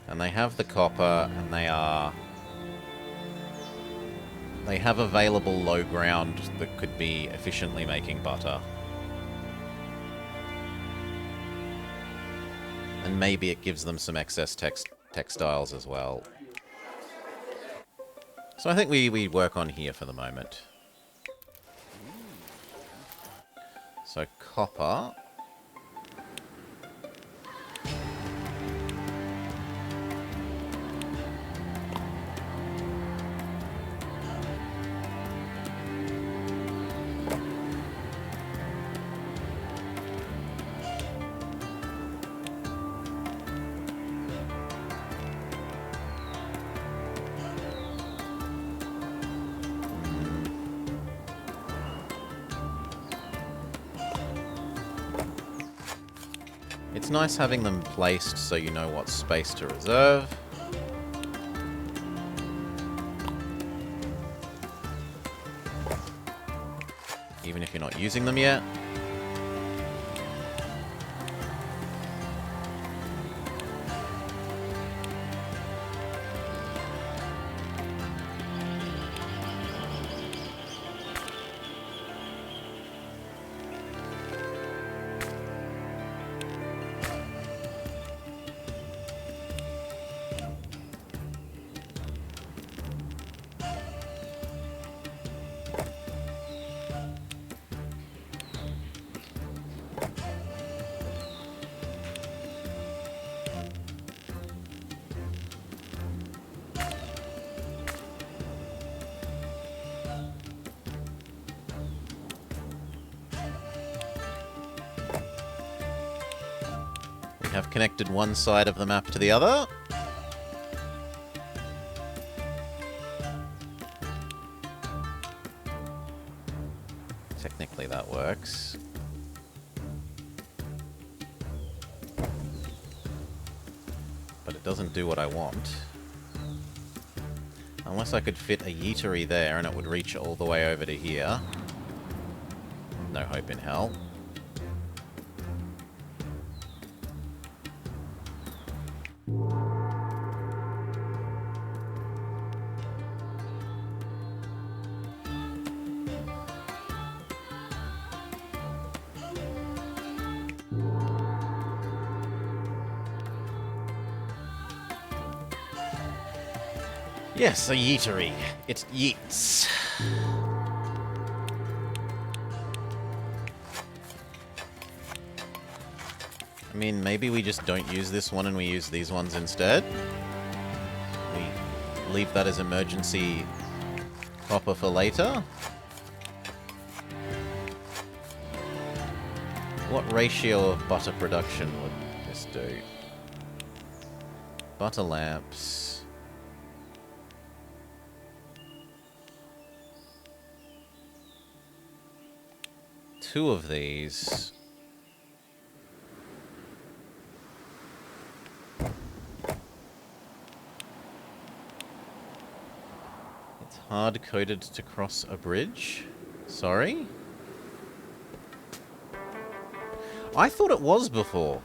And they have the copper, and they have available low ground that could be efficiently making butter. And maybe it gives them some excess textiles as well. So I think we work on here for the moment. So copper. It's nice having them placed so you know what space to reserve. Even if you're not using them yet. Have connected one side of the map to the other. Technically that works. But it doesn't do what I want. Unless I could fit a yeetery there and it would reach all the way over to here. No hope in hell. Yes, a yeetery. It yeets. I mean, maybe we just don't use this one and we use these ones instead. We leave that as emergency copper for later. What ratio of butter production would this do? Butter lamps. 2 of these. It's hard-coded to cross a bridge. Sorry? I thought it was before.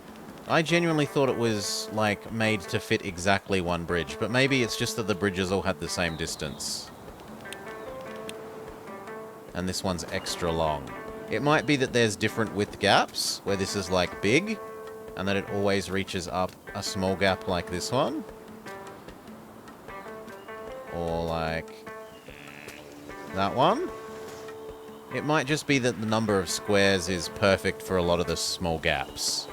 I genuinely thought it was, like, made to fit exactly one bridge, but maybe it's just that the bridges all had the same distance. And this one's extra long. It might be that there's different width gaps, where this is, like, big, and that it always reaches up a small gap like this one. Or, like, that one. It might just be that the number of squares is perfect for a lot of the small gaps.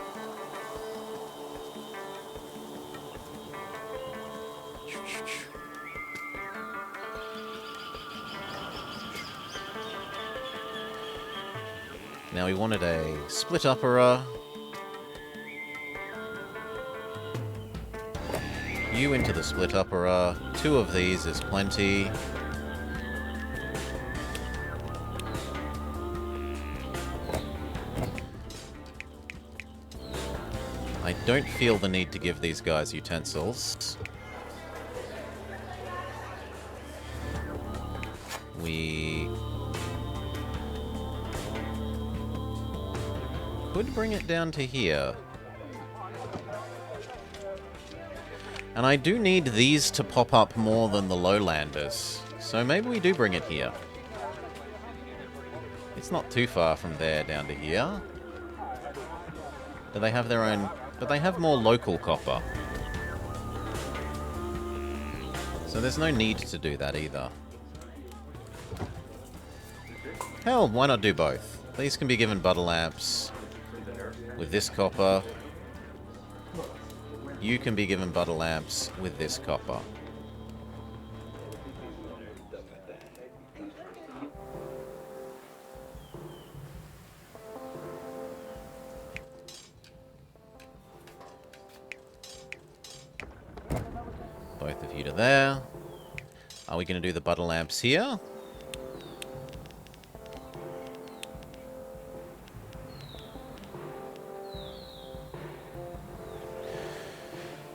Now we wanted a split upperer. You into the split upperer. 2 of these is plenty. I don't feel the need to give these guys utensils. We could bring it down to here. And I do need these to pop up more than the lowlanders. So maybe we do bring it here. It's not too far from there down to here. Do they have their own... But they have more local copper. So there's no need to do that either. Hell, why not do both? These can be given butter lamps with this copper. You can be given butter lamps with this copper. Both of you to there. Are we going to do the butter lamps here?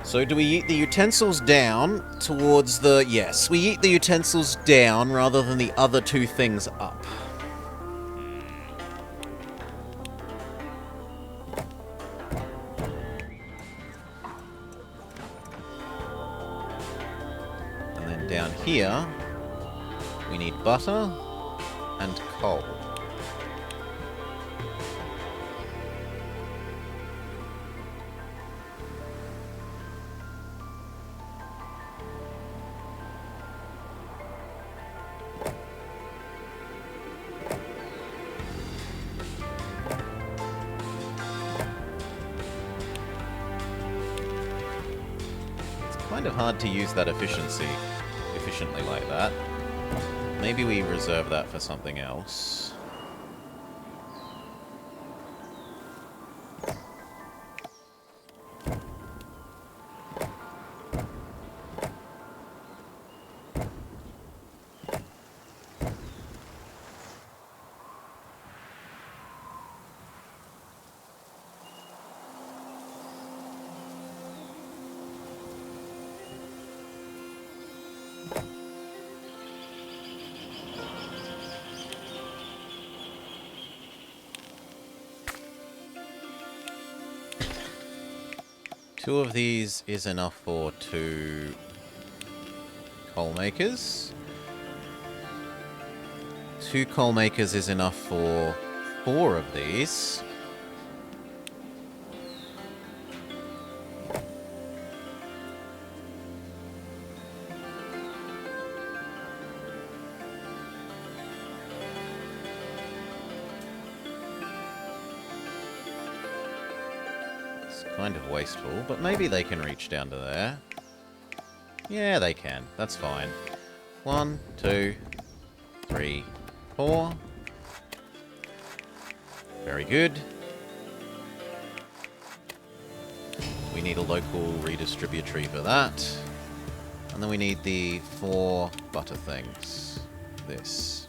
So do we eat the utensils down towards the... Yes, we eat the utensils down rather than the other 2 things up. And then down here, we need butter and coal. Kind of hard to use that efficiently like that. Maybe we reserve that for something else. Two of these is enough for 2 coal makers. 2 coal makers is enough for 4 of these. Kind of wasteful, but maybe they can reach down to there. Yeah, they can. That's fine. 1, 2, 3, 4. Very good. We need a local redistributory for that. And then we need the 4 butter things. This.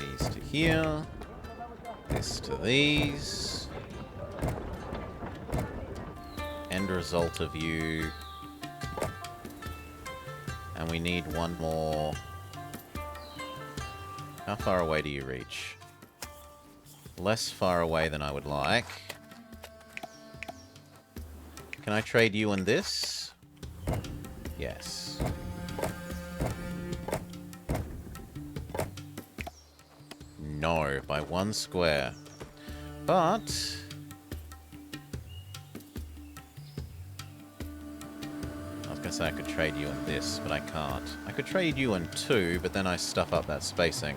These to here. This to these. End result of you. And we need one more. How far away do you reach? Less far away than I would like. Can I trade you and this? Yes. No, by 1 square. But I was gonna say I could trade you and this, but I can't. I could trade you and 2, but then I stuff up that spacing.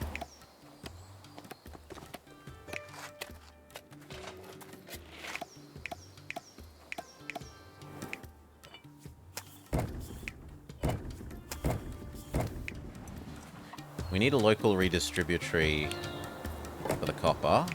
We need a local redistributory for the copper.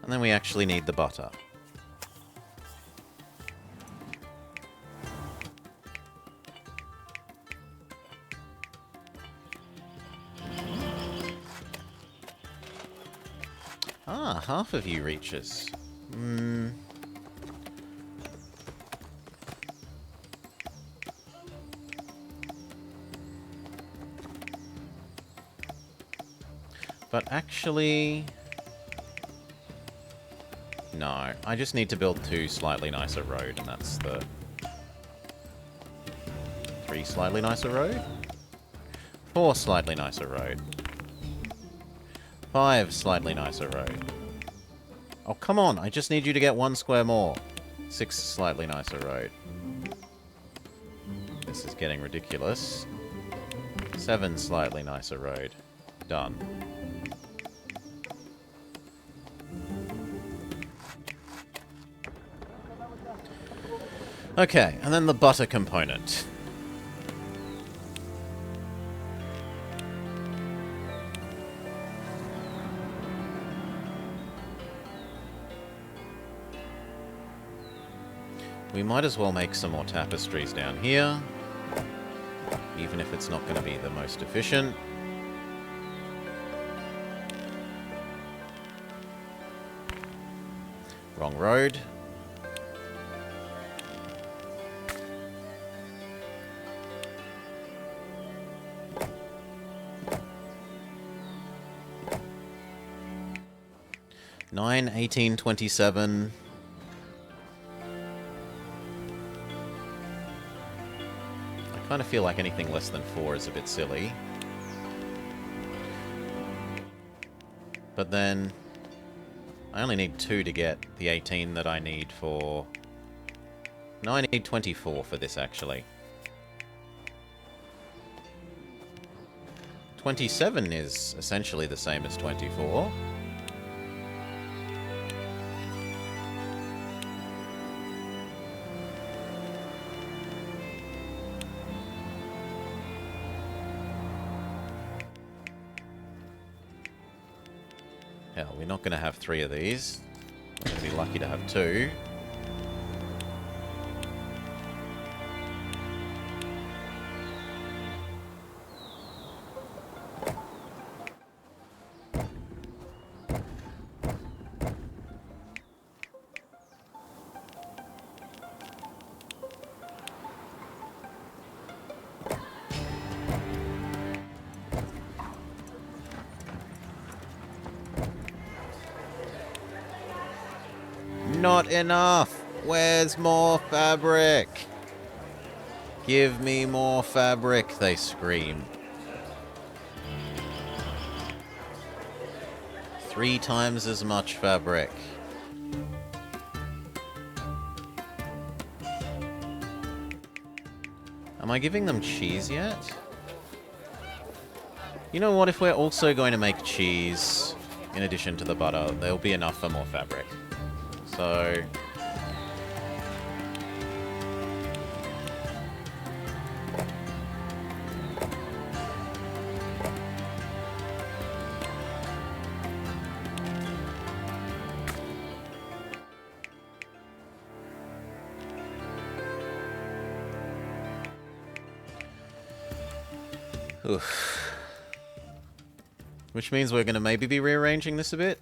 And then we actually need the butter. Ah, half of you reaches. But actually... no, I just need to build 2 slightly nicer road, and that's the... 3 slightly nicer road? 4 slightly nicer road. 5 slightly nicer road. Oh, come on, I just need you to get 1 square more. 6 slightly nicer road. This is getting ridiculous. 7 slightly nicer road. Done. Okay, and then the butter component. We might as well make some more tapestries down here, even if it's not going to be the most efficient. Wrong road. Nine, 18, 27. I kind of feel like anything less than 4 is a bit silly. But then I only need 2 to get the 18 that I need for... no, I need 24 for this, actually. 27 is essentially the same as 24. Hell, we're not going to have 3 of these. We're going to be lucky to have 2. Not enough! Where's more fabric? Give me more fabric, they scream. 3 times as much fabric. Am I giving them cheese yet? You know what, if we're also going to make cheese, in addition to the butter, there'll be enough for more fabric. So... Oof. Which means we're going to maybe be rearranging this a bit.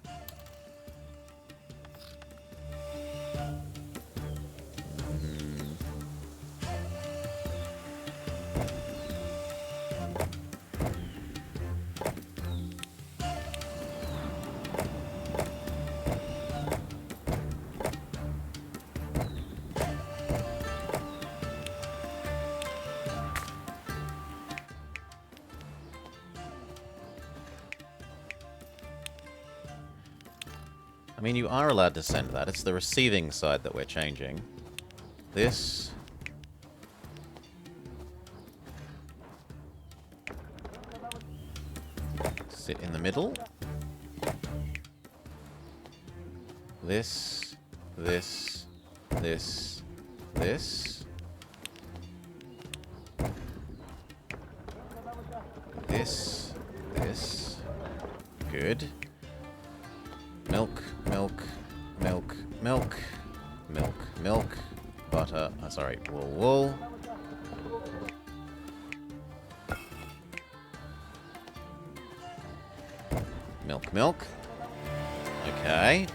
I mean, you are allowed to send that. It's the receiving side that we're changing. This. Sit in the middle. This. This. This. This. This. This. Good. Milk, milk, milk, milk, milk, milk, butter, sorry, wool, wool. Milk, milk. Okay.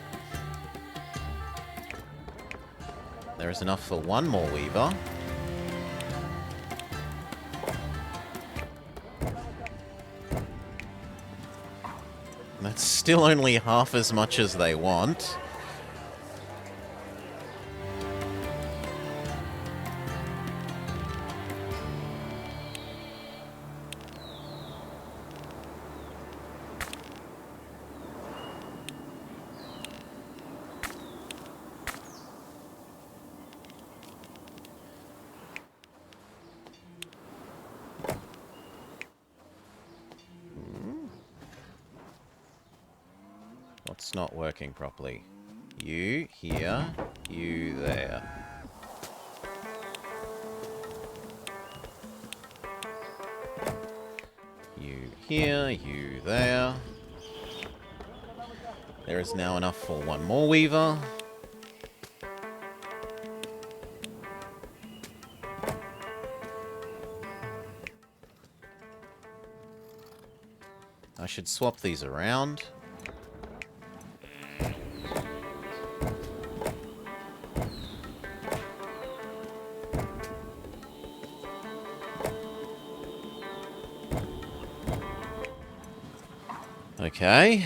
There is enough for one more weaver. That's still only half as much as they want. What's not working properly? You here, you there. You here, you there. There is now enough for one more weaver. I should swap these around. Okay.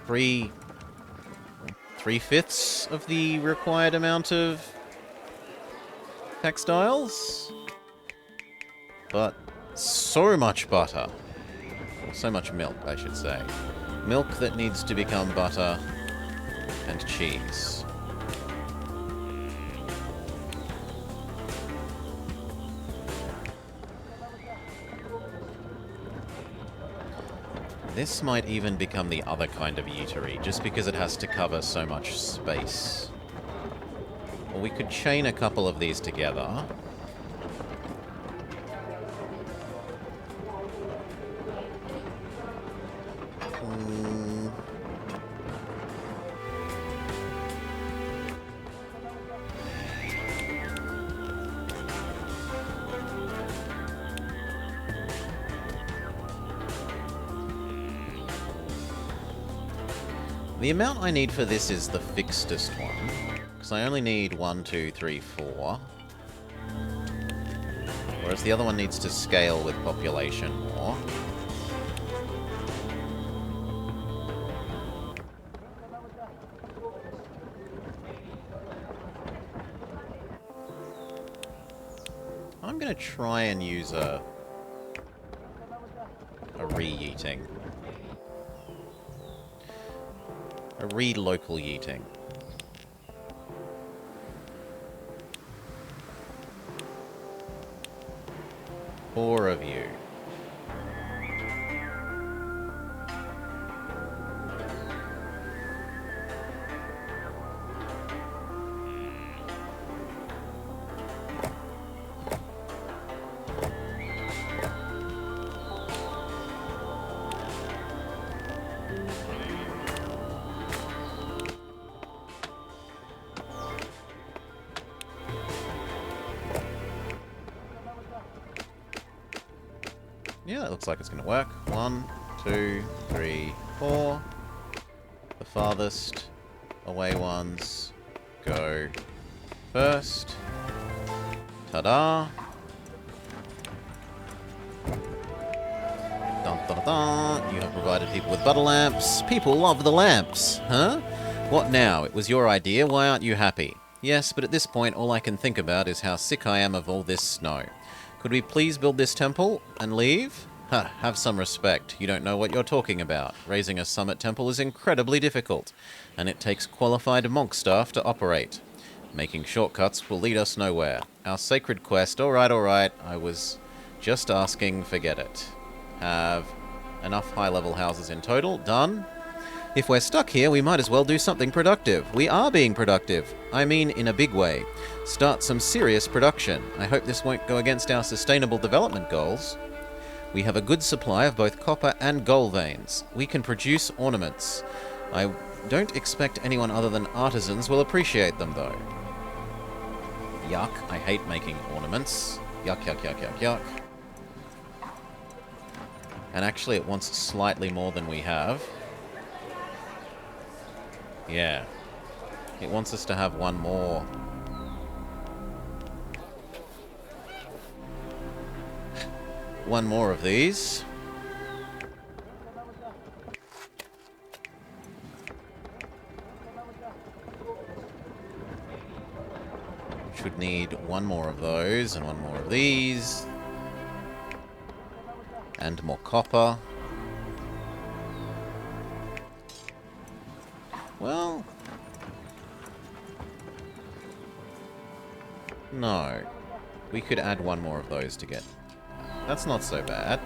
3/5 of the required amount of textiles. But so much butter. So much milk, I should say. Milk that needs to become butter and cheese. This might even become the other kind of eatery, just because it has to cover so much space. Or we could chain a couple of these together. The amount I need for this is the fixedest one, because I only need 1, 2, 3, 4. Whereas the other one needs to scale with population more. I'm going to try and use a re-yeeting. A re-local yeeting. Four of you. Yeah, that looks like it's going to work. 1, 2, 3, 4. The farthest away ones go first. Ta-da! Dun, dun, dun. You have provided people with butter lamps. People love the lamps, huh? What now? It was your idea. Why aren't you happy? Yes, but at this point, all I can think about is how sick I am of all this snow. Could we please build this temple and leave? Huh, have some respect. You don't know what you're talking about. Raising a summit temple is incredibly difficult, and it takes qualified monk staff to operate. Making shortcuts will lead us nowhere. Our sacred quest, alright, I was just asking, forget it. Have enough high-level houses in total. Done. If we're stuck here, we might as well do something productive. We are being productive. I mean, in a big way. Start some serious production. I hope this won't go against our sustainable development goals. We have a good supply of both copper and gold veins. We can produce ornaments. I don't expect anyone other than artisans will appreciate them, though. Yuck. I hate making ornaments. Yuck, yuck, yuck, yuck, yuck. And actually it wants slightly more than we have. Yeah. It wants us to have one more. One more of these. Should need one more of those and one more of these. And more copper. Well... no. We could add one more of those to get... that's not so bad.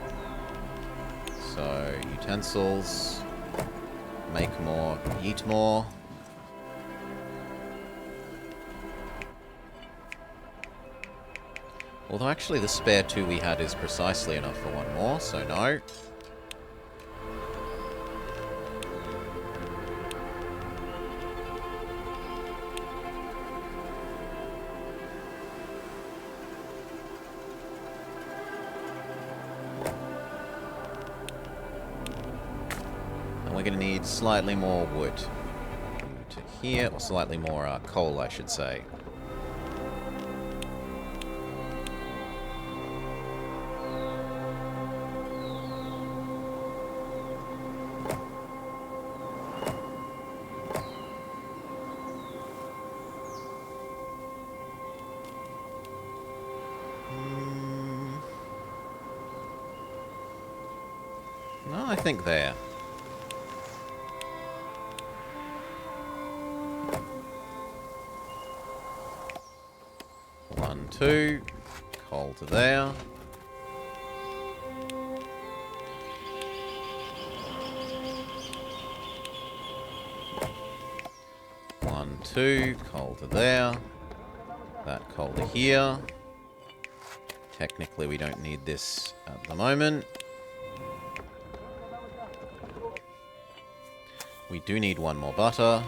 So, utensils. Make more. Eat more. Although actually the spare 2 we had is precisely enough for one more, so no. And we're going to need slightly more wood. To here, or slightly more coal, I should say. No, I think there. One, two. Coal to there. One, two. Coal to there. That coal to here. Technically, we don't need this at the moment. We do need one more butter.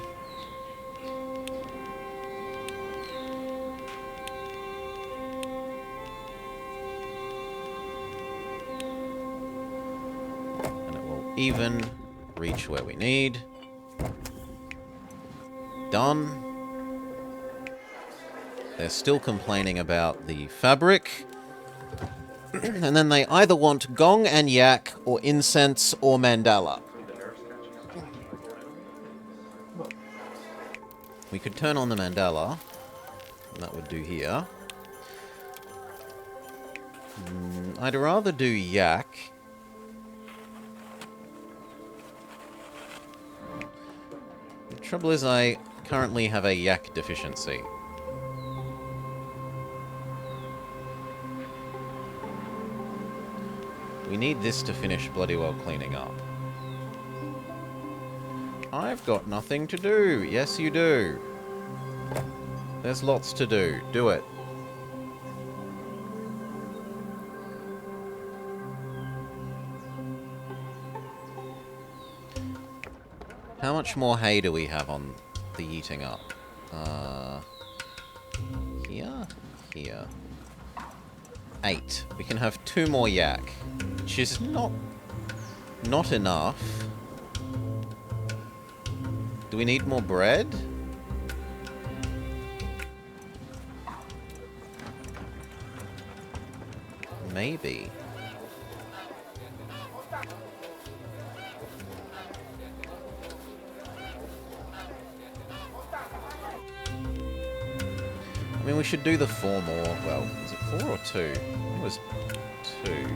And it will even reach where we need. Done. They're still complaining about the fabric. And then they either want gong and yak, or incense, or mandala. We could turn on the mandala. And that would do here. I'd rather do yak. The trouble is I currently have a yak deficiency. We need this to finish bloody well cleaning up. I've got nothing to do. Yes, you do. There's lots to do. Do it. How much more hay do we have on the eating up? Here? Here. 8. We can have 2 more yak. which is not enough. Do we need more bread? Maybe. I mean, we should do the 4 more. Well, is it 4 or 2? It was 2.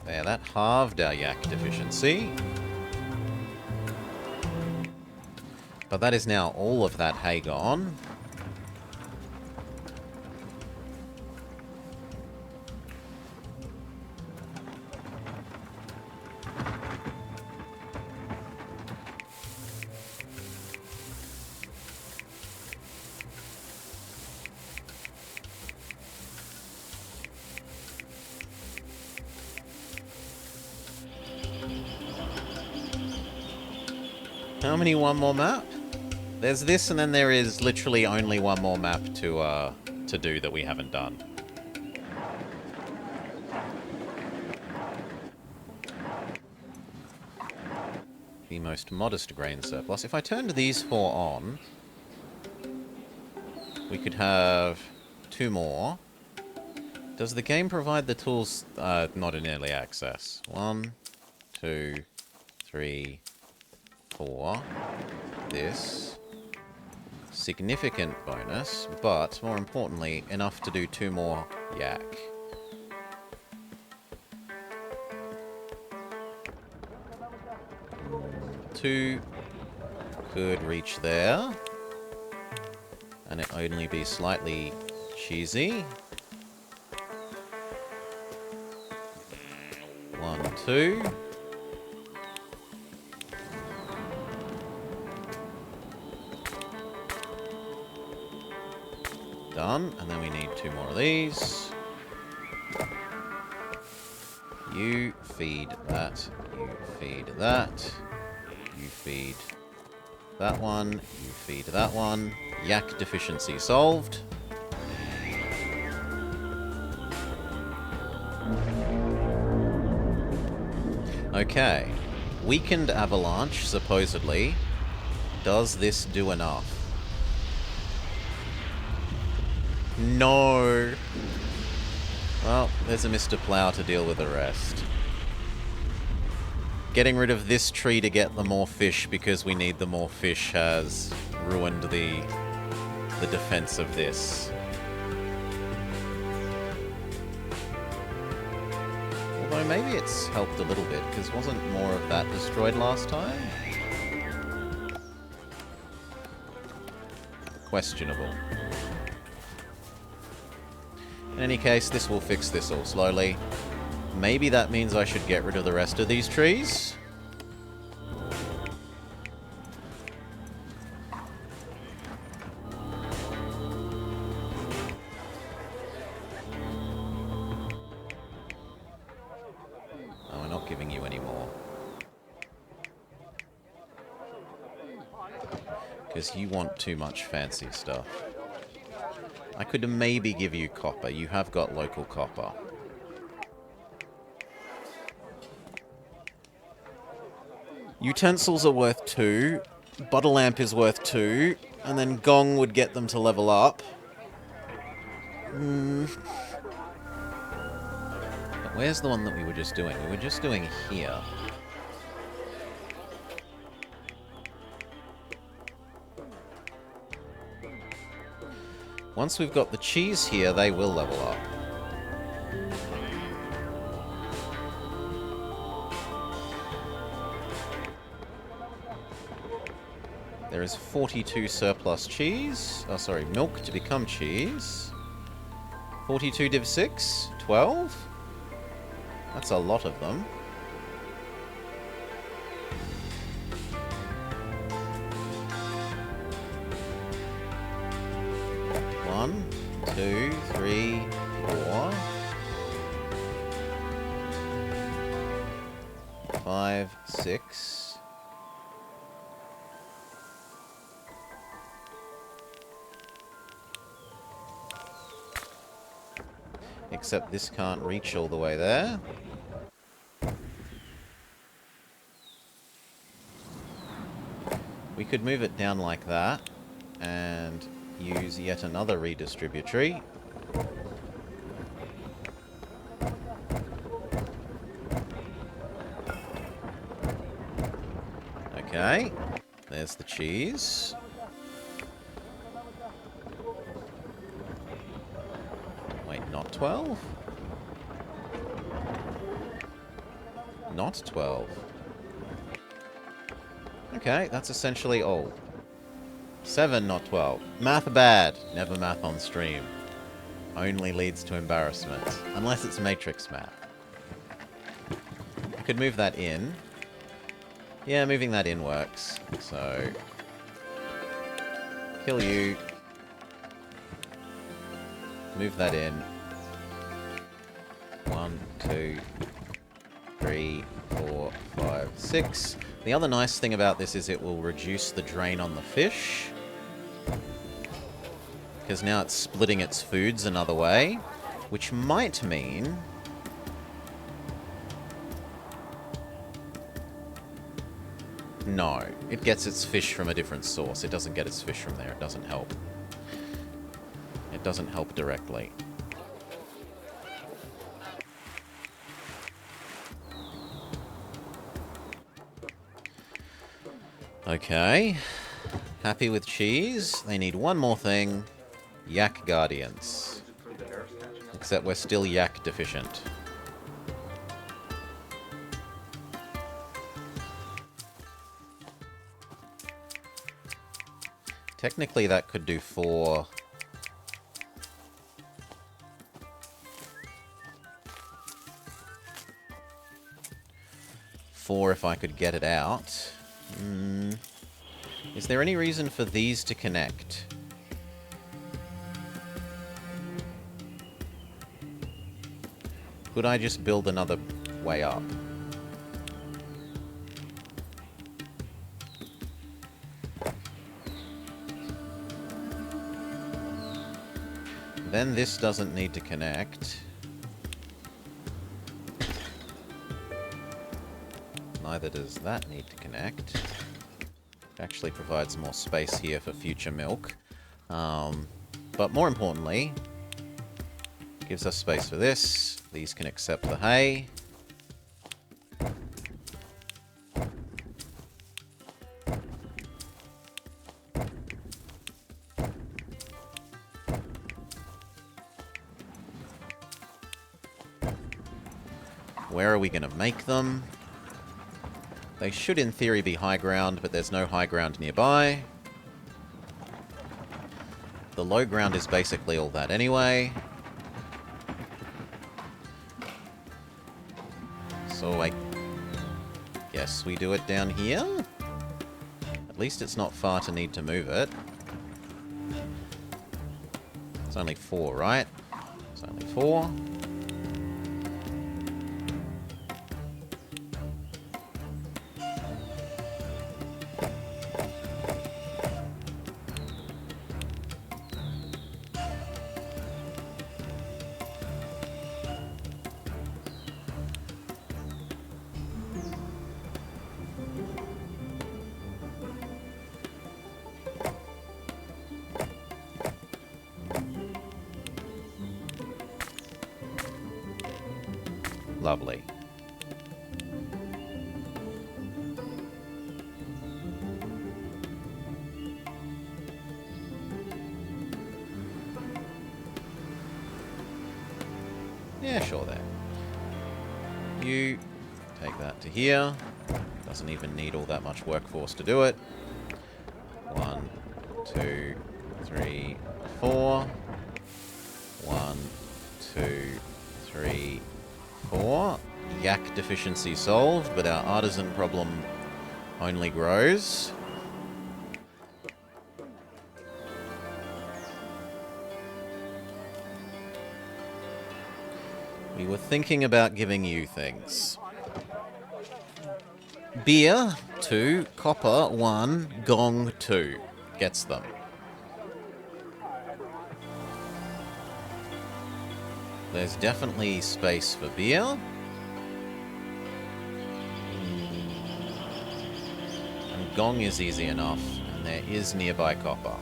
There, that halved our yak deficiency. But that is now all of that hay gone. How many one more map? There's this, and then there is literally only one more map to do that we haven't done. The most modest grain surplus. If I turned these 4 on, we could have 2 more. Does the game provide the tools? Not in early access. 1, 2, 3, 4. This. Significant bonus, but more importantly, enough to do 2 more yak. Two could reach there, and it only be slightly cheesy. 1, 2. Done, and then we need 2 more of these. You feed that, you feed that, you feed that one, you feed that one. Yak deficiency solved. Okay. Weakened avalanche, supposedly. Does this do enough? No. Well, there's a Mr. Plow to deal with the rest. Getting rid of this tree to get the more fish because we need the more fish has ruined the defense of this. Although maybe it's helped a little bit, because wasn't more of that destroyed last time? Questionable. In any case, this will fix this all slowly. Maybe that means I should get rid of the rest of these trees. Oh, we're not giving you any more. Because you want too much fancy stuff. I could maybe give you copper. You have got local copper. Utensils are worth 2. Butter lamp is worth 2. And then gong would get them to level up. But where's the one that we were just doing? We were just doing here. Once we've got the cheese here, they will level up. There is 42 surplus cheese. Oh, sorry, milk to become cheese. 42 div 6? 12? That's a lot of them. One, 2, 3, 4. 5, 6. Except this can't reach all the way there. We could move it down like that and use yet another redistributory. Okay, there's the cheese. Wait, not 12? Not 12. Okay, that's essentially all. 7, not 12. Math bad. Never math on stream. Only leads to embarrassment. Unless it's matrix math. I could move that in. Yeah, moving that in works. So... kill you. Move that in. 1, 2, 3, 4, 5, 6. The other nice thing about this is it will reduce the drain on the fish. Because now it's splitting its foods another way. Which might mean... no, it gets its fish from a different source. It doesn't get its fish from there. It doesn't help. It doesn't help directly. Okay. Happy with cheese. They need one more thing. Yak Guardians. Except we're still yak deficient. Technically that could do 4. If I could get it out. Is there any reason for these to connect? Could I just build another way up? Then this doesn't need to connect. Neither does that need to connect. It actually provides more space here for future milk. But more importantly, gives us space for this. These can accept the hay. Where are we going to make them? They should, in theory, be high ground, but there's no high ground nearby. The low ground is basically all that anyway. So I guess we do it down here? At least it's not far to need to move it. It's only 4, right? It's only 4. Lovely. Yeah, sure there. You take that to here. Doesn't even need all that much workforce to do it. 1, 2, 3, 4. 1, 2, 3, 4. Yak deficiency solved, but our artisan problem only grows. We were thinking about giving you things. Beer 2, copper 1, gong 2. Gets them. There's definitely space for beer. And gong is easy enough, and there is nearby copper.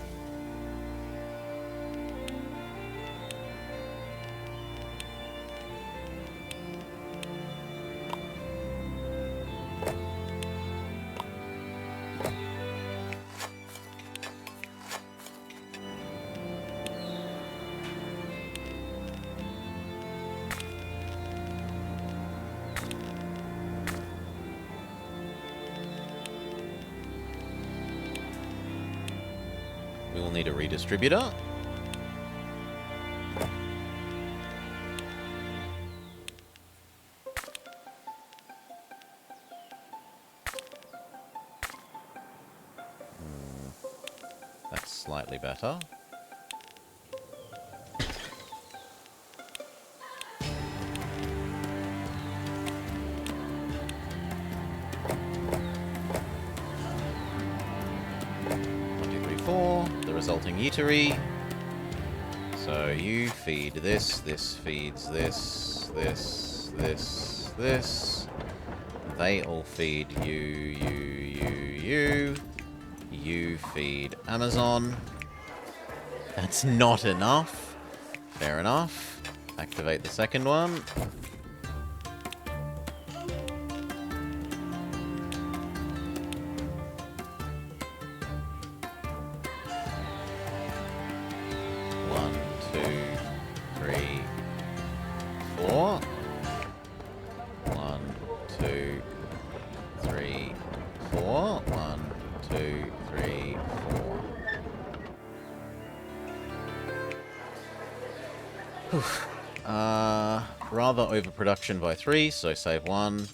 We will need a redistributor. That's slightly better. The resulting eatery. So you feed this, this feeds this, this, this, this. They all feed you. You feed Amazon. That's not enough. Fair enough. Activate the second one. Rather overproduction by 3, so save 1,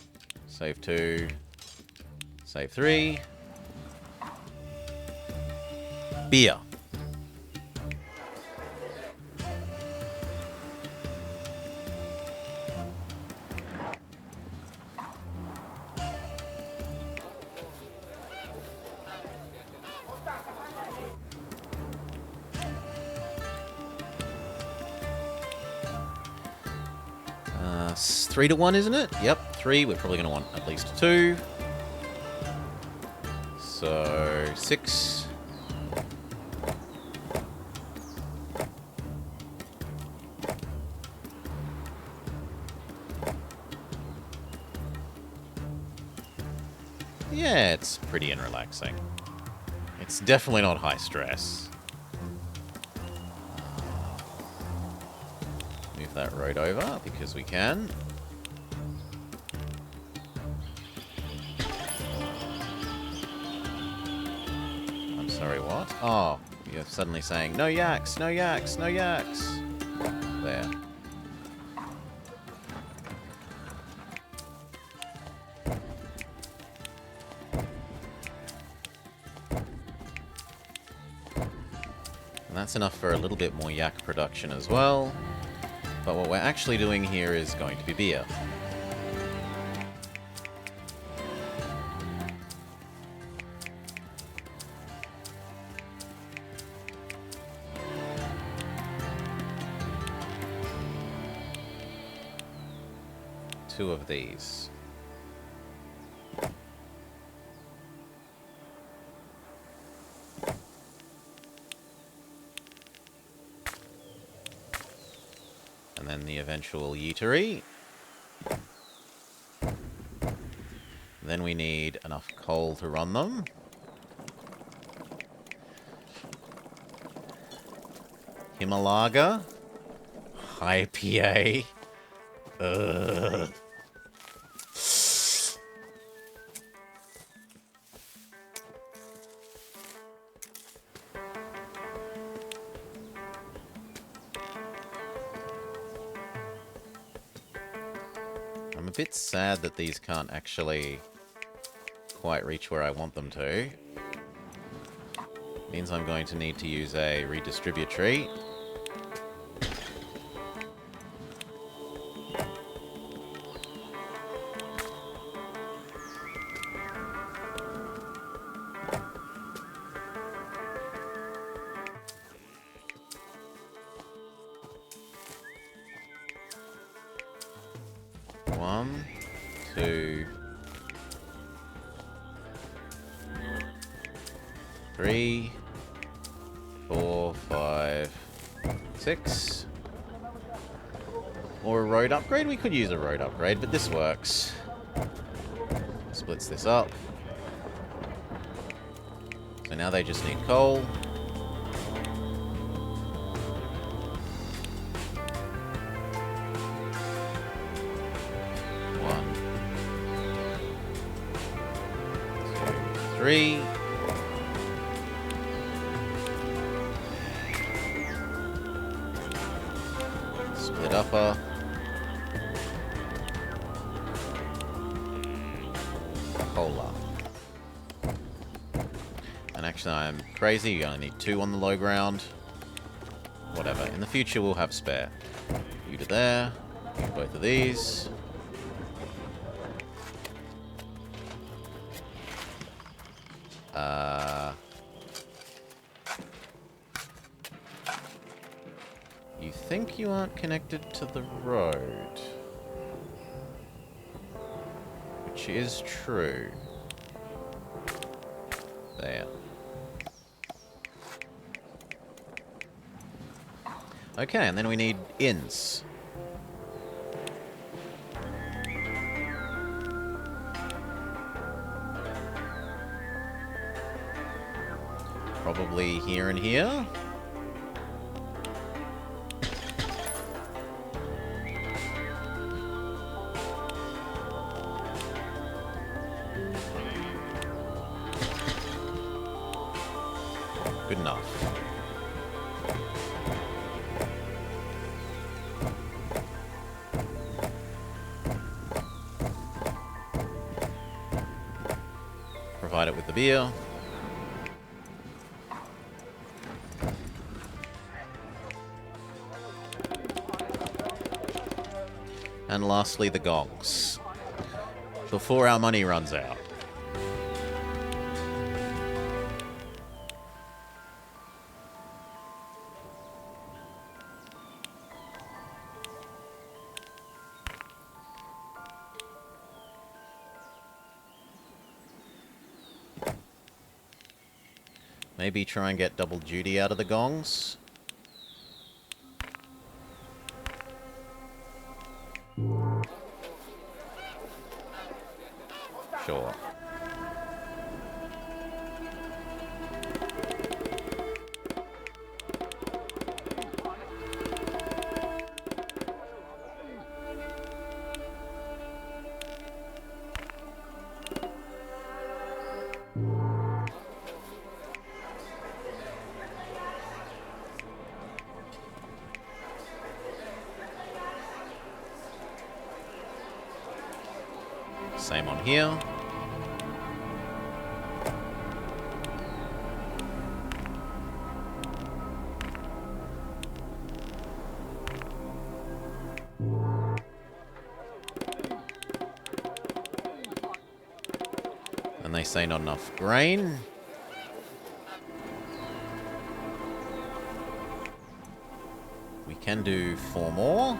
save 2, save 3. Beer. It's 3 to 1, isn't it? Yep, 3. We're probably going to want at least 2. So, 6. Yeah, it's pretty and relaxing. It's definitely not high stress. Move that road over, because we can. I'm sorry, what? Oh, you're suddenly saying, no yaks, no yaks, no yaks. There. And that's enough for a little bit more yak production as well. But what we're actually doing here is going to be beer. Two of these. And then the eventual eatery. Then we need enough coal to run them. Himalaga. High PA. Ugh. I'm a bit sad that these can't actually quite reach where I want them to. Means I'm going to need to use a redistributory. 1, 2, 3, 4, 5, 6. Or a road upgrade? We could use a road upgrade, but this works. Splits this up. So now they just need coal. One, 2, 3. Split upper. Cola. And actually, I'm crazy. You only need 2 on the low ground. Whatever. In the future, we'll have spare. You to there. You to both of these. You think you aren't connected to the road. Which is true. There. Okay, and then we need inns. Probably here and here. Good enough. Provide it with the beer. And lastly, the gongs. Before our money runs out. Maybe try and get double duty out of the gongs. Sure. Same on here. And they say not enough grain. We can do 4 more.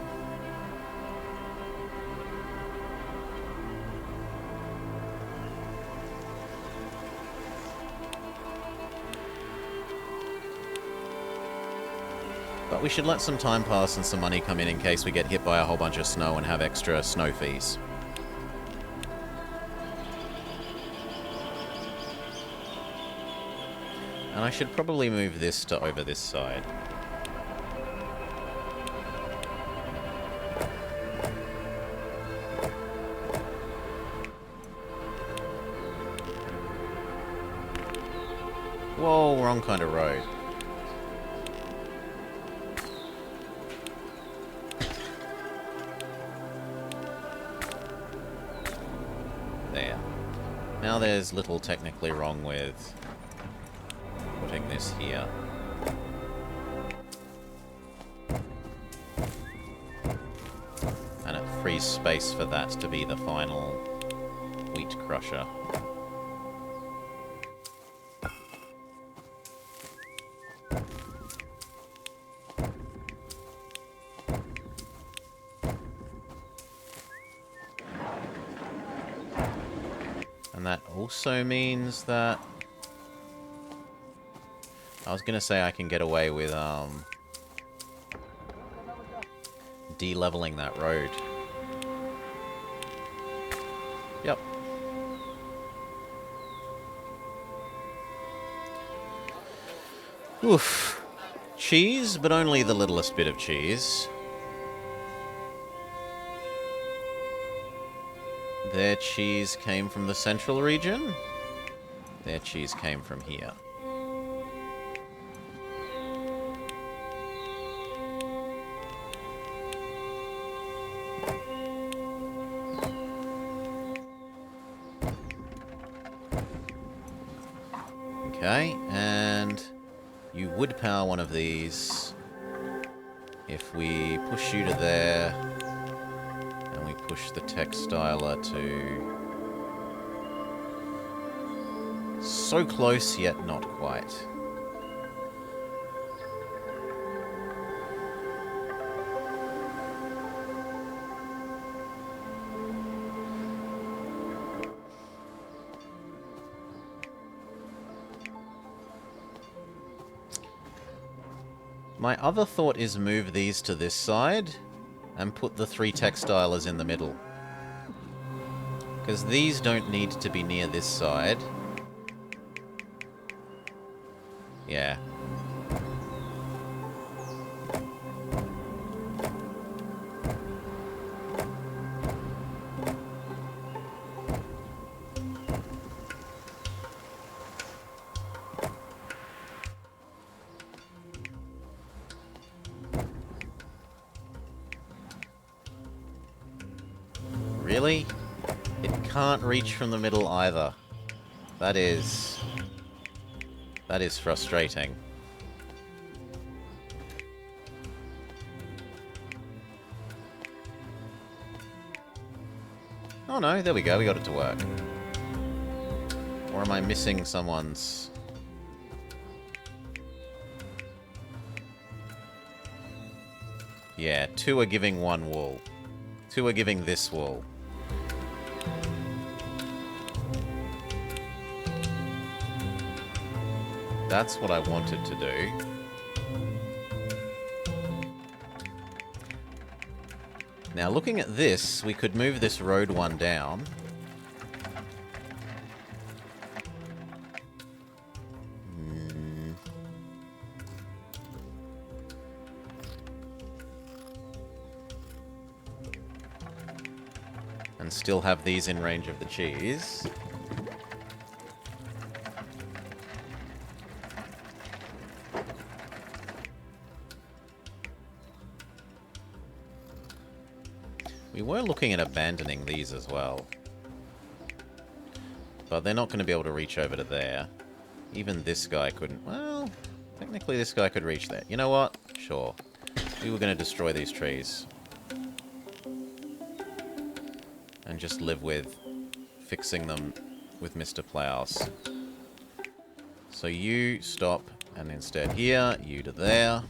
But we should let some time pass and some money come in case we get hit by a whole bunch of snow and have extra snow fees. And I should probably move this to over this side. Whoa, wrong kind of road. There. Now there's little technically wrong with putting this here. And it frees space for that to be the final wheat crusher. And that also means that... I was going to say I can get away with, de-leveling that road. Yep. Oof. Cheese, but only the littlest bit of cheese. Their cheese came from the central region. Their cheese came from here. Okay, and you would power one of these if we push you to there, and we push the textiler to... So close, yet not quite. My other thought is move these to this side and put the 3 textilers in the middle. Because these don't need to be near this side. Yeah. Really? It can't reach from the middle either. That is frustrating. Oh no, there we go, we got it to work. Or am I missing someone's... Yeah, 2 are giving 1 wool. 2 are giving this wool. That's what I wanted to do. Now, looking at this, we could move this road one down. And still have these in range of the cheese. We were looking at abandoning these as well. But they're not going to be able to reach over to there. Even this guy couldn't... Well, technically this guy could reach there. You know what? Sure. We were going to destroy these trees. And just live with fixing them with Mr. Plows. So you stop, and instead here, you to there.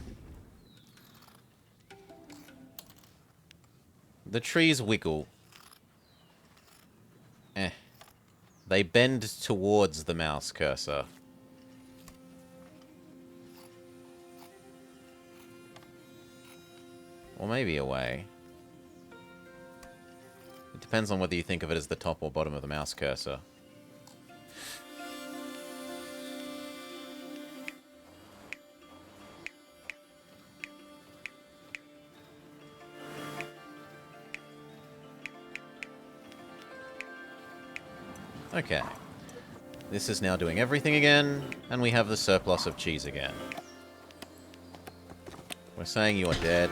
The trees wiggle. They bend towards the mouse cursor. Or maybe away. It depends on whether you think of it as the top or bottom of the mouse cursor. Okay. This is now doing everything again, and we have the surplus of cheese again. We're saying you are dead.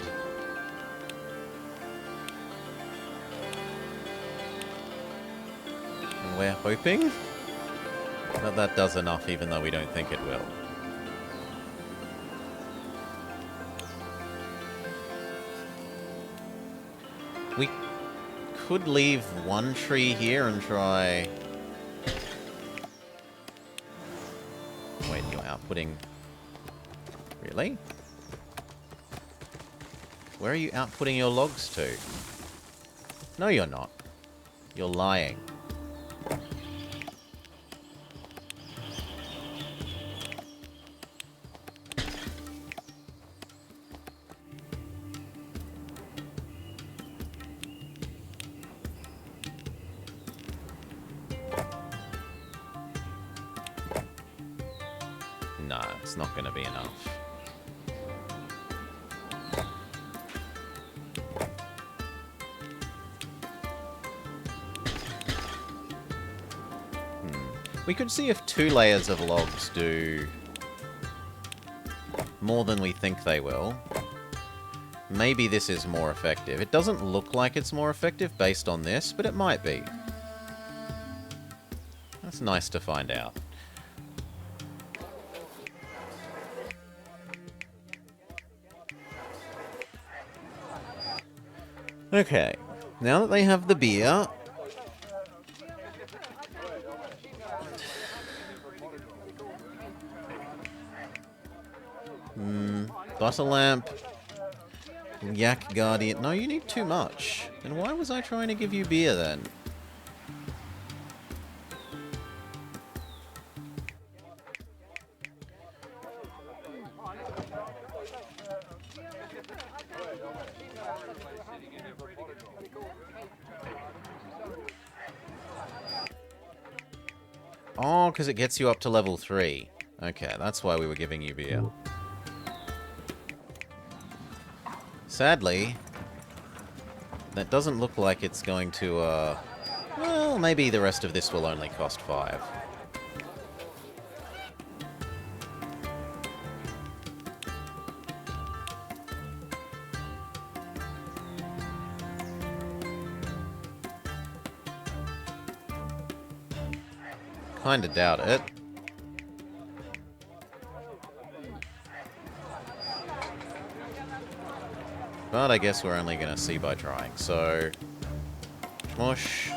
And we're hoping that that does enough, even though we don't think it will. We could leave one tree here and try... Wait, you're outputting... Really? Where are you outputting your logs to? No, you're not. You're lying. it's not going to be enough. We could see if 2 layers of logs do more than we think they will. Maybe this is more effective. It doesn't look like it's more effective based on this, but it might be. That's nice to find out. Okay, now that they have the beer... butter lamp... Yak Guardian... No, you need too much. And why was I trying to give you beer then? Oh, because it gets you up to level 3. Okay, that's why we were giving you beer. Sadly, that doesn't look like it's going to, well, maybe the rest of this will only cost 5. Kinda doubt it. But I guess we're only going to see by trying, so... Mush.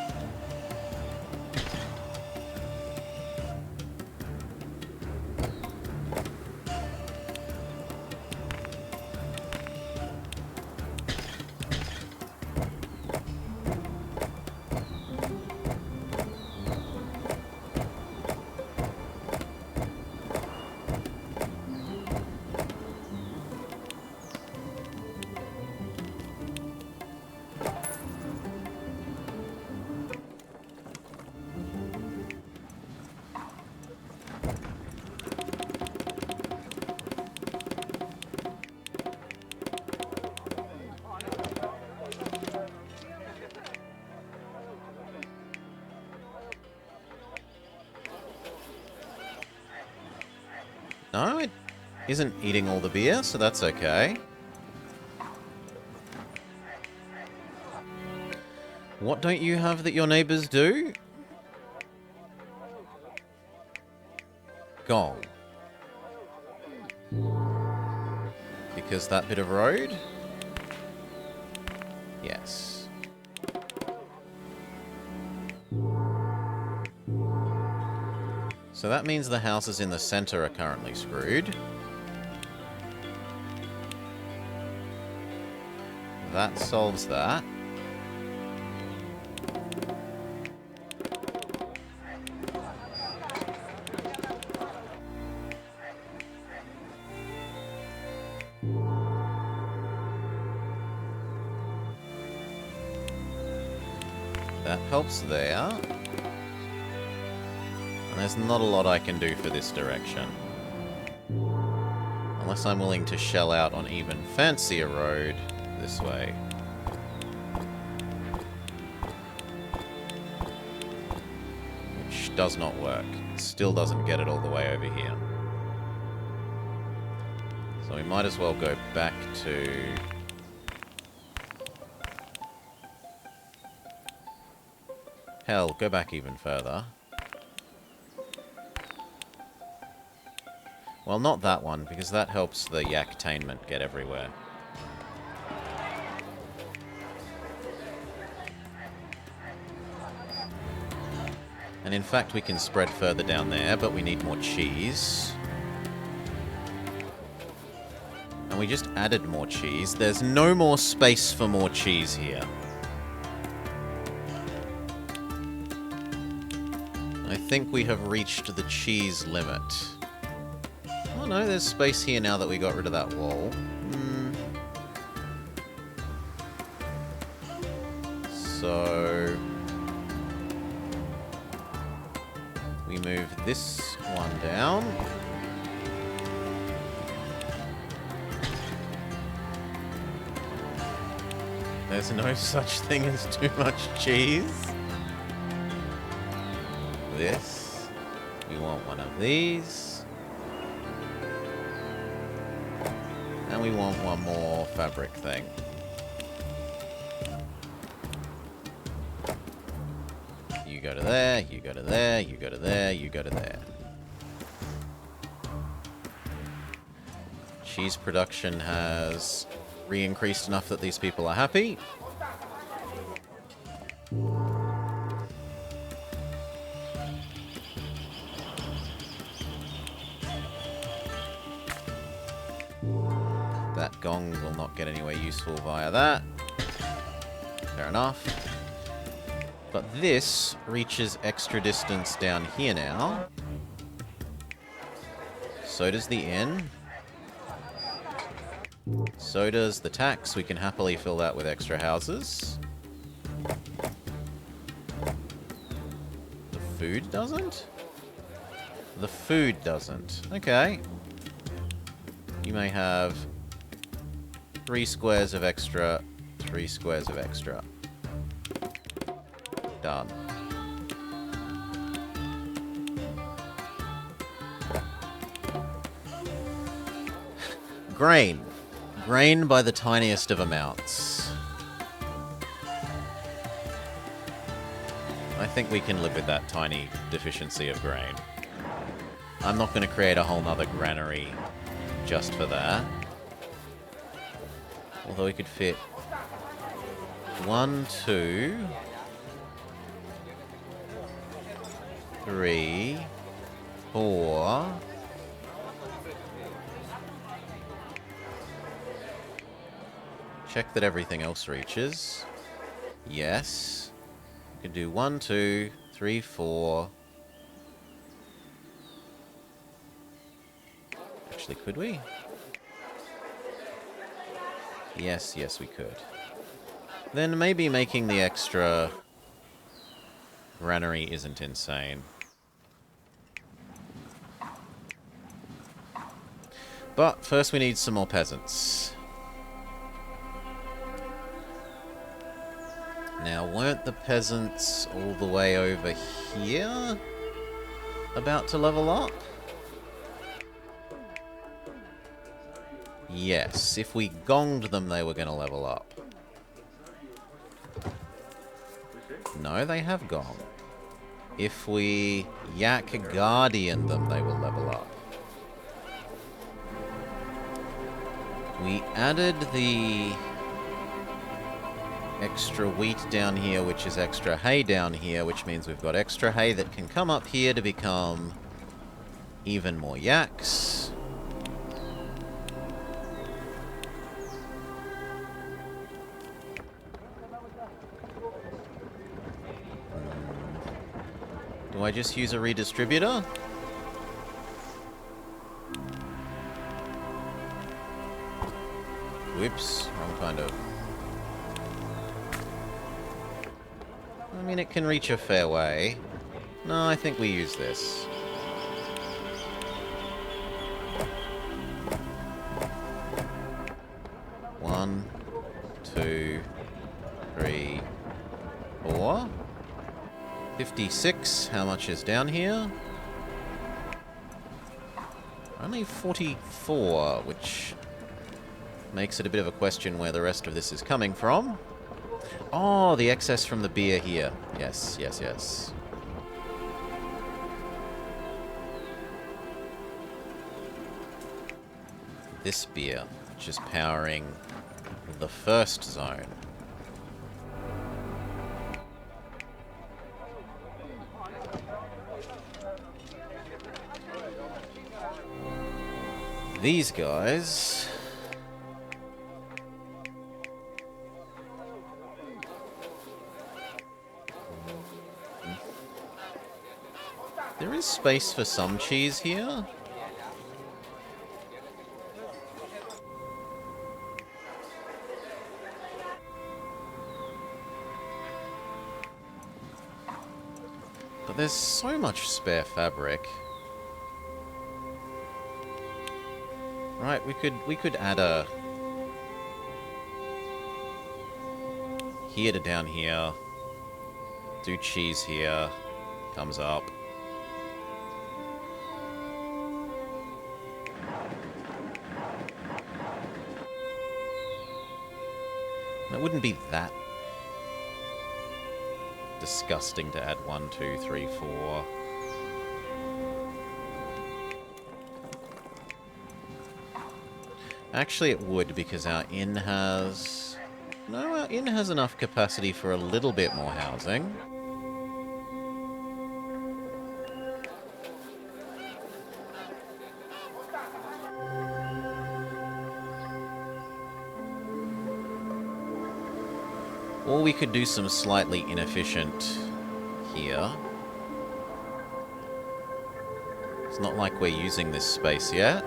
No, it isn't eating all the beer, so that's okay. What don't you have that your neighbors do? Gong. Because that bit of road? Yes. So that means the houses in the center are currently screwed. That solves that. That helps there. And there's not a lot I can do for this direction. Unless I'm willing to shell out on even fancier road this way. Which does not work. It still doesn't get it all the way over here. So we might as well go back to... Hell, go back even further. Well, not that one, because that helps the Yaktainment get everywhere. And in fact, we can spread further down there, but we need more cheese. And we just added more cheese. There's no more space for more cheese here. I think we have reached the cheese limit. Oh no, there's space here now that we got rid of that wall. So... we move this one down. There's no such thing as too much cheese. This. We want one of these. And we want one more fabric thing. You go to there, you go to there, you go to there, you go to there. Cheese production has re-increased enough that these people are happy. That gong will not get anywhere useful via that. Fair enough. But this reaches extra distance down here now. So does the inn. So does the tax. We can happily fill that with extra houses. The food doesn't? The food doesn't. Okay. You may have 3 squares of extra, 3 squares of extra. Done. Grain. Grain by the tiniest of amounts. I think we can live with that tiny deficiency of grain. I'm not going to create a whole nother granary just for that. Although we could fit 1, 2, 3, 4. Check that everything else reaches. Yes. We can do 1, 2, 3, 4. Actually, could we? Yes, yes, we could. Then maybe making the extra granary isn't insane. But first we need some more peasants. Now, weren't the peasants all the way over here about to level up? Yes, if we gonged them, they were going to level up. No, they have gone. If we yak guardian them, they will level up. We added the extra wheat down here, which is extra hay down here, which means we've got extra hay that can come up here to become even more yaks. Do I just use a redistributor? Whoops, wrong kind of. I mean, it can reach a fair way. No, I think we use this. One, 2, 3, 4. 56. How much is down here? Only 44, which makes it a bit of a question where the rest of this is coming from. Oh, the excess from the beer here. Yes, yes, yes. This beer, which is powering the first zone. These guys... There is space for some cheese here. But there's so much spare fabric. Right, we could add a here to down here. Do cheese here. Comes up. It wouldn't be that disgusting to add 1, 2, 3, 4. Actually, it would, because our inn has... No, our inn has enough capacity for a little bit more housing. Or we could do some slightly inefficient here. It's not like we're using this space yet.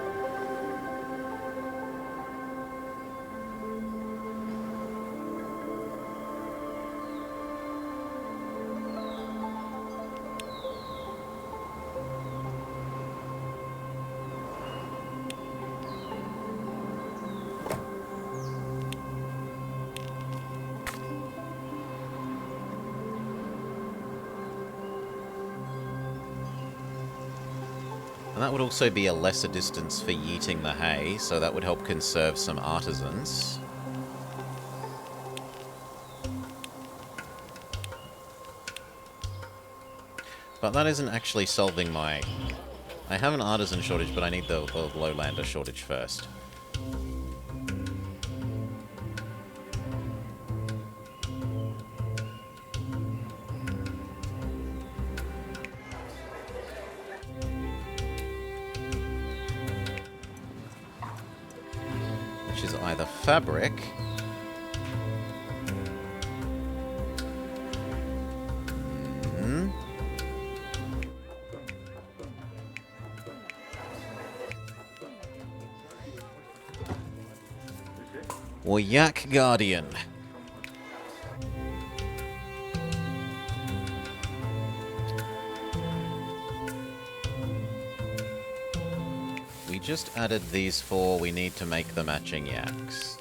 And that would also be a lesser distance for yeeting the hay, so that would help conserve some artisans. But that isn't actually solving my... I have an artisan shortage, but I need the lowlander shortage first. Which is either fabric... or Yak Guardian. We just added these 4, we need to make the matching yaks.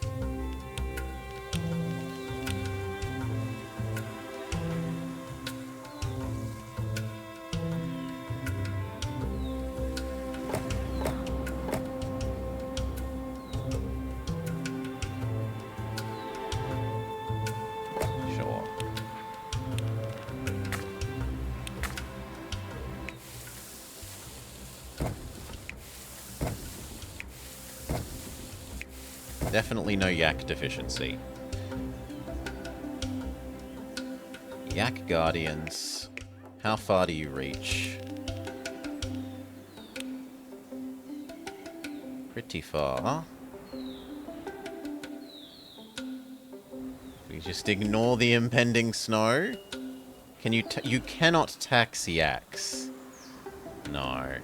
Definitely no yak deficiency. Yak Guardians. How far do you reach? Pretty far. We just ignore the impending snow? Can you you cannot tax yaks. No.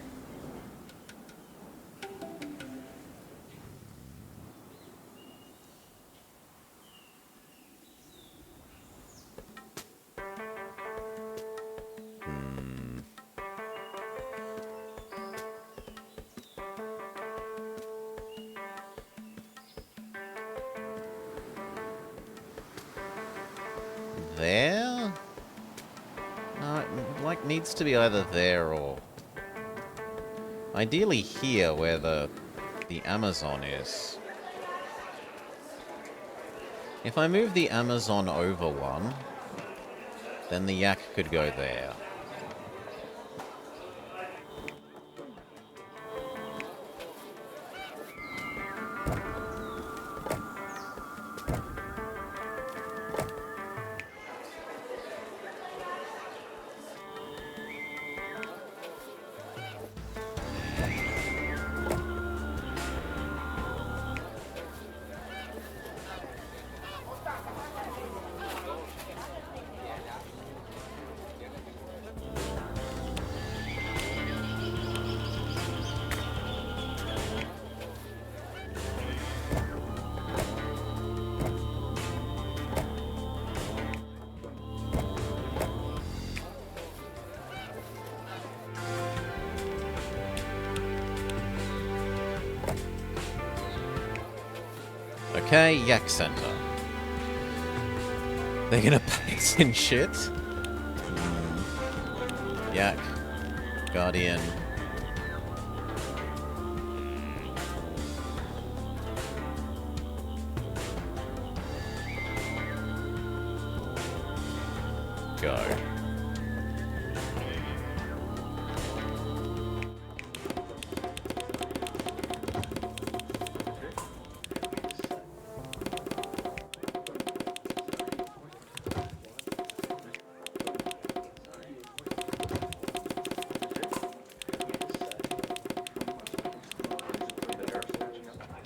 There? No, it like needs to be either there or... Ideally here, where the Amazon is. If I move the Amazon over one, then the yak could go there. Okay, Yak Center. They're gonna paste in shit. Yak. Guardian. Go.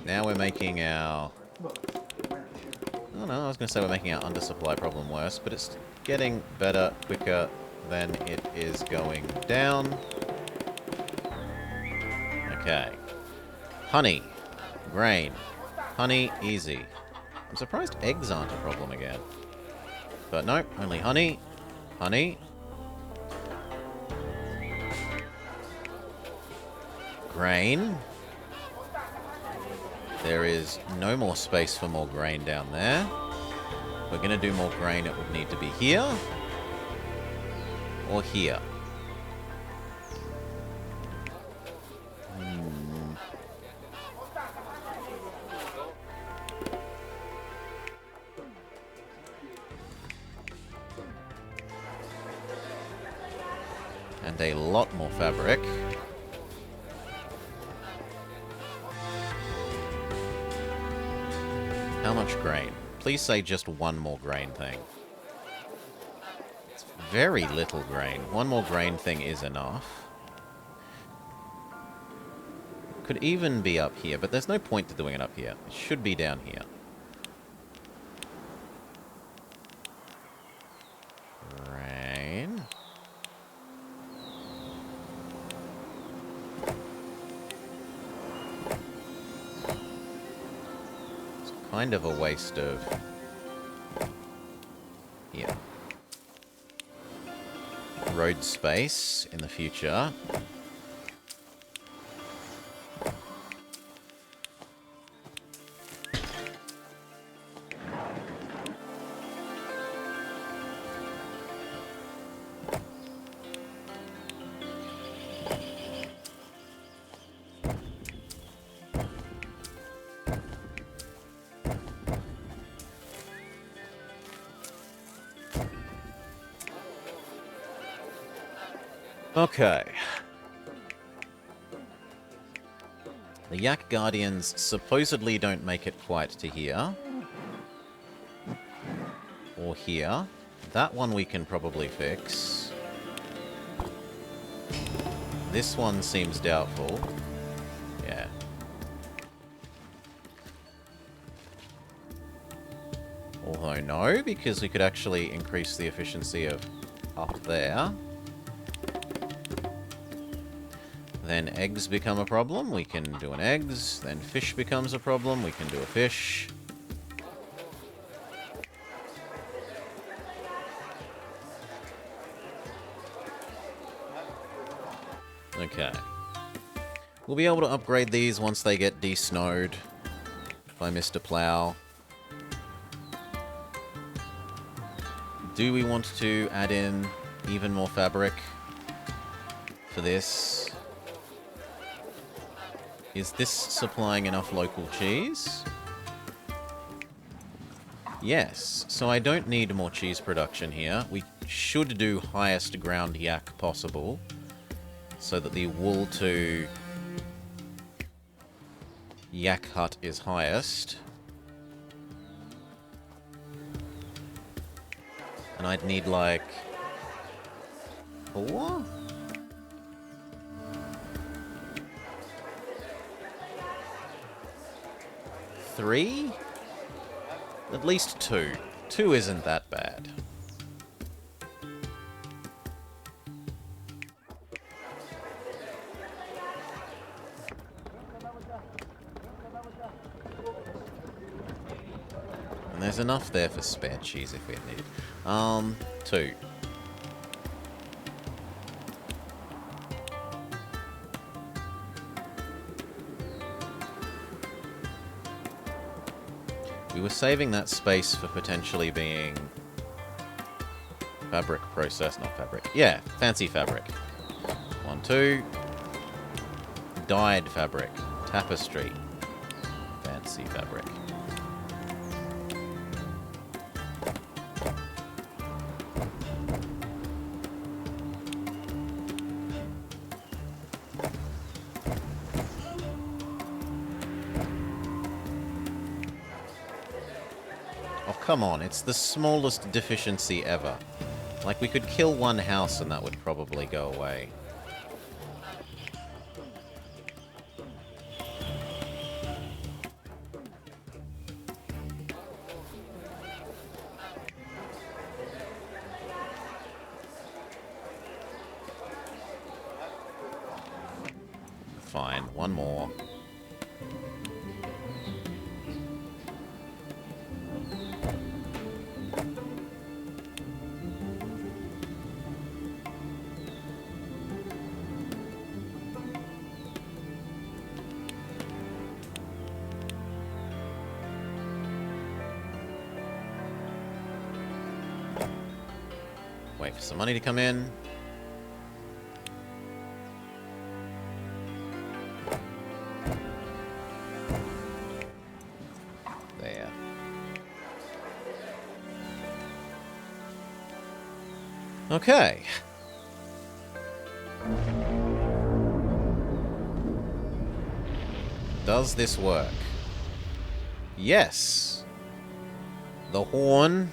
Now we're making our... Oh no, I was going to say we're making our undersupply problem worse, but it's getting better, quicker than it is going down. Okay. Honey. Grain. Honey, easy. I'm surprised eggs aren't a problem again. But no, only honey. Honey. Grain. There is no more space for more grain down there. We're going to do more grain. It would need to be here. Or here. And a lot more fabric. How much grain? Please say just one more grain thing. It's very little grain. One more grain thing is enough. Could even be up here, but there's no point to doing it up here. It should be down here. Grain. Kind of a waste of... here. Road space in the future. Okay. The Yak Guardians supposedly don't make it quite to here. Or here. That one we can probably fix. This one seems doubtful. Yeah. Although no, because we could actually increase the efficiency of up there. Then eggs become a problem, we can do an eggs. Then fish becomes a problem, we can do a fish. Okay. We'll be able to upgrade these once they get de-snowed by Mr. Plow. Do we want to add in even more fabric for this? Is this supplying enough local cheese? Yes, so I don't need more cheese production here. We should do highest ground yak possible, so that the wool to yak hut is highest. And I'd need like 4? 3? At least 2. 2 isn't that bad. And there's enough there for spare cheese if we need it. 2. We were saving that space for potentially being Fabric process, not fabric. Yeah, fancy fabric. 1, 2. Dyed fabric. Tapestry. Fancy fabric. Oh, come on, it's the smallest deficiency ever. Like, we could kill one house and that would probably go away. Fine, one more. Wait for some money to come in. There. Okay. Does this work? Yes. The horn,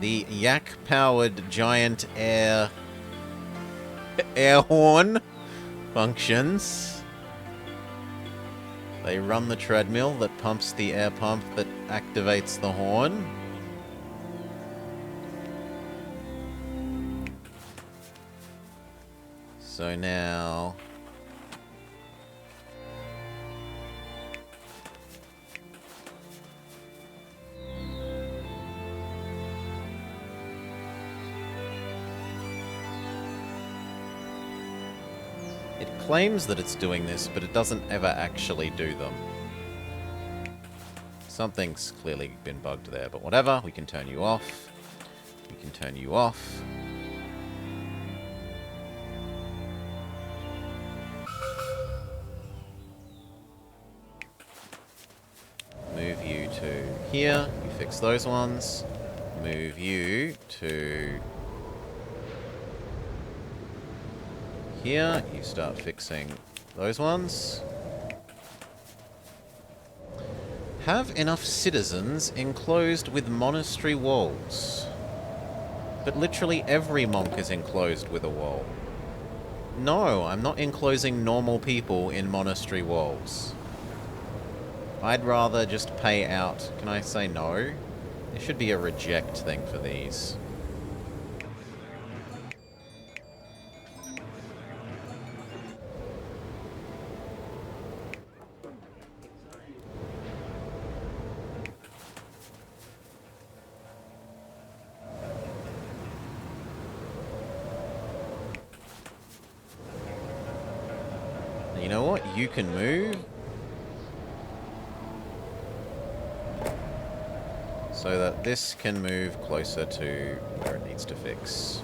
the yak-powered giant air horn functions. They run the treadmill that pumps the air pump that activates the horn. So now... It claims that it's doing this, but it doesn't ever actually do them. Something's clearly been bugged there, but whatever. We can turn you off. We can turn you off. Move you to here. You fix those ones. Move you to... here, you start fixing those ones. Have enough citizens enclosed with monastery walls. But literally every monk is enclosed with a wall. No, I'm not enclosing normal people in monastery walls. I'd rather just pay out. Can I say no? There should be a reject thing for these. You know what? You can move. So that this can move closer to where it needs to fix.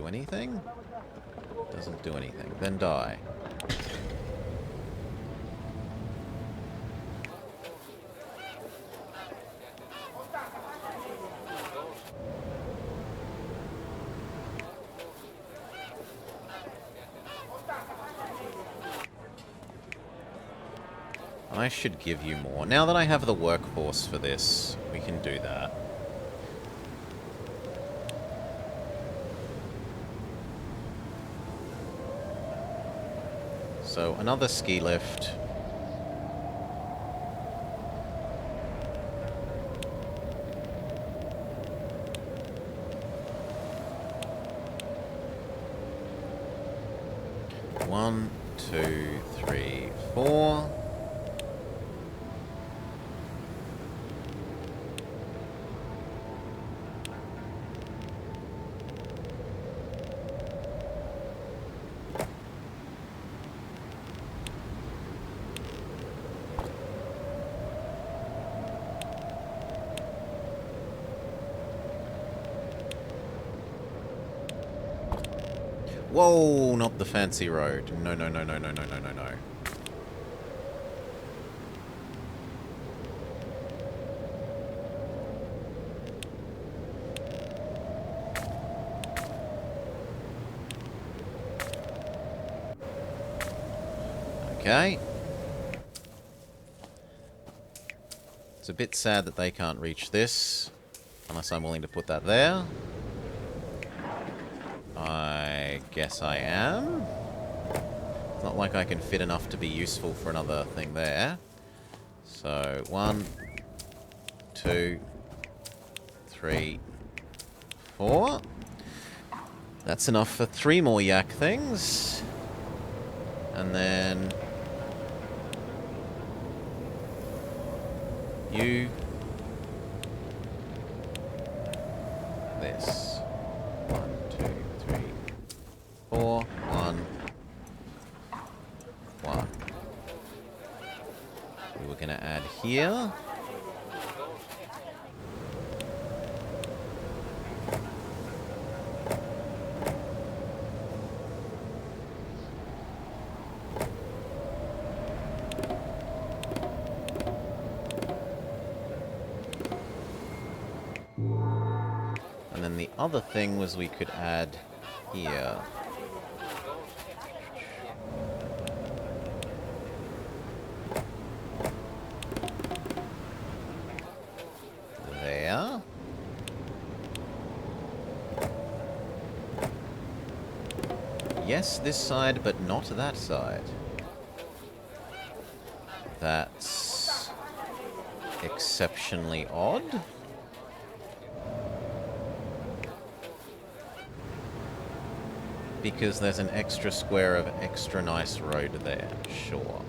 Anything? Doesn't do anything. Then die. I should give you more. Now that I have the workforce for this, we can do that. So, another ski lift. One, two, three, four. Whoa, not the fancy road. No, no, no, no, no, no, no, no, no. Okay. It's a bit sad that they can't reach this, unless I'm willing to put that there. I guess I am. It's not like I can fit enough to be useful for another thing there. So, 1, 2, 3, 4. That's enough for 3 more yak things. And then... you... this. 1, 2, 3, 4. 1. 1. We were going to add here. And then the other thing was we could add here. There. Yes, this side, but not that side. That's exceptionally odd. Because there's an extra square of extra nice road there, sure.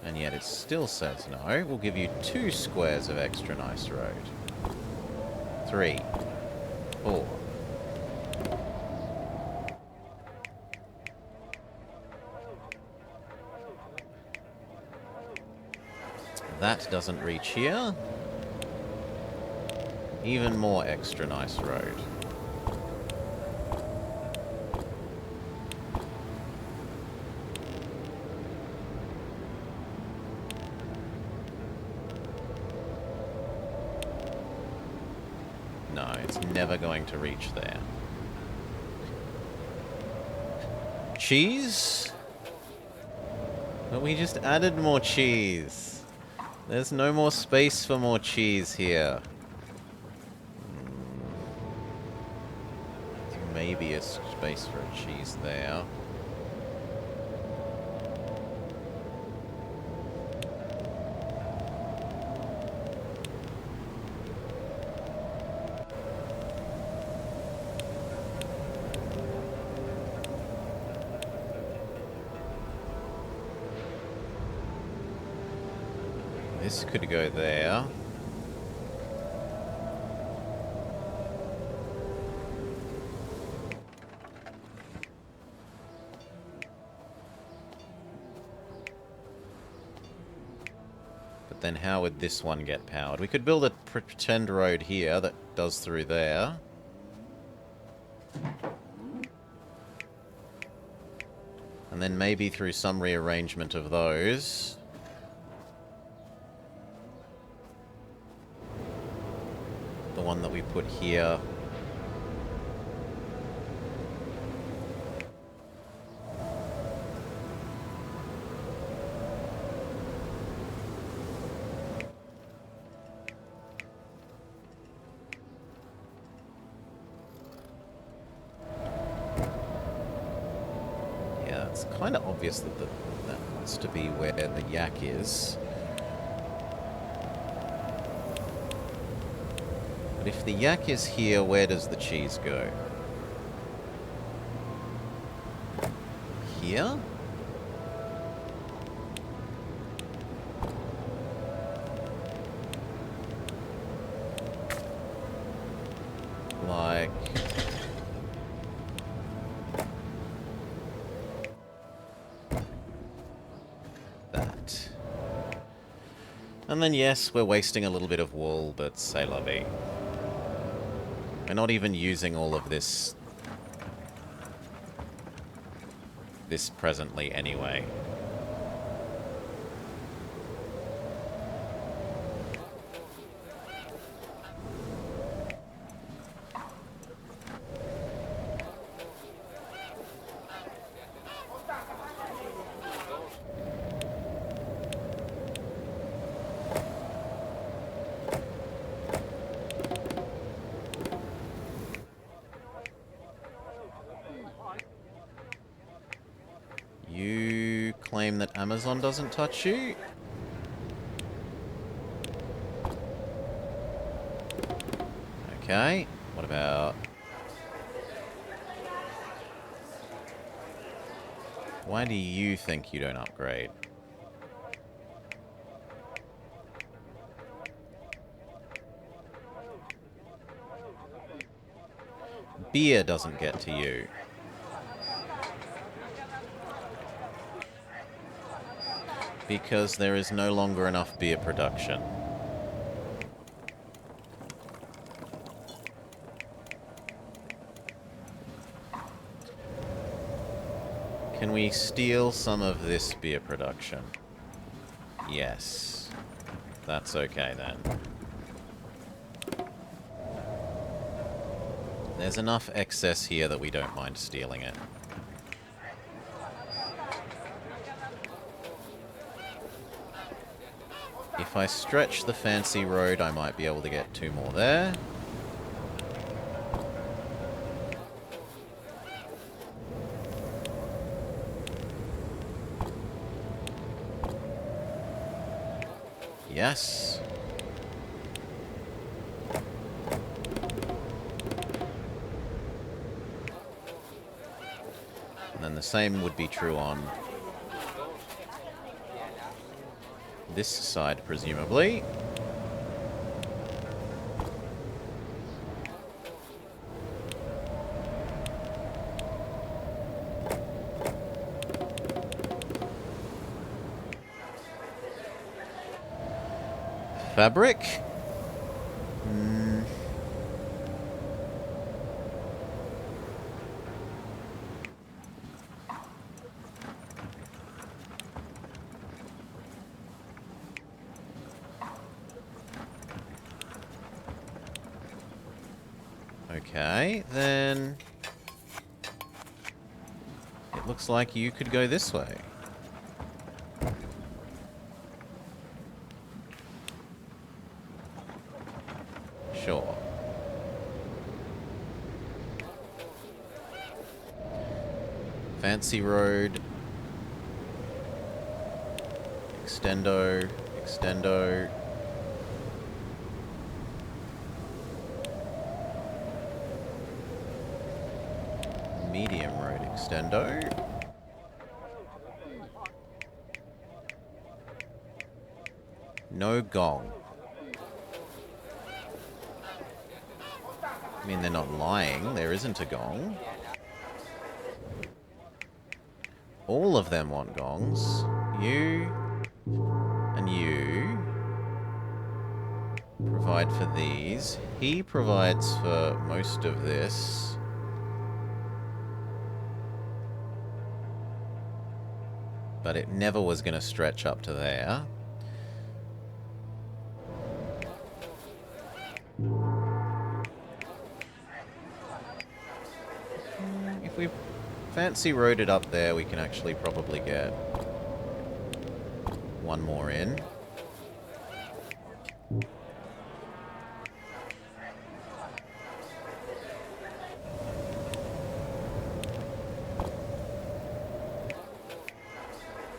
And yet it still says no. We'll give you 2 squares of extra nice road. 3, 4. That doesn't reach here. Even more extra nice road. No, it's never going to reach there. Cheese? But we just added more cheese. There's no more space for more cheese here. Maybe a space for a cheese there. This could go there. But then how would this one get powered? We could build a pretend road here that does through there. And then maybe through some rearrangement of those. The one that we put here. Yeah, it's kind of obvious that that wants to be where the yak is. But if the yak is here, where does the cheese go? Here? Like... that. And then yes, we're wasting a little bit of wool, but c'est la vie. We're not even using all of this presently anyway. You claim that Amazon doesn't touch you? Okay, what about... Why do you think you don't upgrade? Beer doesn't get to you. Because there is no longer enough beer production. Can we steal some of this beer production? Yes. That's okay then. There's enough excess here that we don't mind stealing it. If I stretch the fancy road, I might be able to get 2 more there. Yes. And then the same would be true on this side, presumably. Fabric? Okay, then... It looks like you could go this way. Sure. Fancy road. Extendo. Extendo. Medium road extendo. No gong. I mean, they're not lying. There isn't a gong. All of them want gongs. You and you provide for these. He provides for most of this. But it never was going to stretch up to there. If we fancy road it up there, we can actually probably get 1 more in.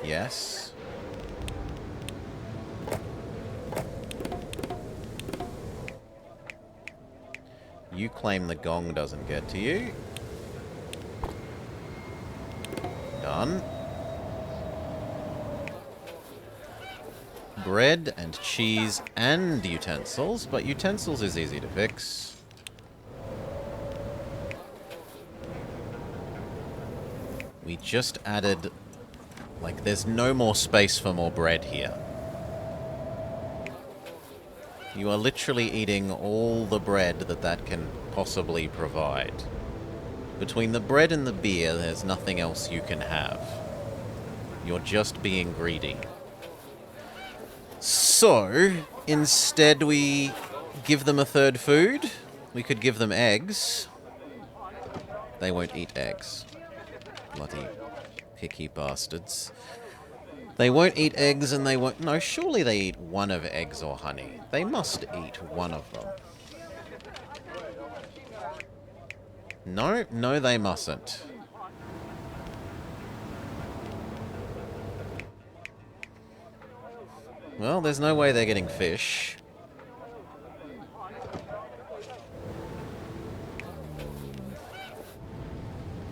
Yes. You claim the gong doesn't get to you. Done. Bread and cheese and utensils, but utensils is easy to fix. We just added... Like, there's no more space for more bread here. You are literally eating all the bread that can possibly provide. Between the bread and the beer, there's nothing else you can have. You're just being greedy. So, instead we give them a third food. We could give them eggs. They won't eat eggs. Bloody picky bastards. They won't eat eggs and they won't... No, surely they eat one of eggs or honey. They must eat one of them. No, no they mustn't. Well, there's no way they're getting fish.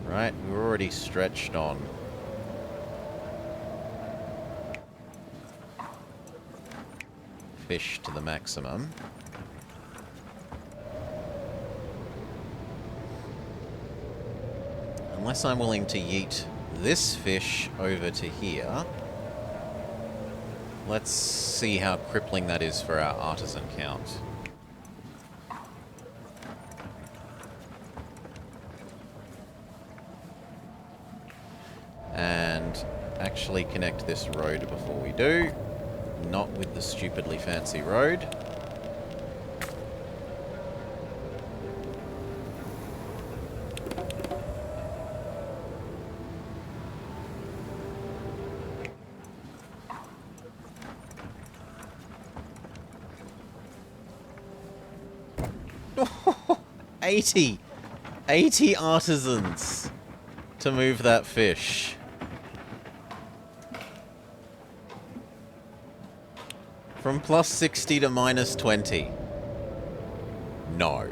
Right, we're already stretched on. Fish to the maximum. Unless I'm willing to yeet this fish over to here. Let's see how crippling that is for our artisan count. And actually connect this road before we do. Not with the stupidly fancy road. Oh, 80 artisans to move that fish. From plus 60 to minus 20. No.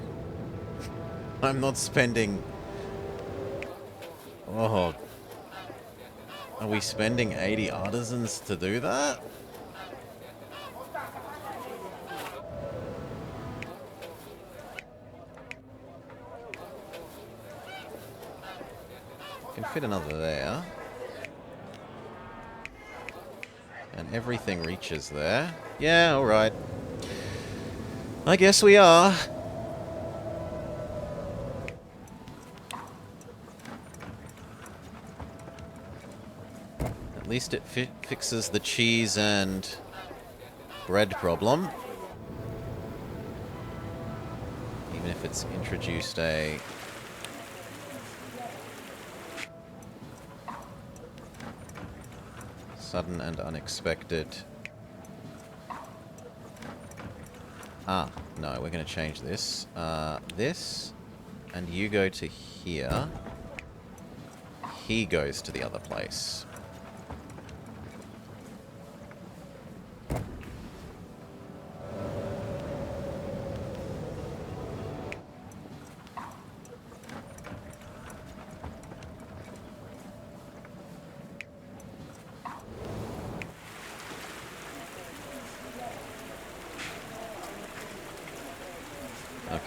I'm not spending... Oh. Are we spending 80 artisans to do that? Can fit another there. And everything reaches there. Yeah, alright. I guess we are. At least it fixes the cheese and bread problem. Even if it's introduced a... sudden and unexpected... Ah, no, we're going to change this. This, and you go to here. He goes to the other place.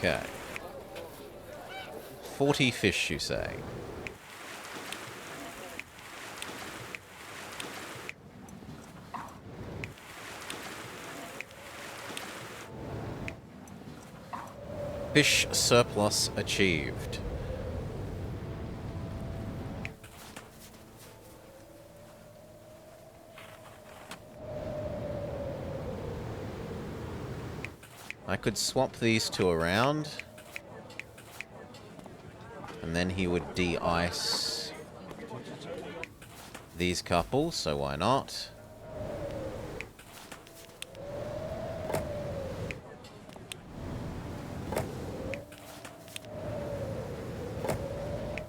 Okay. 40 fish, you say? Fish surplus achieved. I could swap these two around. And then he would de-ice these couples, so why not?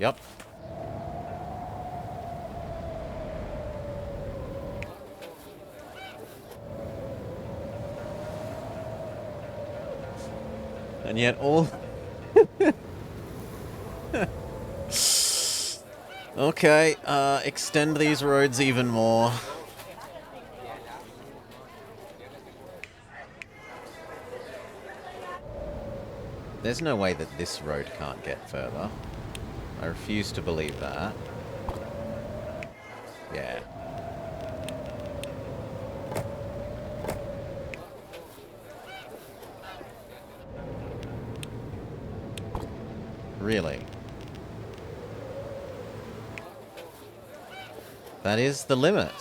Yep. And yet all... Okay, extend these roads even more. There's no way that this road can't get further. I refuse to believe that. Yeah. Really? That is the limit.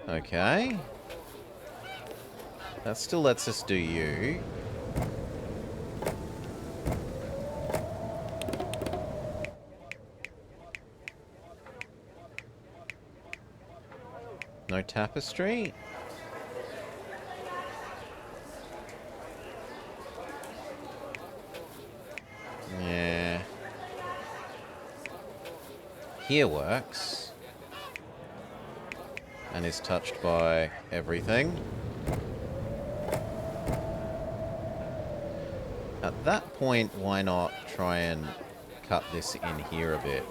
Okay. That still lets us do you. No tapestry? Yeah. Here works. And is touched by everything. At that point, why not try and cut this in here a bit?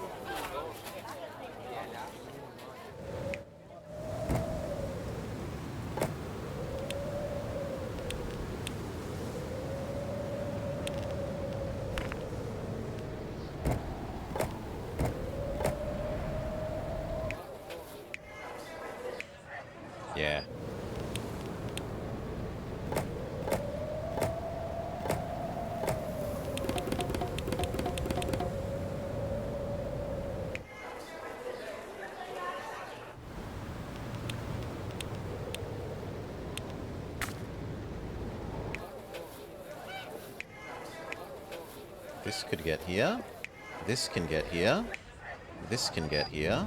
Yeah. This could get here. This can get here. This can get here.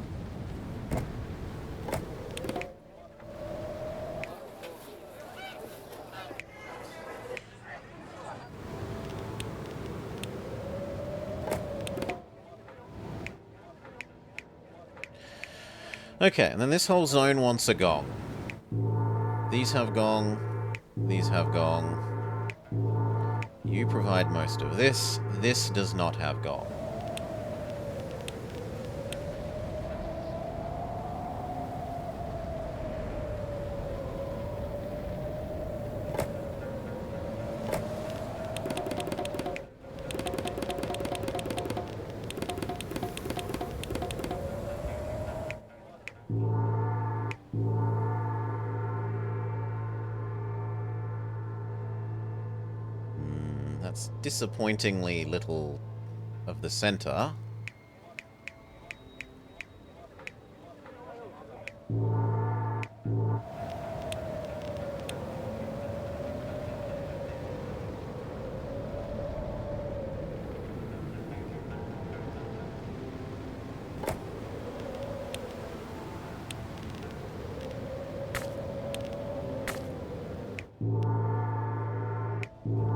Okay, and then this whole zone wants a gong. These have gong. These have gong. You provide most of this. This does not have gong. That's disappointingly little of the center.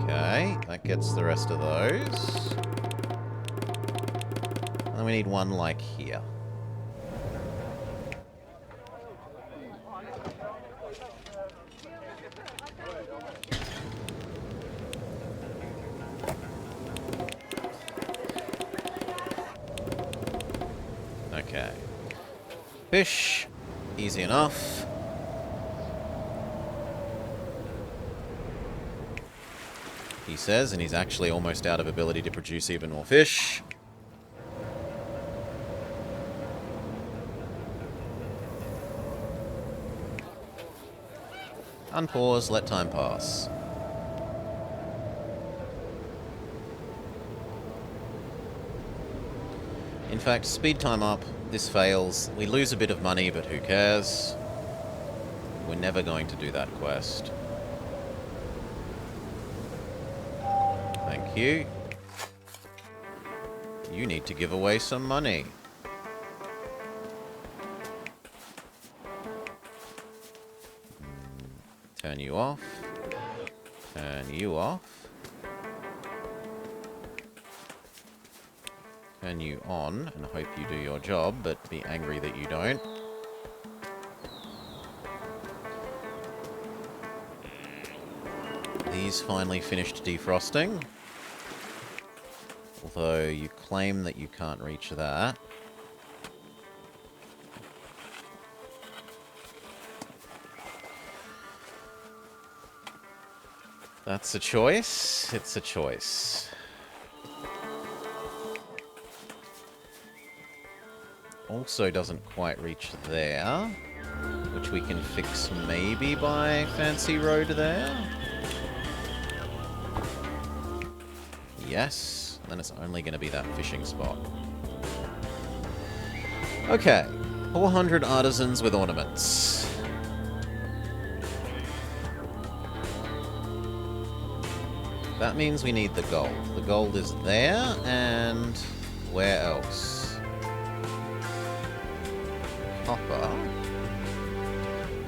Okay, that gets the rest of those. And then we need one like here. Okay. Fish. Easy enough. He says, and he's actually almost out of ability to produce even more fish. Unpause, let time pass. In fact, speed time up. This fails. We lose a bit of money, but who cares? We're never going to do that quest. Thank you. You need to give away some money. Turn you off. Turn you off. Turn you on, and hope you do your job, but be angry that you don't. These finally finished defrosting. Although you claim that you can't reach that. That's a choice. It's a choice. also doesn't quite reach there, which we can fix maybe by fancy road there. Yes, then it's only going to be that fishing spot. Okay, 400 artisans with ornaments. That means we need the gold. The gold is there, and where else? Copper.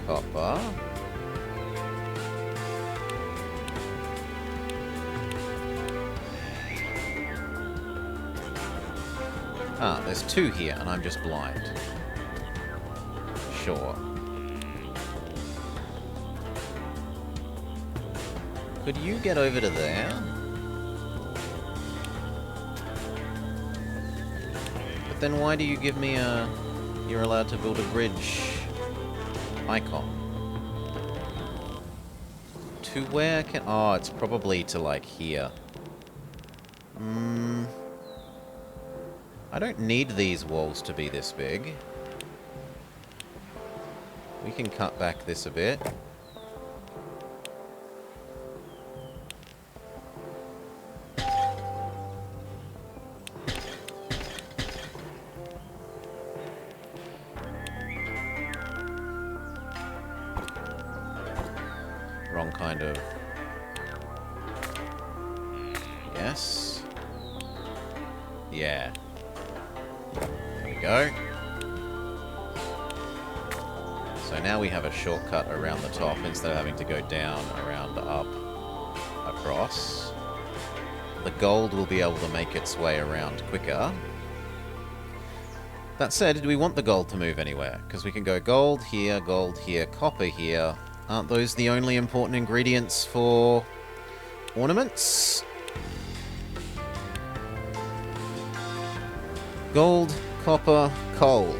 Copper. Ah, there's 2 here, and I'm just blind. Sure. Could you get over to there? But then why do you give me a... You're allowed to build a bridge icon. To where can... Oh, it's probably to, like, here. I don't need these walls to be this big. We can cut back this a bit. Wrong kind of... Yes. Yeah. There we go. So now we have a shortcut around the top instead of having to go down, around, up, across. The gold will be able to make its way around quicker. That said, do we want the gold to move anywhere? Because we can go gold here, copper here. Aren't those the only important ingredients for ornaments? Gold, copper, coal.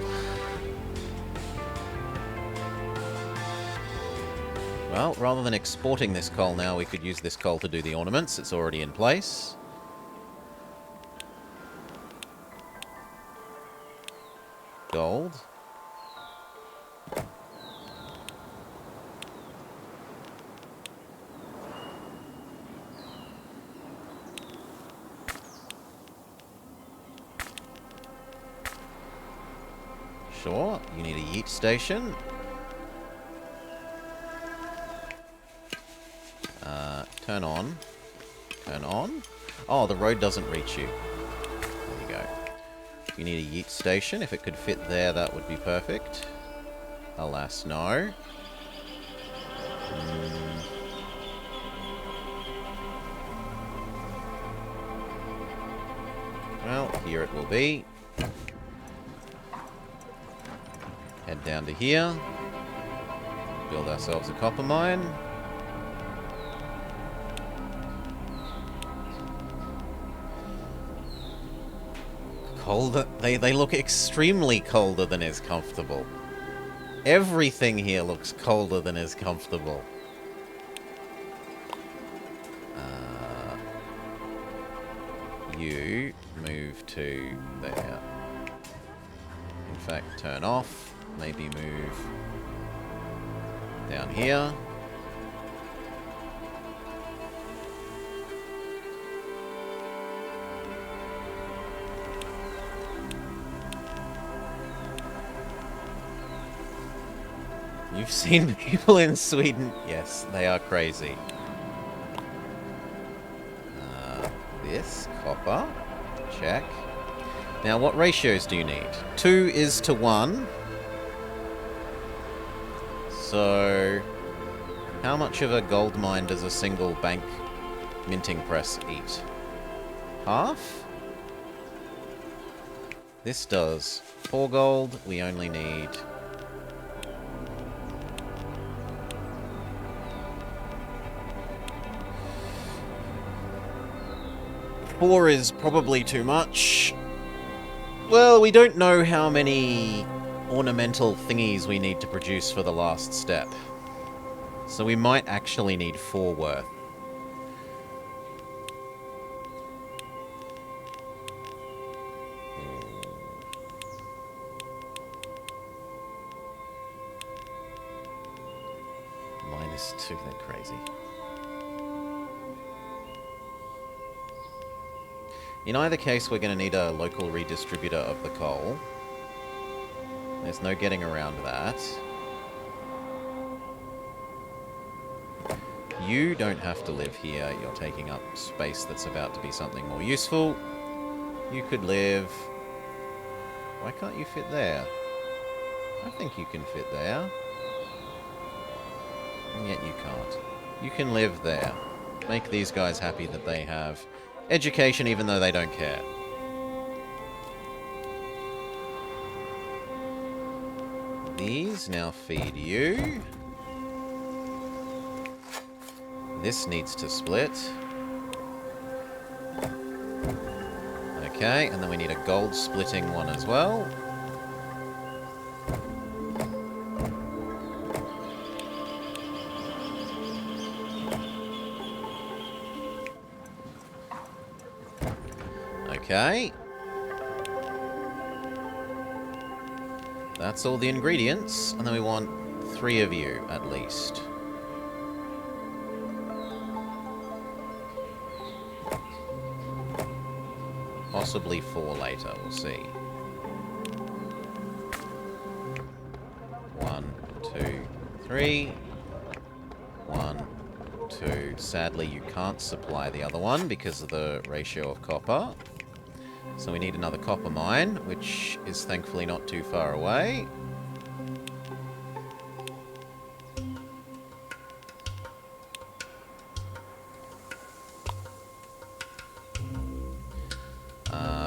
Well, rather than exporting this coal now, we could use this coal to do the ornaments. It's already in place. Gold. Sure, you need a yeet station. Turn on. Turn on. Oh, the road doesn't reach you. There you go. You need a yeet station. If it could fit there, that would be perfect. Alas, no. Well, here it will be. Head down to here. Build ourselves a copper mine. Colder. They look extremely colder than is comfortable. Everything here looks colder than is comfortable. You move to there. In fact, turn off. Maybe move down here. You've seen people in Sweden? Yes, they are crazy. This, copper. Check. Now, what ratios do you need? 2 is to 1. So, how much of a gold mine does a single bank minting press eat? Half? This does 4 gold. We only need... 4 is probably too much. Well, we don't know how many ornamental thingies we need to produce for the last step. So we might actually need 4 worth. Just too crazy. In either case, we're going to need a local redistributor of the coal. There's no getting around that. You don't have to live here. You're taking up space that's about to be something more useful. You could live... Why can't you fit there? I think you can fit there. And yet you can't. You can live there. Make these guys happy that they have education even though they don't care. These now feed you. This needs to split. Okay, and then we need a gold splitting one as well. Okay. That's all the ingredients, and then we want 3 of you, at least. Possibly 4 later, we'll see. 1, 2, 3. 1, 2. Sadly, you can't supply the other one because of the ratio of copper. So we need another copper mine, which is thankfully not too far away.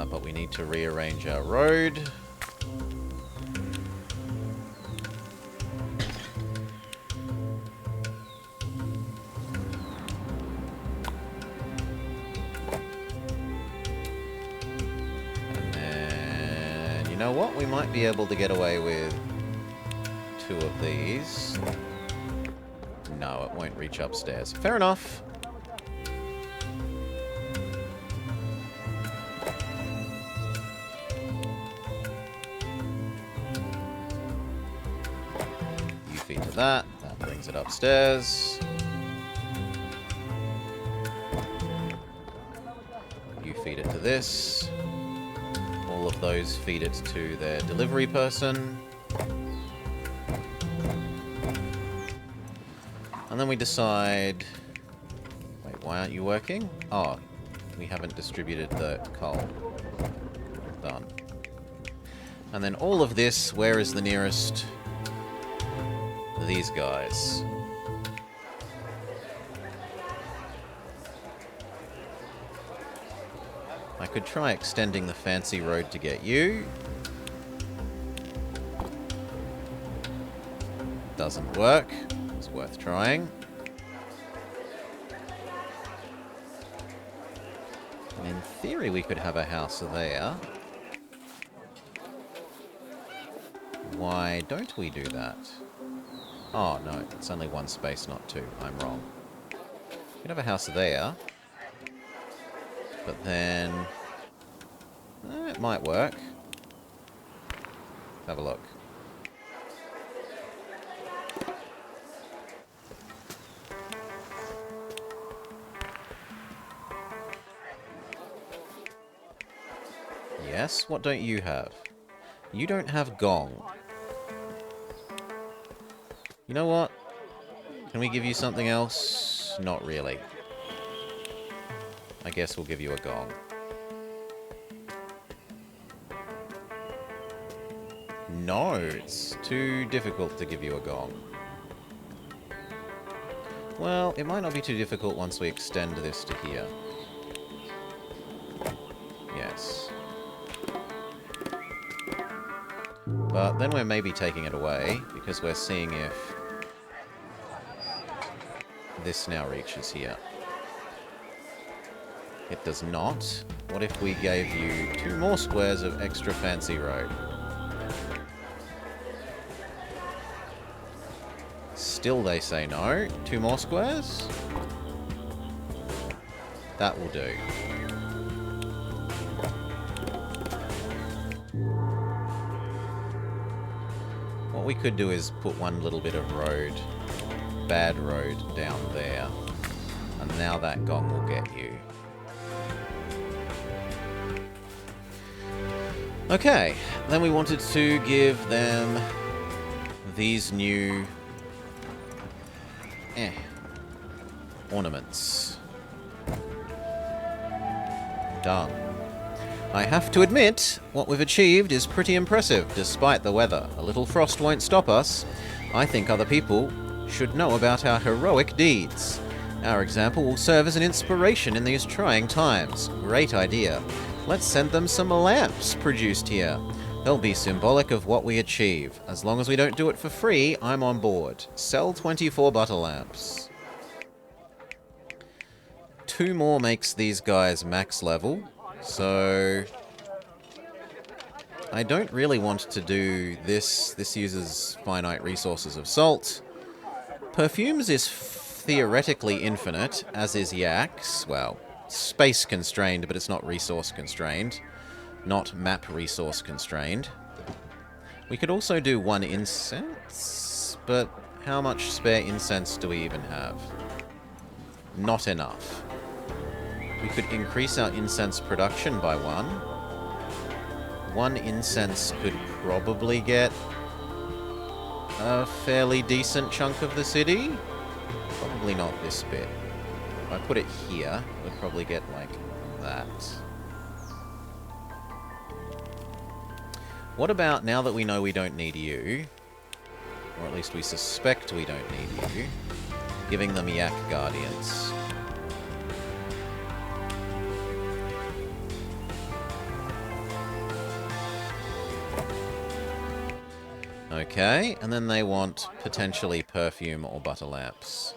But we need to rearrange our road. You know what? We might be able to get away with 2 of these. No, it won't reach upstairs. Fair enough. You feed to that. That brings it upstairs. You feed it to this. All of those feed it to their delivery person. And then we decide... Wait, why aren't you working? Oh, we haven't distributed the coal. Done. And then all of this, where is the nearest? These guys. I could try extending the fancy road to get you. Doesn't work. It's worth trying. And in theory, we could have a house there. Why don't we do that? Oh, no. It's only 1 space, not 2. I'm wrong. We could have a house there. But then... it might work. Let's have a look. Yes, what don't you have? You don't have gong. You know what? Can we give you something else? Not really. I guess we'll give you a gong. No, it's too difficult to give you a gong. Well, it might not be too difficult once we extend this to here. Yes. But then we're maybe taking it away, because we're seeing if this now reaches here. It does not. What if we gave you 2 more squares of extra fancy road? Still they say no. 2 more squares? That will do. What we could do is put 1 little bit of road bad road down there. And now that gong will get you. Okay, then we wanted to give them these new ornaments. Done. I have to admit, what we've achieved is pretty impressive, despite the weather. A little frost won't stop us. I think other people should know about our heroic deeds. Our example will serve as an inspiration in these trying times. Great idea. Let's send them some lamps produced here. They'll be symbolic of what we achieve. As long as we don't do it for free, I'm on board. Sell 24 butter lamps. 2 more makes these guys max level. So I don't really want to do this. This uses finite resources of salt. Perfumes is theoretically infinite, as is Yak's. Well, space constrained, but it's not resource constrained. Not map resource constrained. We could also do 1 incense, but how much spare incense do we even have? Not enough. We could increase our incense production by 1. 1 incense could probably get a fairly decent chunk of the city. Probably not this bit. If I put it here, we'd probably get like that. What about, now that we know we don't need you, or at least we suspect we don't need you, giving them Yak Guardians? Okay, and then they want potentially perfume or butter lamps.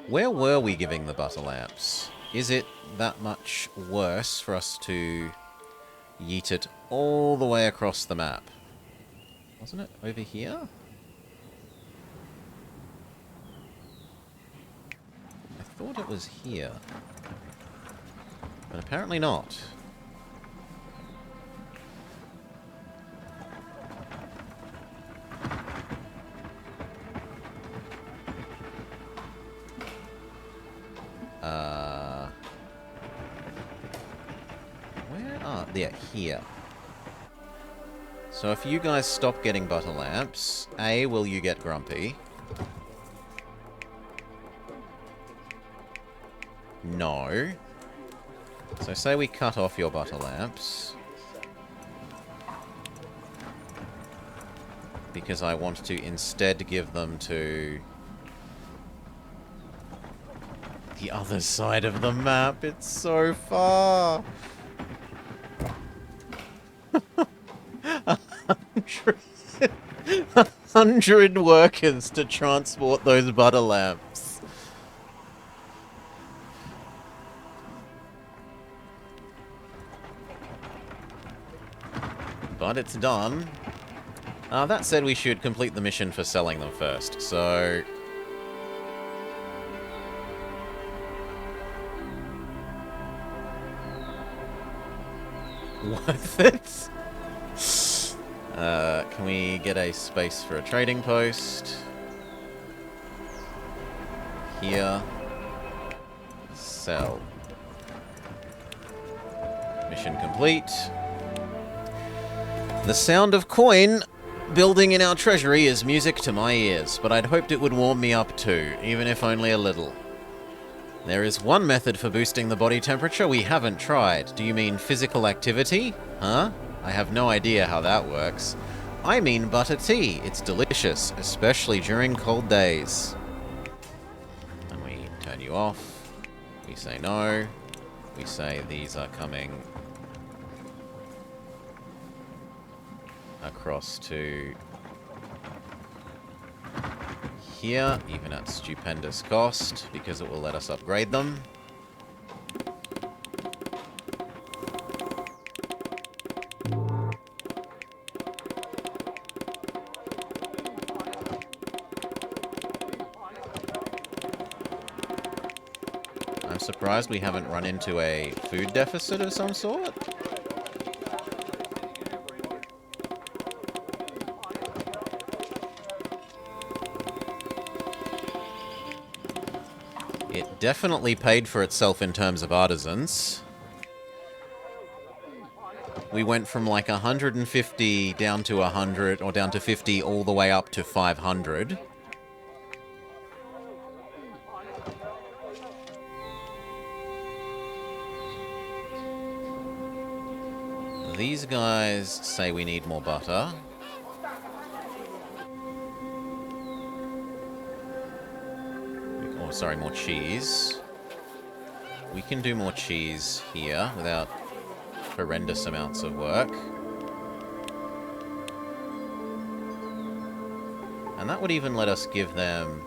Where were we giving the butter lamps? Is it that much worse for us to yeet it all the way across the map? Wasn't it over here? I thought it was here. But apparently not. Where are they? Here. So if you guys stop getting butter lamps, A, will you get grumpy? No. So say we cut off your butter lamps. Because I want to instead give them to the other side of the map. It's so far. 100 workers to transport those butter lamps. But it's done. That said, we should complete the mission for selling them first, so... worth it? Can we get a space for a trading post? Here. Sell. Mission complete. The sound of coin building in our treasury is music to my ears, but I'd hoped it would warm me up too, even if only a little. There is one method for boosting the body temperature we haven't tried. Do you mean physical activity? Huh? I have no idea how that works. I mean butter tea. It's delicious, especially during cold days. And we turn you off. We say no. We say these are coming across to here, even at stupendous cost, because it will let us upgrade them. I'm surprised we haven't run into a food deficit of some sort. It definitely paid for itself in terms of artisans. We went from like 150 down to 100, or down to 50, all the way up to 500. These guys say we need more butter. Oh, sorry, more cheese. We can do more cheese here without horrendous amounts of work. And that would even let us give them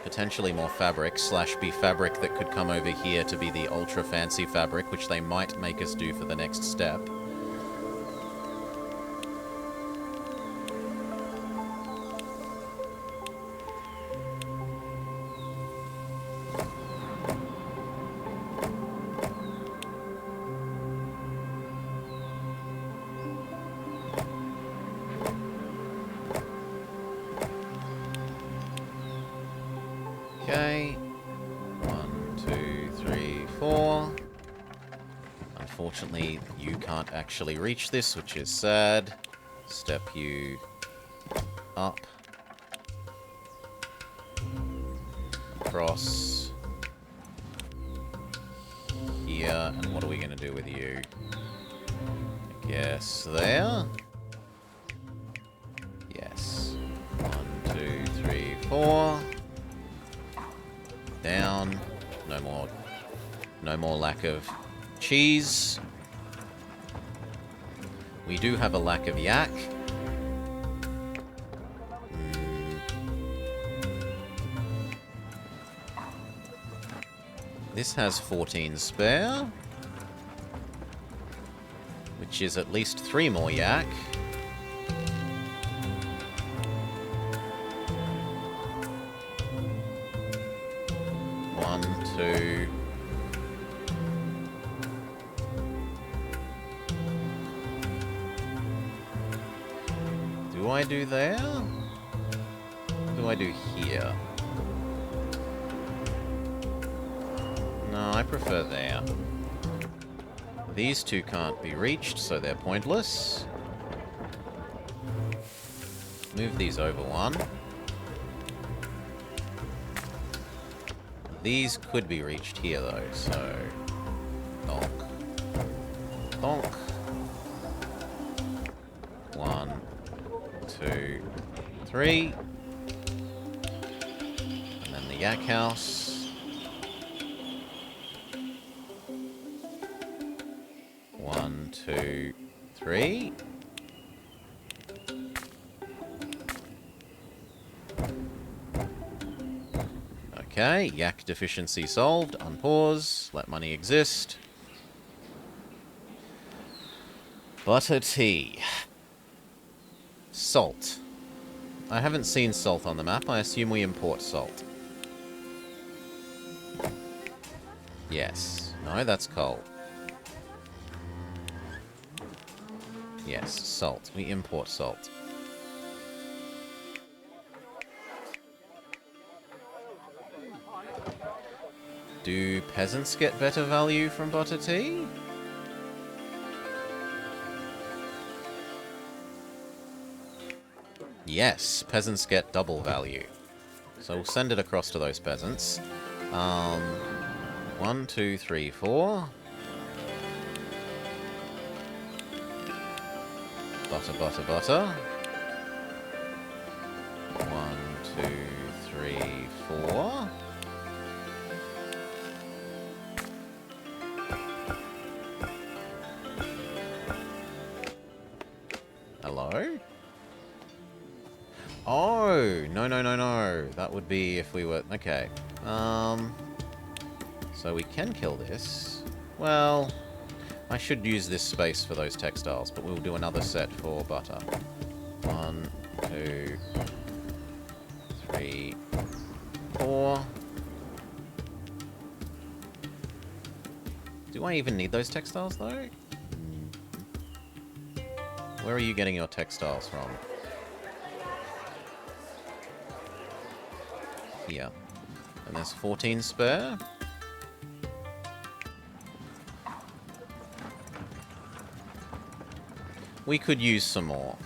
potentially more fabric, / be fabric that could come over here to be the ultra fancy fabric, which they might make us do for the next step. Okay, 1, 2, 3, 4. Unfortunately, you can't actually reach this, which is sad. Step you up. Across. Here, and what are we going to do with you? I guess there? Yes. 1, 2, 3, 4. Down. No more lack of cheese. We do have a lack of yak. This has 14 spare, which is at least 3 more yak. Two. Do I do there? What do I do here? No, I prefer there. These two can't be reached, so they're pointless. Move these over one. These could be reached here, though, so... Donk. Donk. 1, 2, 3. And then the yak house. 1, 2, 3. Okay, yak deficiency solved. Unpause. Let money exist. Butter tea. Salt. I haven't seen salt on the map. I assume we import salt. Yes. No, that's coal. Yes, salt. We import salt. Do peasants get better value from butter tea? Yes, peasants get double value. So we'll send it across to those peasants. 1, 2, 3, 4. Butter, butter, butter. 1, 2, 3, 4. Hello? Oh, no, no, no, no. That would be if we were... Okay. So we can kill this. Well, I should use this space for those textiles, but we'll do another set for butter. 1, 2, 3, 4. Do I even need those textiles, though? Where are you getting your textiles from? Here. And there's 14 spare. We could use some more.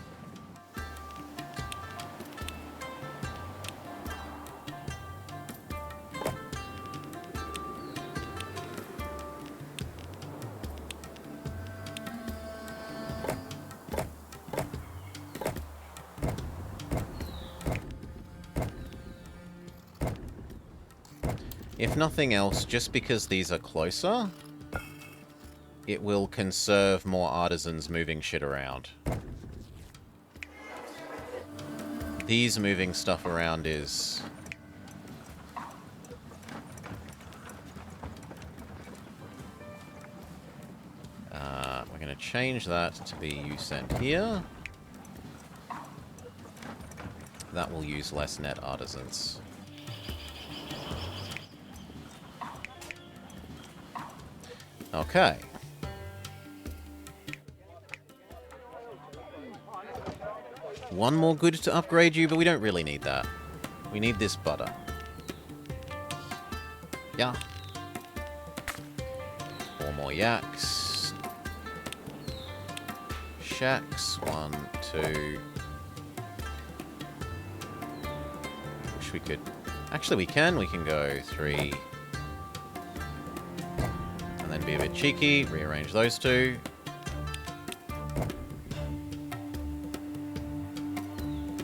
If nothing else, just because these are closer, it will conserve more artisans moving shit around. These moving stuff around is... we're going to change that to be you sent here. That will use less net artisans. Okay. One more good to upgrade you, but we don't really need that. We need this butter. Yeah. 4 more yaks. Shacks. 1, 2. Wish we could... Actually, we can. We can go 3. And then be a bit cheeky. Rearrange those 2.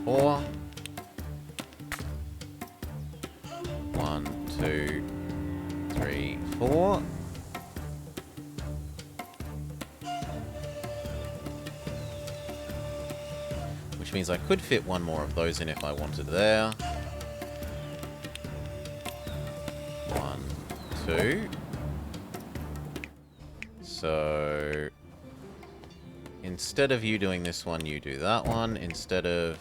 Four. 1, 2, 3, 4. Which means I could fit 1 more of those in if I wanted there. 1, 2. So instead of you doing this one, you do that one. Instead of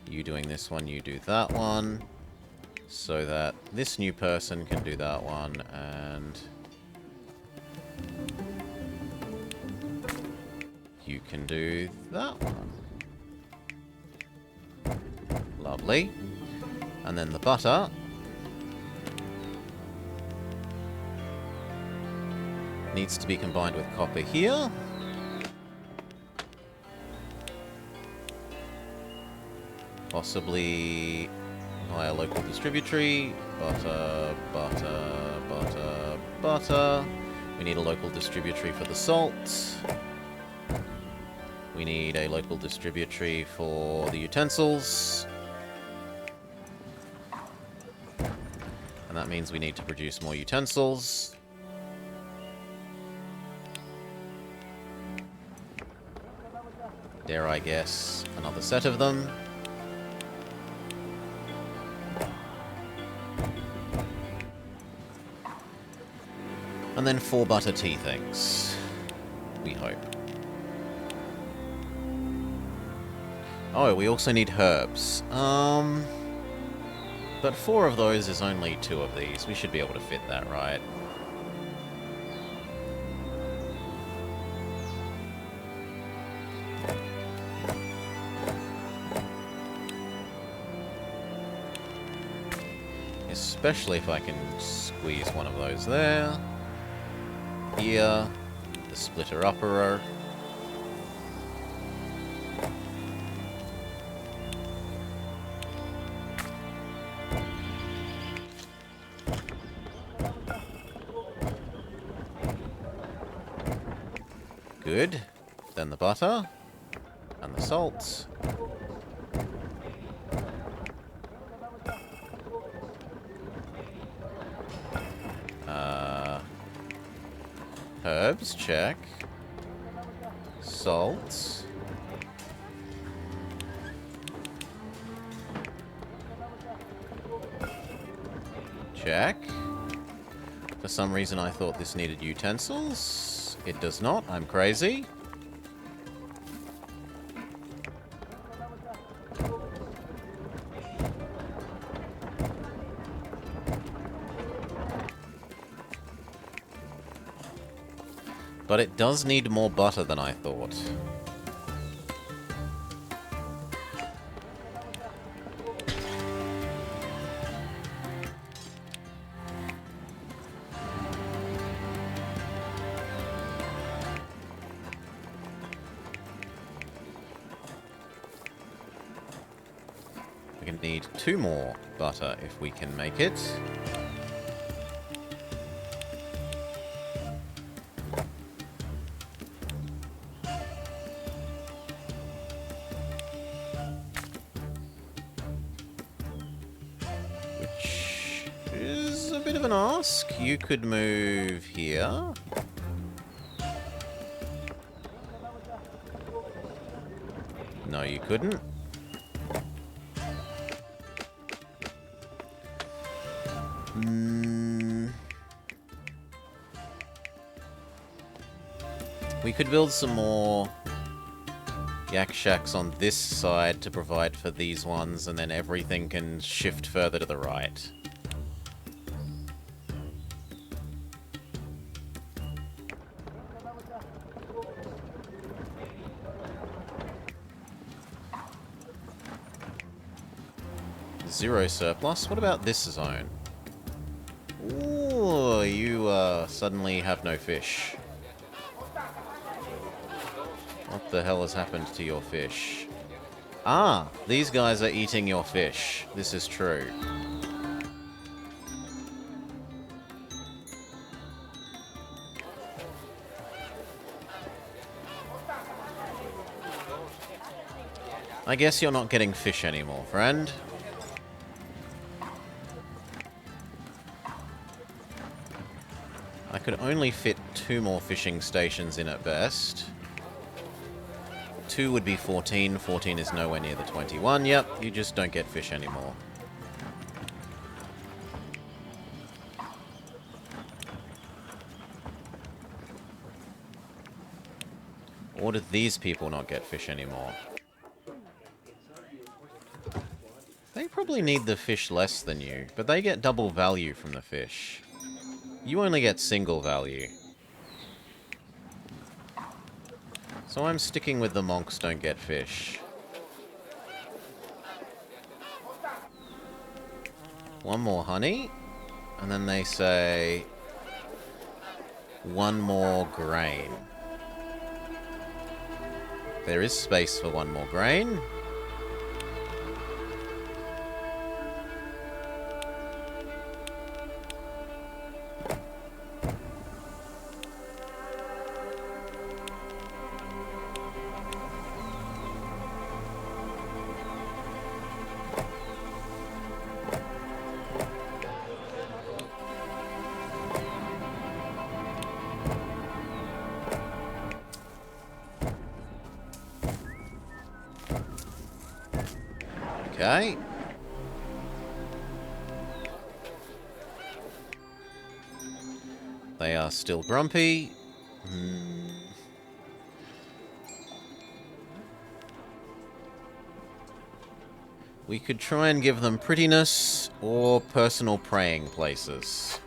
you doing this one, you do that one. So that this new person can do that one, and you can do that one. Lovely. And then the butter needs to be combined with copper here. Possibly via local distributary. Butter, butter, butter, butter. We need a local distributary for the salt. We need a local distributary for the utensils. And that means we need to produce more utensils. Dare I guess another set of them. And then 4 butter tea things. We hope. Oh, we also need herbs. But 4 of those is only 2 of these. We should be able to fit that, right? Especially if I can squeeze one of those there. Here, the splitter upper. Good. Then the butter and the salt. Herbs, check. Salt. Check. For some reason I thought this needed utensils. It does not. I'm crazy. But it does need more butter than I thought. and need 2 more butter if we can make it. Which is a bit of an ask. You could move here. No, you couldn't. We could build some more yak shacks on this side to provide for these ones, and then everything can shift further to the right. Zero surplus. What about this zone? Ooh, you suddenly have no fish. What the hell has happened to your fish? Ah, these guys are eating your fish. This is true. I guess you're not getting fish anymore, friend. I could only fit 2 more fishing stations in at best. 2 would be 14. 14 is nowhere near the 21. Yep, you just don't get fish anymore. Or did these people not get fish anymore? They probably need the fish less than you, but they get double value from the fish. You only get single value. So I'm sticking with the monks don't get fish. 1 more honey, and then they say 1 more grain. There is space for 1 more grain. Okay. They are still grumpy. We could try and give them prettiness or personal praying places.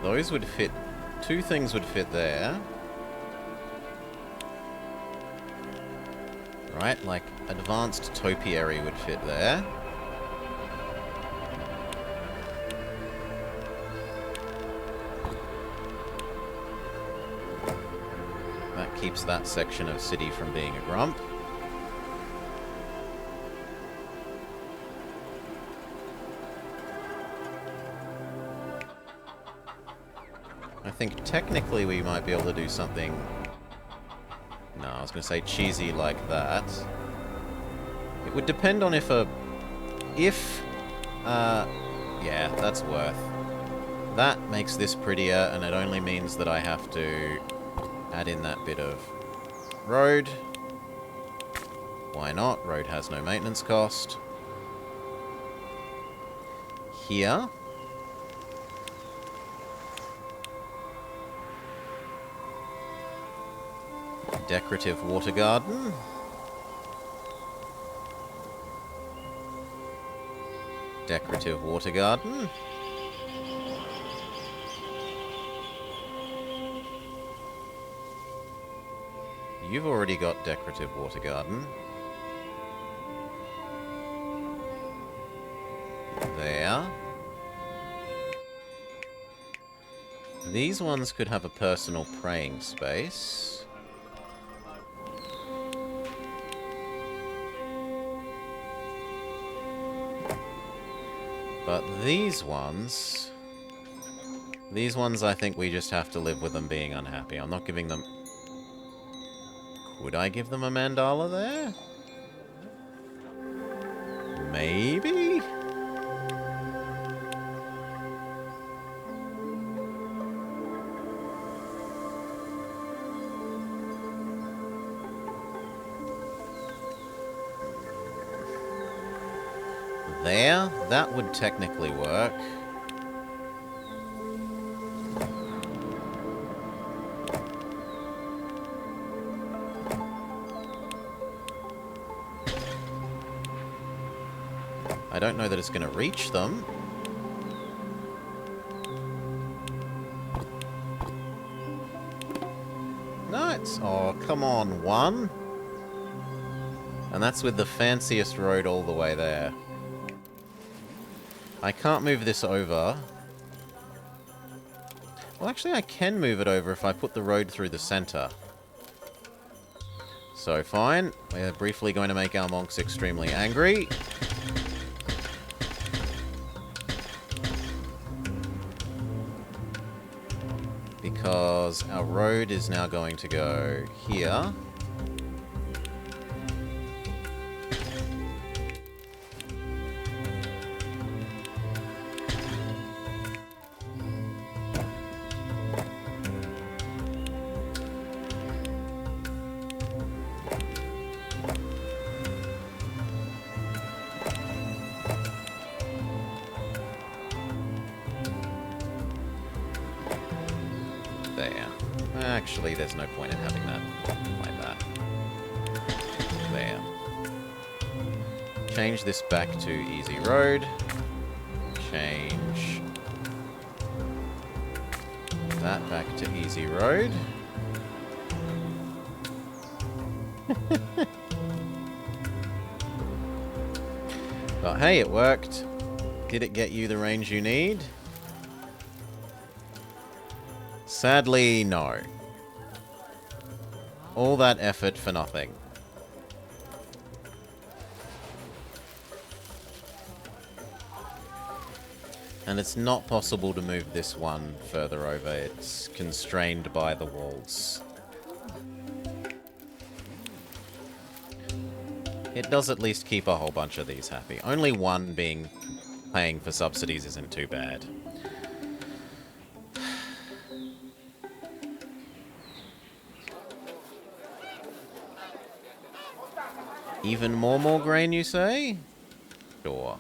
Those would fit. 2 things would fit there. Right, like advanced topiary would fit there. That keeps that section of city from being a grump. I think technically we might be able to do something... No, I was going to say cheesy like that. It would depend on if a... yeah, that's worth. That makes this prettier, and it only means that I have to add in that bit of road. Why not? Road has no maintenance cost. Here... decorative water garden. Decorative water garden. You've already got decorative water garden. These ones could have a personal praying space. But these ones I think we just have to live with them being unhappy. I'm not giving them... Would I give them a mandala there? Maybe? There? That would technically work. I don't know that it's going to reach them. No, it's... Oh, come on, one. And that's with the fanciest road all the way there. I can't move this over. Well, actually, I can move it over if I put the road through the center. So, fine. We're briefly going to make our monks extremely angry. Because our road is now going to go here. There. Actually, there's no point in having that like that. There. Change this back to easy road. Change that back to easy road. But hey, it worked. Did it get you the range you need? Sadly, no. All that effort for nothing. And it's not possible to move this one further over. It's constrained by the walls. It does at least keep a whole bunch of these happy. Only one paying for subsidies isn't too bad. Even more grain, you say? Sure.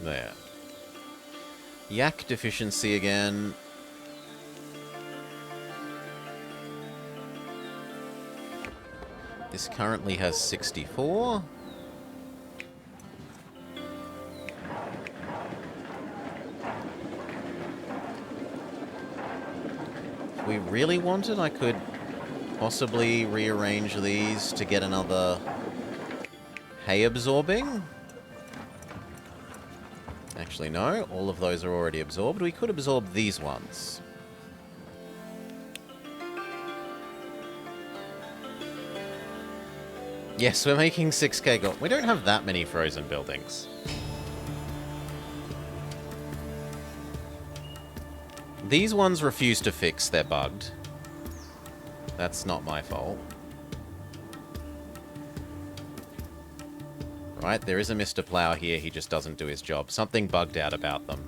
There. Yak deficiency again. This currently has 64. If we really wanted, I could possibly rearrange these to get another hay absorbing. Actually, no. All of those are already absorbed. We could absorb these ones. Yes, we're making 6k gold. We don't have that many frozen buildings. These ones refuse to fix. They're bugged. That's not my fault. Right, there is a Mr. Plow here, he just doesn't do his job. Something bugged out about them.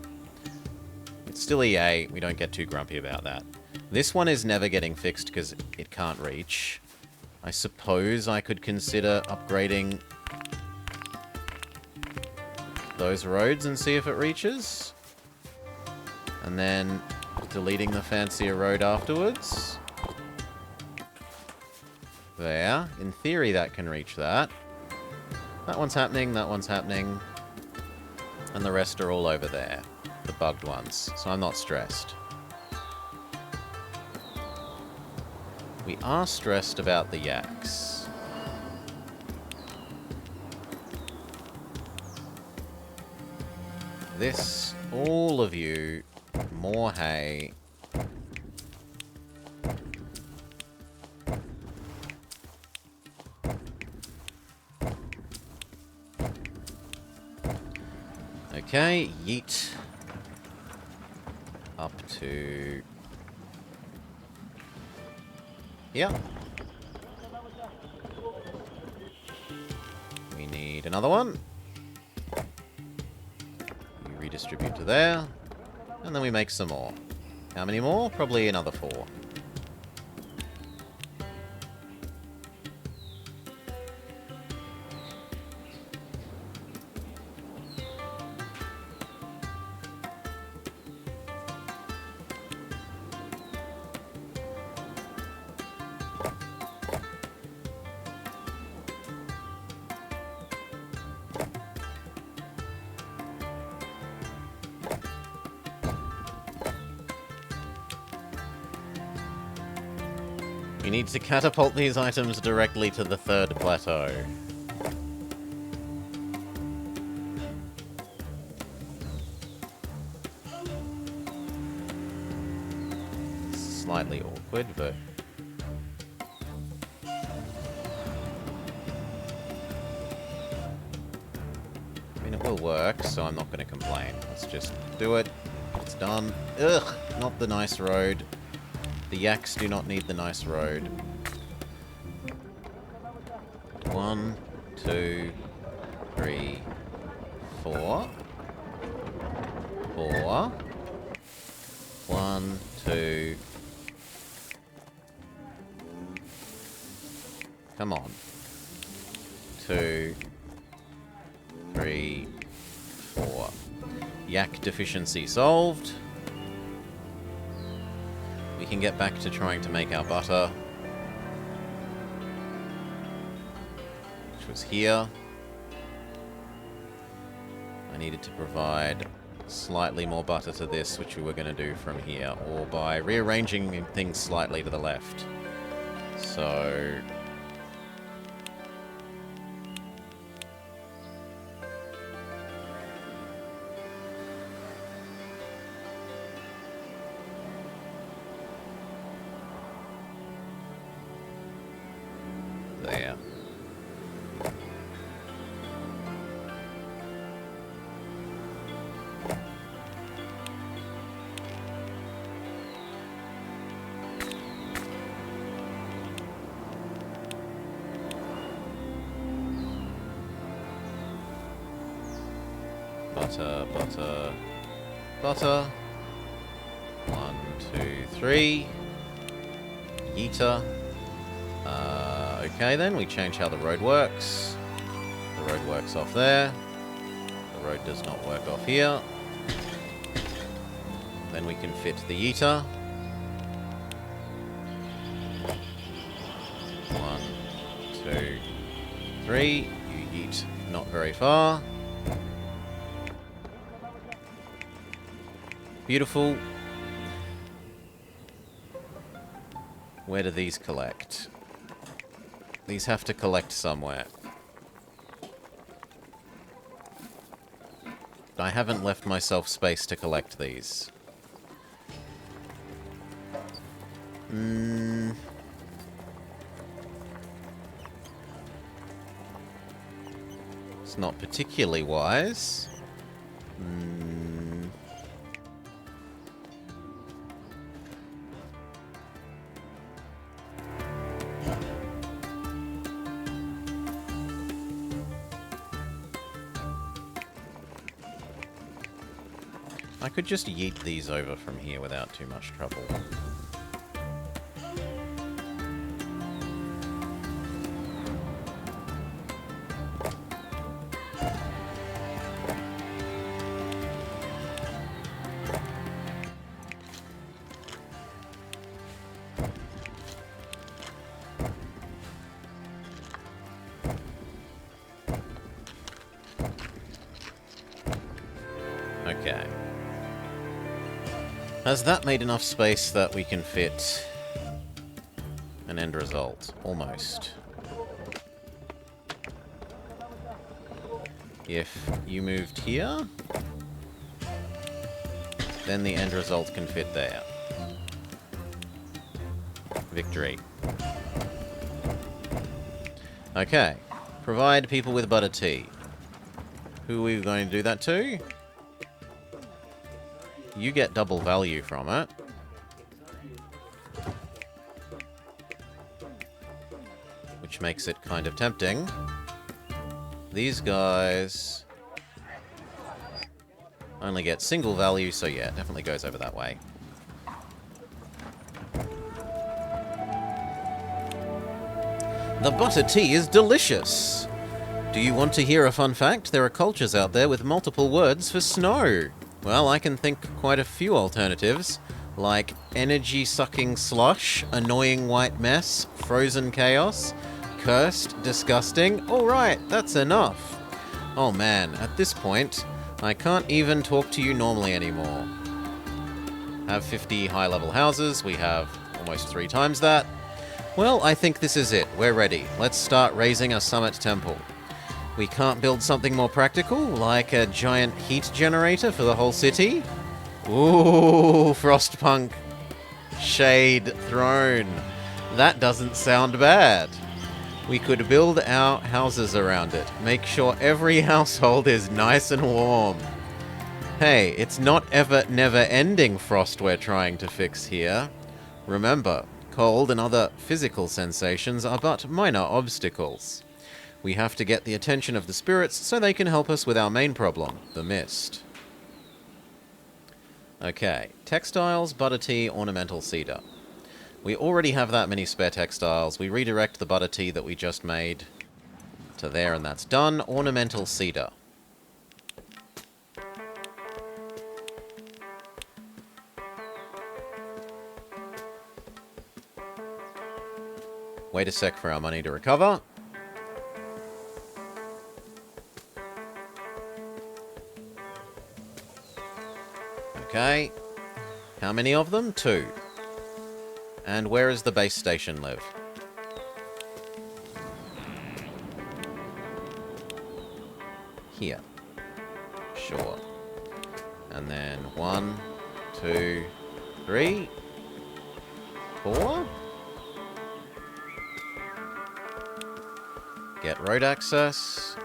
It's still EA, we don't get too grumpy about that. This one is never getting fixed because it can't reach. I suppose I could consider upgrading those roads and see if it reaches. And then deleting the fancier road afterwards. there. In theory, that can reach that. That one's happening, that one's happening. And the rest are all over there. The bugged ones. So I'm not stressed. We are stressed about the yaks. This, all of you, more hay. Okay, yeet. Up to... here. We need another one. You redistribute to there. And then we make some more. How many more? Probably another 4. We need to catapult these items directly to the 3rd plateau. Slightly awkward, but... I mean, it will work, so I'm not going to complain. Let's just do it. It's done. Ugh! Not the nice road. The yaks do not need the nice road. 1, 2, 3, 4. 4. 1, 2. Come on. 2, 3, 4. Yak deficiency solved. We can get back to trying to make our butter. Which was here. I needed to provide slightly more butter to this, which we were going to do from here, or by rearranging things slightly to the left. So... there. Butter, butter, butter. 1, 2, 3. Yeeter. Okay then, we change how the road works. The road works off there. The road does not work off here. Then we can fit the yeeter. 1, 2, 3. You yeet not very far. Beautiful. Where do these collect? These have to collect somewhere. I haven't left myself space to collect these. It's not particularly wise. I could just yeet these over from here without too much trouble. Has that made enough space that we can fit an end result? Almost. If you moved here, then the end result can fit there. Victory. Okay. Provide people with butter tea. Who are we going to do that to? You get double value from it. Which makes it kind of tempting. These guys only get single value, so yeah, it definitely goes over that way. The butter tea is delicious! Do you want to hear a fun fact? There are cultures out there with multiple words for snow. Well, I can think quite a few alternatives, like energy-sucking slush, annoying white mess, frozen chaos, cursed, disgusting. Alright, that's enough. Oh man, at this point, I can't even talk to you normally anymore. Have 50 high-level houses, we have almost 3 times that. Well, I think this is it. We're ready. Let's start raising a summit temple. We can't build something more practical, like a giant heat generator for the whole city? Ooh, Frostpunk. Shade Throne. That doesn't sound bad. We could build our houses around it. Make sure every household is nice and warm. Hey, it's not ever never-ending frost we're trying to fix here. Remember, cold and other physical sensations are but minor obstacles. We have to get the attention of the spirits so they can help us with our main problem, the mist. Okay, textiles, butter tea, ornamental cedar. We already have that many spare textiles. We redirect the butter tea that we just made to there, and that's done. Ornamental cedar. Wait a sec for our money to recover. Okay. How many of them? 2. And where is the base station live? Here. Sure. And then 1, 2, 3, 4. Get road access.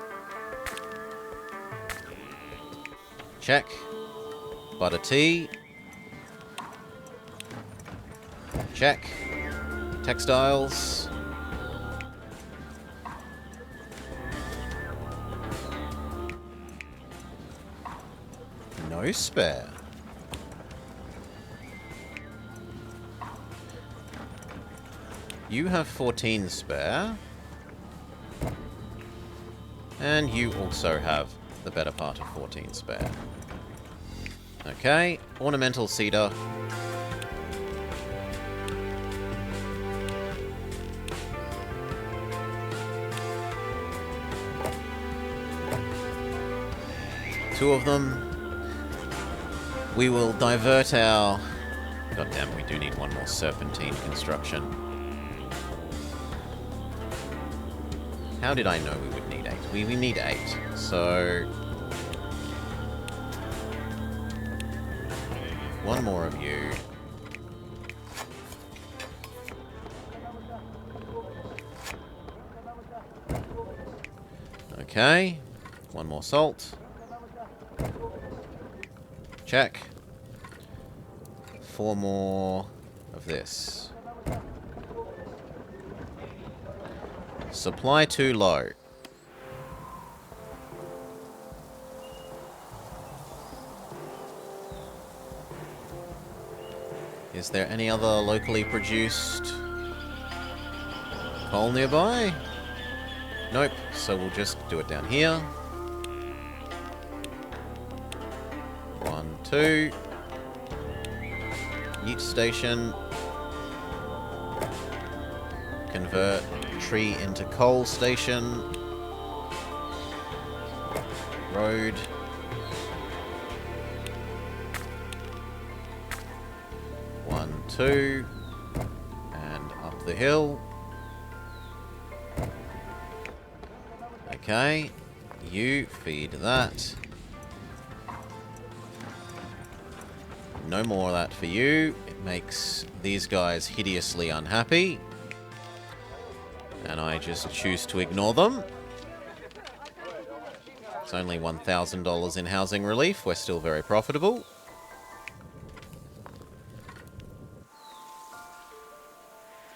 Check. Butter tea. Check. Textiles. No spare. You have 14 spare. And you also have the better part of 14 spare. Okay, ornamental cedar. Two of them. We will divert our... God damn, we do need one more serpentine construction. How did I know we would need 8? We need 8, so... One more of you. Okay. One more salt. Check. 4 more of this. Supply too low. Is there any other locally produced coal nearby? Nope, so we'll just do it down here. 1, 2. Yeet station. Convert tree into coal station. Road. 2. And up the hill. Okay. You feed that. No more of that for you. It makes these guys hideously unhappy. And I just choose to ignore them. It's only $1,000 in housing relief. We're still very profitable.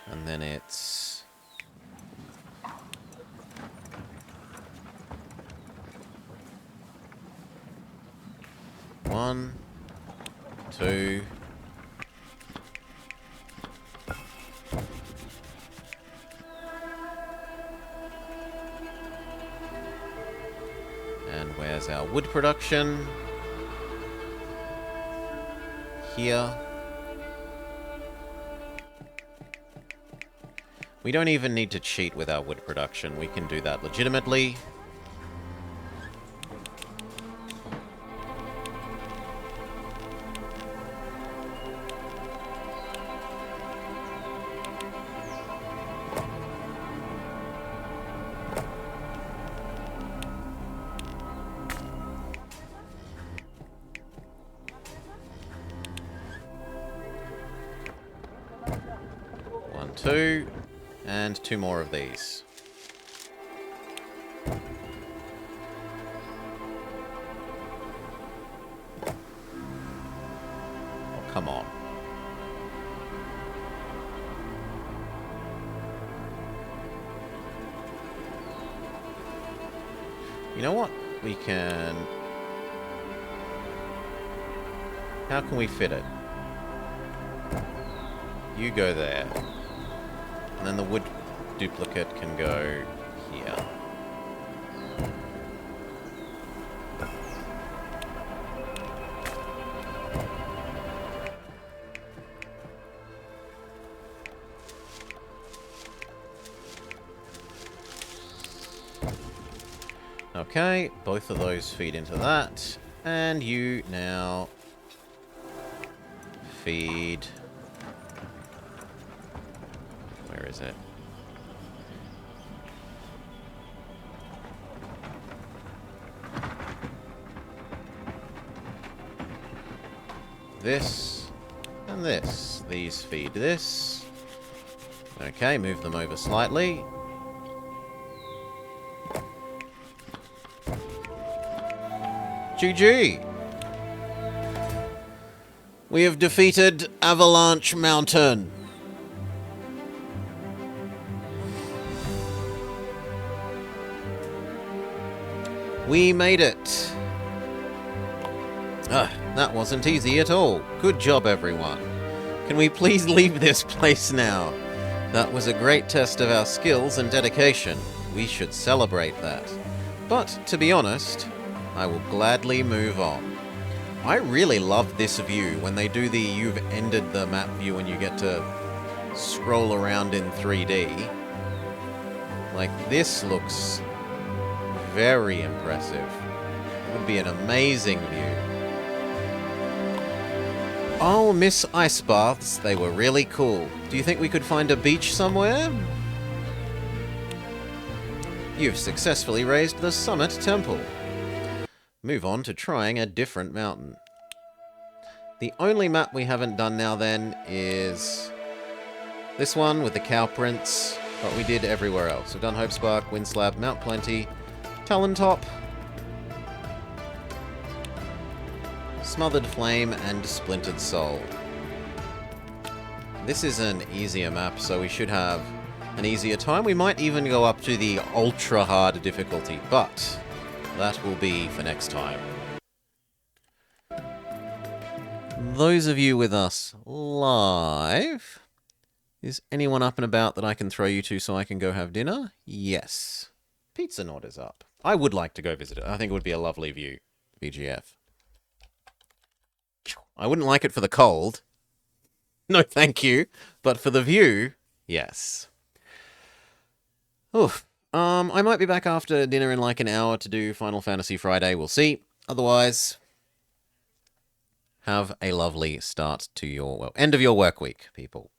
And then it's... 1, 2... And where's our wood production? Here. We don't even need to cheat with our wood production. We can do that legitimately. Two, and 2 more of these. Oh, come on. You know what? We can... How can we fit it? You go there. And then the wood duplicate can go here. Okay, both of those feed into that. And you now feed... Where is it? This and this. These feed this. Okay, move them over slightly. GG! We have defeated Avalanche Mountain. We made it. That wasn't easy at all. Good job, everyone. Can we please leave this place now? That was a great test of our skills and dedication. We should celebrate that. But, to be honest, I will gladly move on. I really love this view when they do the you've ended the map view and you get to scroll around in 3D. Like, this looks very impressive. It would be an amazing view. Oh, miss ice baths. They were really cool. Do you think we could find a beach somewhere? You've successfully raised the Summit Temple. Move on to trying a different mountain. The only map we haven't done now then is this one with the cow prints, but we did everywhere else. We've done Hope Spark, Windslab, Mount Plenty, Talon Top, Smothered Flame, and Splintered Soul. This is an easier map, so we should have an easier time. We might even go up to the ultra hard difficulty, but that will be for next time. Those of you with us live, is anyone up and about that I can throw you to so I can go have dinner? Yes. Pizza Nord is up. I would like to go visit it. I think it would be a lovely view. VGF. I wouldn't like it for the cold. No, thank you. But for the view, yes. Oof. I might be back after dinner in like an hour to do Final Fantasy Friday. We'll see. Otherwise, Have a lovely start to your, well, end of your work week, people.